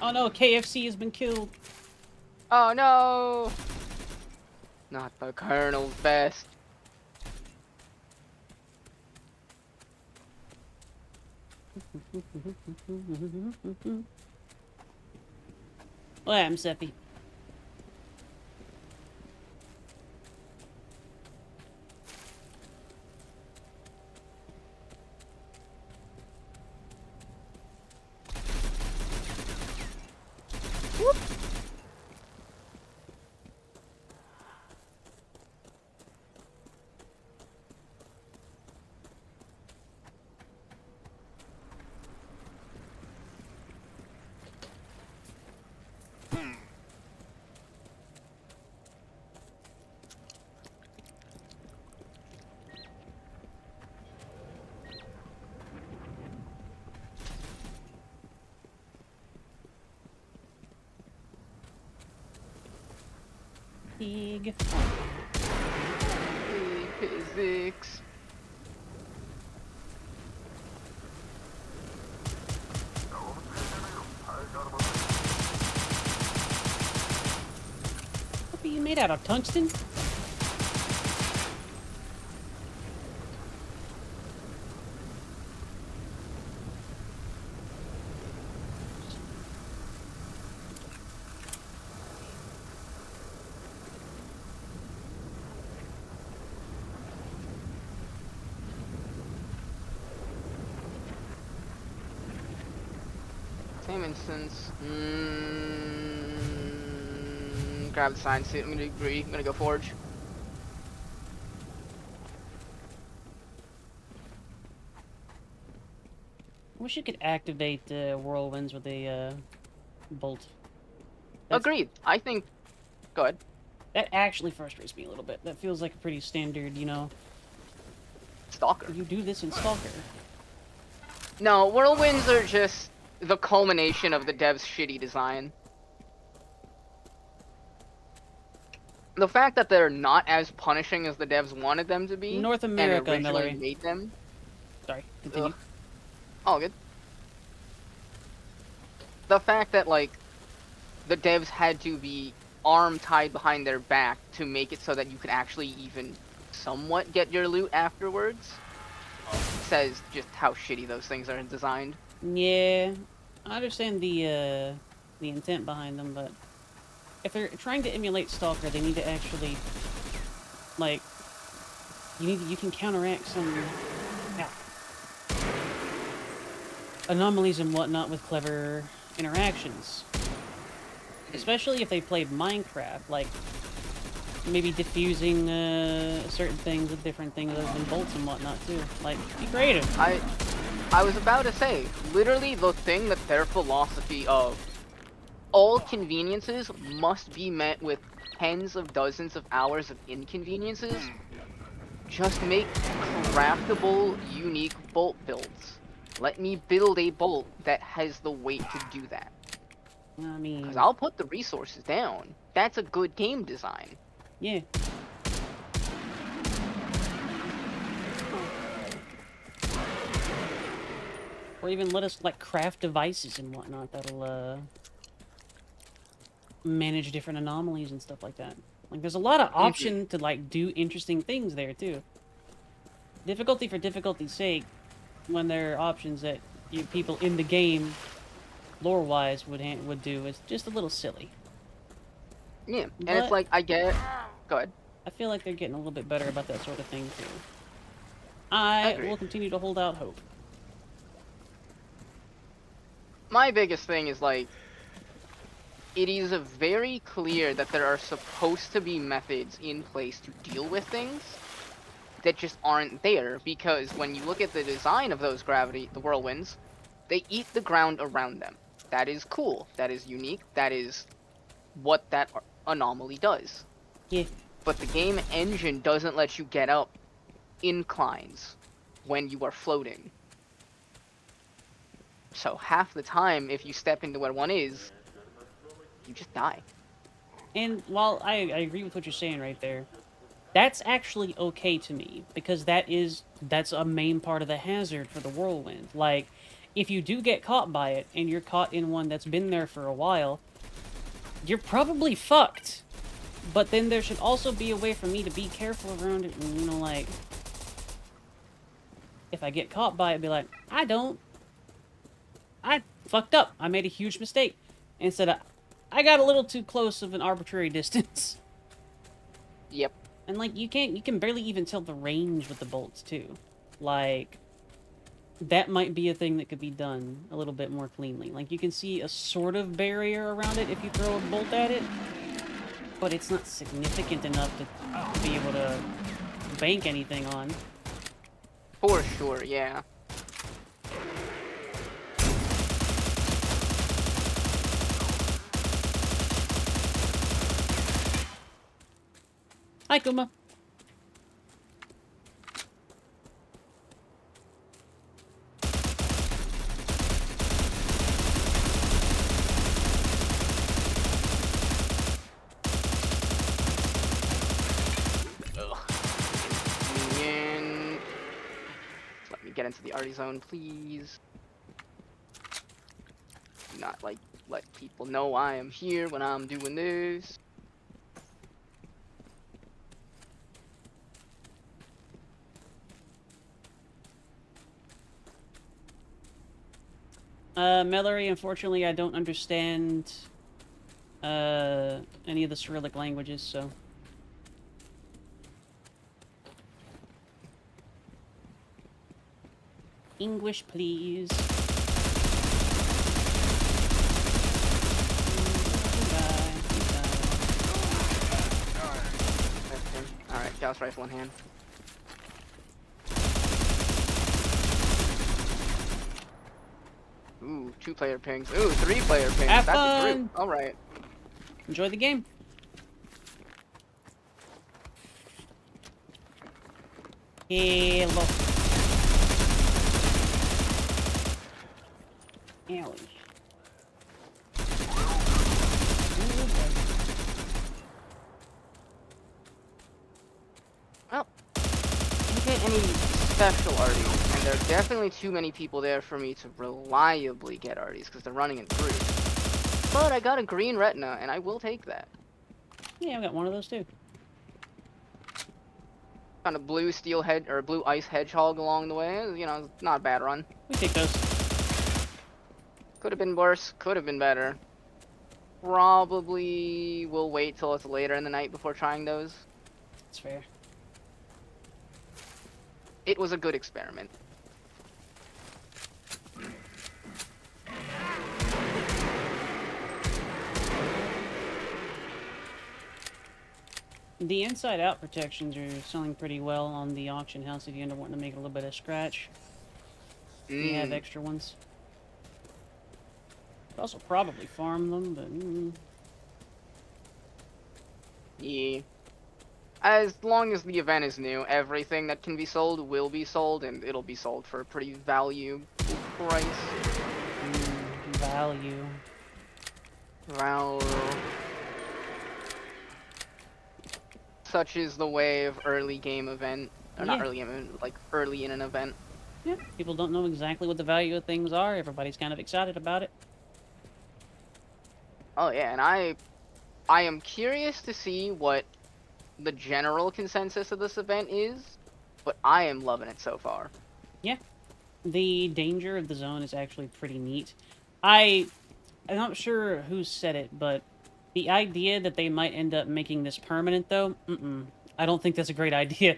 Oh no, KFC has been killed. Oh no! Not the Colonel's best. What happened, Seppi? Pig. Physics. What are you made out of? Tungsten? Same instance. Grab the science suit. I'm gonna agree. I'm gonna go forge. I wish you could activate whirlwinds with a bolt. That's- Agreed. I think. Go ahead. That actually frustrates me a little bit. That feels like a pretty standard, you know. Stalker. You do this in Stalker. No, whirlwinds are just the culmination of the dev's shitty design. The fact that they're not as punishing as the devs wanted them to be, North and America, originally Mallory. made them. Sorry, continue. Ugh. All good. The fact that, like, the devs had to be arm tied behind their back to make it so that you could actually even somewhat get your loot afterwards says just how shitty those things are designed. Yeah, I understand the intent behind them, but if they're trying to emulate Stalker, they need to actually, like, you can counteract some anomalies and whatnot with clever interactions. Especially if they played Minecraft, like maybe diffusing certain things with different things other than bolts and whatnot too. Like, be creative. I was about to say, literally the thing that their philosophy of all conveniences must be met with tens of dozens of hours of inconveniences. Just make craftable, unique bolt builds. Let me build a bolt that has the weight to do that. I mean, Because I'll put the resources down. That's a good game design. yeah. Or even let us, like, craft devices and whatnot that'll, manage different anomalies and stuff like that. Like, there's a lot of option to, like, do interesting things there, too. Difficulty for difficulty's sake, when there are options that people in the game, lore-wise, would do, is just a little silly. Yeah, and But it's like, I get... Go ahead. I feel like they're getting a little bit better about that sort of thing, too. I will continue to hold out hope. My biggest thing is, like, it is very clear that there are supposed to be methods in place to deal with things that just aren't there, because when you look at the design of those the whirlwinds, they eat the ground around them. That is cool. That is unique. That is what that anomaly does. Yeah. But the game engine doesn't let you get up inclines when you are floating. So half the time, if you step into where one is, you just die. And while I agree with what you're saying right there, that's actually okay to me, because that's a main part of the hazard for the whirlwind. Like, if you do get caught by it, and you're caught in one that's been there for a while, you're probably fucked. But then there should also be a way for me to be careful around it, and, you know, like, if I get caught by it, be like, I fucked up. I made a huge mistake. Instead of, I got a little too close of an arbitrary distance. Yep. And, like, you can barely even tell the range with the bolts, too. Like, that might be a thing that could be done a little bit more cleanly. Like, you can see a sort of barrier around it if you throw a bolt at it, but it's not significant enough to be able to bank anything on. For sure, yeah. Hi, Kuma. Let me get into the Auri zone, please. Do not, like, let people know I am here when I'm doing this. Mallory, unfortunately, I don't understand any of the Cyrillic languages, so... English, please. Alright, Gauss rifle in hand. Ooh, 2-player pings. Ooh, 3-player pings. Have That's a fun! group. Alright. Enjoy the game. Hello. Owie. Well, I didn't get any special arties, and there are definitely too many people there for me to reliably get arties, because they're running in groups. But I got a green retina, and I will take that. Yeah, I got one of those too. Found a blue steel head, or blue ice hedgehog along the way. You know, not a bad run. We take those. Could have been worse, could have been better. Probably will wait till it's later in the night before trying those. That's fair. It was a good experiment. The inside-out protections are selling pretty well on the auction house if you end up wanting to make a little bit of scratch. You have extra ones. Could also probably farm them, but... Yeah. As long as the event is new, everything that can be sold will be sold, and it'll be sold for a pretty value price. Value. Value. Such is the way of early game event. Or not Yeah. early game event, like early in an event. Yeah, people don't know exactly what the value of things are. Everybody's kind of excited about it. Oh yeah, and I am curious to see what the general consensus of this event is, but I am loving it so far. Yeah. The danger of the zone is actually pretty neat. I'm not sure who said it, but the idea that they might end up making this permanent, though, I don't think that's a great idea.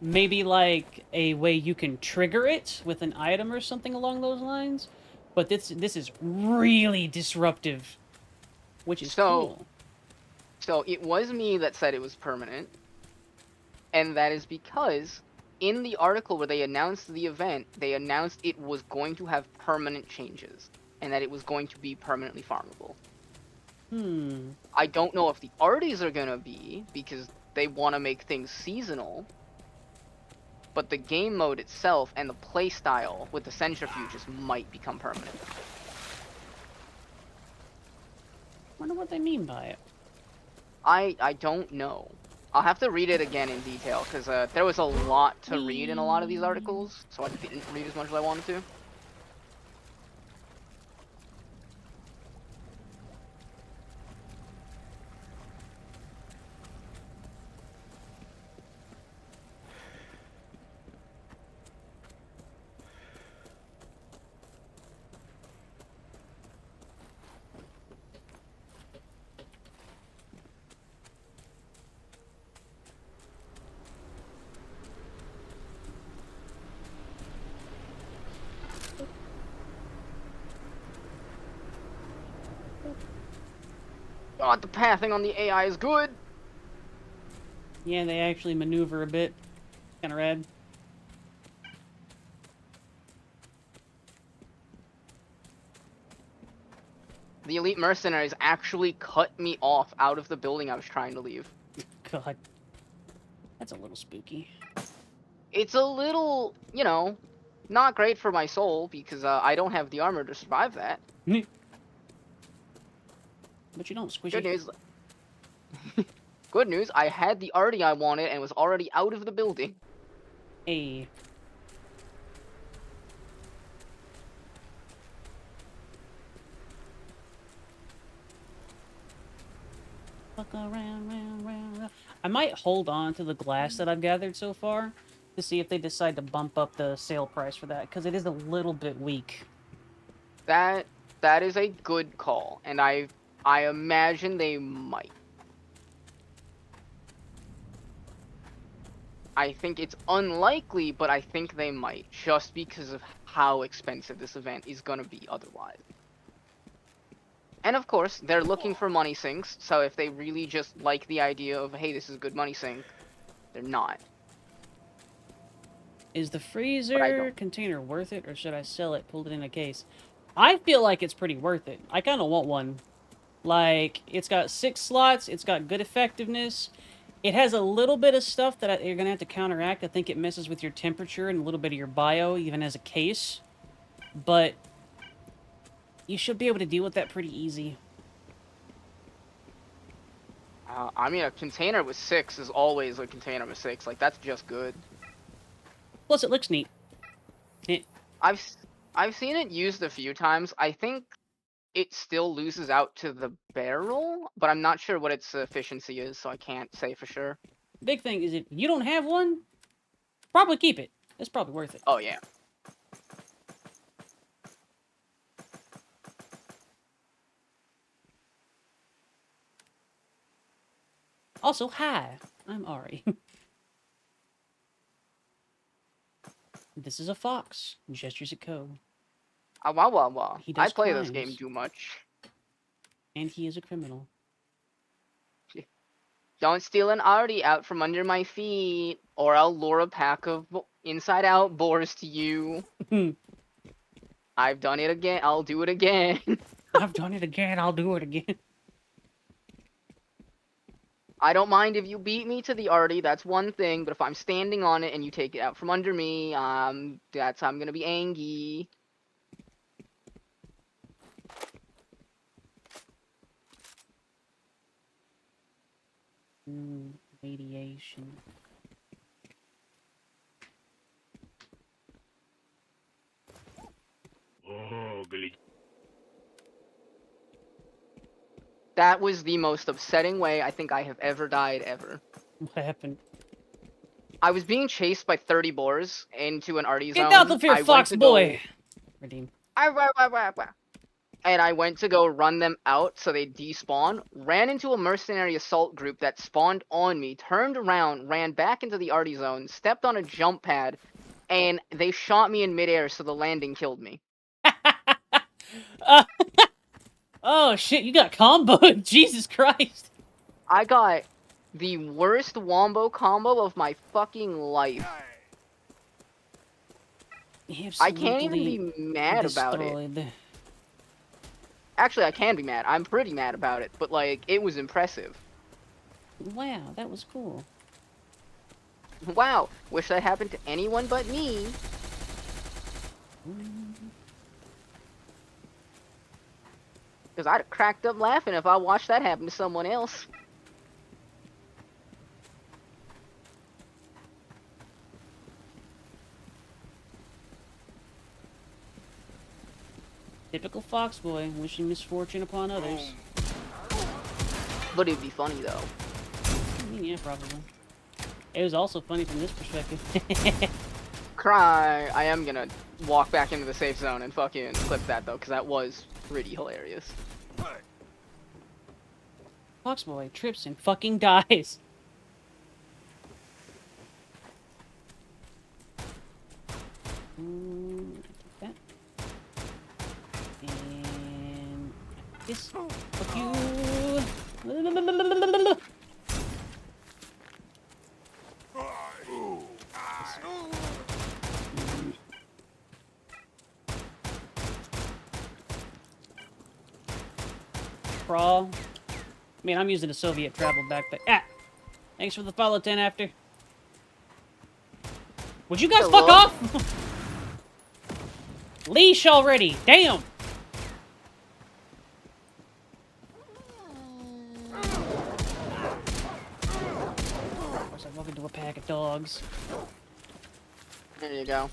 Maybe, like, a way you can trigger it with an item or something along those lines. But this is really disruptive, which is cool. So it was me that said it was permanent, and that is because in the article where they announced the event, they announced it was going to have permanent changes, and that it was going to be permanently farmable. I don't know if the arties are gonna be, because they want to make things seasonal, but the game mode itself and the playstyle with the centrifuges might become permanent. Wonder what they mean by it. I don't know. I'll have to read it again in detail, because there was a lot to read in a lot of these articles, so I didn't read as much as I wanted to. God, the pathing on the AI is good! Yeah, they actually maneuver a bit. Kinda rad. The elite mercenaries actually cut me off out of the building I was trying to leave. God. That's a little spooky. It's a little, you know, not great for my soul, because I don't have the armor to survive that. But you don't squishy. Good news. Good news, I had the arty I wanted and was already out of the building. Hey. Fuck around, round. I might hold on to the glass that I've gathered so far to see if they decide to bump up the sale price for that, because it is a little bit weak. That is a good call, and I imagine they might. I think it's unlikely, but I think they might, just because of how expensive this event is gonna be otherwise. And of course, they're looking for money sinks, so if they really just like the idea of, hey, this is a good money sink, they're not. Is the freezer container worth it, or should I sell it, pull it in a case? I feel like it's pretty worth it. I kind of want one. Like, it's got 6 slots, it's got good effectiveness. It has a little bit of stuff that you're going to have to counteract. I think it messes with your temperature and a little bit of your bio, even as a case. But you should be able to deal with that pretty easy. I mean, a container with 6 is always a container with 6. Like, that's just good. Plus, it looks neat. I've seen it used a few times. I think it still loses out to the barrel, but I'm not sure what its efficiency is, so I can't say for sure. Big thing is if you don't have one, probably keep it. It's probably worth it. Oh, yeah. Also, hi, I'm Auri. This is a fox. Gestures at code. Wah wah wah. He does I play this crimes. game too much. And he is a criminal. Don't steal an Auri out from under my feet, or I'll lure a pack of inside-out boars to you. I've done it again. I'll do it again. I've done it again. I'll do it again. I don't mind if you beat me to the Auri. That's one thing. But if I'm standing on it and you take it out from under me, I'm gonna be angry. Radiation. О, гляди. That was the most upsetting way I think I have ever died ever. What happened? I was being chased by 30 boars into an Artie zone. Get out of here, I fox boy! Redeem. And I went to go run them out so they despawn, ran into a mercenary assault group that spawned on me, turned around, ran back into the Artie zone, stepped on a jump pad, and they shot me in midair so the landing killed me. Oh shit, you got comboed! Jesus Christ! I got the worst wombo combo of my fucking life. I can't even be mad about it. Actually, I can be mad. I'm pretty mad about it, but like, it was impressive. Wow, that was cool. Wow, wish that happened to anyone but me. Because I'd have cracked up laughing if I watched that happen to someone else. Typical fox boy, wishing misfortune upon others. But it'd be funny though. I mean, yeah, probably. It was also funny from this perspective. Cry. I am gonna walk back into the safe zone and fucking clip that though, because that was pretty hilarious. Fox boy trips and fucking dies. That. And this. Fuck you. Crawl. I mean, I'm using a Soviet travel backpack. Ah! Thanks for the follow, 10 after. Would you guys Hello? fuck off? Leash already! Damn! Of course, I walk into a pack of dogs. There you go.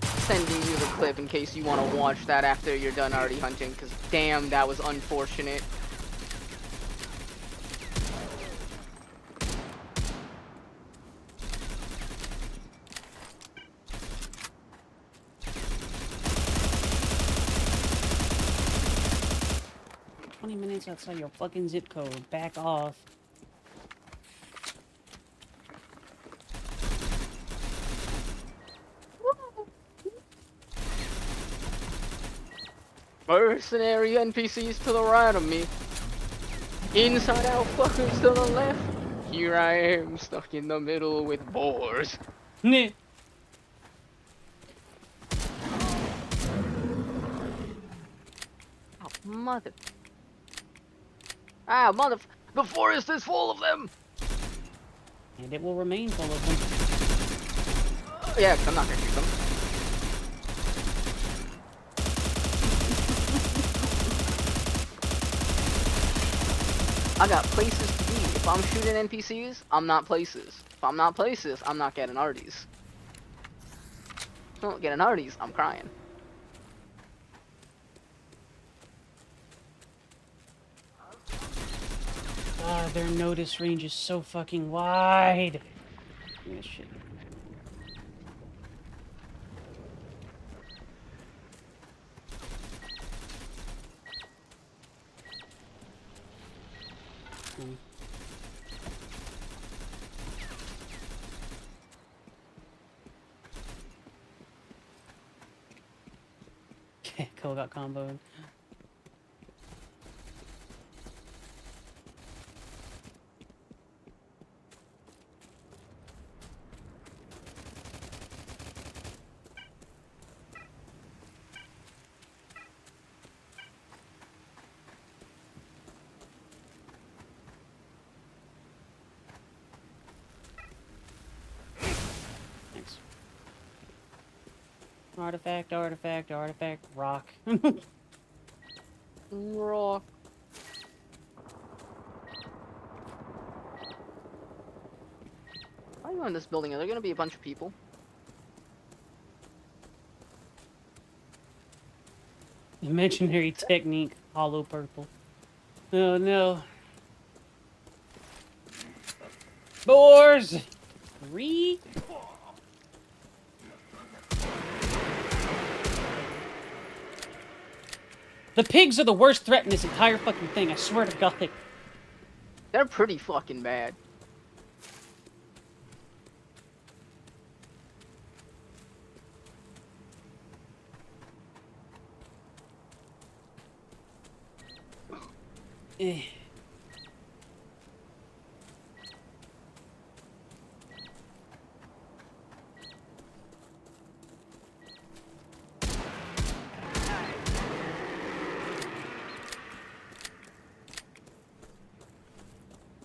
Sending you the clip in case you want to watch that after you're done already hunting, because damn, that was unfortunate. Minutes outside your fucking zip code. Back off. Mercenary NPCs to the right of me. Inside out fuckers to the left. Here I am, stuck in the middle with boars. Nah. Oh, mother. Ah, mother. The forest is full of them! And it will remain full of them. Yeah, 'cause I'm not gonna shoot them. I got places to be. If I'm shooting NPCs, I'm not places. If I'm not places, I'm not getting arties. If I don't get an arties, I'm crying. Ah, their notice range is so fucking wide. Yeah, shit. Cole got comboed. Artifact, artifact, artifact, rock. Rock. Why are you in this building? Are there gonna be a bunch of people? Imaginary technique, hollow purple. Oh no. Boars! 3? The pigs are the worst threat in this entire fucking thing, I swear to God. They're pretty fucking bad. Eh.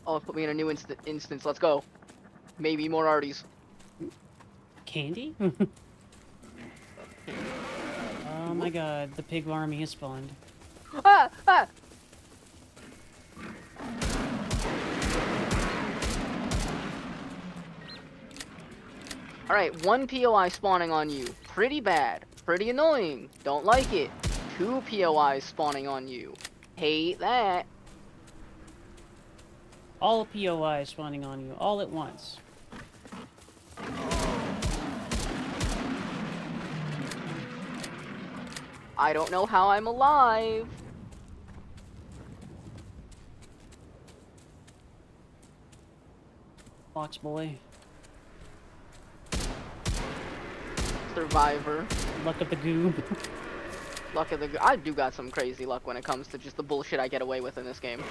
Oh, put me in a new instance. Let's go. Maybe more arties. Candy? Oh my God, the pig army has spawned. Ah! Ah! Alright, 1 POI spawning on you. Pretty bad. Pretty annoying. Don't like it. 2 POIs spawning on you. Hate that. All POI spawning on you, all at once. I don't know how I'm alive. Fox boy. Survivor. Luck of the goob. Luck of the... I do got some crazy luck when it comes to just the bullshit I get away with in this game.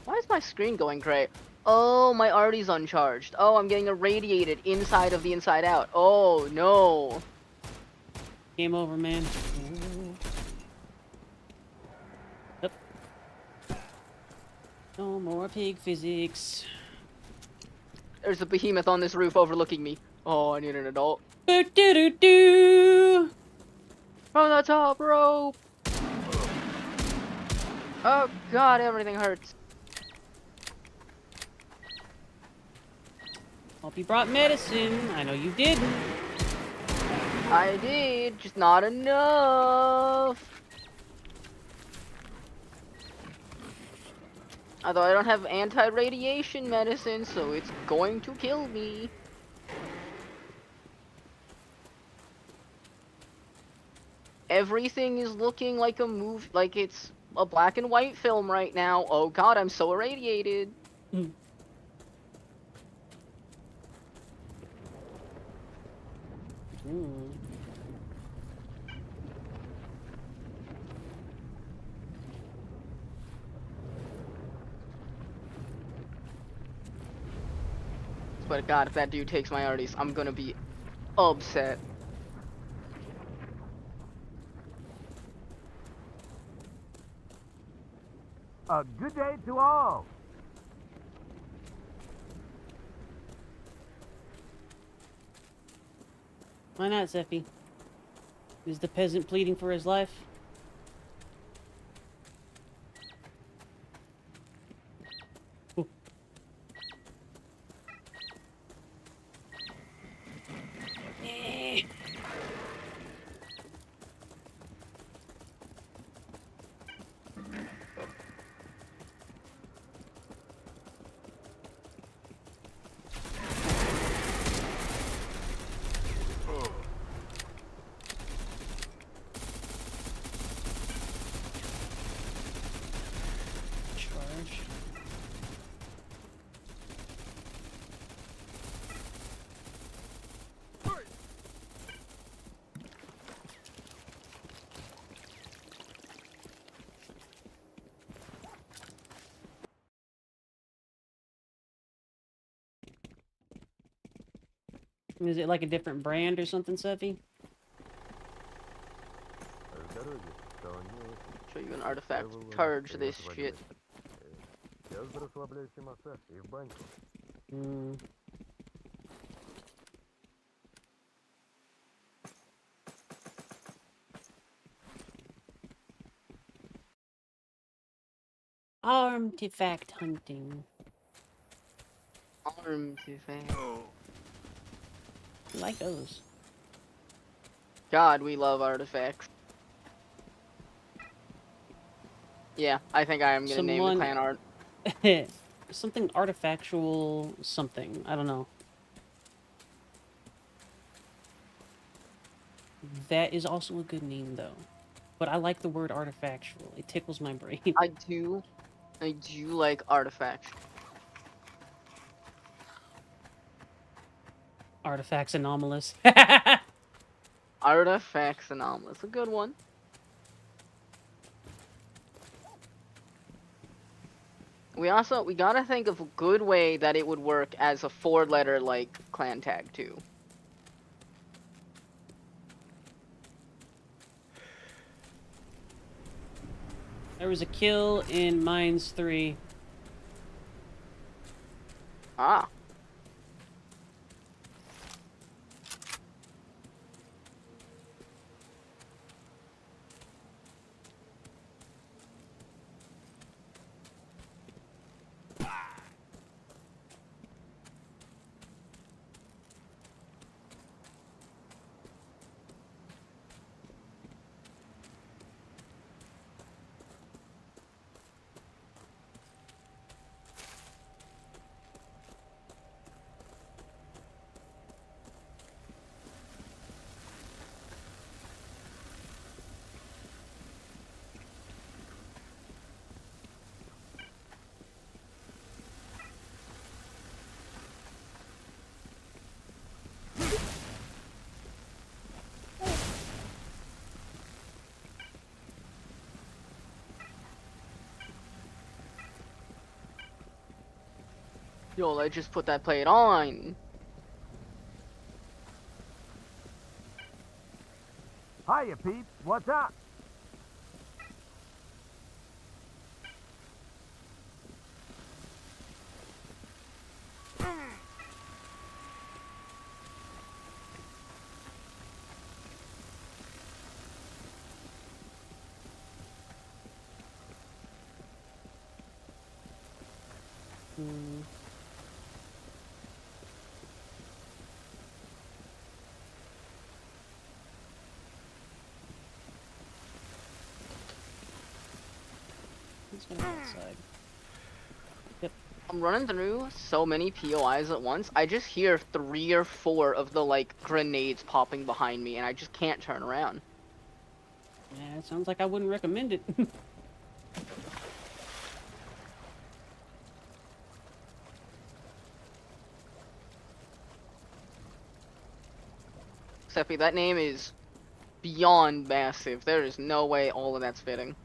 Why is my screen going gray? Oh, my Artie's uncharged. Oh, I'm getting irradiated inside of the inside out. Oh, no. Game over, man. Yep. No more pig physics. There's a behemoth on this roof overlooking me. Oh, I need an adult. Boo doo doo doo. From the top rope. Oh, God, everything hurts. Hope you brought medicine. I know you didn't. I did, just not enough. Although I don't have anti-radiation medicine, so it's going to kill me. Everything is looking like a like it's a black and white film right now. Oh God, I'm so irradiated. But God, if that dude takes my arties, I'm gonna be upset. A good day to all. Why not, Zeffy? Is the peasant pleading for his life? Ooh. Eh. Is it like a different brand or something, Seffi? Show you an artifact. Charge this shit. Hmm. Artifact hunting. Artifact. I like those. God, we love artifacts. Yeah, I think I am gonna name the clan art. Something artifactual something. I don't know. That is also a good name, though. But I like the word artifactual. It tickles my brain. I do like artifacts. Artifacts anomalous. Artifacts anomalous. A good one. We gotta think of a good way that it would work as a 4-letter like clan tag too. There was a kill in Mines 3. Ah. Yo, let's just put that plate on. Hiya, peeps. What's up? Hmm. Let's go outside. I'm running through so many POIs at once. I just hear 3 or 4 of the like grenades popping behind me, and I just can't turn around. Yeah, it sounds like I wouldn't recommend it. Seppi, that name is beyond massive. There is no way all of that's fitting.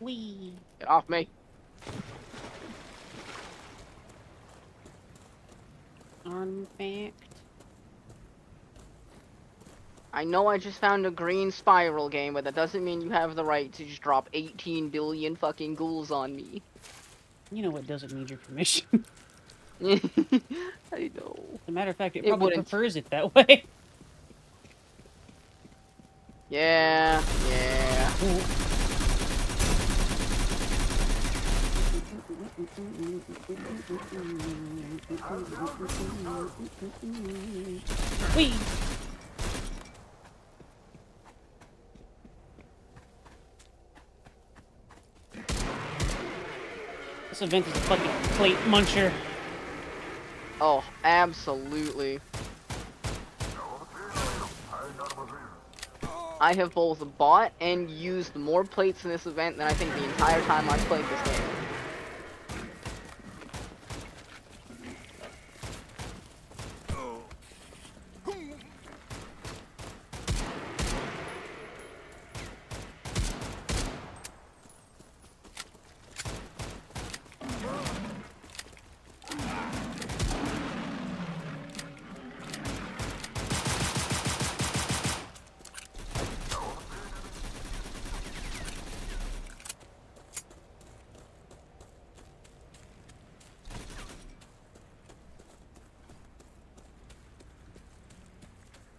Whee! Get off me. Artifact. I know I just found a green spiral game, but that doesn't mean you have the right to just drop 18 billion fucking ghouls on me. You know what doesn't need your permission. I know. As a matter of fact, it It probably wouldn't. prefers it that way. Yeah, yeah. Whee! This event is a fucking plate muncher. Oh, absolutely. I have both bought and used more plates in this event than I think the entire time I've played this game.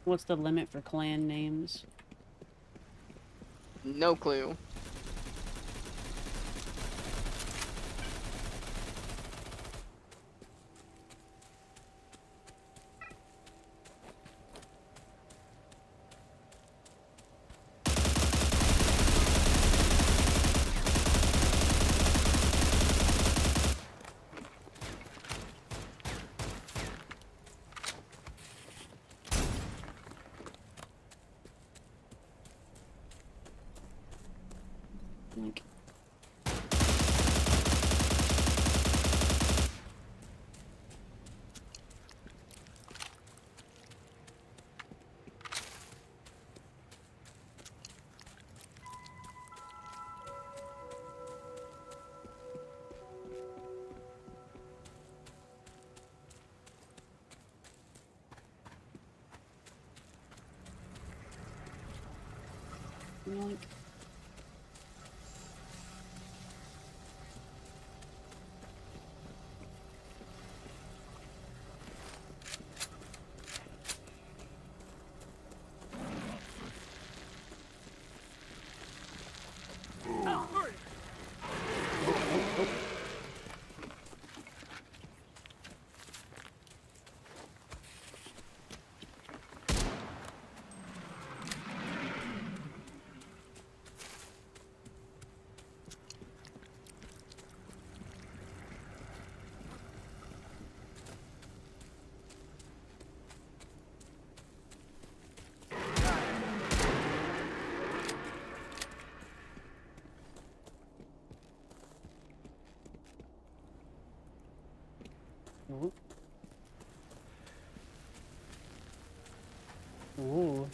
What's the limit for clan names? No clue. Like, yoink. Ooh. Ooh.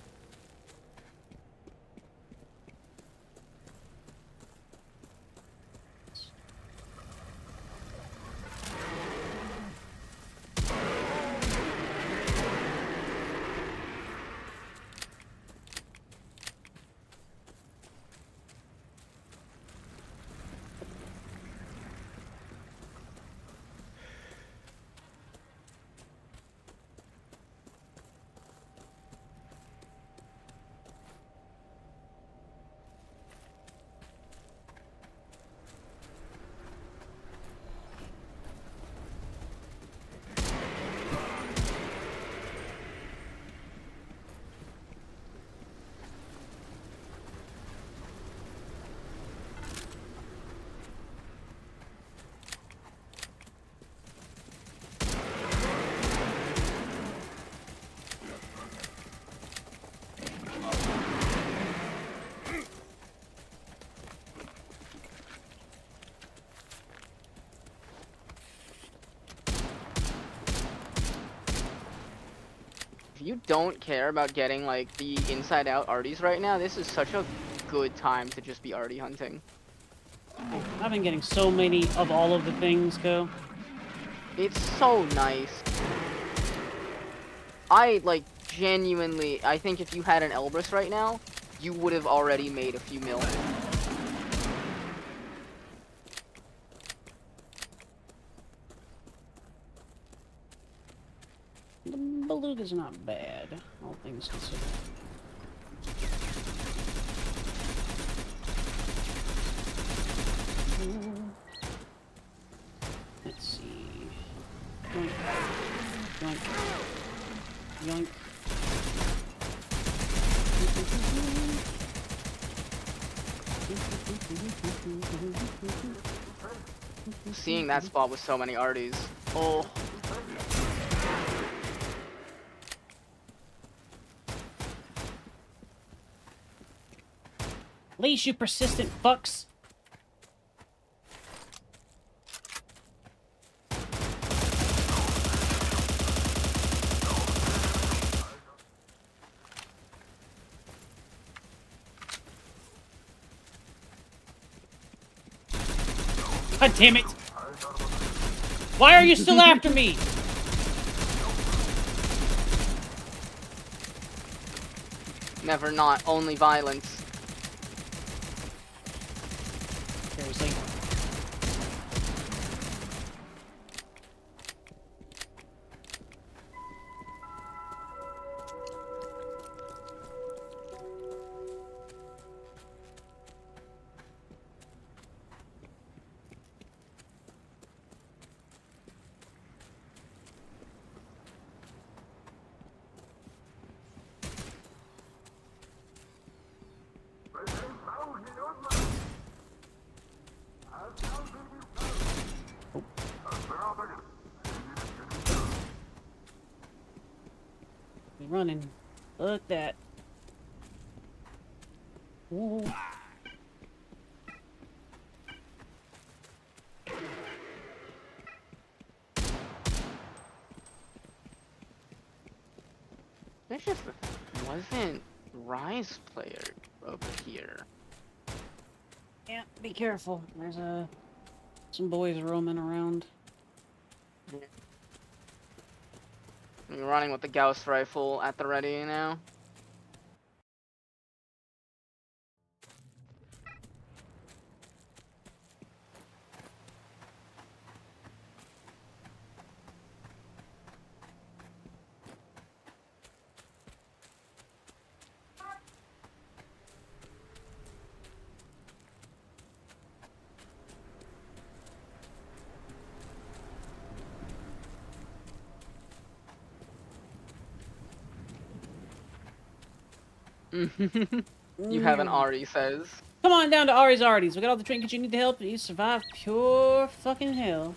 If you don't care about getting like the inside out arties right now, this is such a good time to just be arty hunting. I've been getting so many of all of the things, Go. It's so nice. I, like, genuinely, I think if you had an Elbrus right now, you would have already made a few mil. The Beluga's not bad, all things considered. Let's see. Yoink. Yoink. Yoink. Seeing that spot with so many arties. Oh. Leash, you persistent fucks! God damn it! Why are you still after me? Never not, only violence. Seriously. He's running. Look at that. Ooh. There just wasn't Rise player over here. Yeah, be careful. There's some boys roaming around. I'm running with the Gauss rifle at the ready now. You have an Auri, says. Come on down to Auri's Arties. We got all the trinkets you need to help you survive pure fucking hell.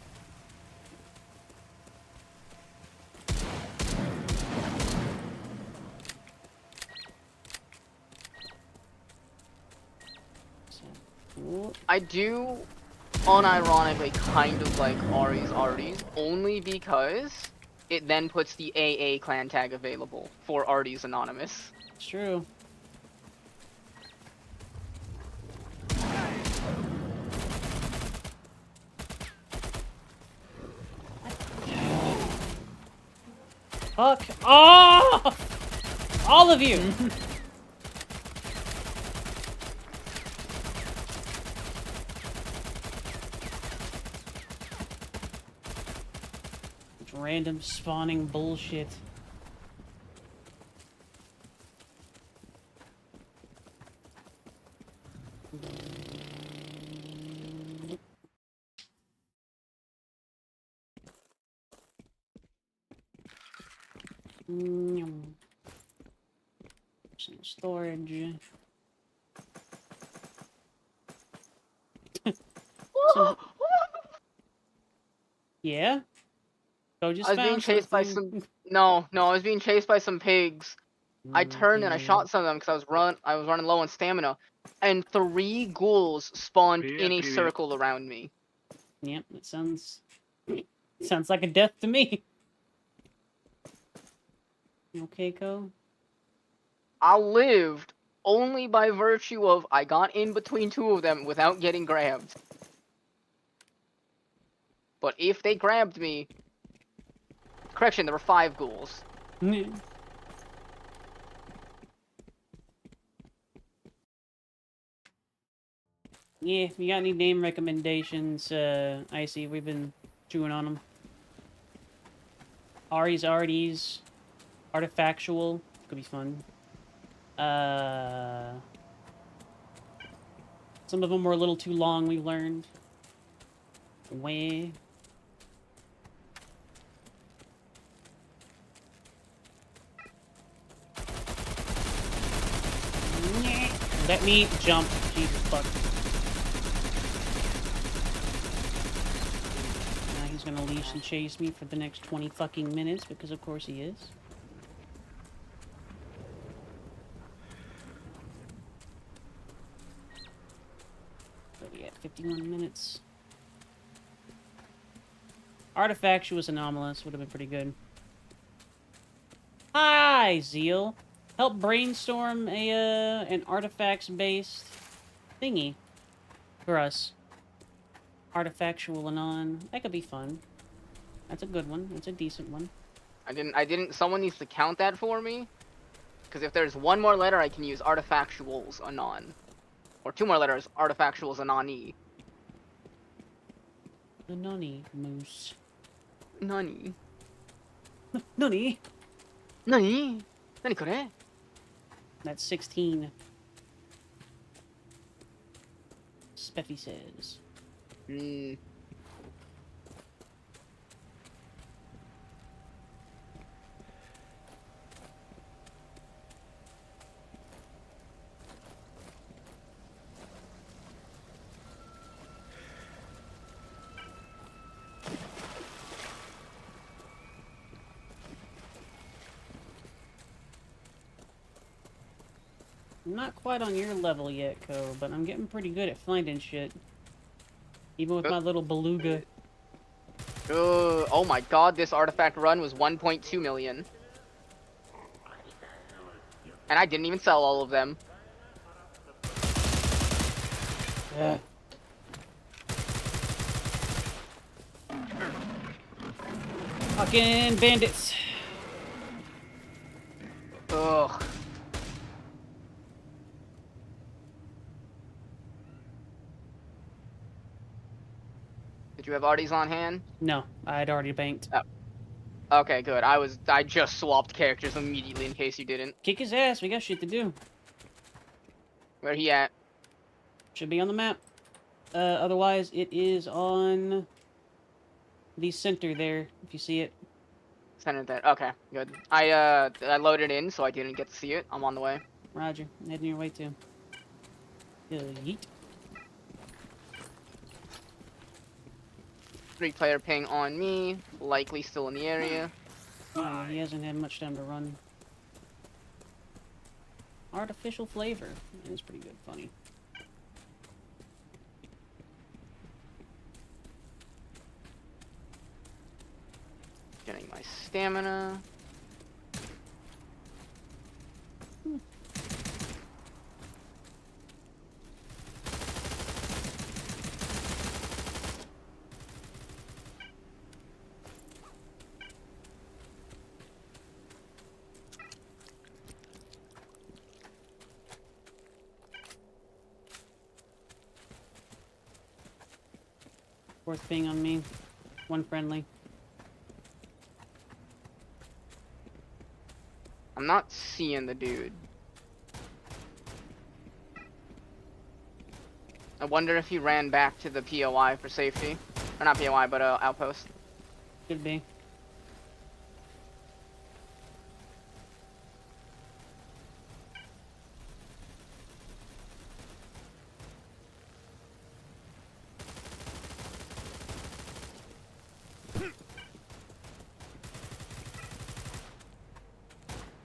I do unironically kind of like Auri's Arties, only because it then puts the AA clan tag available for Arties Anonymous. It's true. Fuck off! All of you! Random spawning bullshit. Some storage. Yeah? So just I was being chased by some. No, I was being chased by some pigs. I turned and I shot some of them because I was running low on stamina, and 3 ghouls spawned in a circle around me. Yep, it sounds like a death to me. Okay, Ko? I lived only by virtue of I got in between 2 of them without getting grabbed. But if they grabbed me... Correction, there were 5 ghouls. Yeah, if you got any name recommendations, Icy, we've been chewing on them. Auri's Arties, Artifactual, could be fun. Some of them were a little too long, we learned. Wah. Let me jump. Jesus fuck. Now he's gonna leash and chase me for the next 20 fucking minutes, because of course he is. What are we at? 51 minutes. Artifactual was anomalous. Would have been pretty good. Hi, Zeal. Help brainstorm an artifacts-based thingy for us. Artifactual Anon. That could be fun. That's a good one. That's a decent one. I didn't... Someone needs to count that for me. Because if there's one more letter, I can use Artifactuals Anon. Or 2 more letters, Artifactuals Anani. The Nani Moose. Nani? Nani? Nani? Nani kore? That's 16. Speffy says. I'm not quite on your level yet, Ko, but I'm getting pretty good at finding shit. Even with my little beluga. Oh my god, this artifact run was 1.2 million. And I didn't even sell all of them. Ugh. Fucking bandits. Ugh. Did you have Arties on hand? No, I'd already banked. Oh. Okay, good. I just swapped characters immediately in case you didn't. Kick his ass, we got shit to do. Where he at? Should be on the map. Otherwise, it is on the center there, if you see it. Center there. Okay, good. I loaded in, so I didn't get to see it. I'm on the way. Roger. I'm heading your way, too. Yeet. 3-player ping on me. Likely still in the area. Yeah, he hasn't had much time to run. Artificial flavor. It's pretty good. Funny. Getting my stamina. Fourth ping on me. One friendly. I'm not seeing the dude. I wonder if he ran back to the POI for safety. Or not POI, but outpost. Could be.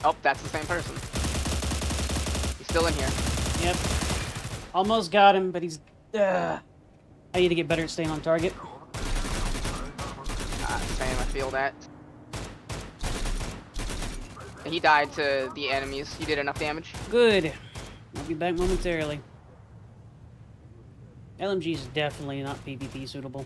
Oh, that's the same person. He's still in here. Yep. Almost got him, but he's... I need to get better at staying on target. Same, I feel that. And he died to the enemies. He did enough damage. Good. I'll be back momentarily. LMG is definitely not PvP suitable.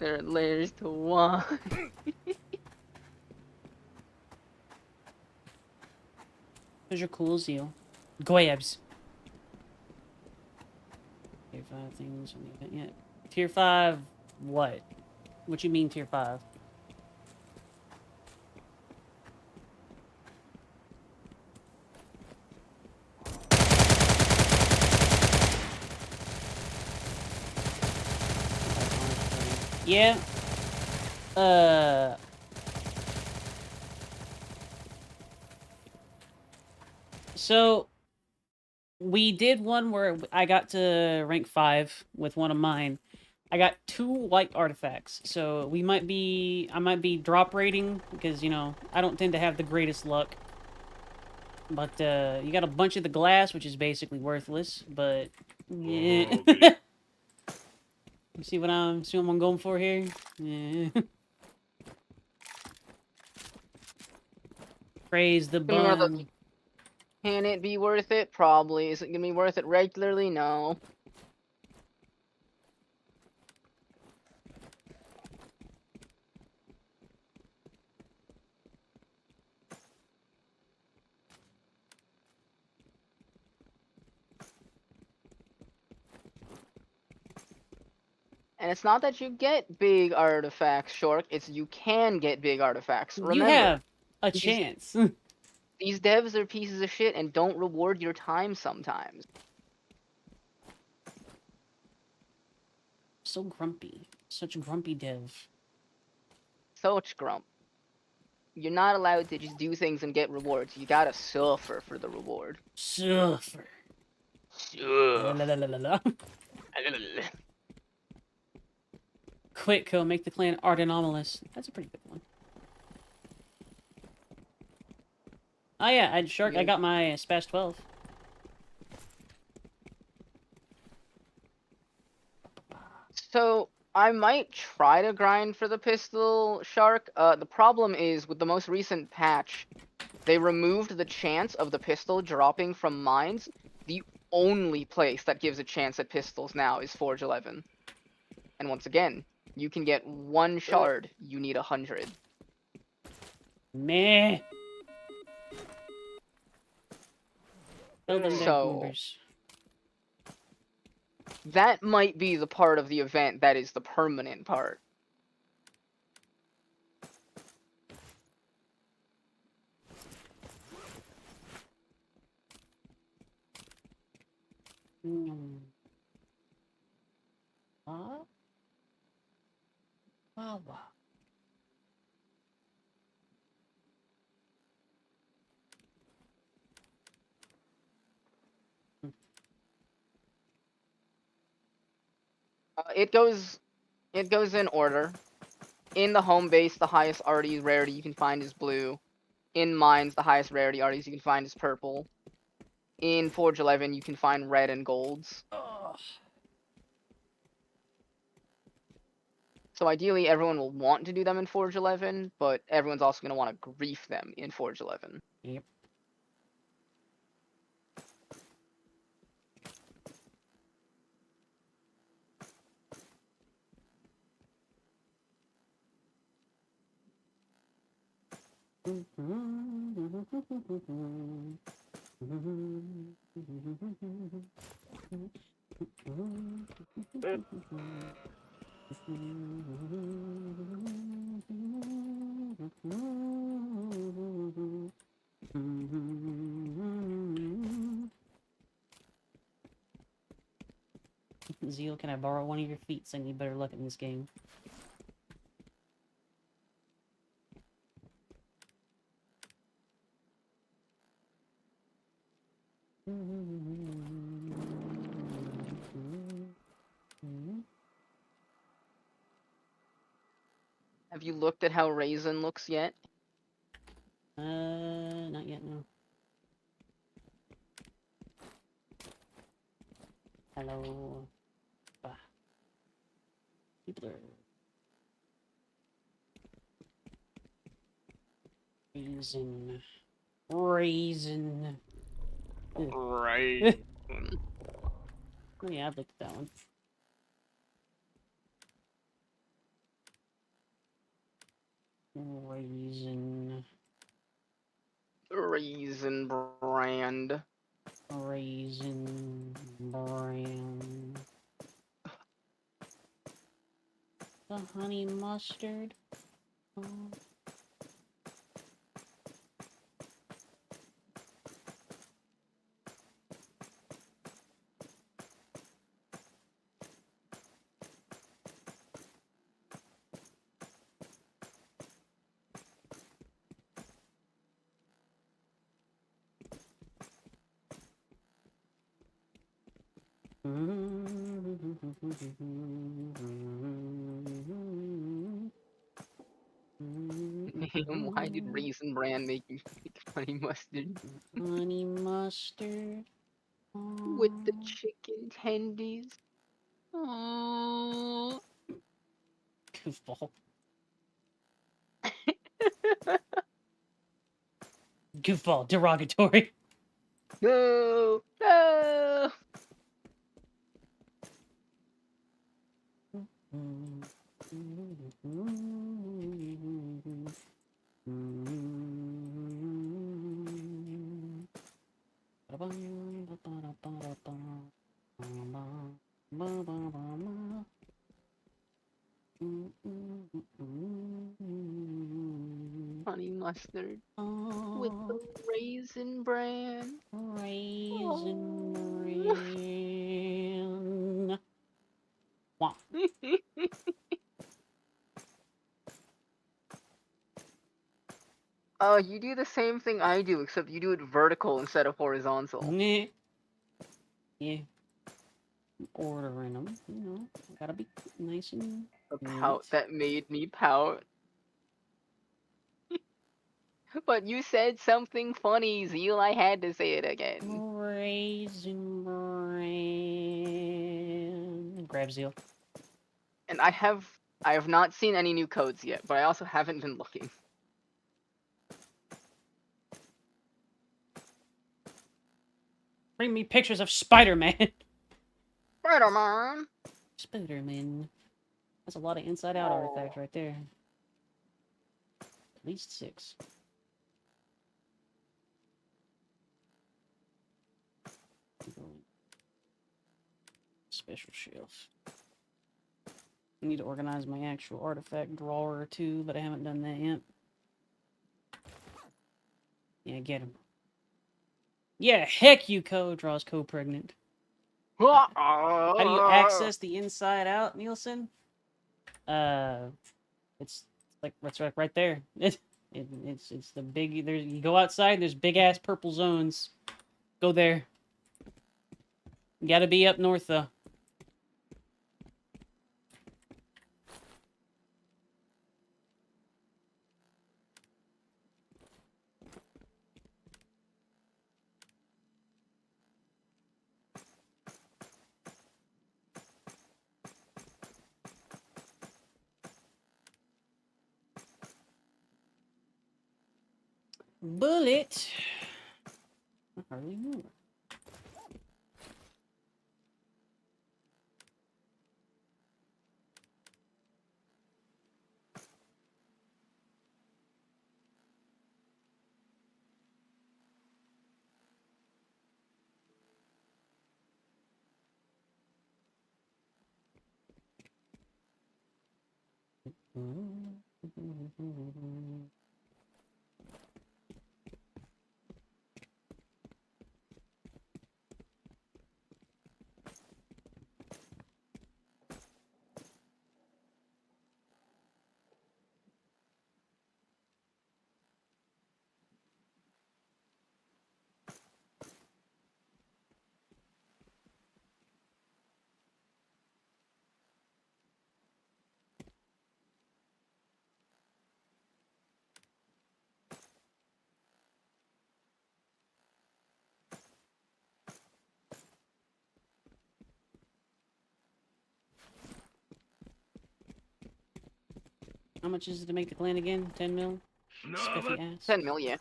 There, there's the one. Those are cool, Zeal. Goyabs. Tier 5 things on the event yet. Tier 5 what? What you mean tier 5? Yeah. So we did one where I got to rank 5 with one of mine. I got 2 white artifacts, so I might be drop rating because, you know, I don't tend to have the greatest luck. But you got a bunch of the glass, which is basically worthless, but yeah. Oh, okay. You see what I'm going for here? Yeah. Praise the Gonna be one of those- bun. Can it be worth it? Probably. Is it gonna be worth it regularly? No. And it's not that you get big artifacts, Shork. It's you can get big artifacts. Remember, You have a these- chance. these devs are pieces of shit and don't reward your time sometimes. So grumpy. Such a grumpy dev. Such grump. You're not allowed to just do things and get rewards. You gotta suffer for the reward. Suffer. La, la, la, la, la, la. Quick kill, make the clan art anomalous. That's a pretty good one. Oh yeah, Shark, I got my Spash 12. So I might try to grind for the pistol, Shark. The problem is with the most recent patch, they removed the chance of the pistol dropping from mines. The only place that gives a chance at pistols now is Forge 11. And once again, you can get 1 shard, you need 100. Meh. Kill them dead So- boomers. That might be the part of the event that is the permanent part. What? Wow, wow. It goes in order. In the home base, the highest Arty rarity you can find is blue. In mines, the highest rarity Arties you can find is purple. In Forge 11, you can find red and golds. Ugh. So ideally, everyone will want to do them in Forge 11, but everyone's also going to want to grief them in Forge 11. Yep. Zeal, can I borrow one of your feet? I need better luck in this game. Have you looked at how Raisin looks yet? Not yet, no. Hello. Bah. People are... Raisin. Raisin. Right. Oh yeah, I've looked at that one. Raisin. Raisin brand. Raisin brand. The honey mustard. Oh. Why did Raisin Bran make you think honey mustard? Honey mustard. With the chicken tendies. Oh. Goofball. Goofball. Derogatory. No! No! Honey mustard. With the Raisin Bran. Raisin Oh. bran. Wah. Oh, you do the same thing I do, except you do it vertical instead of horizontal. Nah. Yeah. Ordering them, you know. Gotta be nice and A pout neat. that made me pout. But you said something funny, Zeal. I had to say it again. Raisin bran. Grab Zeal. And I have not seen any new codes yet, but I also haven't been looking. Bring me pictures of Spider-Man. Spider-Man. Spider-Man. That's a lot of inside-out artifacts right there. At least 6. Special shelf. I need to organize my actual artifact drawer too, but I haven't done that yet. Yeah, get him. Yeah, heck you, draws co-pregnant. How do you access the inside out, Nielsen? It's like that's right there. It's the big. There's you go outside. There's big ass purple zones. Go there. You gotta be up north though. Bullet. I hardly knew. How much is it to make the clan again? 10 mil? Spiffy ass. 10 mil, yeah.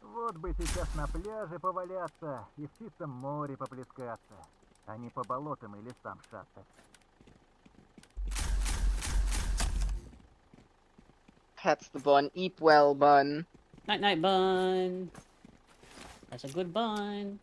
Вот бы сейчас на пляже поваляться и в чистом море поплескаться. а не по болотам и лесам шастать. That's the bun. Eat well, bun. Night night bun. That's a good bun.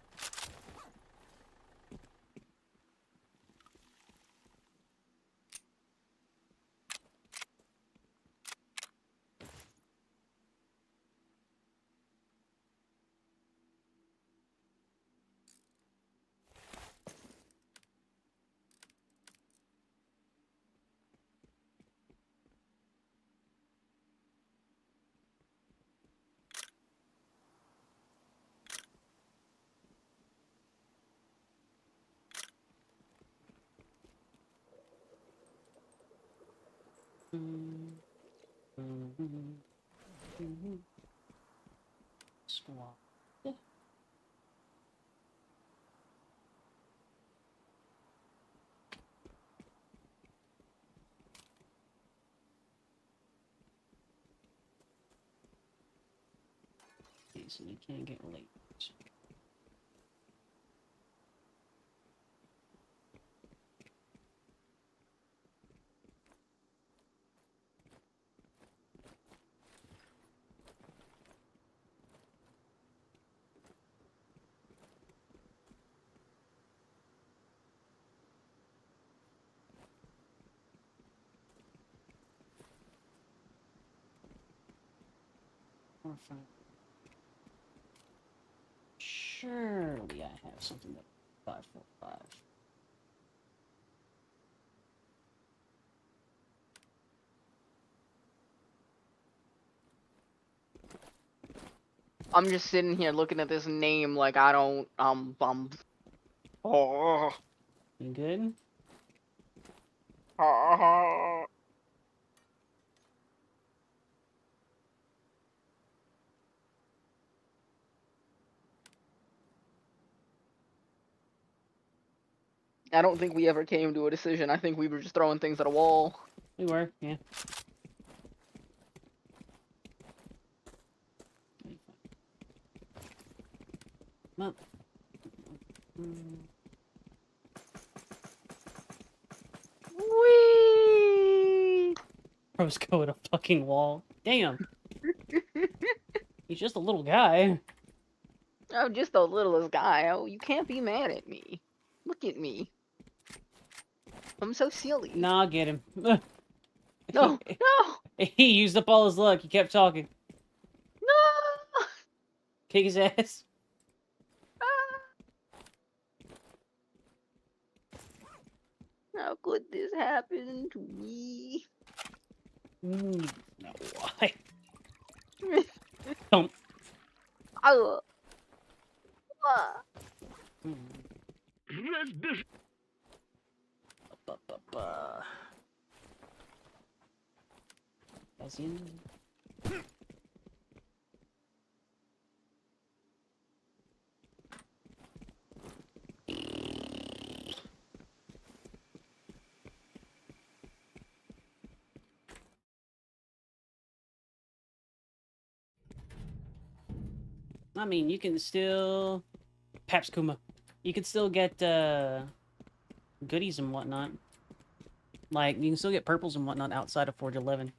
Squad. Okay, so you can't get late. Or five. Surely I have something that 545. I'm just sitting here looking at this name like I don't, oh. You good? I don't think we ever came to a decision. I think we were just throwing things at a wall. We were, yeah. Come on. Whee! Bro's going a fucking wall. Damn. He's just a little guy. I'm just the littlest guy. Oh, you can't be mad at me. Look at me. I'm so silly. Nah, I'll get him. No, no, He used up all his luck. He kept talking. no. Kick his ass. How could this happen to me? No, why? Don't. Oh. As in. I mean, you can still... Paps Kuma. You can still get, goodies and whatnot. Like, you can still get purples and whatnot outside of Forge 11.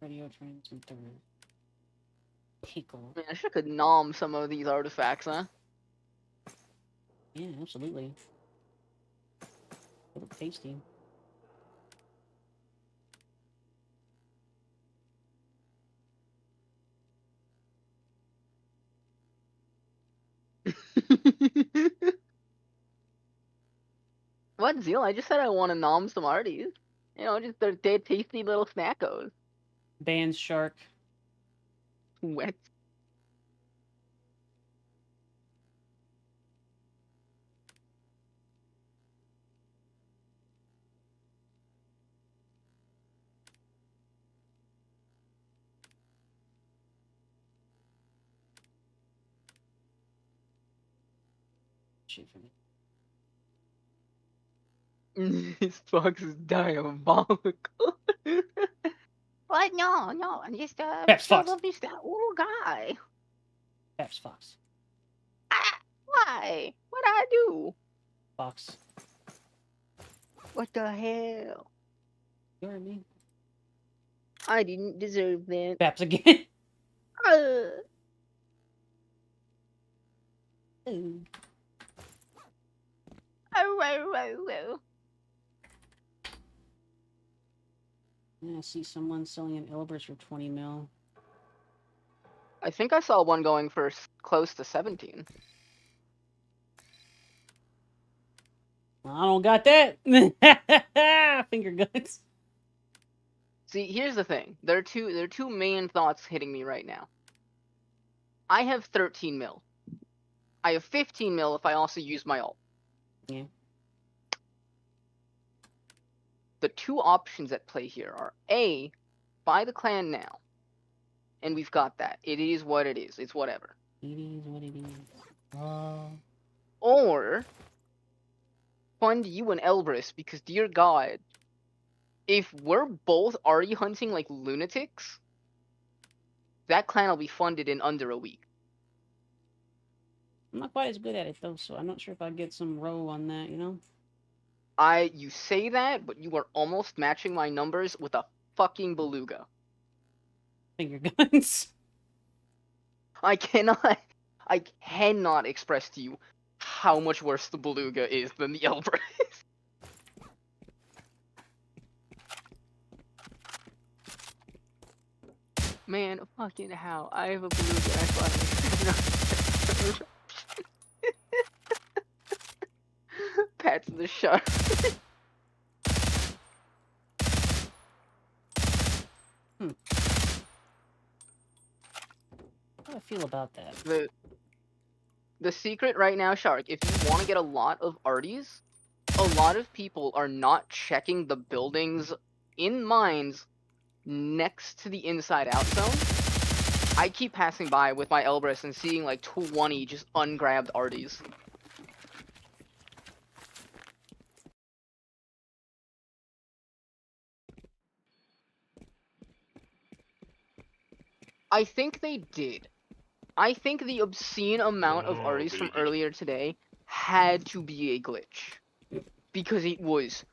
Radio transmitter. Pickle. Man, I should could nom some of these artifacts, huh? Yeah, absolutely. They look tasty. What, Zeal? I just said I want to nom some arties. You know, just they're tasty little snackos. Band's shark. Wet. shit for me. This fox is diabolical. What? No, no. I'm just Peps Fox. lovely old guy. Peps Fox. Ah, why? What'd I do? Fox. What the hell? You heard me. I didn't deserve that. Peps again. Uh, Ooh. oh. Yeah, I see someone selling an Elbrus for 20 mil. I think I saw one going for close to 17. I don't got that. Finger guns. See, here's the thing. There are two main thoughts hitting me right now. I have 13 mil. I have 15 mil if I also use my ult. Yeah. The two options at play here are A, buy the clan now. And we've got that. It is what it is. It's whatever. It is what it is. Or fund you an Elbrus because, dear God, if we're both Auri hunting like lunatics, that clan will be funded in under a week. I'm not quite as good at it though, so I'm not sure if I get some row on that, you know? You say that, but you are almost matching my numbers with a fucking beluga. Finger guns. I cannot express to you how much worse the beluga is than the Elbrus. Man, fucking how? I have a beluga. I fucking Pat's the shark. How do I feel about that? The secret right now, Shark, if you want to get a lot of arties, a lot of people are not checking the buildings in mines next to the inside out zone. I keep passing by with my Elbrus and seeing like 20 just ungrabbed arties. I think they did. I think the obscene amount of arties from earlier today had to be a glitch. Because it was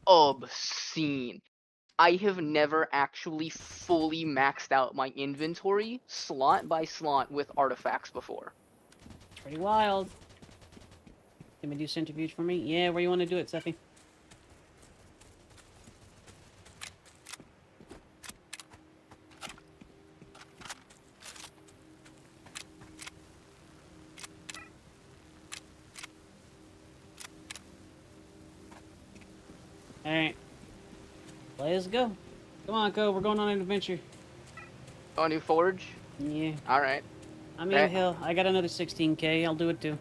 obscene. I have never actually fully maxed out my inventory, slot by slot, with artifacts before. Pretty wild. Can we do centrifuge for me? Yeah, where you want to do it, Seppi? Alright. Let's go. Come on, Co. We're going on an adventure. Oh, new forge? Yeah. Alright. I mean, hell, I got another 16k. I'll do it too.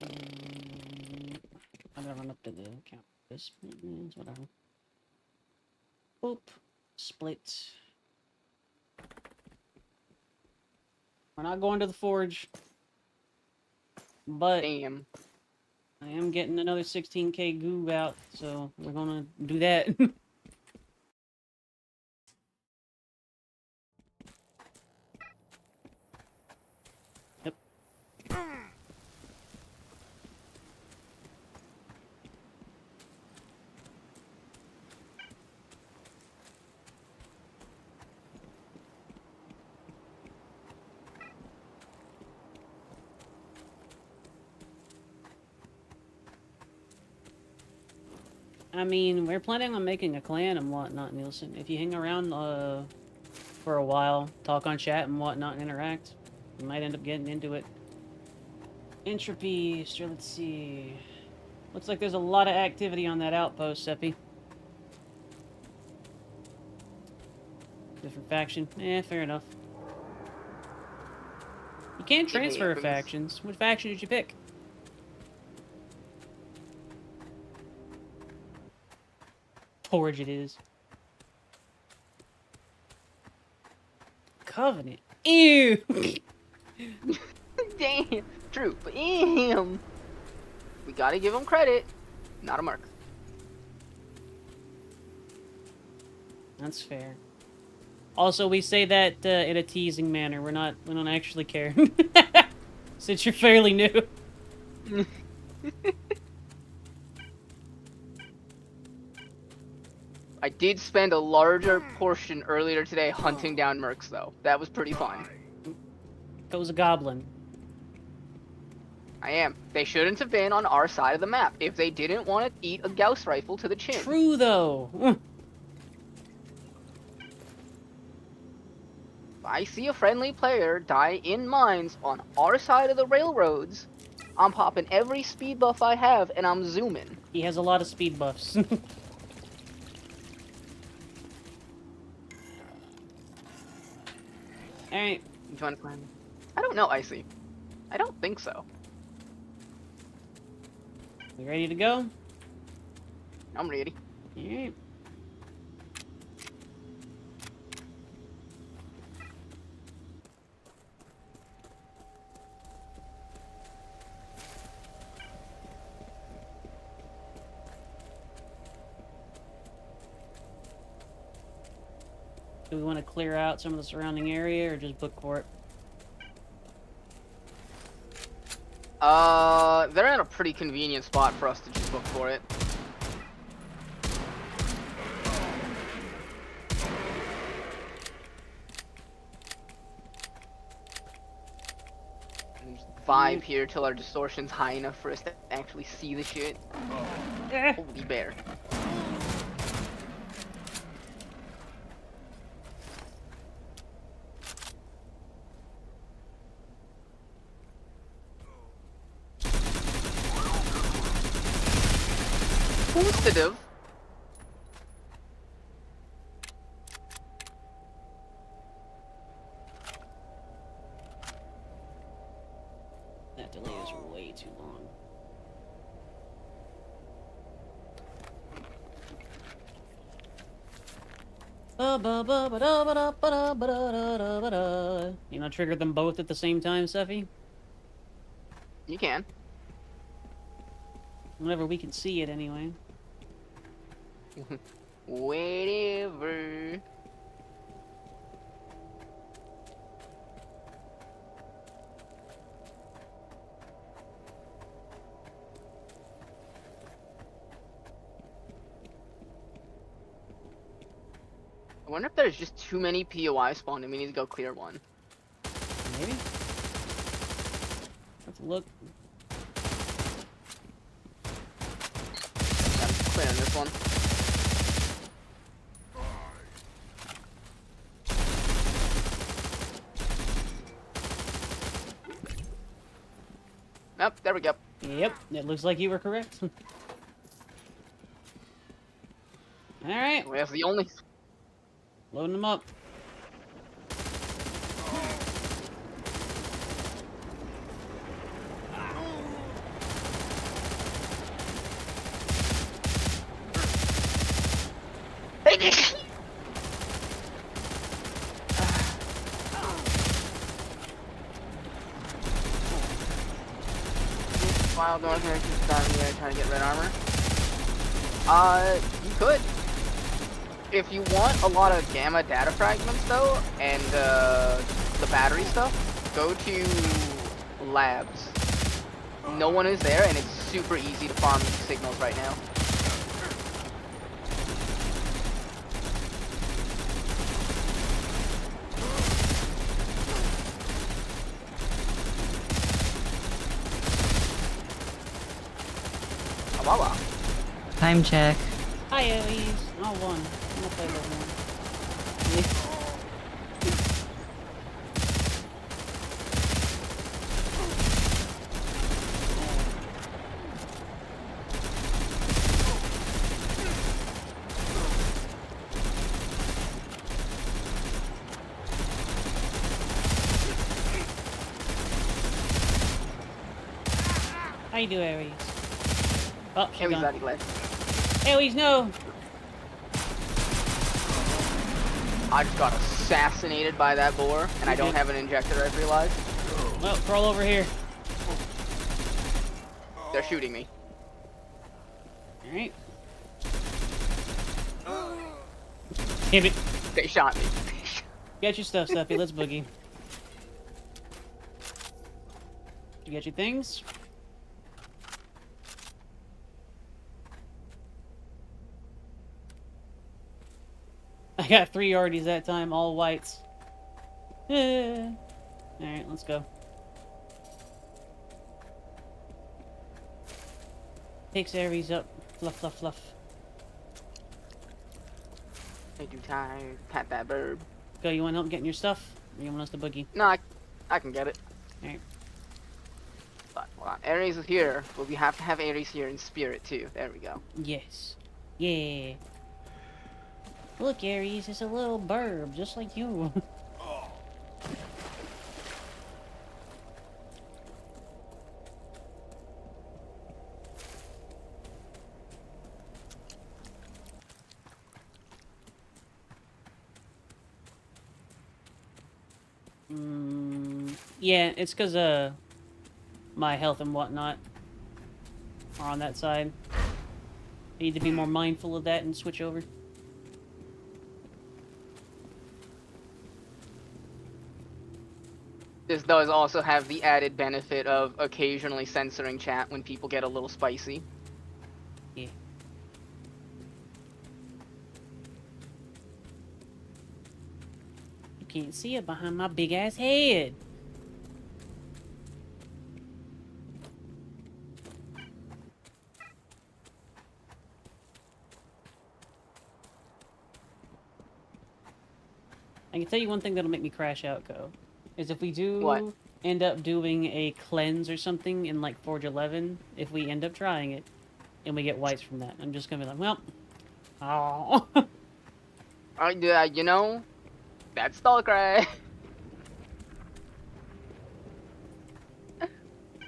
I'm gonna run up to the account. This means whatever. Boop. Split. We're not going to the forge. But Damn. I am getting another 16k goo out, so we're gonna do that. Yep. I mean, we're planning on making a clan and whatnot, Nielsen. If you hang around for a while, talk on chat and whatnot, and interact, you might end up getting into it. Entropy, sure, let's see. Looks like there's a lot of activity on that outpost, Seppi. Different faction. Fair enough. You can't transfer factions. Which faction did you pick? Forge it is. Covenant. Ew. Damn. True, but damn. We gotta give him credit. Not a mark. That's fair. Also, we say that in a teasing manner. We don't actually care. Since you're fairly new. I did spend a larger portion earlier today hunting down mercs, though. That was pretty fun. Goes a goblin. I am. They shouldn't have been on our side of the map if they didn't want to eat a Gauss rifle to the chin. True, though. I see a friendly player die in mines on our side of the railroads, I'm popping every speed buff I have and I'm zooming. He has a lot of speed buffs. Alright. You want to plan? I don't know, Icy. I don't think so. We ready to go? I'm ready. Alright. Do we want to clear out some of the surrounding area or just book for it? They're in a pretty convenient spot for us to just book for it. And just vibe here till our distortion's high enough for us to actually see the shit. Holy bear. Instead That delay is way too long. You know, trigger them both at the same time, Seffi? You can. Whenever we can see it, anyway. Whatever. I wonder if there's just too many POI spawned and we need to go clear one. Maybe? Let's look. I'm clearing this one. Yep, there we go. Yep, it looks like you were correct. Alright, We have the only... loading them up. Wild North Americans down here trying to get red armor. You could. If you want a lot of gamma data fragments though, and the battery stuff, go to labs. No one is there and it's super easy to farm these signals right now. Wawa. Time check. Hi, Elise. Oh, one. I'm gonna play that one. How you do, Aries? Oh, she's Aries gone. already left. Aries, no! I just got assassinated by that boar, and I don't have an injector, I've realized. Well, crawl over here. They're shooting me. Alright. Damn it. They shot me. Get your stuff, Stuffy. Let's boogie. You get your things? I got 3 Arties that time, all whites. Alright, let's go. Takes Aries up. Fluff, fluff, fluff. I do time. Pat that bird. Go, you want help getting your stuff? Or you want us to boogie? No, I can get it. Alright. But, hold on. Ares is here, but we have to have Ares here in spirit too. There we go. Yes. Yeah. Look, Aries, it's a little burb, just like you. Yeah, it's because, my health and whatnot are on that side. I need to be more mindful of that and switch over. This does also have the added benefit of occasionally censoring chat when people get a little spicy. Yeah. You can't see it behind my big ass head. I can tell you one thing that'll make me crash out, Co. Is if we do What? end up doing a cleanse or something in like Forge 11, if we end up trying it, and we get whites from that, I'm just gonna be like, well, oh. Yeah, you know, that's Stalker.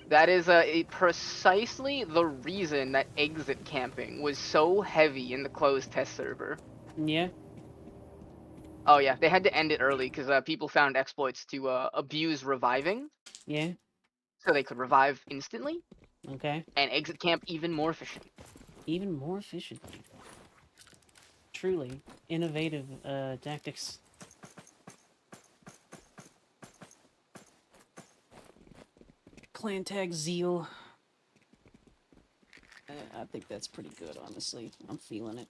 That is precisely the reason that exit camping was so heavy in the closed test server. Yeah. Oh yeah, they had to end it early because people found exploits to abuse reviving, Yeah. so they could revive instantly Okay. and exit camp even more efficient. Even more efficiently. Truly innovative tactics. Clan tag zeal. I think that's pretty good, honestly. I'm feeling it.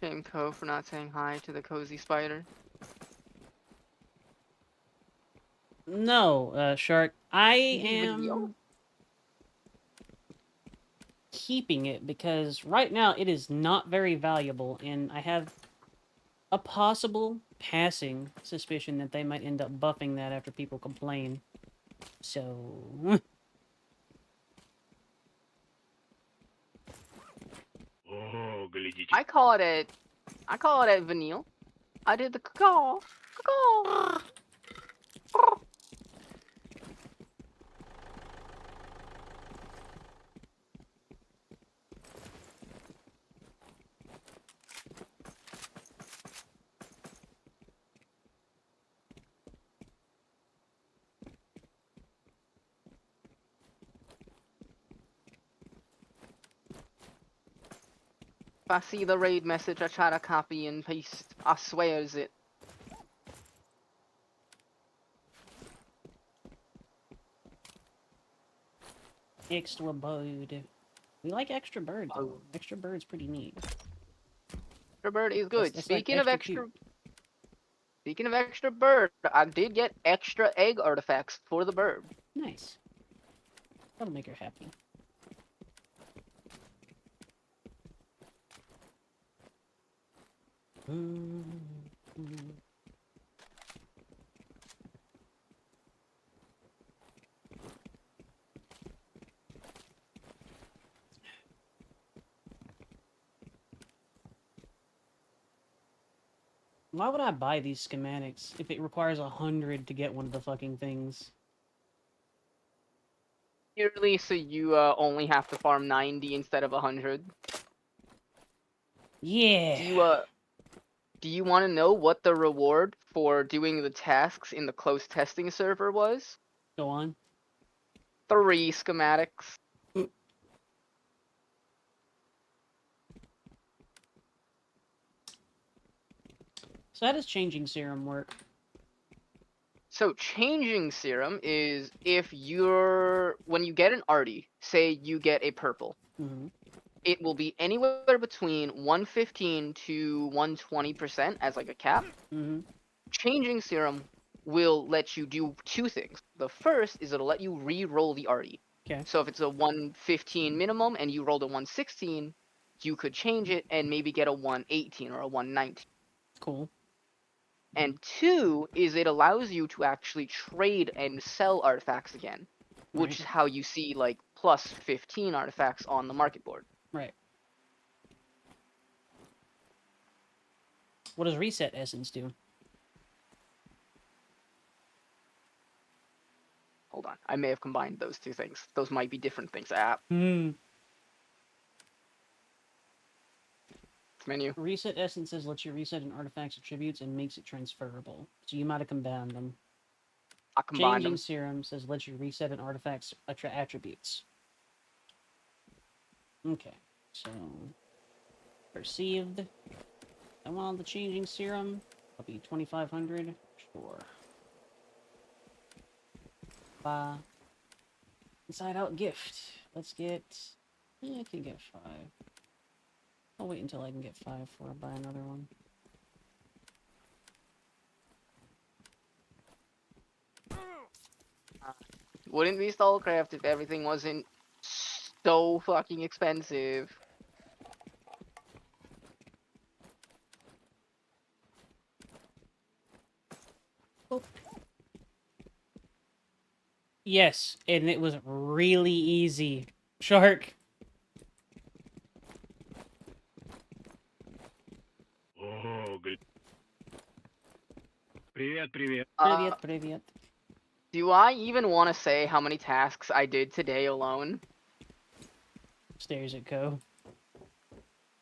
Shame Co for not saying hi to the cozy spider. No, Shark. I Video? am keeping it because right now it is not very valuable, and I have a possible passing suspicion that they might end up buffing that after people complain. So... Ого, глядите. I call it a vanille. I did the caw. Caw. If I see the raid message, I try to copy and paste. I swears it. Extra bird. We like extra bird, though. Oh. Extra bird's pretty neat. Extra bird is good. That's like Speaking of extra extra, speaking of extra bird, I did get extra egg artifacts for the bird. Nice. That'll make her happy. Why would I buy these schematics if it requires 100 to get one of the fucking things? Purely so you only have to farm 90 instead of 100. Yeah. Do you want to know what the reward for doing the tasks in the closed testing server was? Go on. 3 schematics. So how does changing serum work? So changing serum is if when you get an Artie, say you get a purple, Mm-hmm. it will be anywhere between 115 to 120% as like a cap. Mm-hmm. Changing serum will let you do 2 things. The first is it'll let you re-roll the Artie. Okay. So if it's a 115 minimum and you rolled a 116, you could change it and maybe get a 118 or a 119. Cool. And 2 is it allows you to actually trade and sell artifacts again, which Right. is how you see like plus 15 artifacts on the market board. Right. What does reset essence do? Hold on, I may have combined those 2 things. Those might be different things. App menu. Reset essences lets you reset an artifact's attributes and makes it transferable. So you might have combined them. I combined Changing them. serum says lets you reset an artifact's attributes. Okay, so perceived. I want the changing serum. I'll be 2,500. Sure. Inside out gift. Let's get. I can get 5. I'll wait until I can get 5 before I buy another one. Wouldn't be Stallcraft if everything wasn't so fucking expensive. Yes, and it was really easy. Shark. О, привет, привет. Привет, привет. Do I even want to say how many tasks I did today alone? Stares at Co.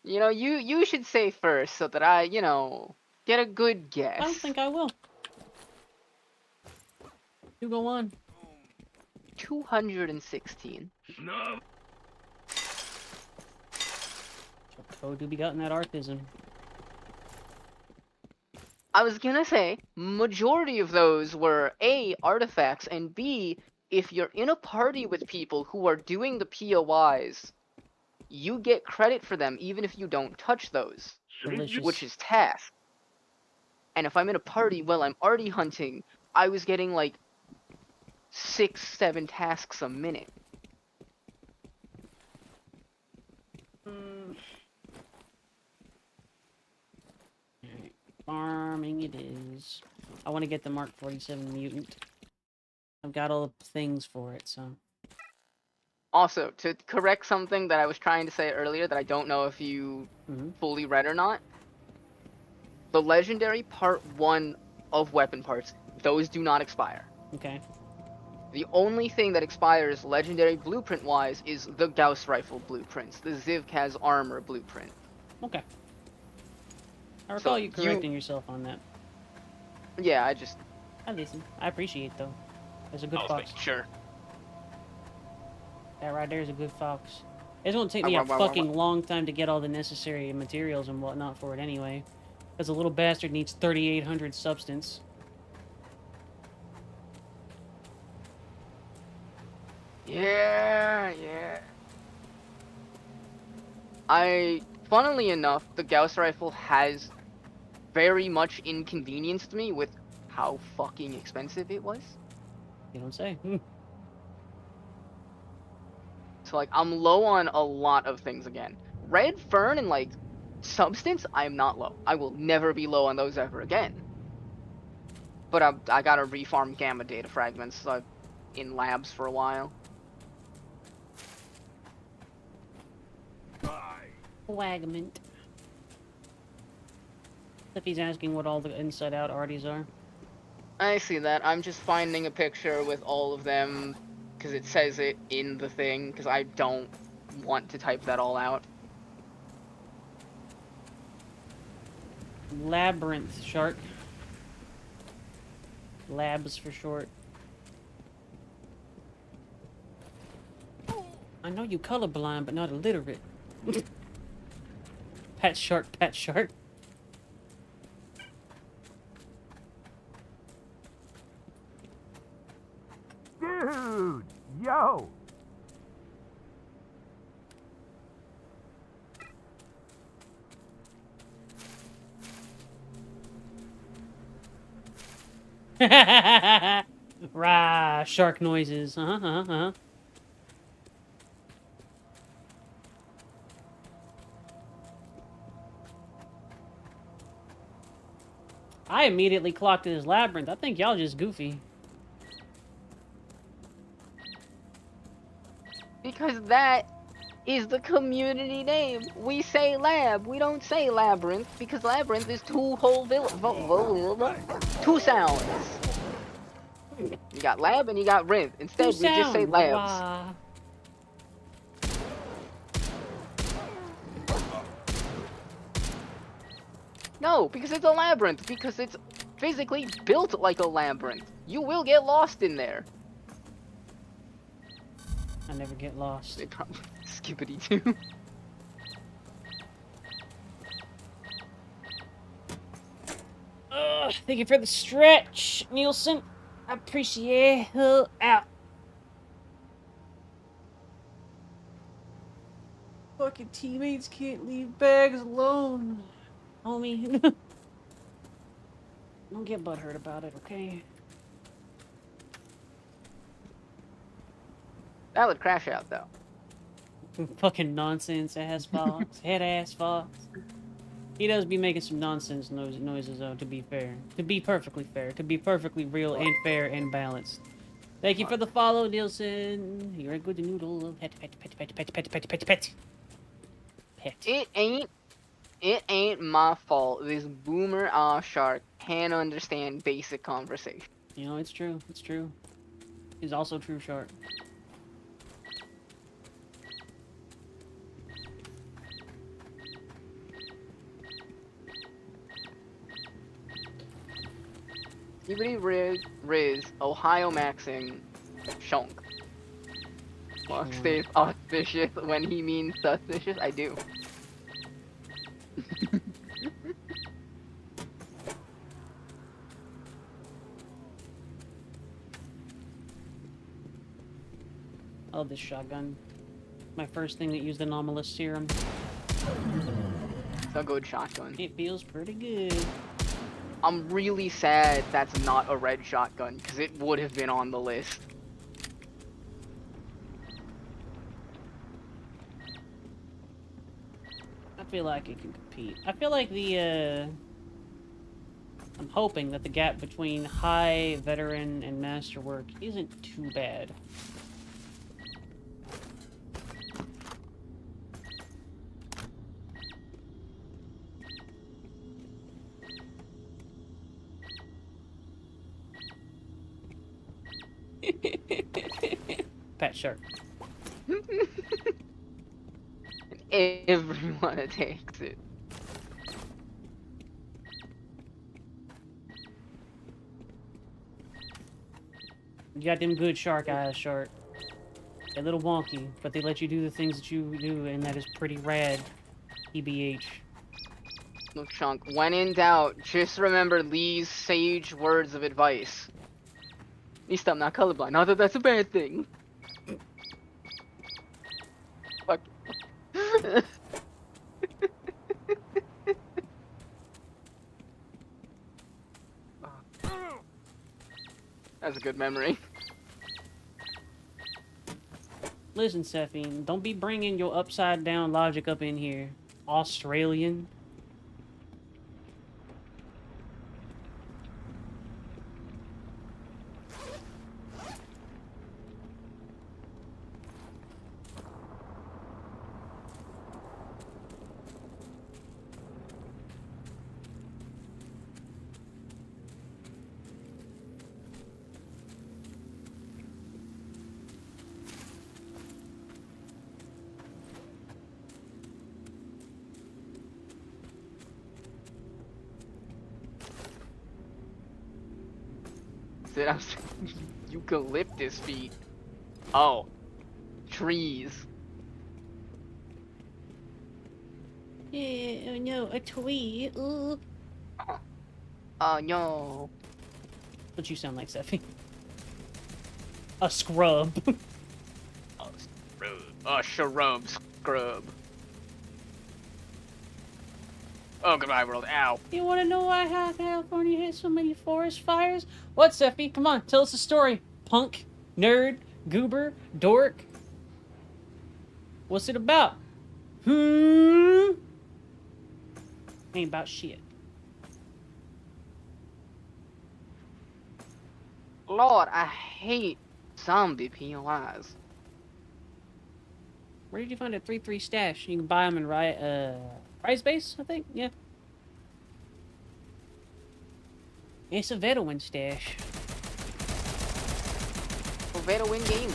You know, you should say first so that I, get a good guess. I don't think I will. You go on. 216. No. Co do be gotten that artism. I was gonna say, majority of those were A, artifacts, and B, if you're in a party with people who are doing the POIs, you get credit for them even if you don't touch those, Delicious. which is tasks. And if I'm in a party while I'm arty hunting, I was getting like 6-7 tasks a minute. Alright. Farming it is. I want to get the Mark 47 mutant. I've got all the things for it, so. Also, to correct something that I was trying to say earlier that I don't know if you fully read or not, the legendary part 1 of weapon parts, those do not expire. Okay. The only thing that expires legendary blueprint wise is the Gauss rifle blueprints, the Zivkaz armor blueprint. Okay. I recall So, you correcting yourself on that. Yeah, I listen. I appreciate though. There's a good I'll fox. sure. That right there is a good fox. It's gonna take me a fucking long time to get all the necessary materials and whatnot for it anyway. Because the little bastard needs 3,800 substance. Yeah. Funnily enough, the Gauss rifle has very much inconvenienced me with how fucking expensive it was. You don't say. So like I'm low on a lot of things again. Red fern and like substance, I'm not low. I will never be low on those ever again. But I gotta refarm gamma data fragments in labs for a while. Wagment. If he's asking what all the inside out arties are. I see that. I'm just finding a picture with all of them because it says it in the thing because I don't want to type that all out. Labyrinth shark. Labs for short. I know you colorblind, but not illiterate. Pat shark, pat shark. Dude! Yo! Rah, shark noises. Uh-huh. I immediately clocked it as Labyrinth. I think y'all just goofy. Because that is the community name. We say lab. We don't say labyrinth because labyrinth is two sounds. You got lab and you got rinth. Instead, we just say labs. Rah. No, because it's a labyrinth. Because it's physically built like a labyrinth. You will get lost in there. I never get lost. They probably skippity too. Thank you for the stretch, Nielsen. I appreciate it. Out. Fucking teammates can't leave bags alone. Homie. Don't get butthurt about it, okay? That would crash out though. Fucking nonsense ass fox. Head ass fox. He does be making some nonsense noises though, to be fair. To be perfectly fair. To be perfectly real and fair and balanced. Thank you for the follow, Nielsen. You're a good noodle. Pet, pet, pet, pet, pet, pet, pet, pet, pet. Pet. It ain't my fault this boomer shark can't understand basic conversation. You know, it's true. It's true. He's also true shark. Skibidi Riz, Ohio Maxing, Shonk. Fox stays auspicious when he means suspicious. I do. I love this shotgun. My first thing that used anomalous serum. It's a good shotgun. It feels pretty good. I'm really sad that's not a red shotgun, because it would have been on the list. I feel like it can compete. I feel like I'm hoping that the gap between high, veteran, and masterwork isn't too bad. Pat shark. Everyone takes it. You got them good shark eyes, shark. They're a little wonky, but they let you do the things that you do, and that is pretty rad. EBH. Look, Chunk, when in doubt, just remember Lee's sage words of advice. At least I'm not colorblind. Not that that's a bad thing. Fuck. That's a good memory. Listen, Cephine, don't be bringing your upside down logic up in here. Australian. Sit out. Eucalyptus feet. Oh. Trees. Yeah, oh no, a tweet. Ooh. Oh no. What you sound like, Cephine? A scrub. Oh, scrub. Oh, shrub scrub. Oh, goodbye, world. Ow. You want to know why California has so many forest fires? What, Cephine? Come on, tell us the story. Punk, nerd, goober, dork. What's it about? Ain't about shit. Lord, I hate zombie POIs. Where did you find a 3-3 stash? You can buy them in Rise Base, I think? Yeah. It's a Vedowin stash. Veda win game.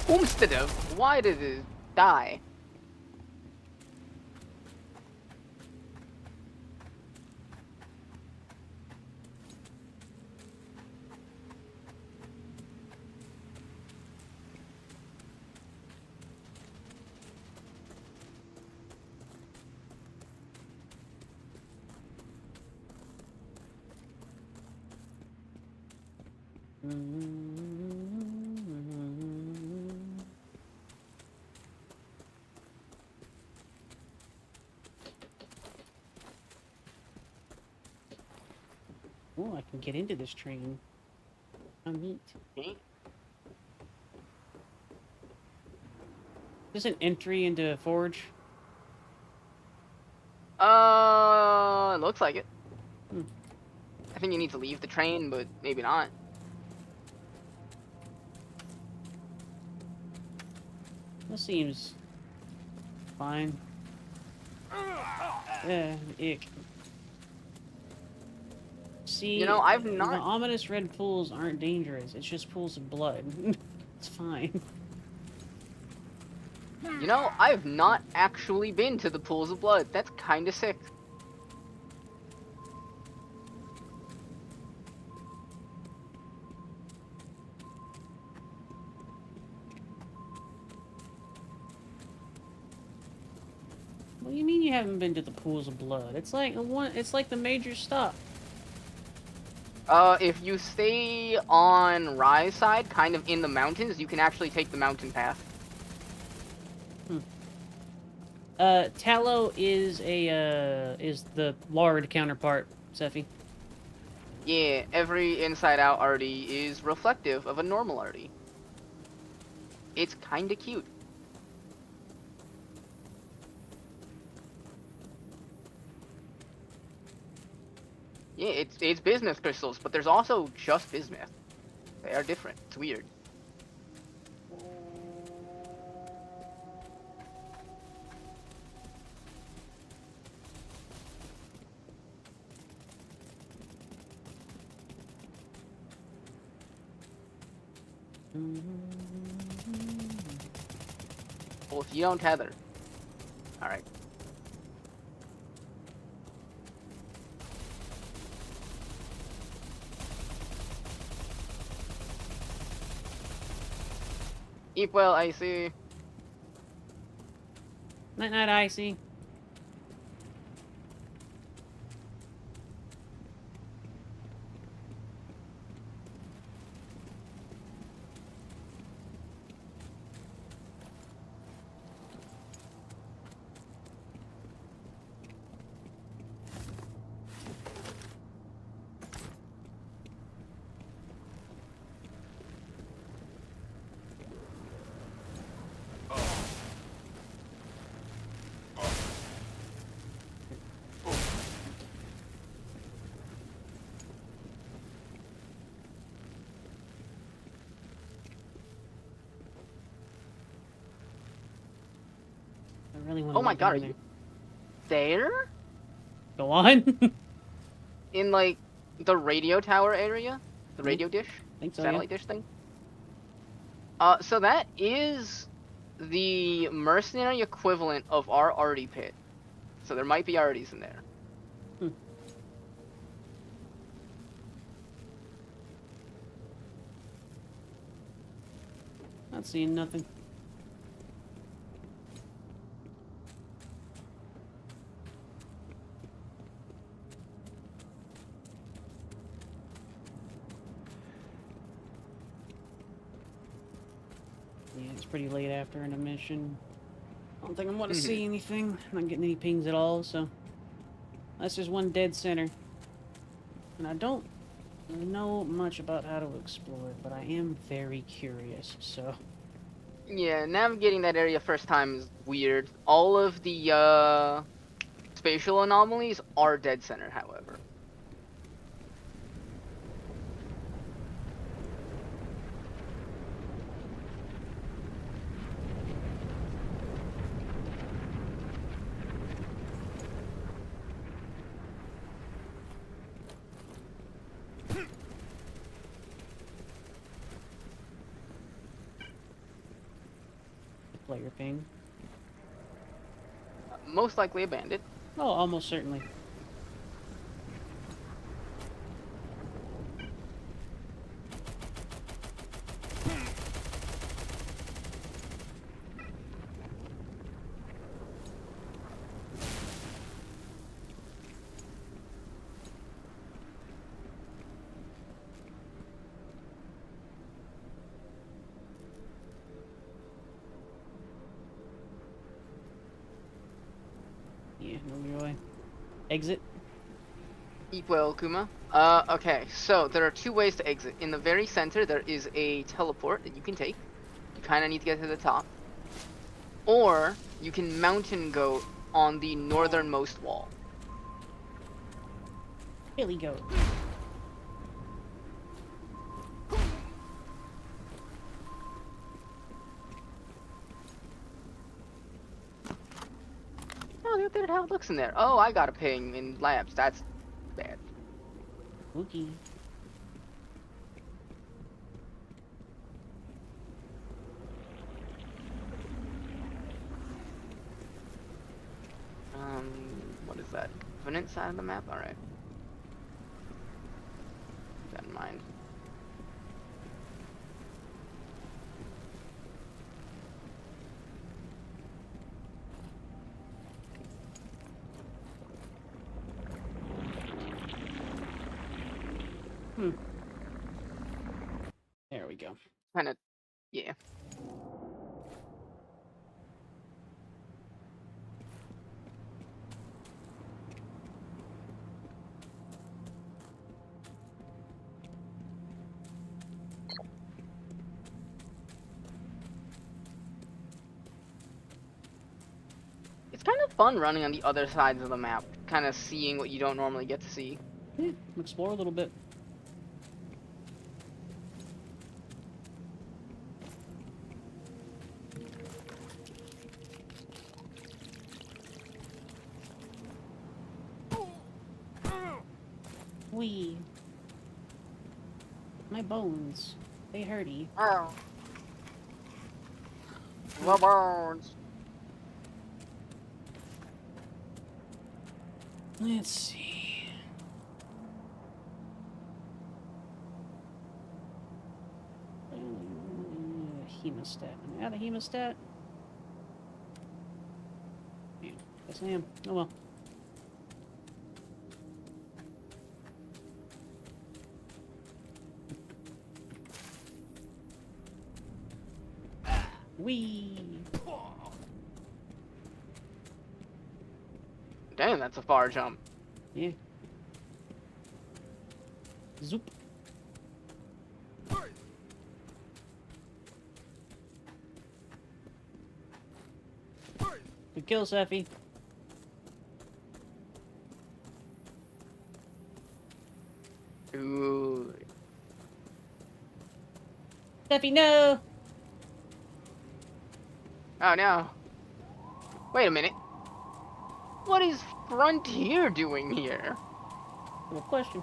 Instead of, why did it die? Oh, I can get into this train. How neat. Is this an entry into a forge? It looks like it. Hmm. I think you need to leave the train, but maybe not. This seems fine. Yeah, ick. See, You know, I've the not- ominous red pools aren't dangerous. It's just pools of blood. It's fine. You know, I've not actually been to the pools of blood. That's kinda sick. What do you mean you haven't been to the pools of blood? It's like it's like the major stop. If you stay on Rise side, kind of in the mountains, you can actually take the mountain path. Tallow is is the lard counterpart, Sephi. Yeah, every Inside Out arty is reflective of a normal arty. It's kinda cute. Yeah, it's bismuth crystals, but there's also just bismuth. They are different. It's weird. Well, if you don't tether. Alright. Keep well, Icy. Night night, Icy. really want to Oh my look god, are down you there. there? Go on. In like the radio tower area? The Yeah. radio dish? Think so, Satellite yeah. dish thing? So that is the mercenary equivalent of our Auri pit. So there might be Auris in there. Not seeing nothing. Yeah, it's pretty late after an mission. I don't think I'm going to see anything. I'm not getting any pings at all, so... Unless there's one dead center. And I don't know much about how to explore it, but I am very curious, so... Yeah, navigating that area first time is weird. All of the spatial anomalies are dead center, however. Player ping. Most likely a bandit. Oh, almost certainly. Yeah, no joy. Exit. Eat well, Kuma. Okay, so there are two ways to exit. In the very center, there is a teleport that you can take. You kind of need to get to the top. Or, you can mountain goat on the northernmost wall. Billy goat. Oh, look at how it looks in there. Oh, I got a ping in labs. That's bad. Okay. What is that? Covenant side of the map? Alright. Keep that in mind. There we go. Kinda, yeah. It's kind of fun running on the other sides of the map, kind of seeing what you don't normally get to see. Yeah, explore a little bit. Wee. My bones. They hurty. Oh. The bones. Let's see. Hemostat. Am I out of hemostat? Yeah, guess I am. Oh well. Wee. Damn, that's a far jump. Yeah. Zoop. Good kill, Seffi. Ooh. Seffi, no! Oh no. Wait a minute. What is Frontier doing here? Good question.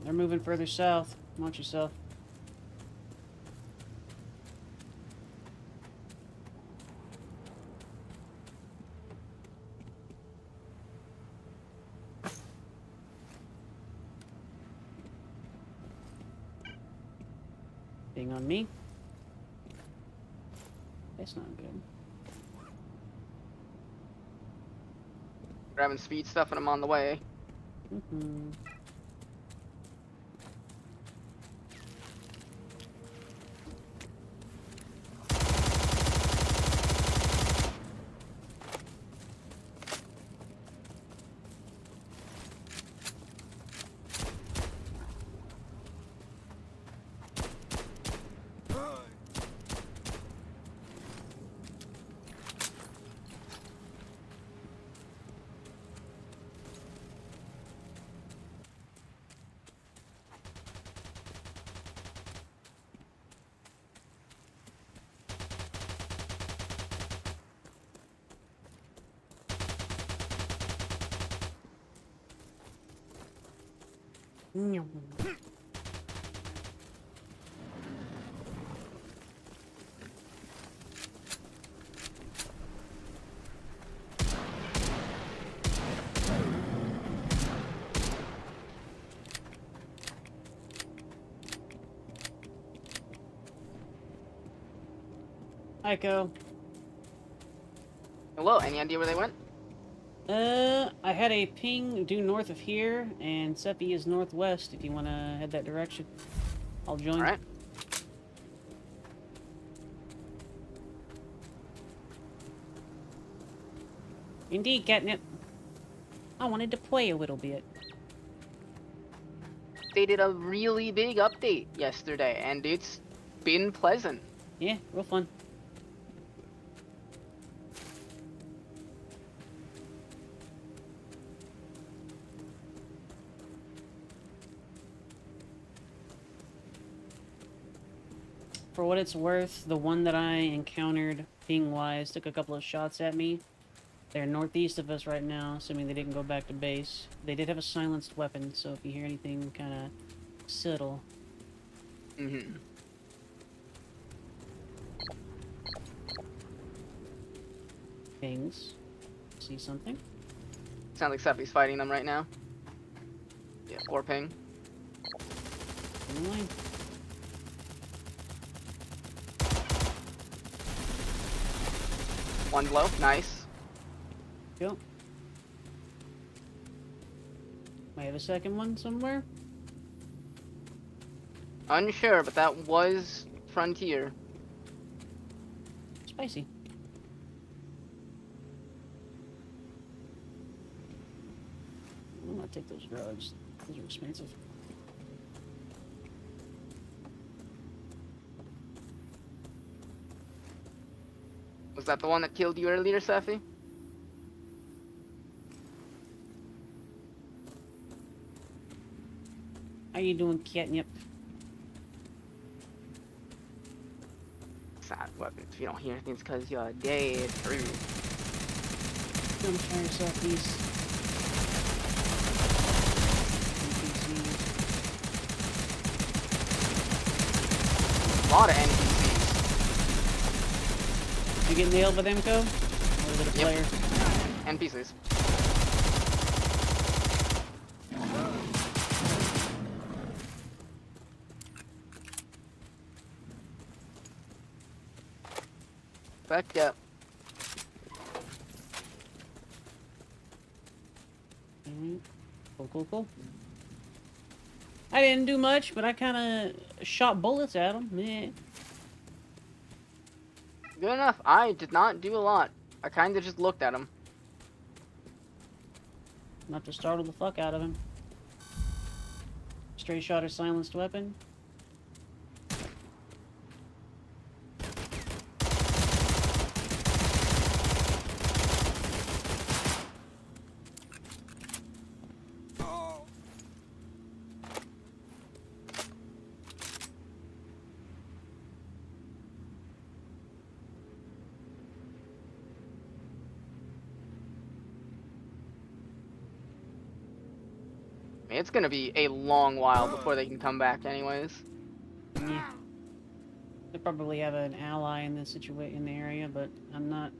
They're moving further south. Watch yourself. Being on me. That's not good. Grabbing speed stuff and I'm on the way. Mm-hmm. Echo. Hello, any idea where they went? I had a ping due north of here, and Seppi is northwest if you want to head that direction. I'll join. Alright. Indeed, Catnip. I wanted to play a little bit. They did a really big update yesterday, and it's been pleasant. Yeah, real fun. For what it's worth, the one that I encountered ping-wise took a couple of shots at me. They're northeast of us right now, assuming they didn't go back to base. They did have a silenced weapon, so if you hear anything kind of subtle. Mm-hmm. Pings. See something? Sounds like Seppi's fighting them right now. Yeah, 4 ping. In the line. One blow, nice. Go. Might have a second one somewhere. Unsure, but that was Frontier. Spicy. I'm gonna take those drugs. Those are expensive. Was that the one that killed you earlier, Seppi? How you doing, Catnip? Sad weapons. If you don't hear anything, it's because you're dead. Come try yourself these. A lot of NPCs. You get nailed by them, Co? Or is it a Yep. player? NPCs. Back up. Alright. Cool, cool, cool. I didn't do much, but I kind of shot bullets at him. Meh. Good enough. I did not do a lot. I kind of just looked at him. Not to startle the fuck out of him. Straight shot or silenced weapon. It's gonna be a long while before they can come back anyways. Yeah. They probably have an ally in this situation in the area, but I'm not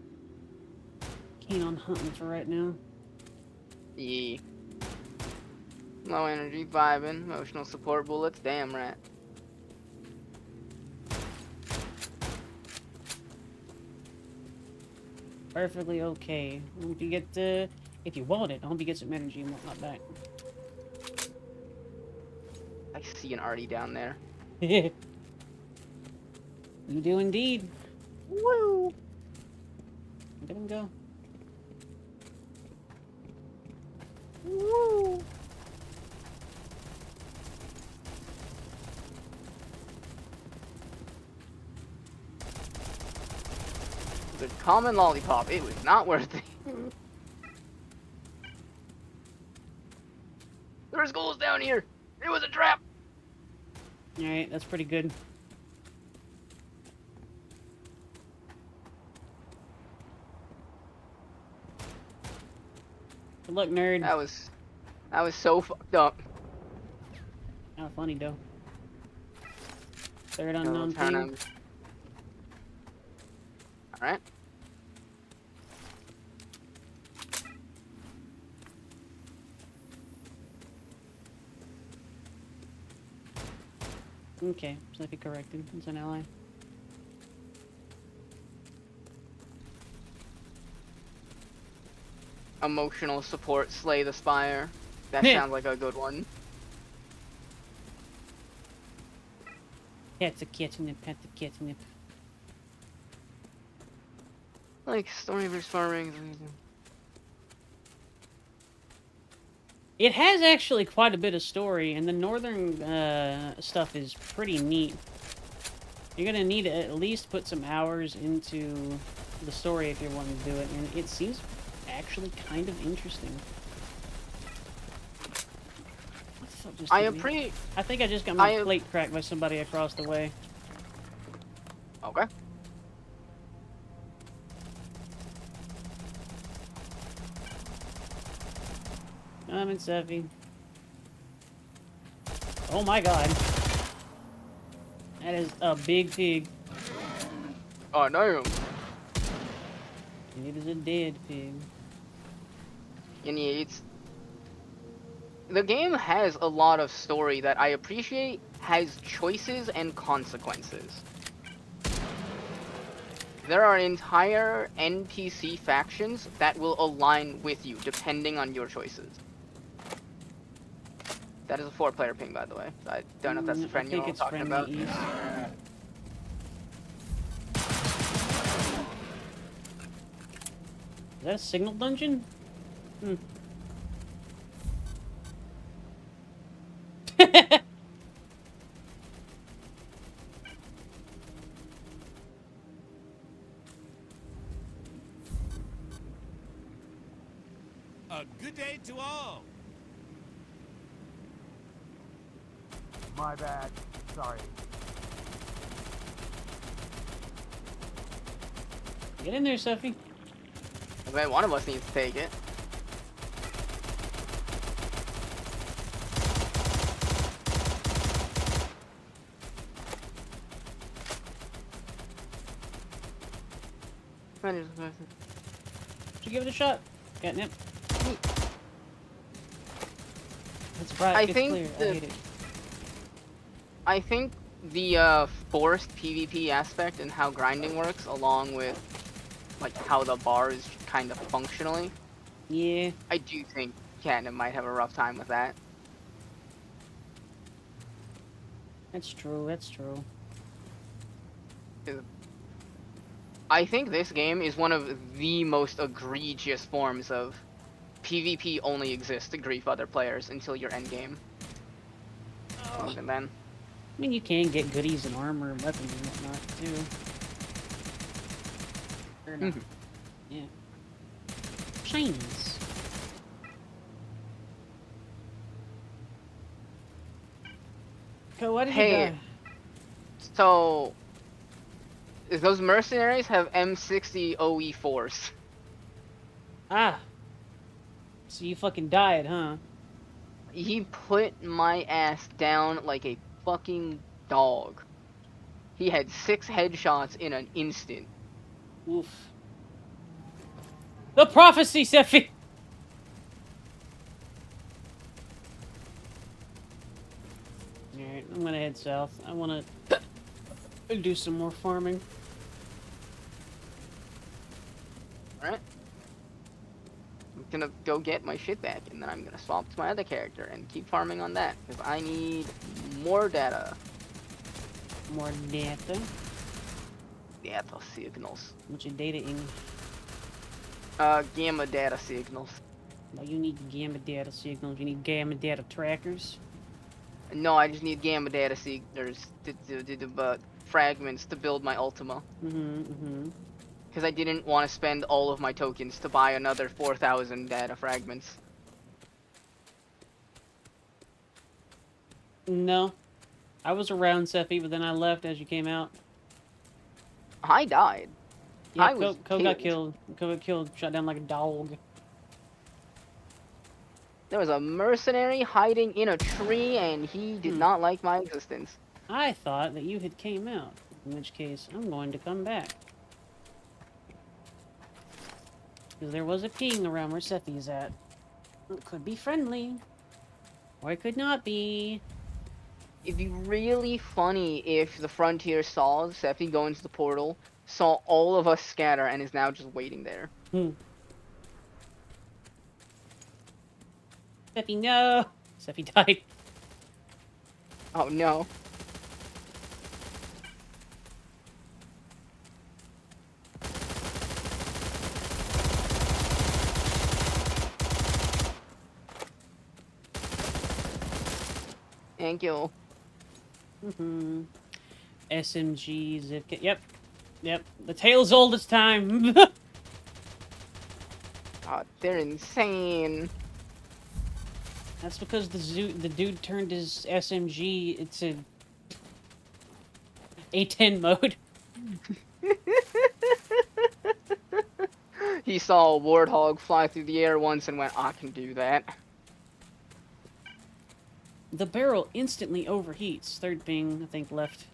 keen on hunting for right now. Yeah. Low energy, vibing, emotional support bullets, damn right. Perfectly okay. If you get if you want it, I hope you get some energy and whatnot back. I see an Auri down there. You do indeed. Woo! Let him go. Woo! The common lollipop, it was not worth it. There's ghouls down here! It was a trap! Alright, that's pretty good. Good luck, nerd. That was so fucked up. How funny, though. Third unknown Turn thing. him. Alright. Okay, so if you corrected, it's an ally. Emotional support, slay the spire. That Yeah. sounds like a good one. Pet the catnip, pet the catnip. Like story versus farming. It has actually quite a bit of story, and the northern stuff is pretty neat. You're gonna need to at least put some hours into the story if you're wanting to do it, and it seems actually kind of interesting. What the fuck just I hit am me? pretty. I think I just got my plate cracked by somebody across the way. Okay. I'm in Seffi. Oh my god. That is a big pig. Oh no. And it is a dead pig. And yeah, the game has a lot of story that I appreciate, has choices and consequences. There are entire NPC factions that will align with you depending on your choices. That is a 4-player ping, by the way. I don't know if that's the friend I think you're it's talking friendly about. east. Is that a signal dungeon? Hmm. A good day to all. My bad. Sorry. Get in there, Sophie. Okay, one of us needs to take it. Did you give it a shot? Catnip. It's bright. I It's think clear. I hate it. I think the forced PvP aspect and how grinding works, along with like how the bar is kind of functionally, Yeah. I do think Catnip might have a rough time with that. That's true, that's true. I think this game is one of the most egregious forms of PvP only exists to grief other players until your endgame. And even then. I mean, you can get goodies and armor and weapons and whatnot, too. Or not. Yeah. Chains. So what did you Hey, die? so those mercenaries have M60 OE4s. Ah. So you fucking died, huh? He put my ass down like a fucking dog. He had 6 headshots in an instant. Oof. The prophecy, Sephi! Alright, I'm gonna head south. I wanna do some more farming. Alright. I'm gonna go get my shit back, and then I'm gonna swap to my other character and keep farming on that, because I need more data. More data. Data signals. What's your data in? Gamma data signals. Well, you need gamma data signals. You need gamma data trackers. No, I just need gamma data signals, fragments to build my Ultima. Because I didn't want to spend all of my tokens to buy another 4,000 data fragments. No. I was around, Sephi, but then I left as you came out. I died. Yeah, I was Ko got killed. Ko got killed, shot down like a dog. There was a mercenary hiding in a tree, and he did not like my existence. I thought that you had came out, in which case I'm going to come back. Because there was a ping around where Sephi is at. It could be friendly. Or it could not be. It'd be really funny if the Frontier saw Sephi go into the portal, saw all of us scatter, and is now just waiting there. Sephi, no! Sephi died. Oh no. Thank you. SMG, Zipka. Yep. The tale's old as time. God, they're insane. That's because the dude turned his SMG into A10 mode. He saw a warthog fly through the air once and went, I can do that. The barrel instantly overheats. Third ping, I think, left.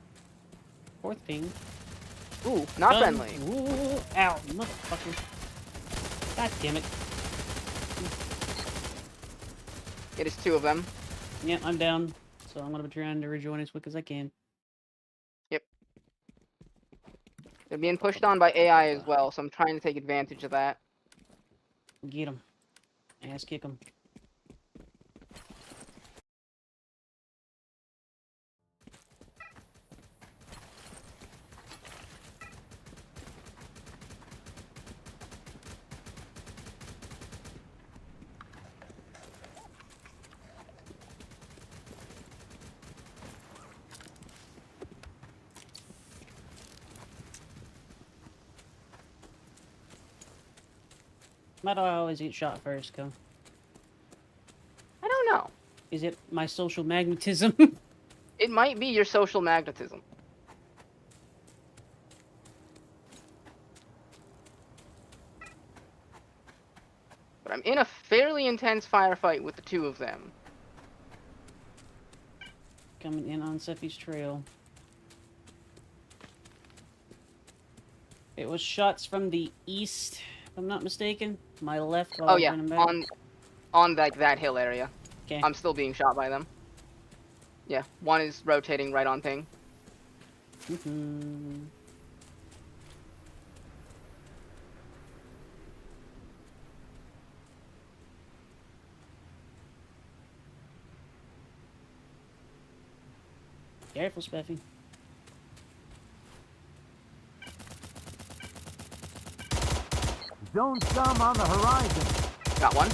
Fourth ping. Ooh, not friendly. Ooh, ow, motherfucker. God damn it. It is 2 of them. Yep, I'm down. So I'm gonna be trying to rejoin as quick as I can. Yep. They're being pushed on by AI as well, so I'm trying to take advantage of that. Get him. Ass kick him. Why do I always get shot first, Ko? I don't know. Is it my social magnetism? It might be your social magnetism. But I'm in a fairly intense firefight with the 2 of them. Coming in on Sephi's trail. It was shots from the east, if I'm not mistaken. My left while I was running back. On like that hill area. Okay. I'm still being shot by them. Yeah, one is rotating right on ping. Careful, Speffy. Zone scum on the horizon. Got one.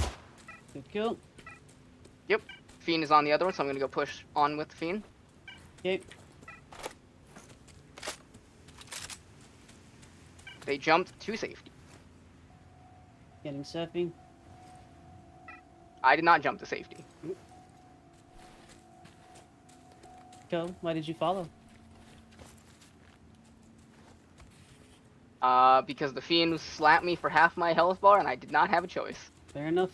Good kill. Yep. Fiend is on the other one, so I'm gonna go push on with the Fiend. Okay. They jumped to safety. Getting Speffy. I did not jump to safety. Go. Why did you follow? Because the Fiend slapped me for half my health bar, and I did not have a choice. Fair enough.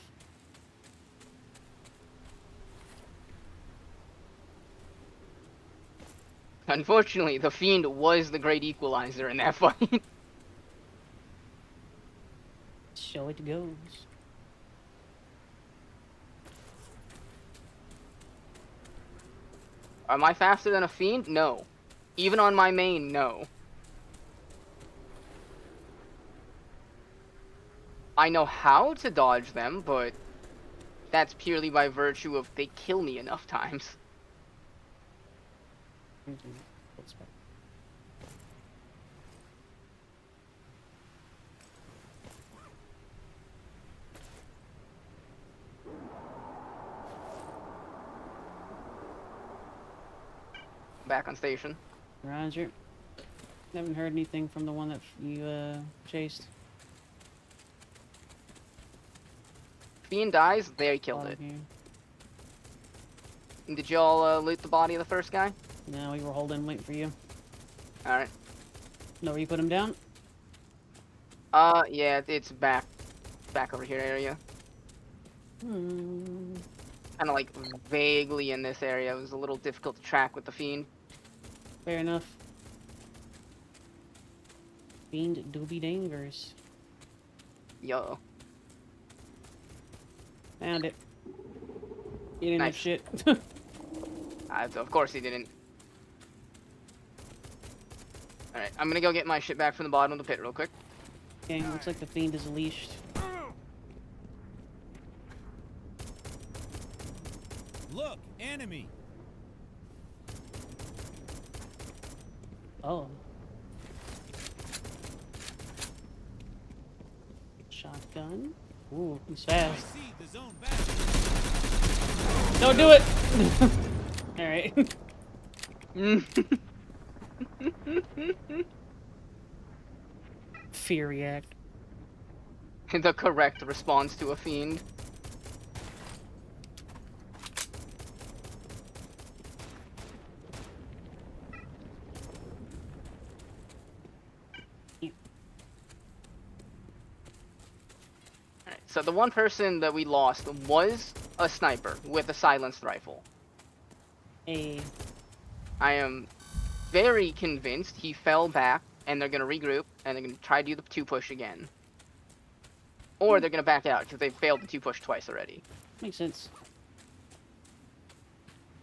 Unfortunately, the Fiend was the great equalizer in that fight. So it goes. Am I faster than a Fiend? No. Even on my main, no. I know how to dodge them, but that's purely by virtue of they kill me enough times. Back on station. Roger. Haven't heard anything from the one that you chased. Fiend dies, they killed Bottom it. here. Did y'all loot the body of the first guy? No, we were holding, waiting for you. Alright. No, where you put him down? Yeah, it's back over here area. Hmm. Kind of like vaguely in this area. It was a little difficult to track with the Fiend. Fair enough. Fiend do be dangerous. Yo. Found it. You didn't have Nice. shit. Of course he didn't. Alright, I'm gonna go get my shit back from the bottom of the pit real quick. Okay, looks like the Fiend is leashed. Look, enemy. Oh. Shotgun. Ooh, he's I fast. see the zone back. Don't do it! Alright. Fear react. The correct response to a Fiend. Alright, so the one person that we lost was a sniper with a silenced rifle. A. I am very convinced he fell back and they're gonna regroup and they're gonna try to do the 2-push again. Or they're gonna back out because they failed the 2-push twice already. Makes sense.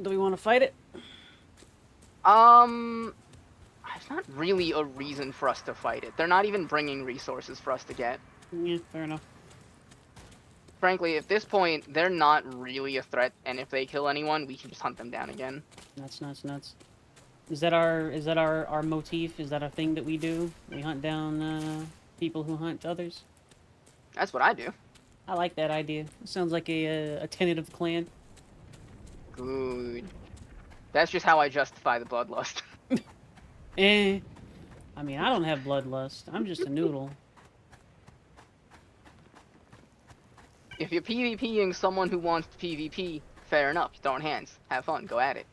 Do we want to fight it? There's not really a reason for us to fight it. They're not even bringing resources for us to get. Yeah, fair enough. Frankly, at this point, they're not really a threat, and if they kill anyone, we can just hunt them down again. Nuts, nuts, nuts. Is that our motif? Is that a thing that we do? We hunt down people who hunt others? That's what I do. I like that idea. It sounds like a tenet of the clan. Good. That's just how I justify the bloodlust. I mean, I don't have bloodlust. I'm just a noodle. If you're PvPing someone who wants to PvP, fair enough. Throwing hands. Have fun. Go at it.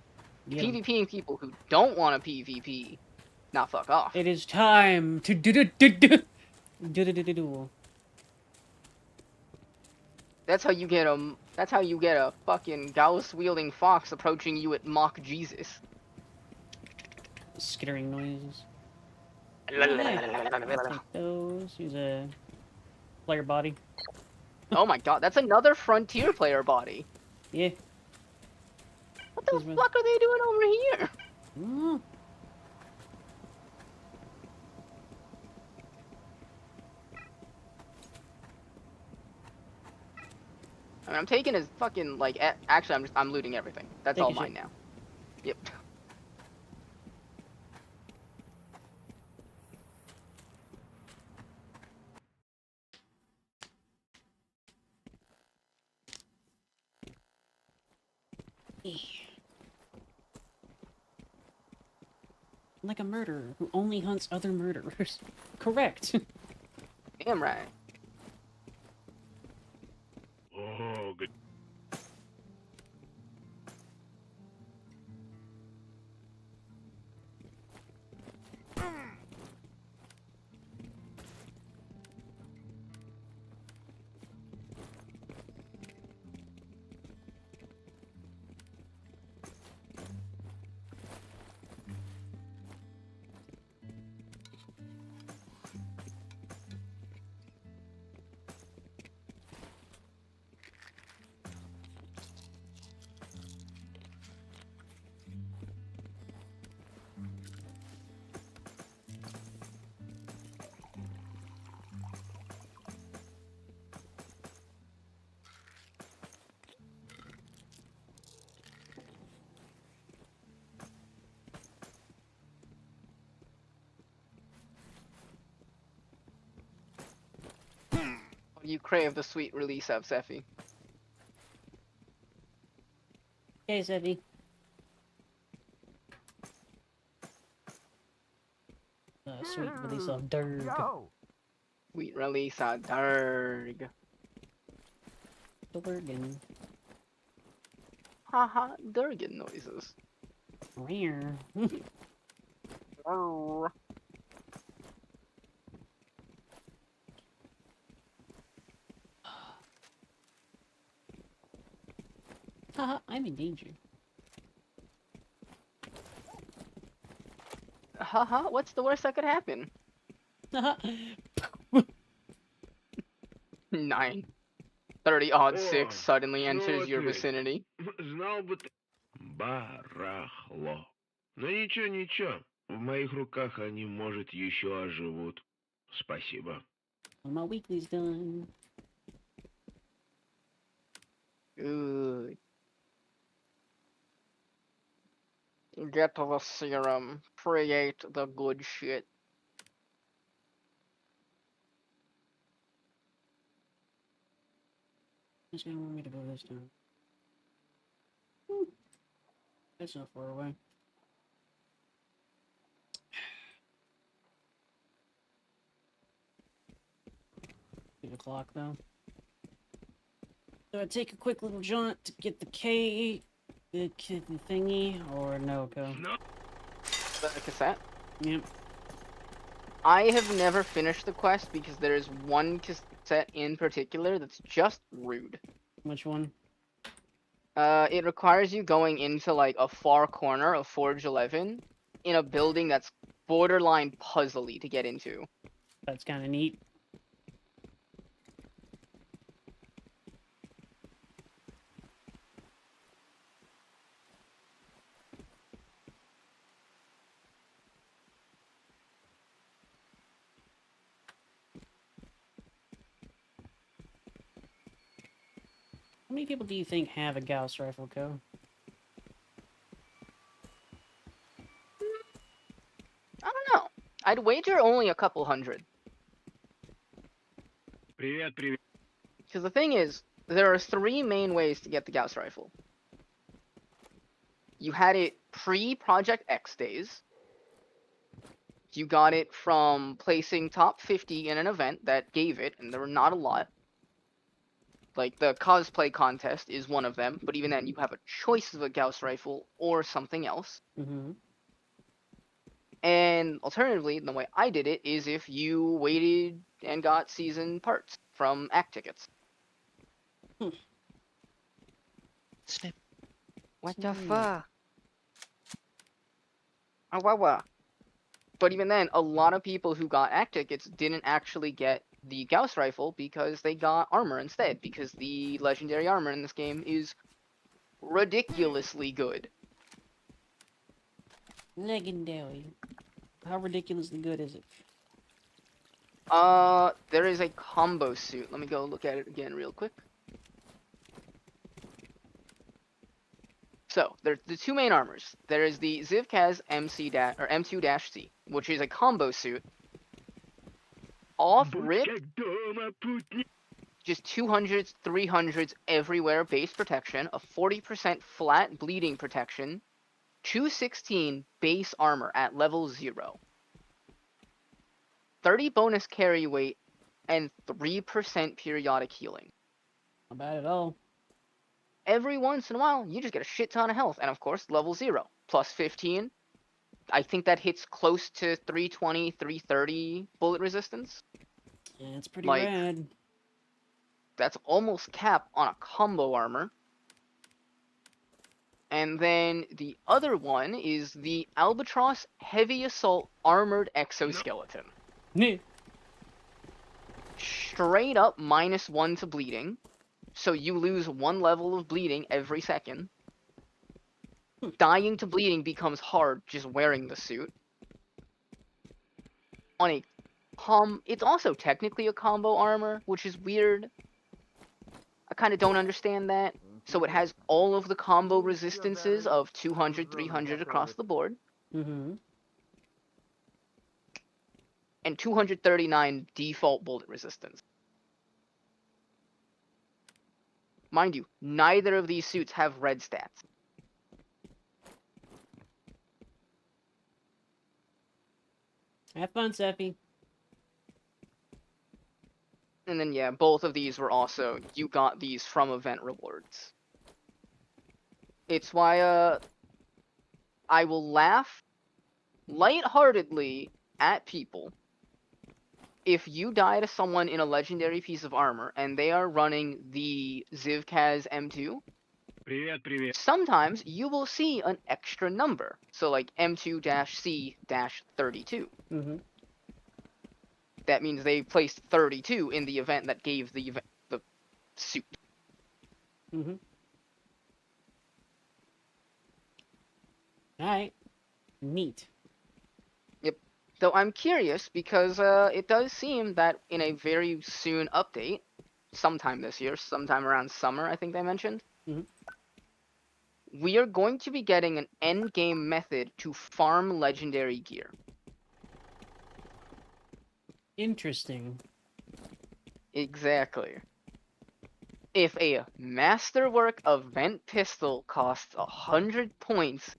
Yeah. PvPing people who don't want to PvP, not fuck off. It is time to do. That's how you get a fucking Gauss wielding fox approaching you at Mach Jesus. Skittering noises. Take those. Use a player body. Oh my god, that's another Frontier player body. Yeah. What the fuck are they doing over here? Mm. I mean, I'm taking his fucking, like, actually, I'm looting everything. That's Take all your mine shit. now. Yep. Like a murderer who only hunts other murderers. Correct. Damn right. Oh, good. You crave the sweet release of Sephi. Okay, Zebby. Sweet release of Durg. Yo! Sweet release of Durg. Durgan. Haha, Durgan noises. Rare. Arr. Haha, I'm in danger. Haha, what's the worst that could happen? Haha. 9. 30 odd О, 6 suddenly enters your смотри. vicinity. Знал бы ты. Барахло. Но ничего, ничего. В моих руках они, может, еще оживут. Спасибо. Well, my weekly's done. Good. Get to the serum. Create the good shit. It's gonna want me to go this time. That's not far away. Get the clock though. Do I take a quick little jaunt to get the the thingy, or no go? The cassette. Yep. I have never finished the quest because there is one cassette in particular that's just rude. Which one? It requires you going into like a far corner of Forge 11 in a building that's borderline puzzly to get into. That's kind of neat. How many people do you think have a Gauss rifle, Co? I don't know. I'd wager only a couple hundred. Привет, привет. Because the thing is, there are 3 main ways to get the Gauss rifle. You had it pre-Project X days. You got it from placing top 50 in an event that gave it, and there were not a lot. Like, the cosplay contest is one of them, but even then, you have a choice of a Gauss rifle or something else. Mm-hmm. And alternatively, the way I did it is if you waited and got season parts from act tickets. Snip. What the Hmm. fuck? Oh, wow. But even then, a lot of people who got act tickets didn't actually get the Gauss rifle because they got armor instead, because the legendary armor in this game is ridiculously good. Legendary. How ridiculously good is it? There is a combo suit. Let me go look at it again real quick. So, there's the 2 main armors. There is the Zivkaz M2-C, which is a combo suit. Off rip, Будь как дома, путник. just 200s, 300s everywhere, base protection, a 40% flat bleeding protection, 216 base armor at level 0, 30 bonus carry weight, and 3% periodic healing. Not bad at all. Every once in a while, you just get a shit ton of health, and of course, level 0, plus 15. I think that hits close to 320, 330 bullet resistance. Yeah, it's pretty Like, rad. that's almost cap on a combo armor. And then the other one is the Albatross Heavy Assault Armored Exoskeleton. Straight up -1 to bleeding, so you lose 1 level of bleeding every second. Dying to bleeding becomes hard just wearing the suit. On a it's also technically a combo armor, which is weird. I kind of don't understand that. So it has all of the combo resistances of 200, 300 across the board, Mm-hmm. and 239 default bullet resistance. Mind you, neither of these suits have red stats. Have fun, Seffi. And then yeah, both of these were also, you got these from event rewards. It's why I will laugh lightheartedly at people if you die to someone in a legendary piece of armor and they are running the Zivkaz M2. Привет, привет. Sometimes you will see an extra number, so like M2-C-32. Mm-hmm. That means they placed 32 in the event that gave the suit. Mm-hmm. Alright. Neat. So I'm curious because it does seem that in a very soon update, sometime this year, sometime around summer, I think they mentioned, we are going to be getting an end game method to farm legendary gear. Interesting. Exactly. If a masterwork event pistol costs 100 points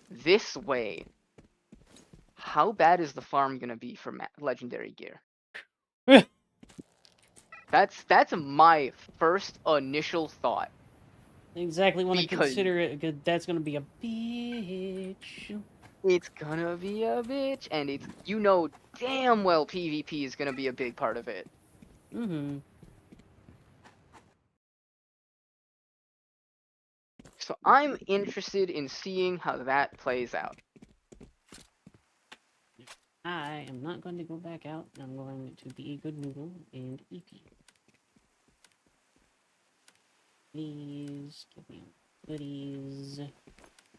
this way, how bad is the farm gonna be for legendary gear? That's my first initial thought. Exactly want to Because consider it, because that's gonna be a bitch. it's gonna be a bitch, and it's, you know damn well PvP is gonna be a big part of it. Mm-hmm. So I'm interested in seeing how that plays out. I am not going to go back out. I'm going to be a good noodle and EP. Please give me goodies.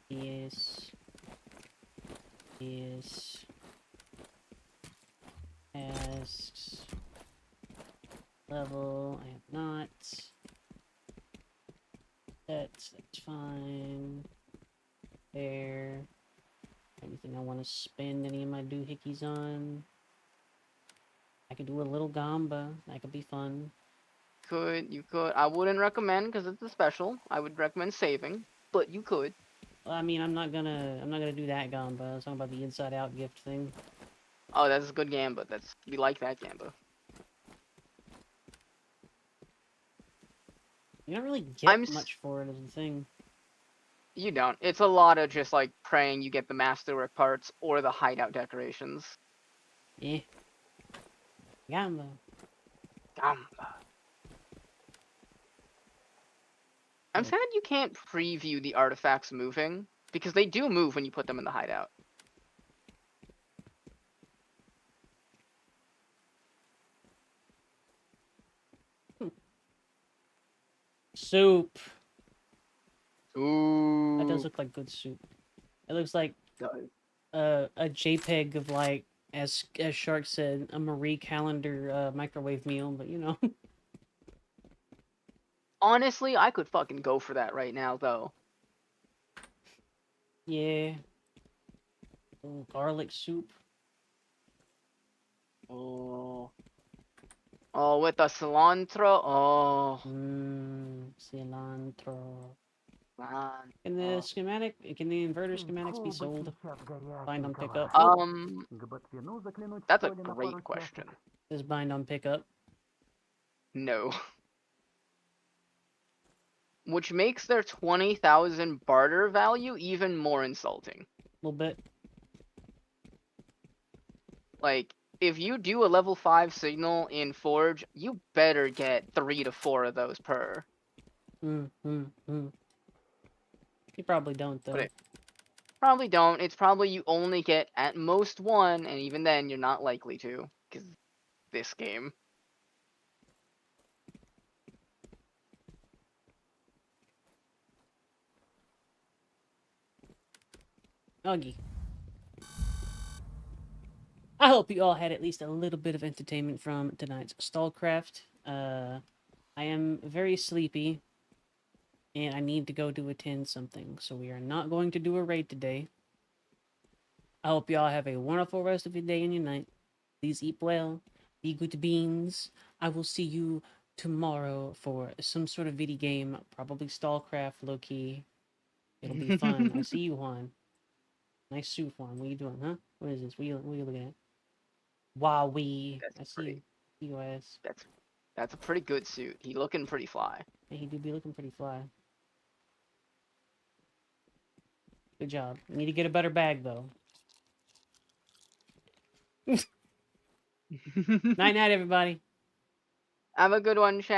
Yes. Yes. Asks. Level. I have not. That's fine. There. Anything I want to spend any of my doohickeys on? I could do a little gamba. That could be fun. You could. I wouldn't recommend because it's a special. I would recommend saving, but you could. Well, I mean, I'm not gonna do that gamba. I was talking about the inside out gift thing. Oh, that's a good gamba. We like that gamba. You don't really get much for it as a thing. You don't. It's a lot of just like praying you get the masterwork parts or the hideout decorations. Yeah. Gamba. Gamba. I'm sad you can't preview the artifacts moving, because they do move when you put them in the hideout. Soup. Ooh. That does look like good soup. It looks like a JPEG of, like, as Shark said, a Marie Callender microwave meal, but you know. Honestly, I could fucking go for that right now, though. Yeah. Garlic soup. Oh. Oh, with the cilantro. Oh, Cilantro. man. Can the schematic, can the inverter schematics be sold? Bind on pickup. Nope. That's a great question. Does bind on pickup? No. Which makes their 20,000 barter value even more insulting. A little bit. Like, if you do a level 5 signal in Forge, you better get 3 to 4 of those per. You probably don't, though. But probably don't. It's probably you only get at most 1, and even then you're not likely to. Because this game. Augie. I hope you all had at least a little bit of entertainment from tonight's Stallcraft. I am very sleepy, and I need to go to attend something, so we are not going to do a raid today. I hope you all have a wonderful rest of your day and your night. Please eat well, be good beans. I will see you tomorrow for some sort of video game, probably Stallcraft, low-key. It'll be fun. I see you, Juan. Nice suit, Juan. What are you doing, huh? What is this? What are you looking at? Wowee. I see you ass. That's a pretty good suit. He looking pretty fly. Yeah, he do be looking pretty fly. Good job. You need to get a better bag, though. Night, everybody. Have a good one, chat.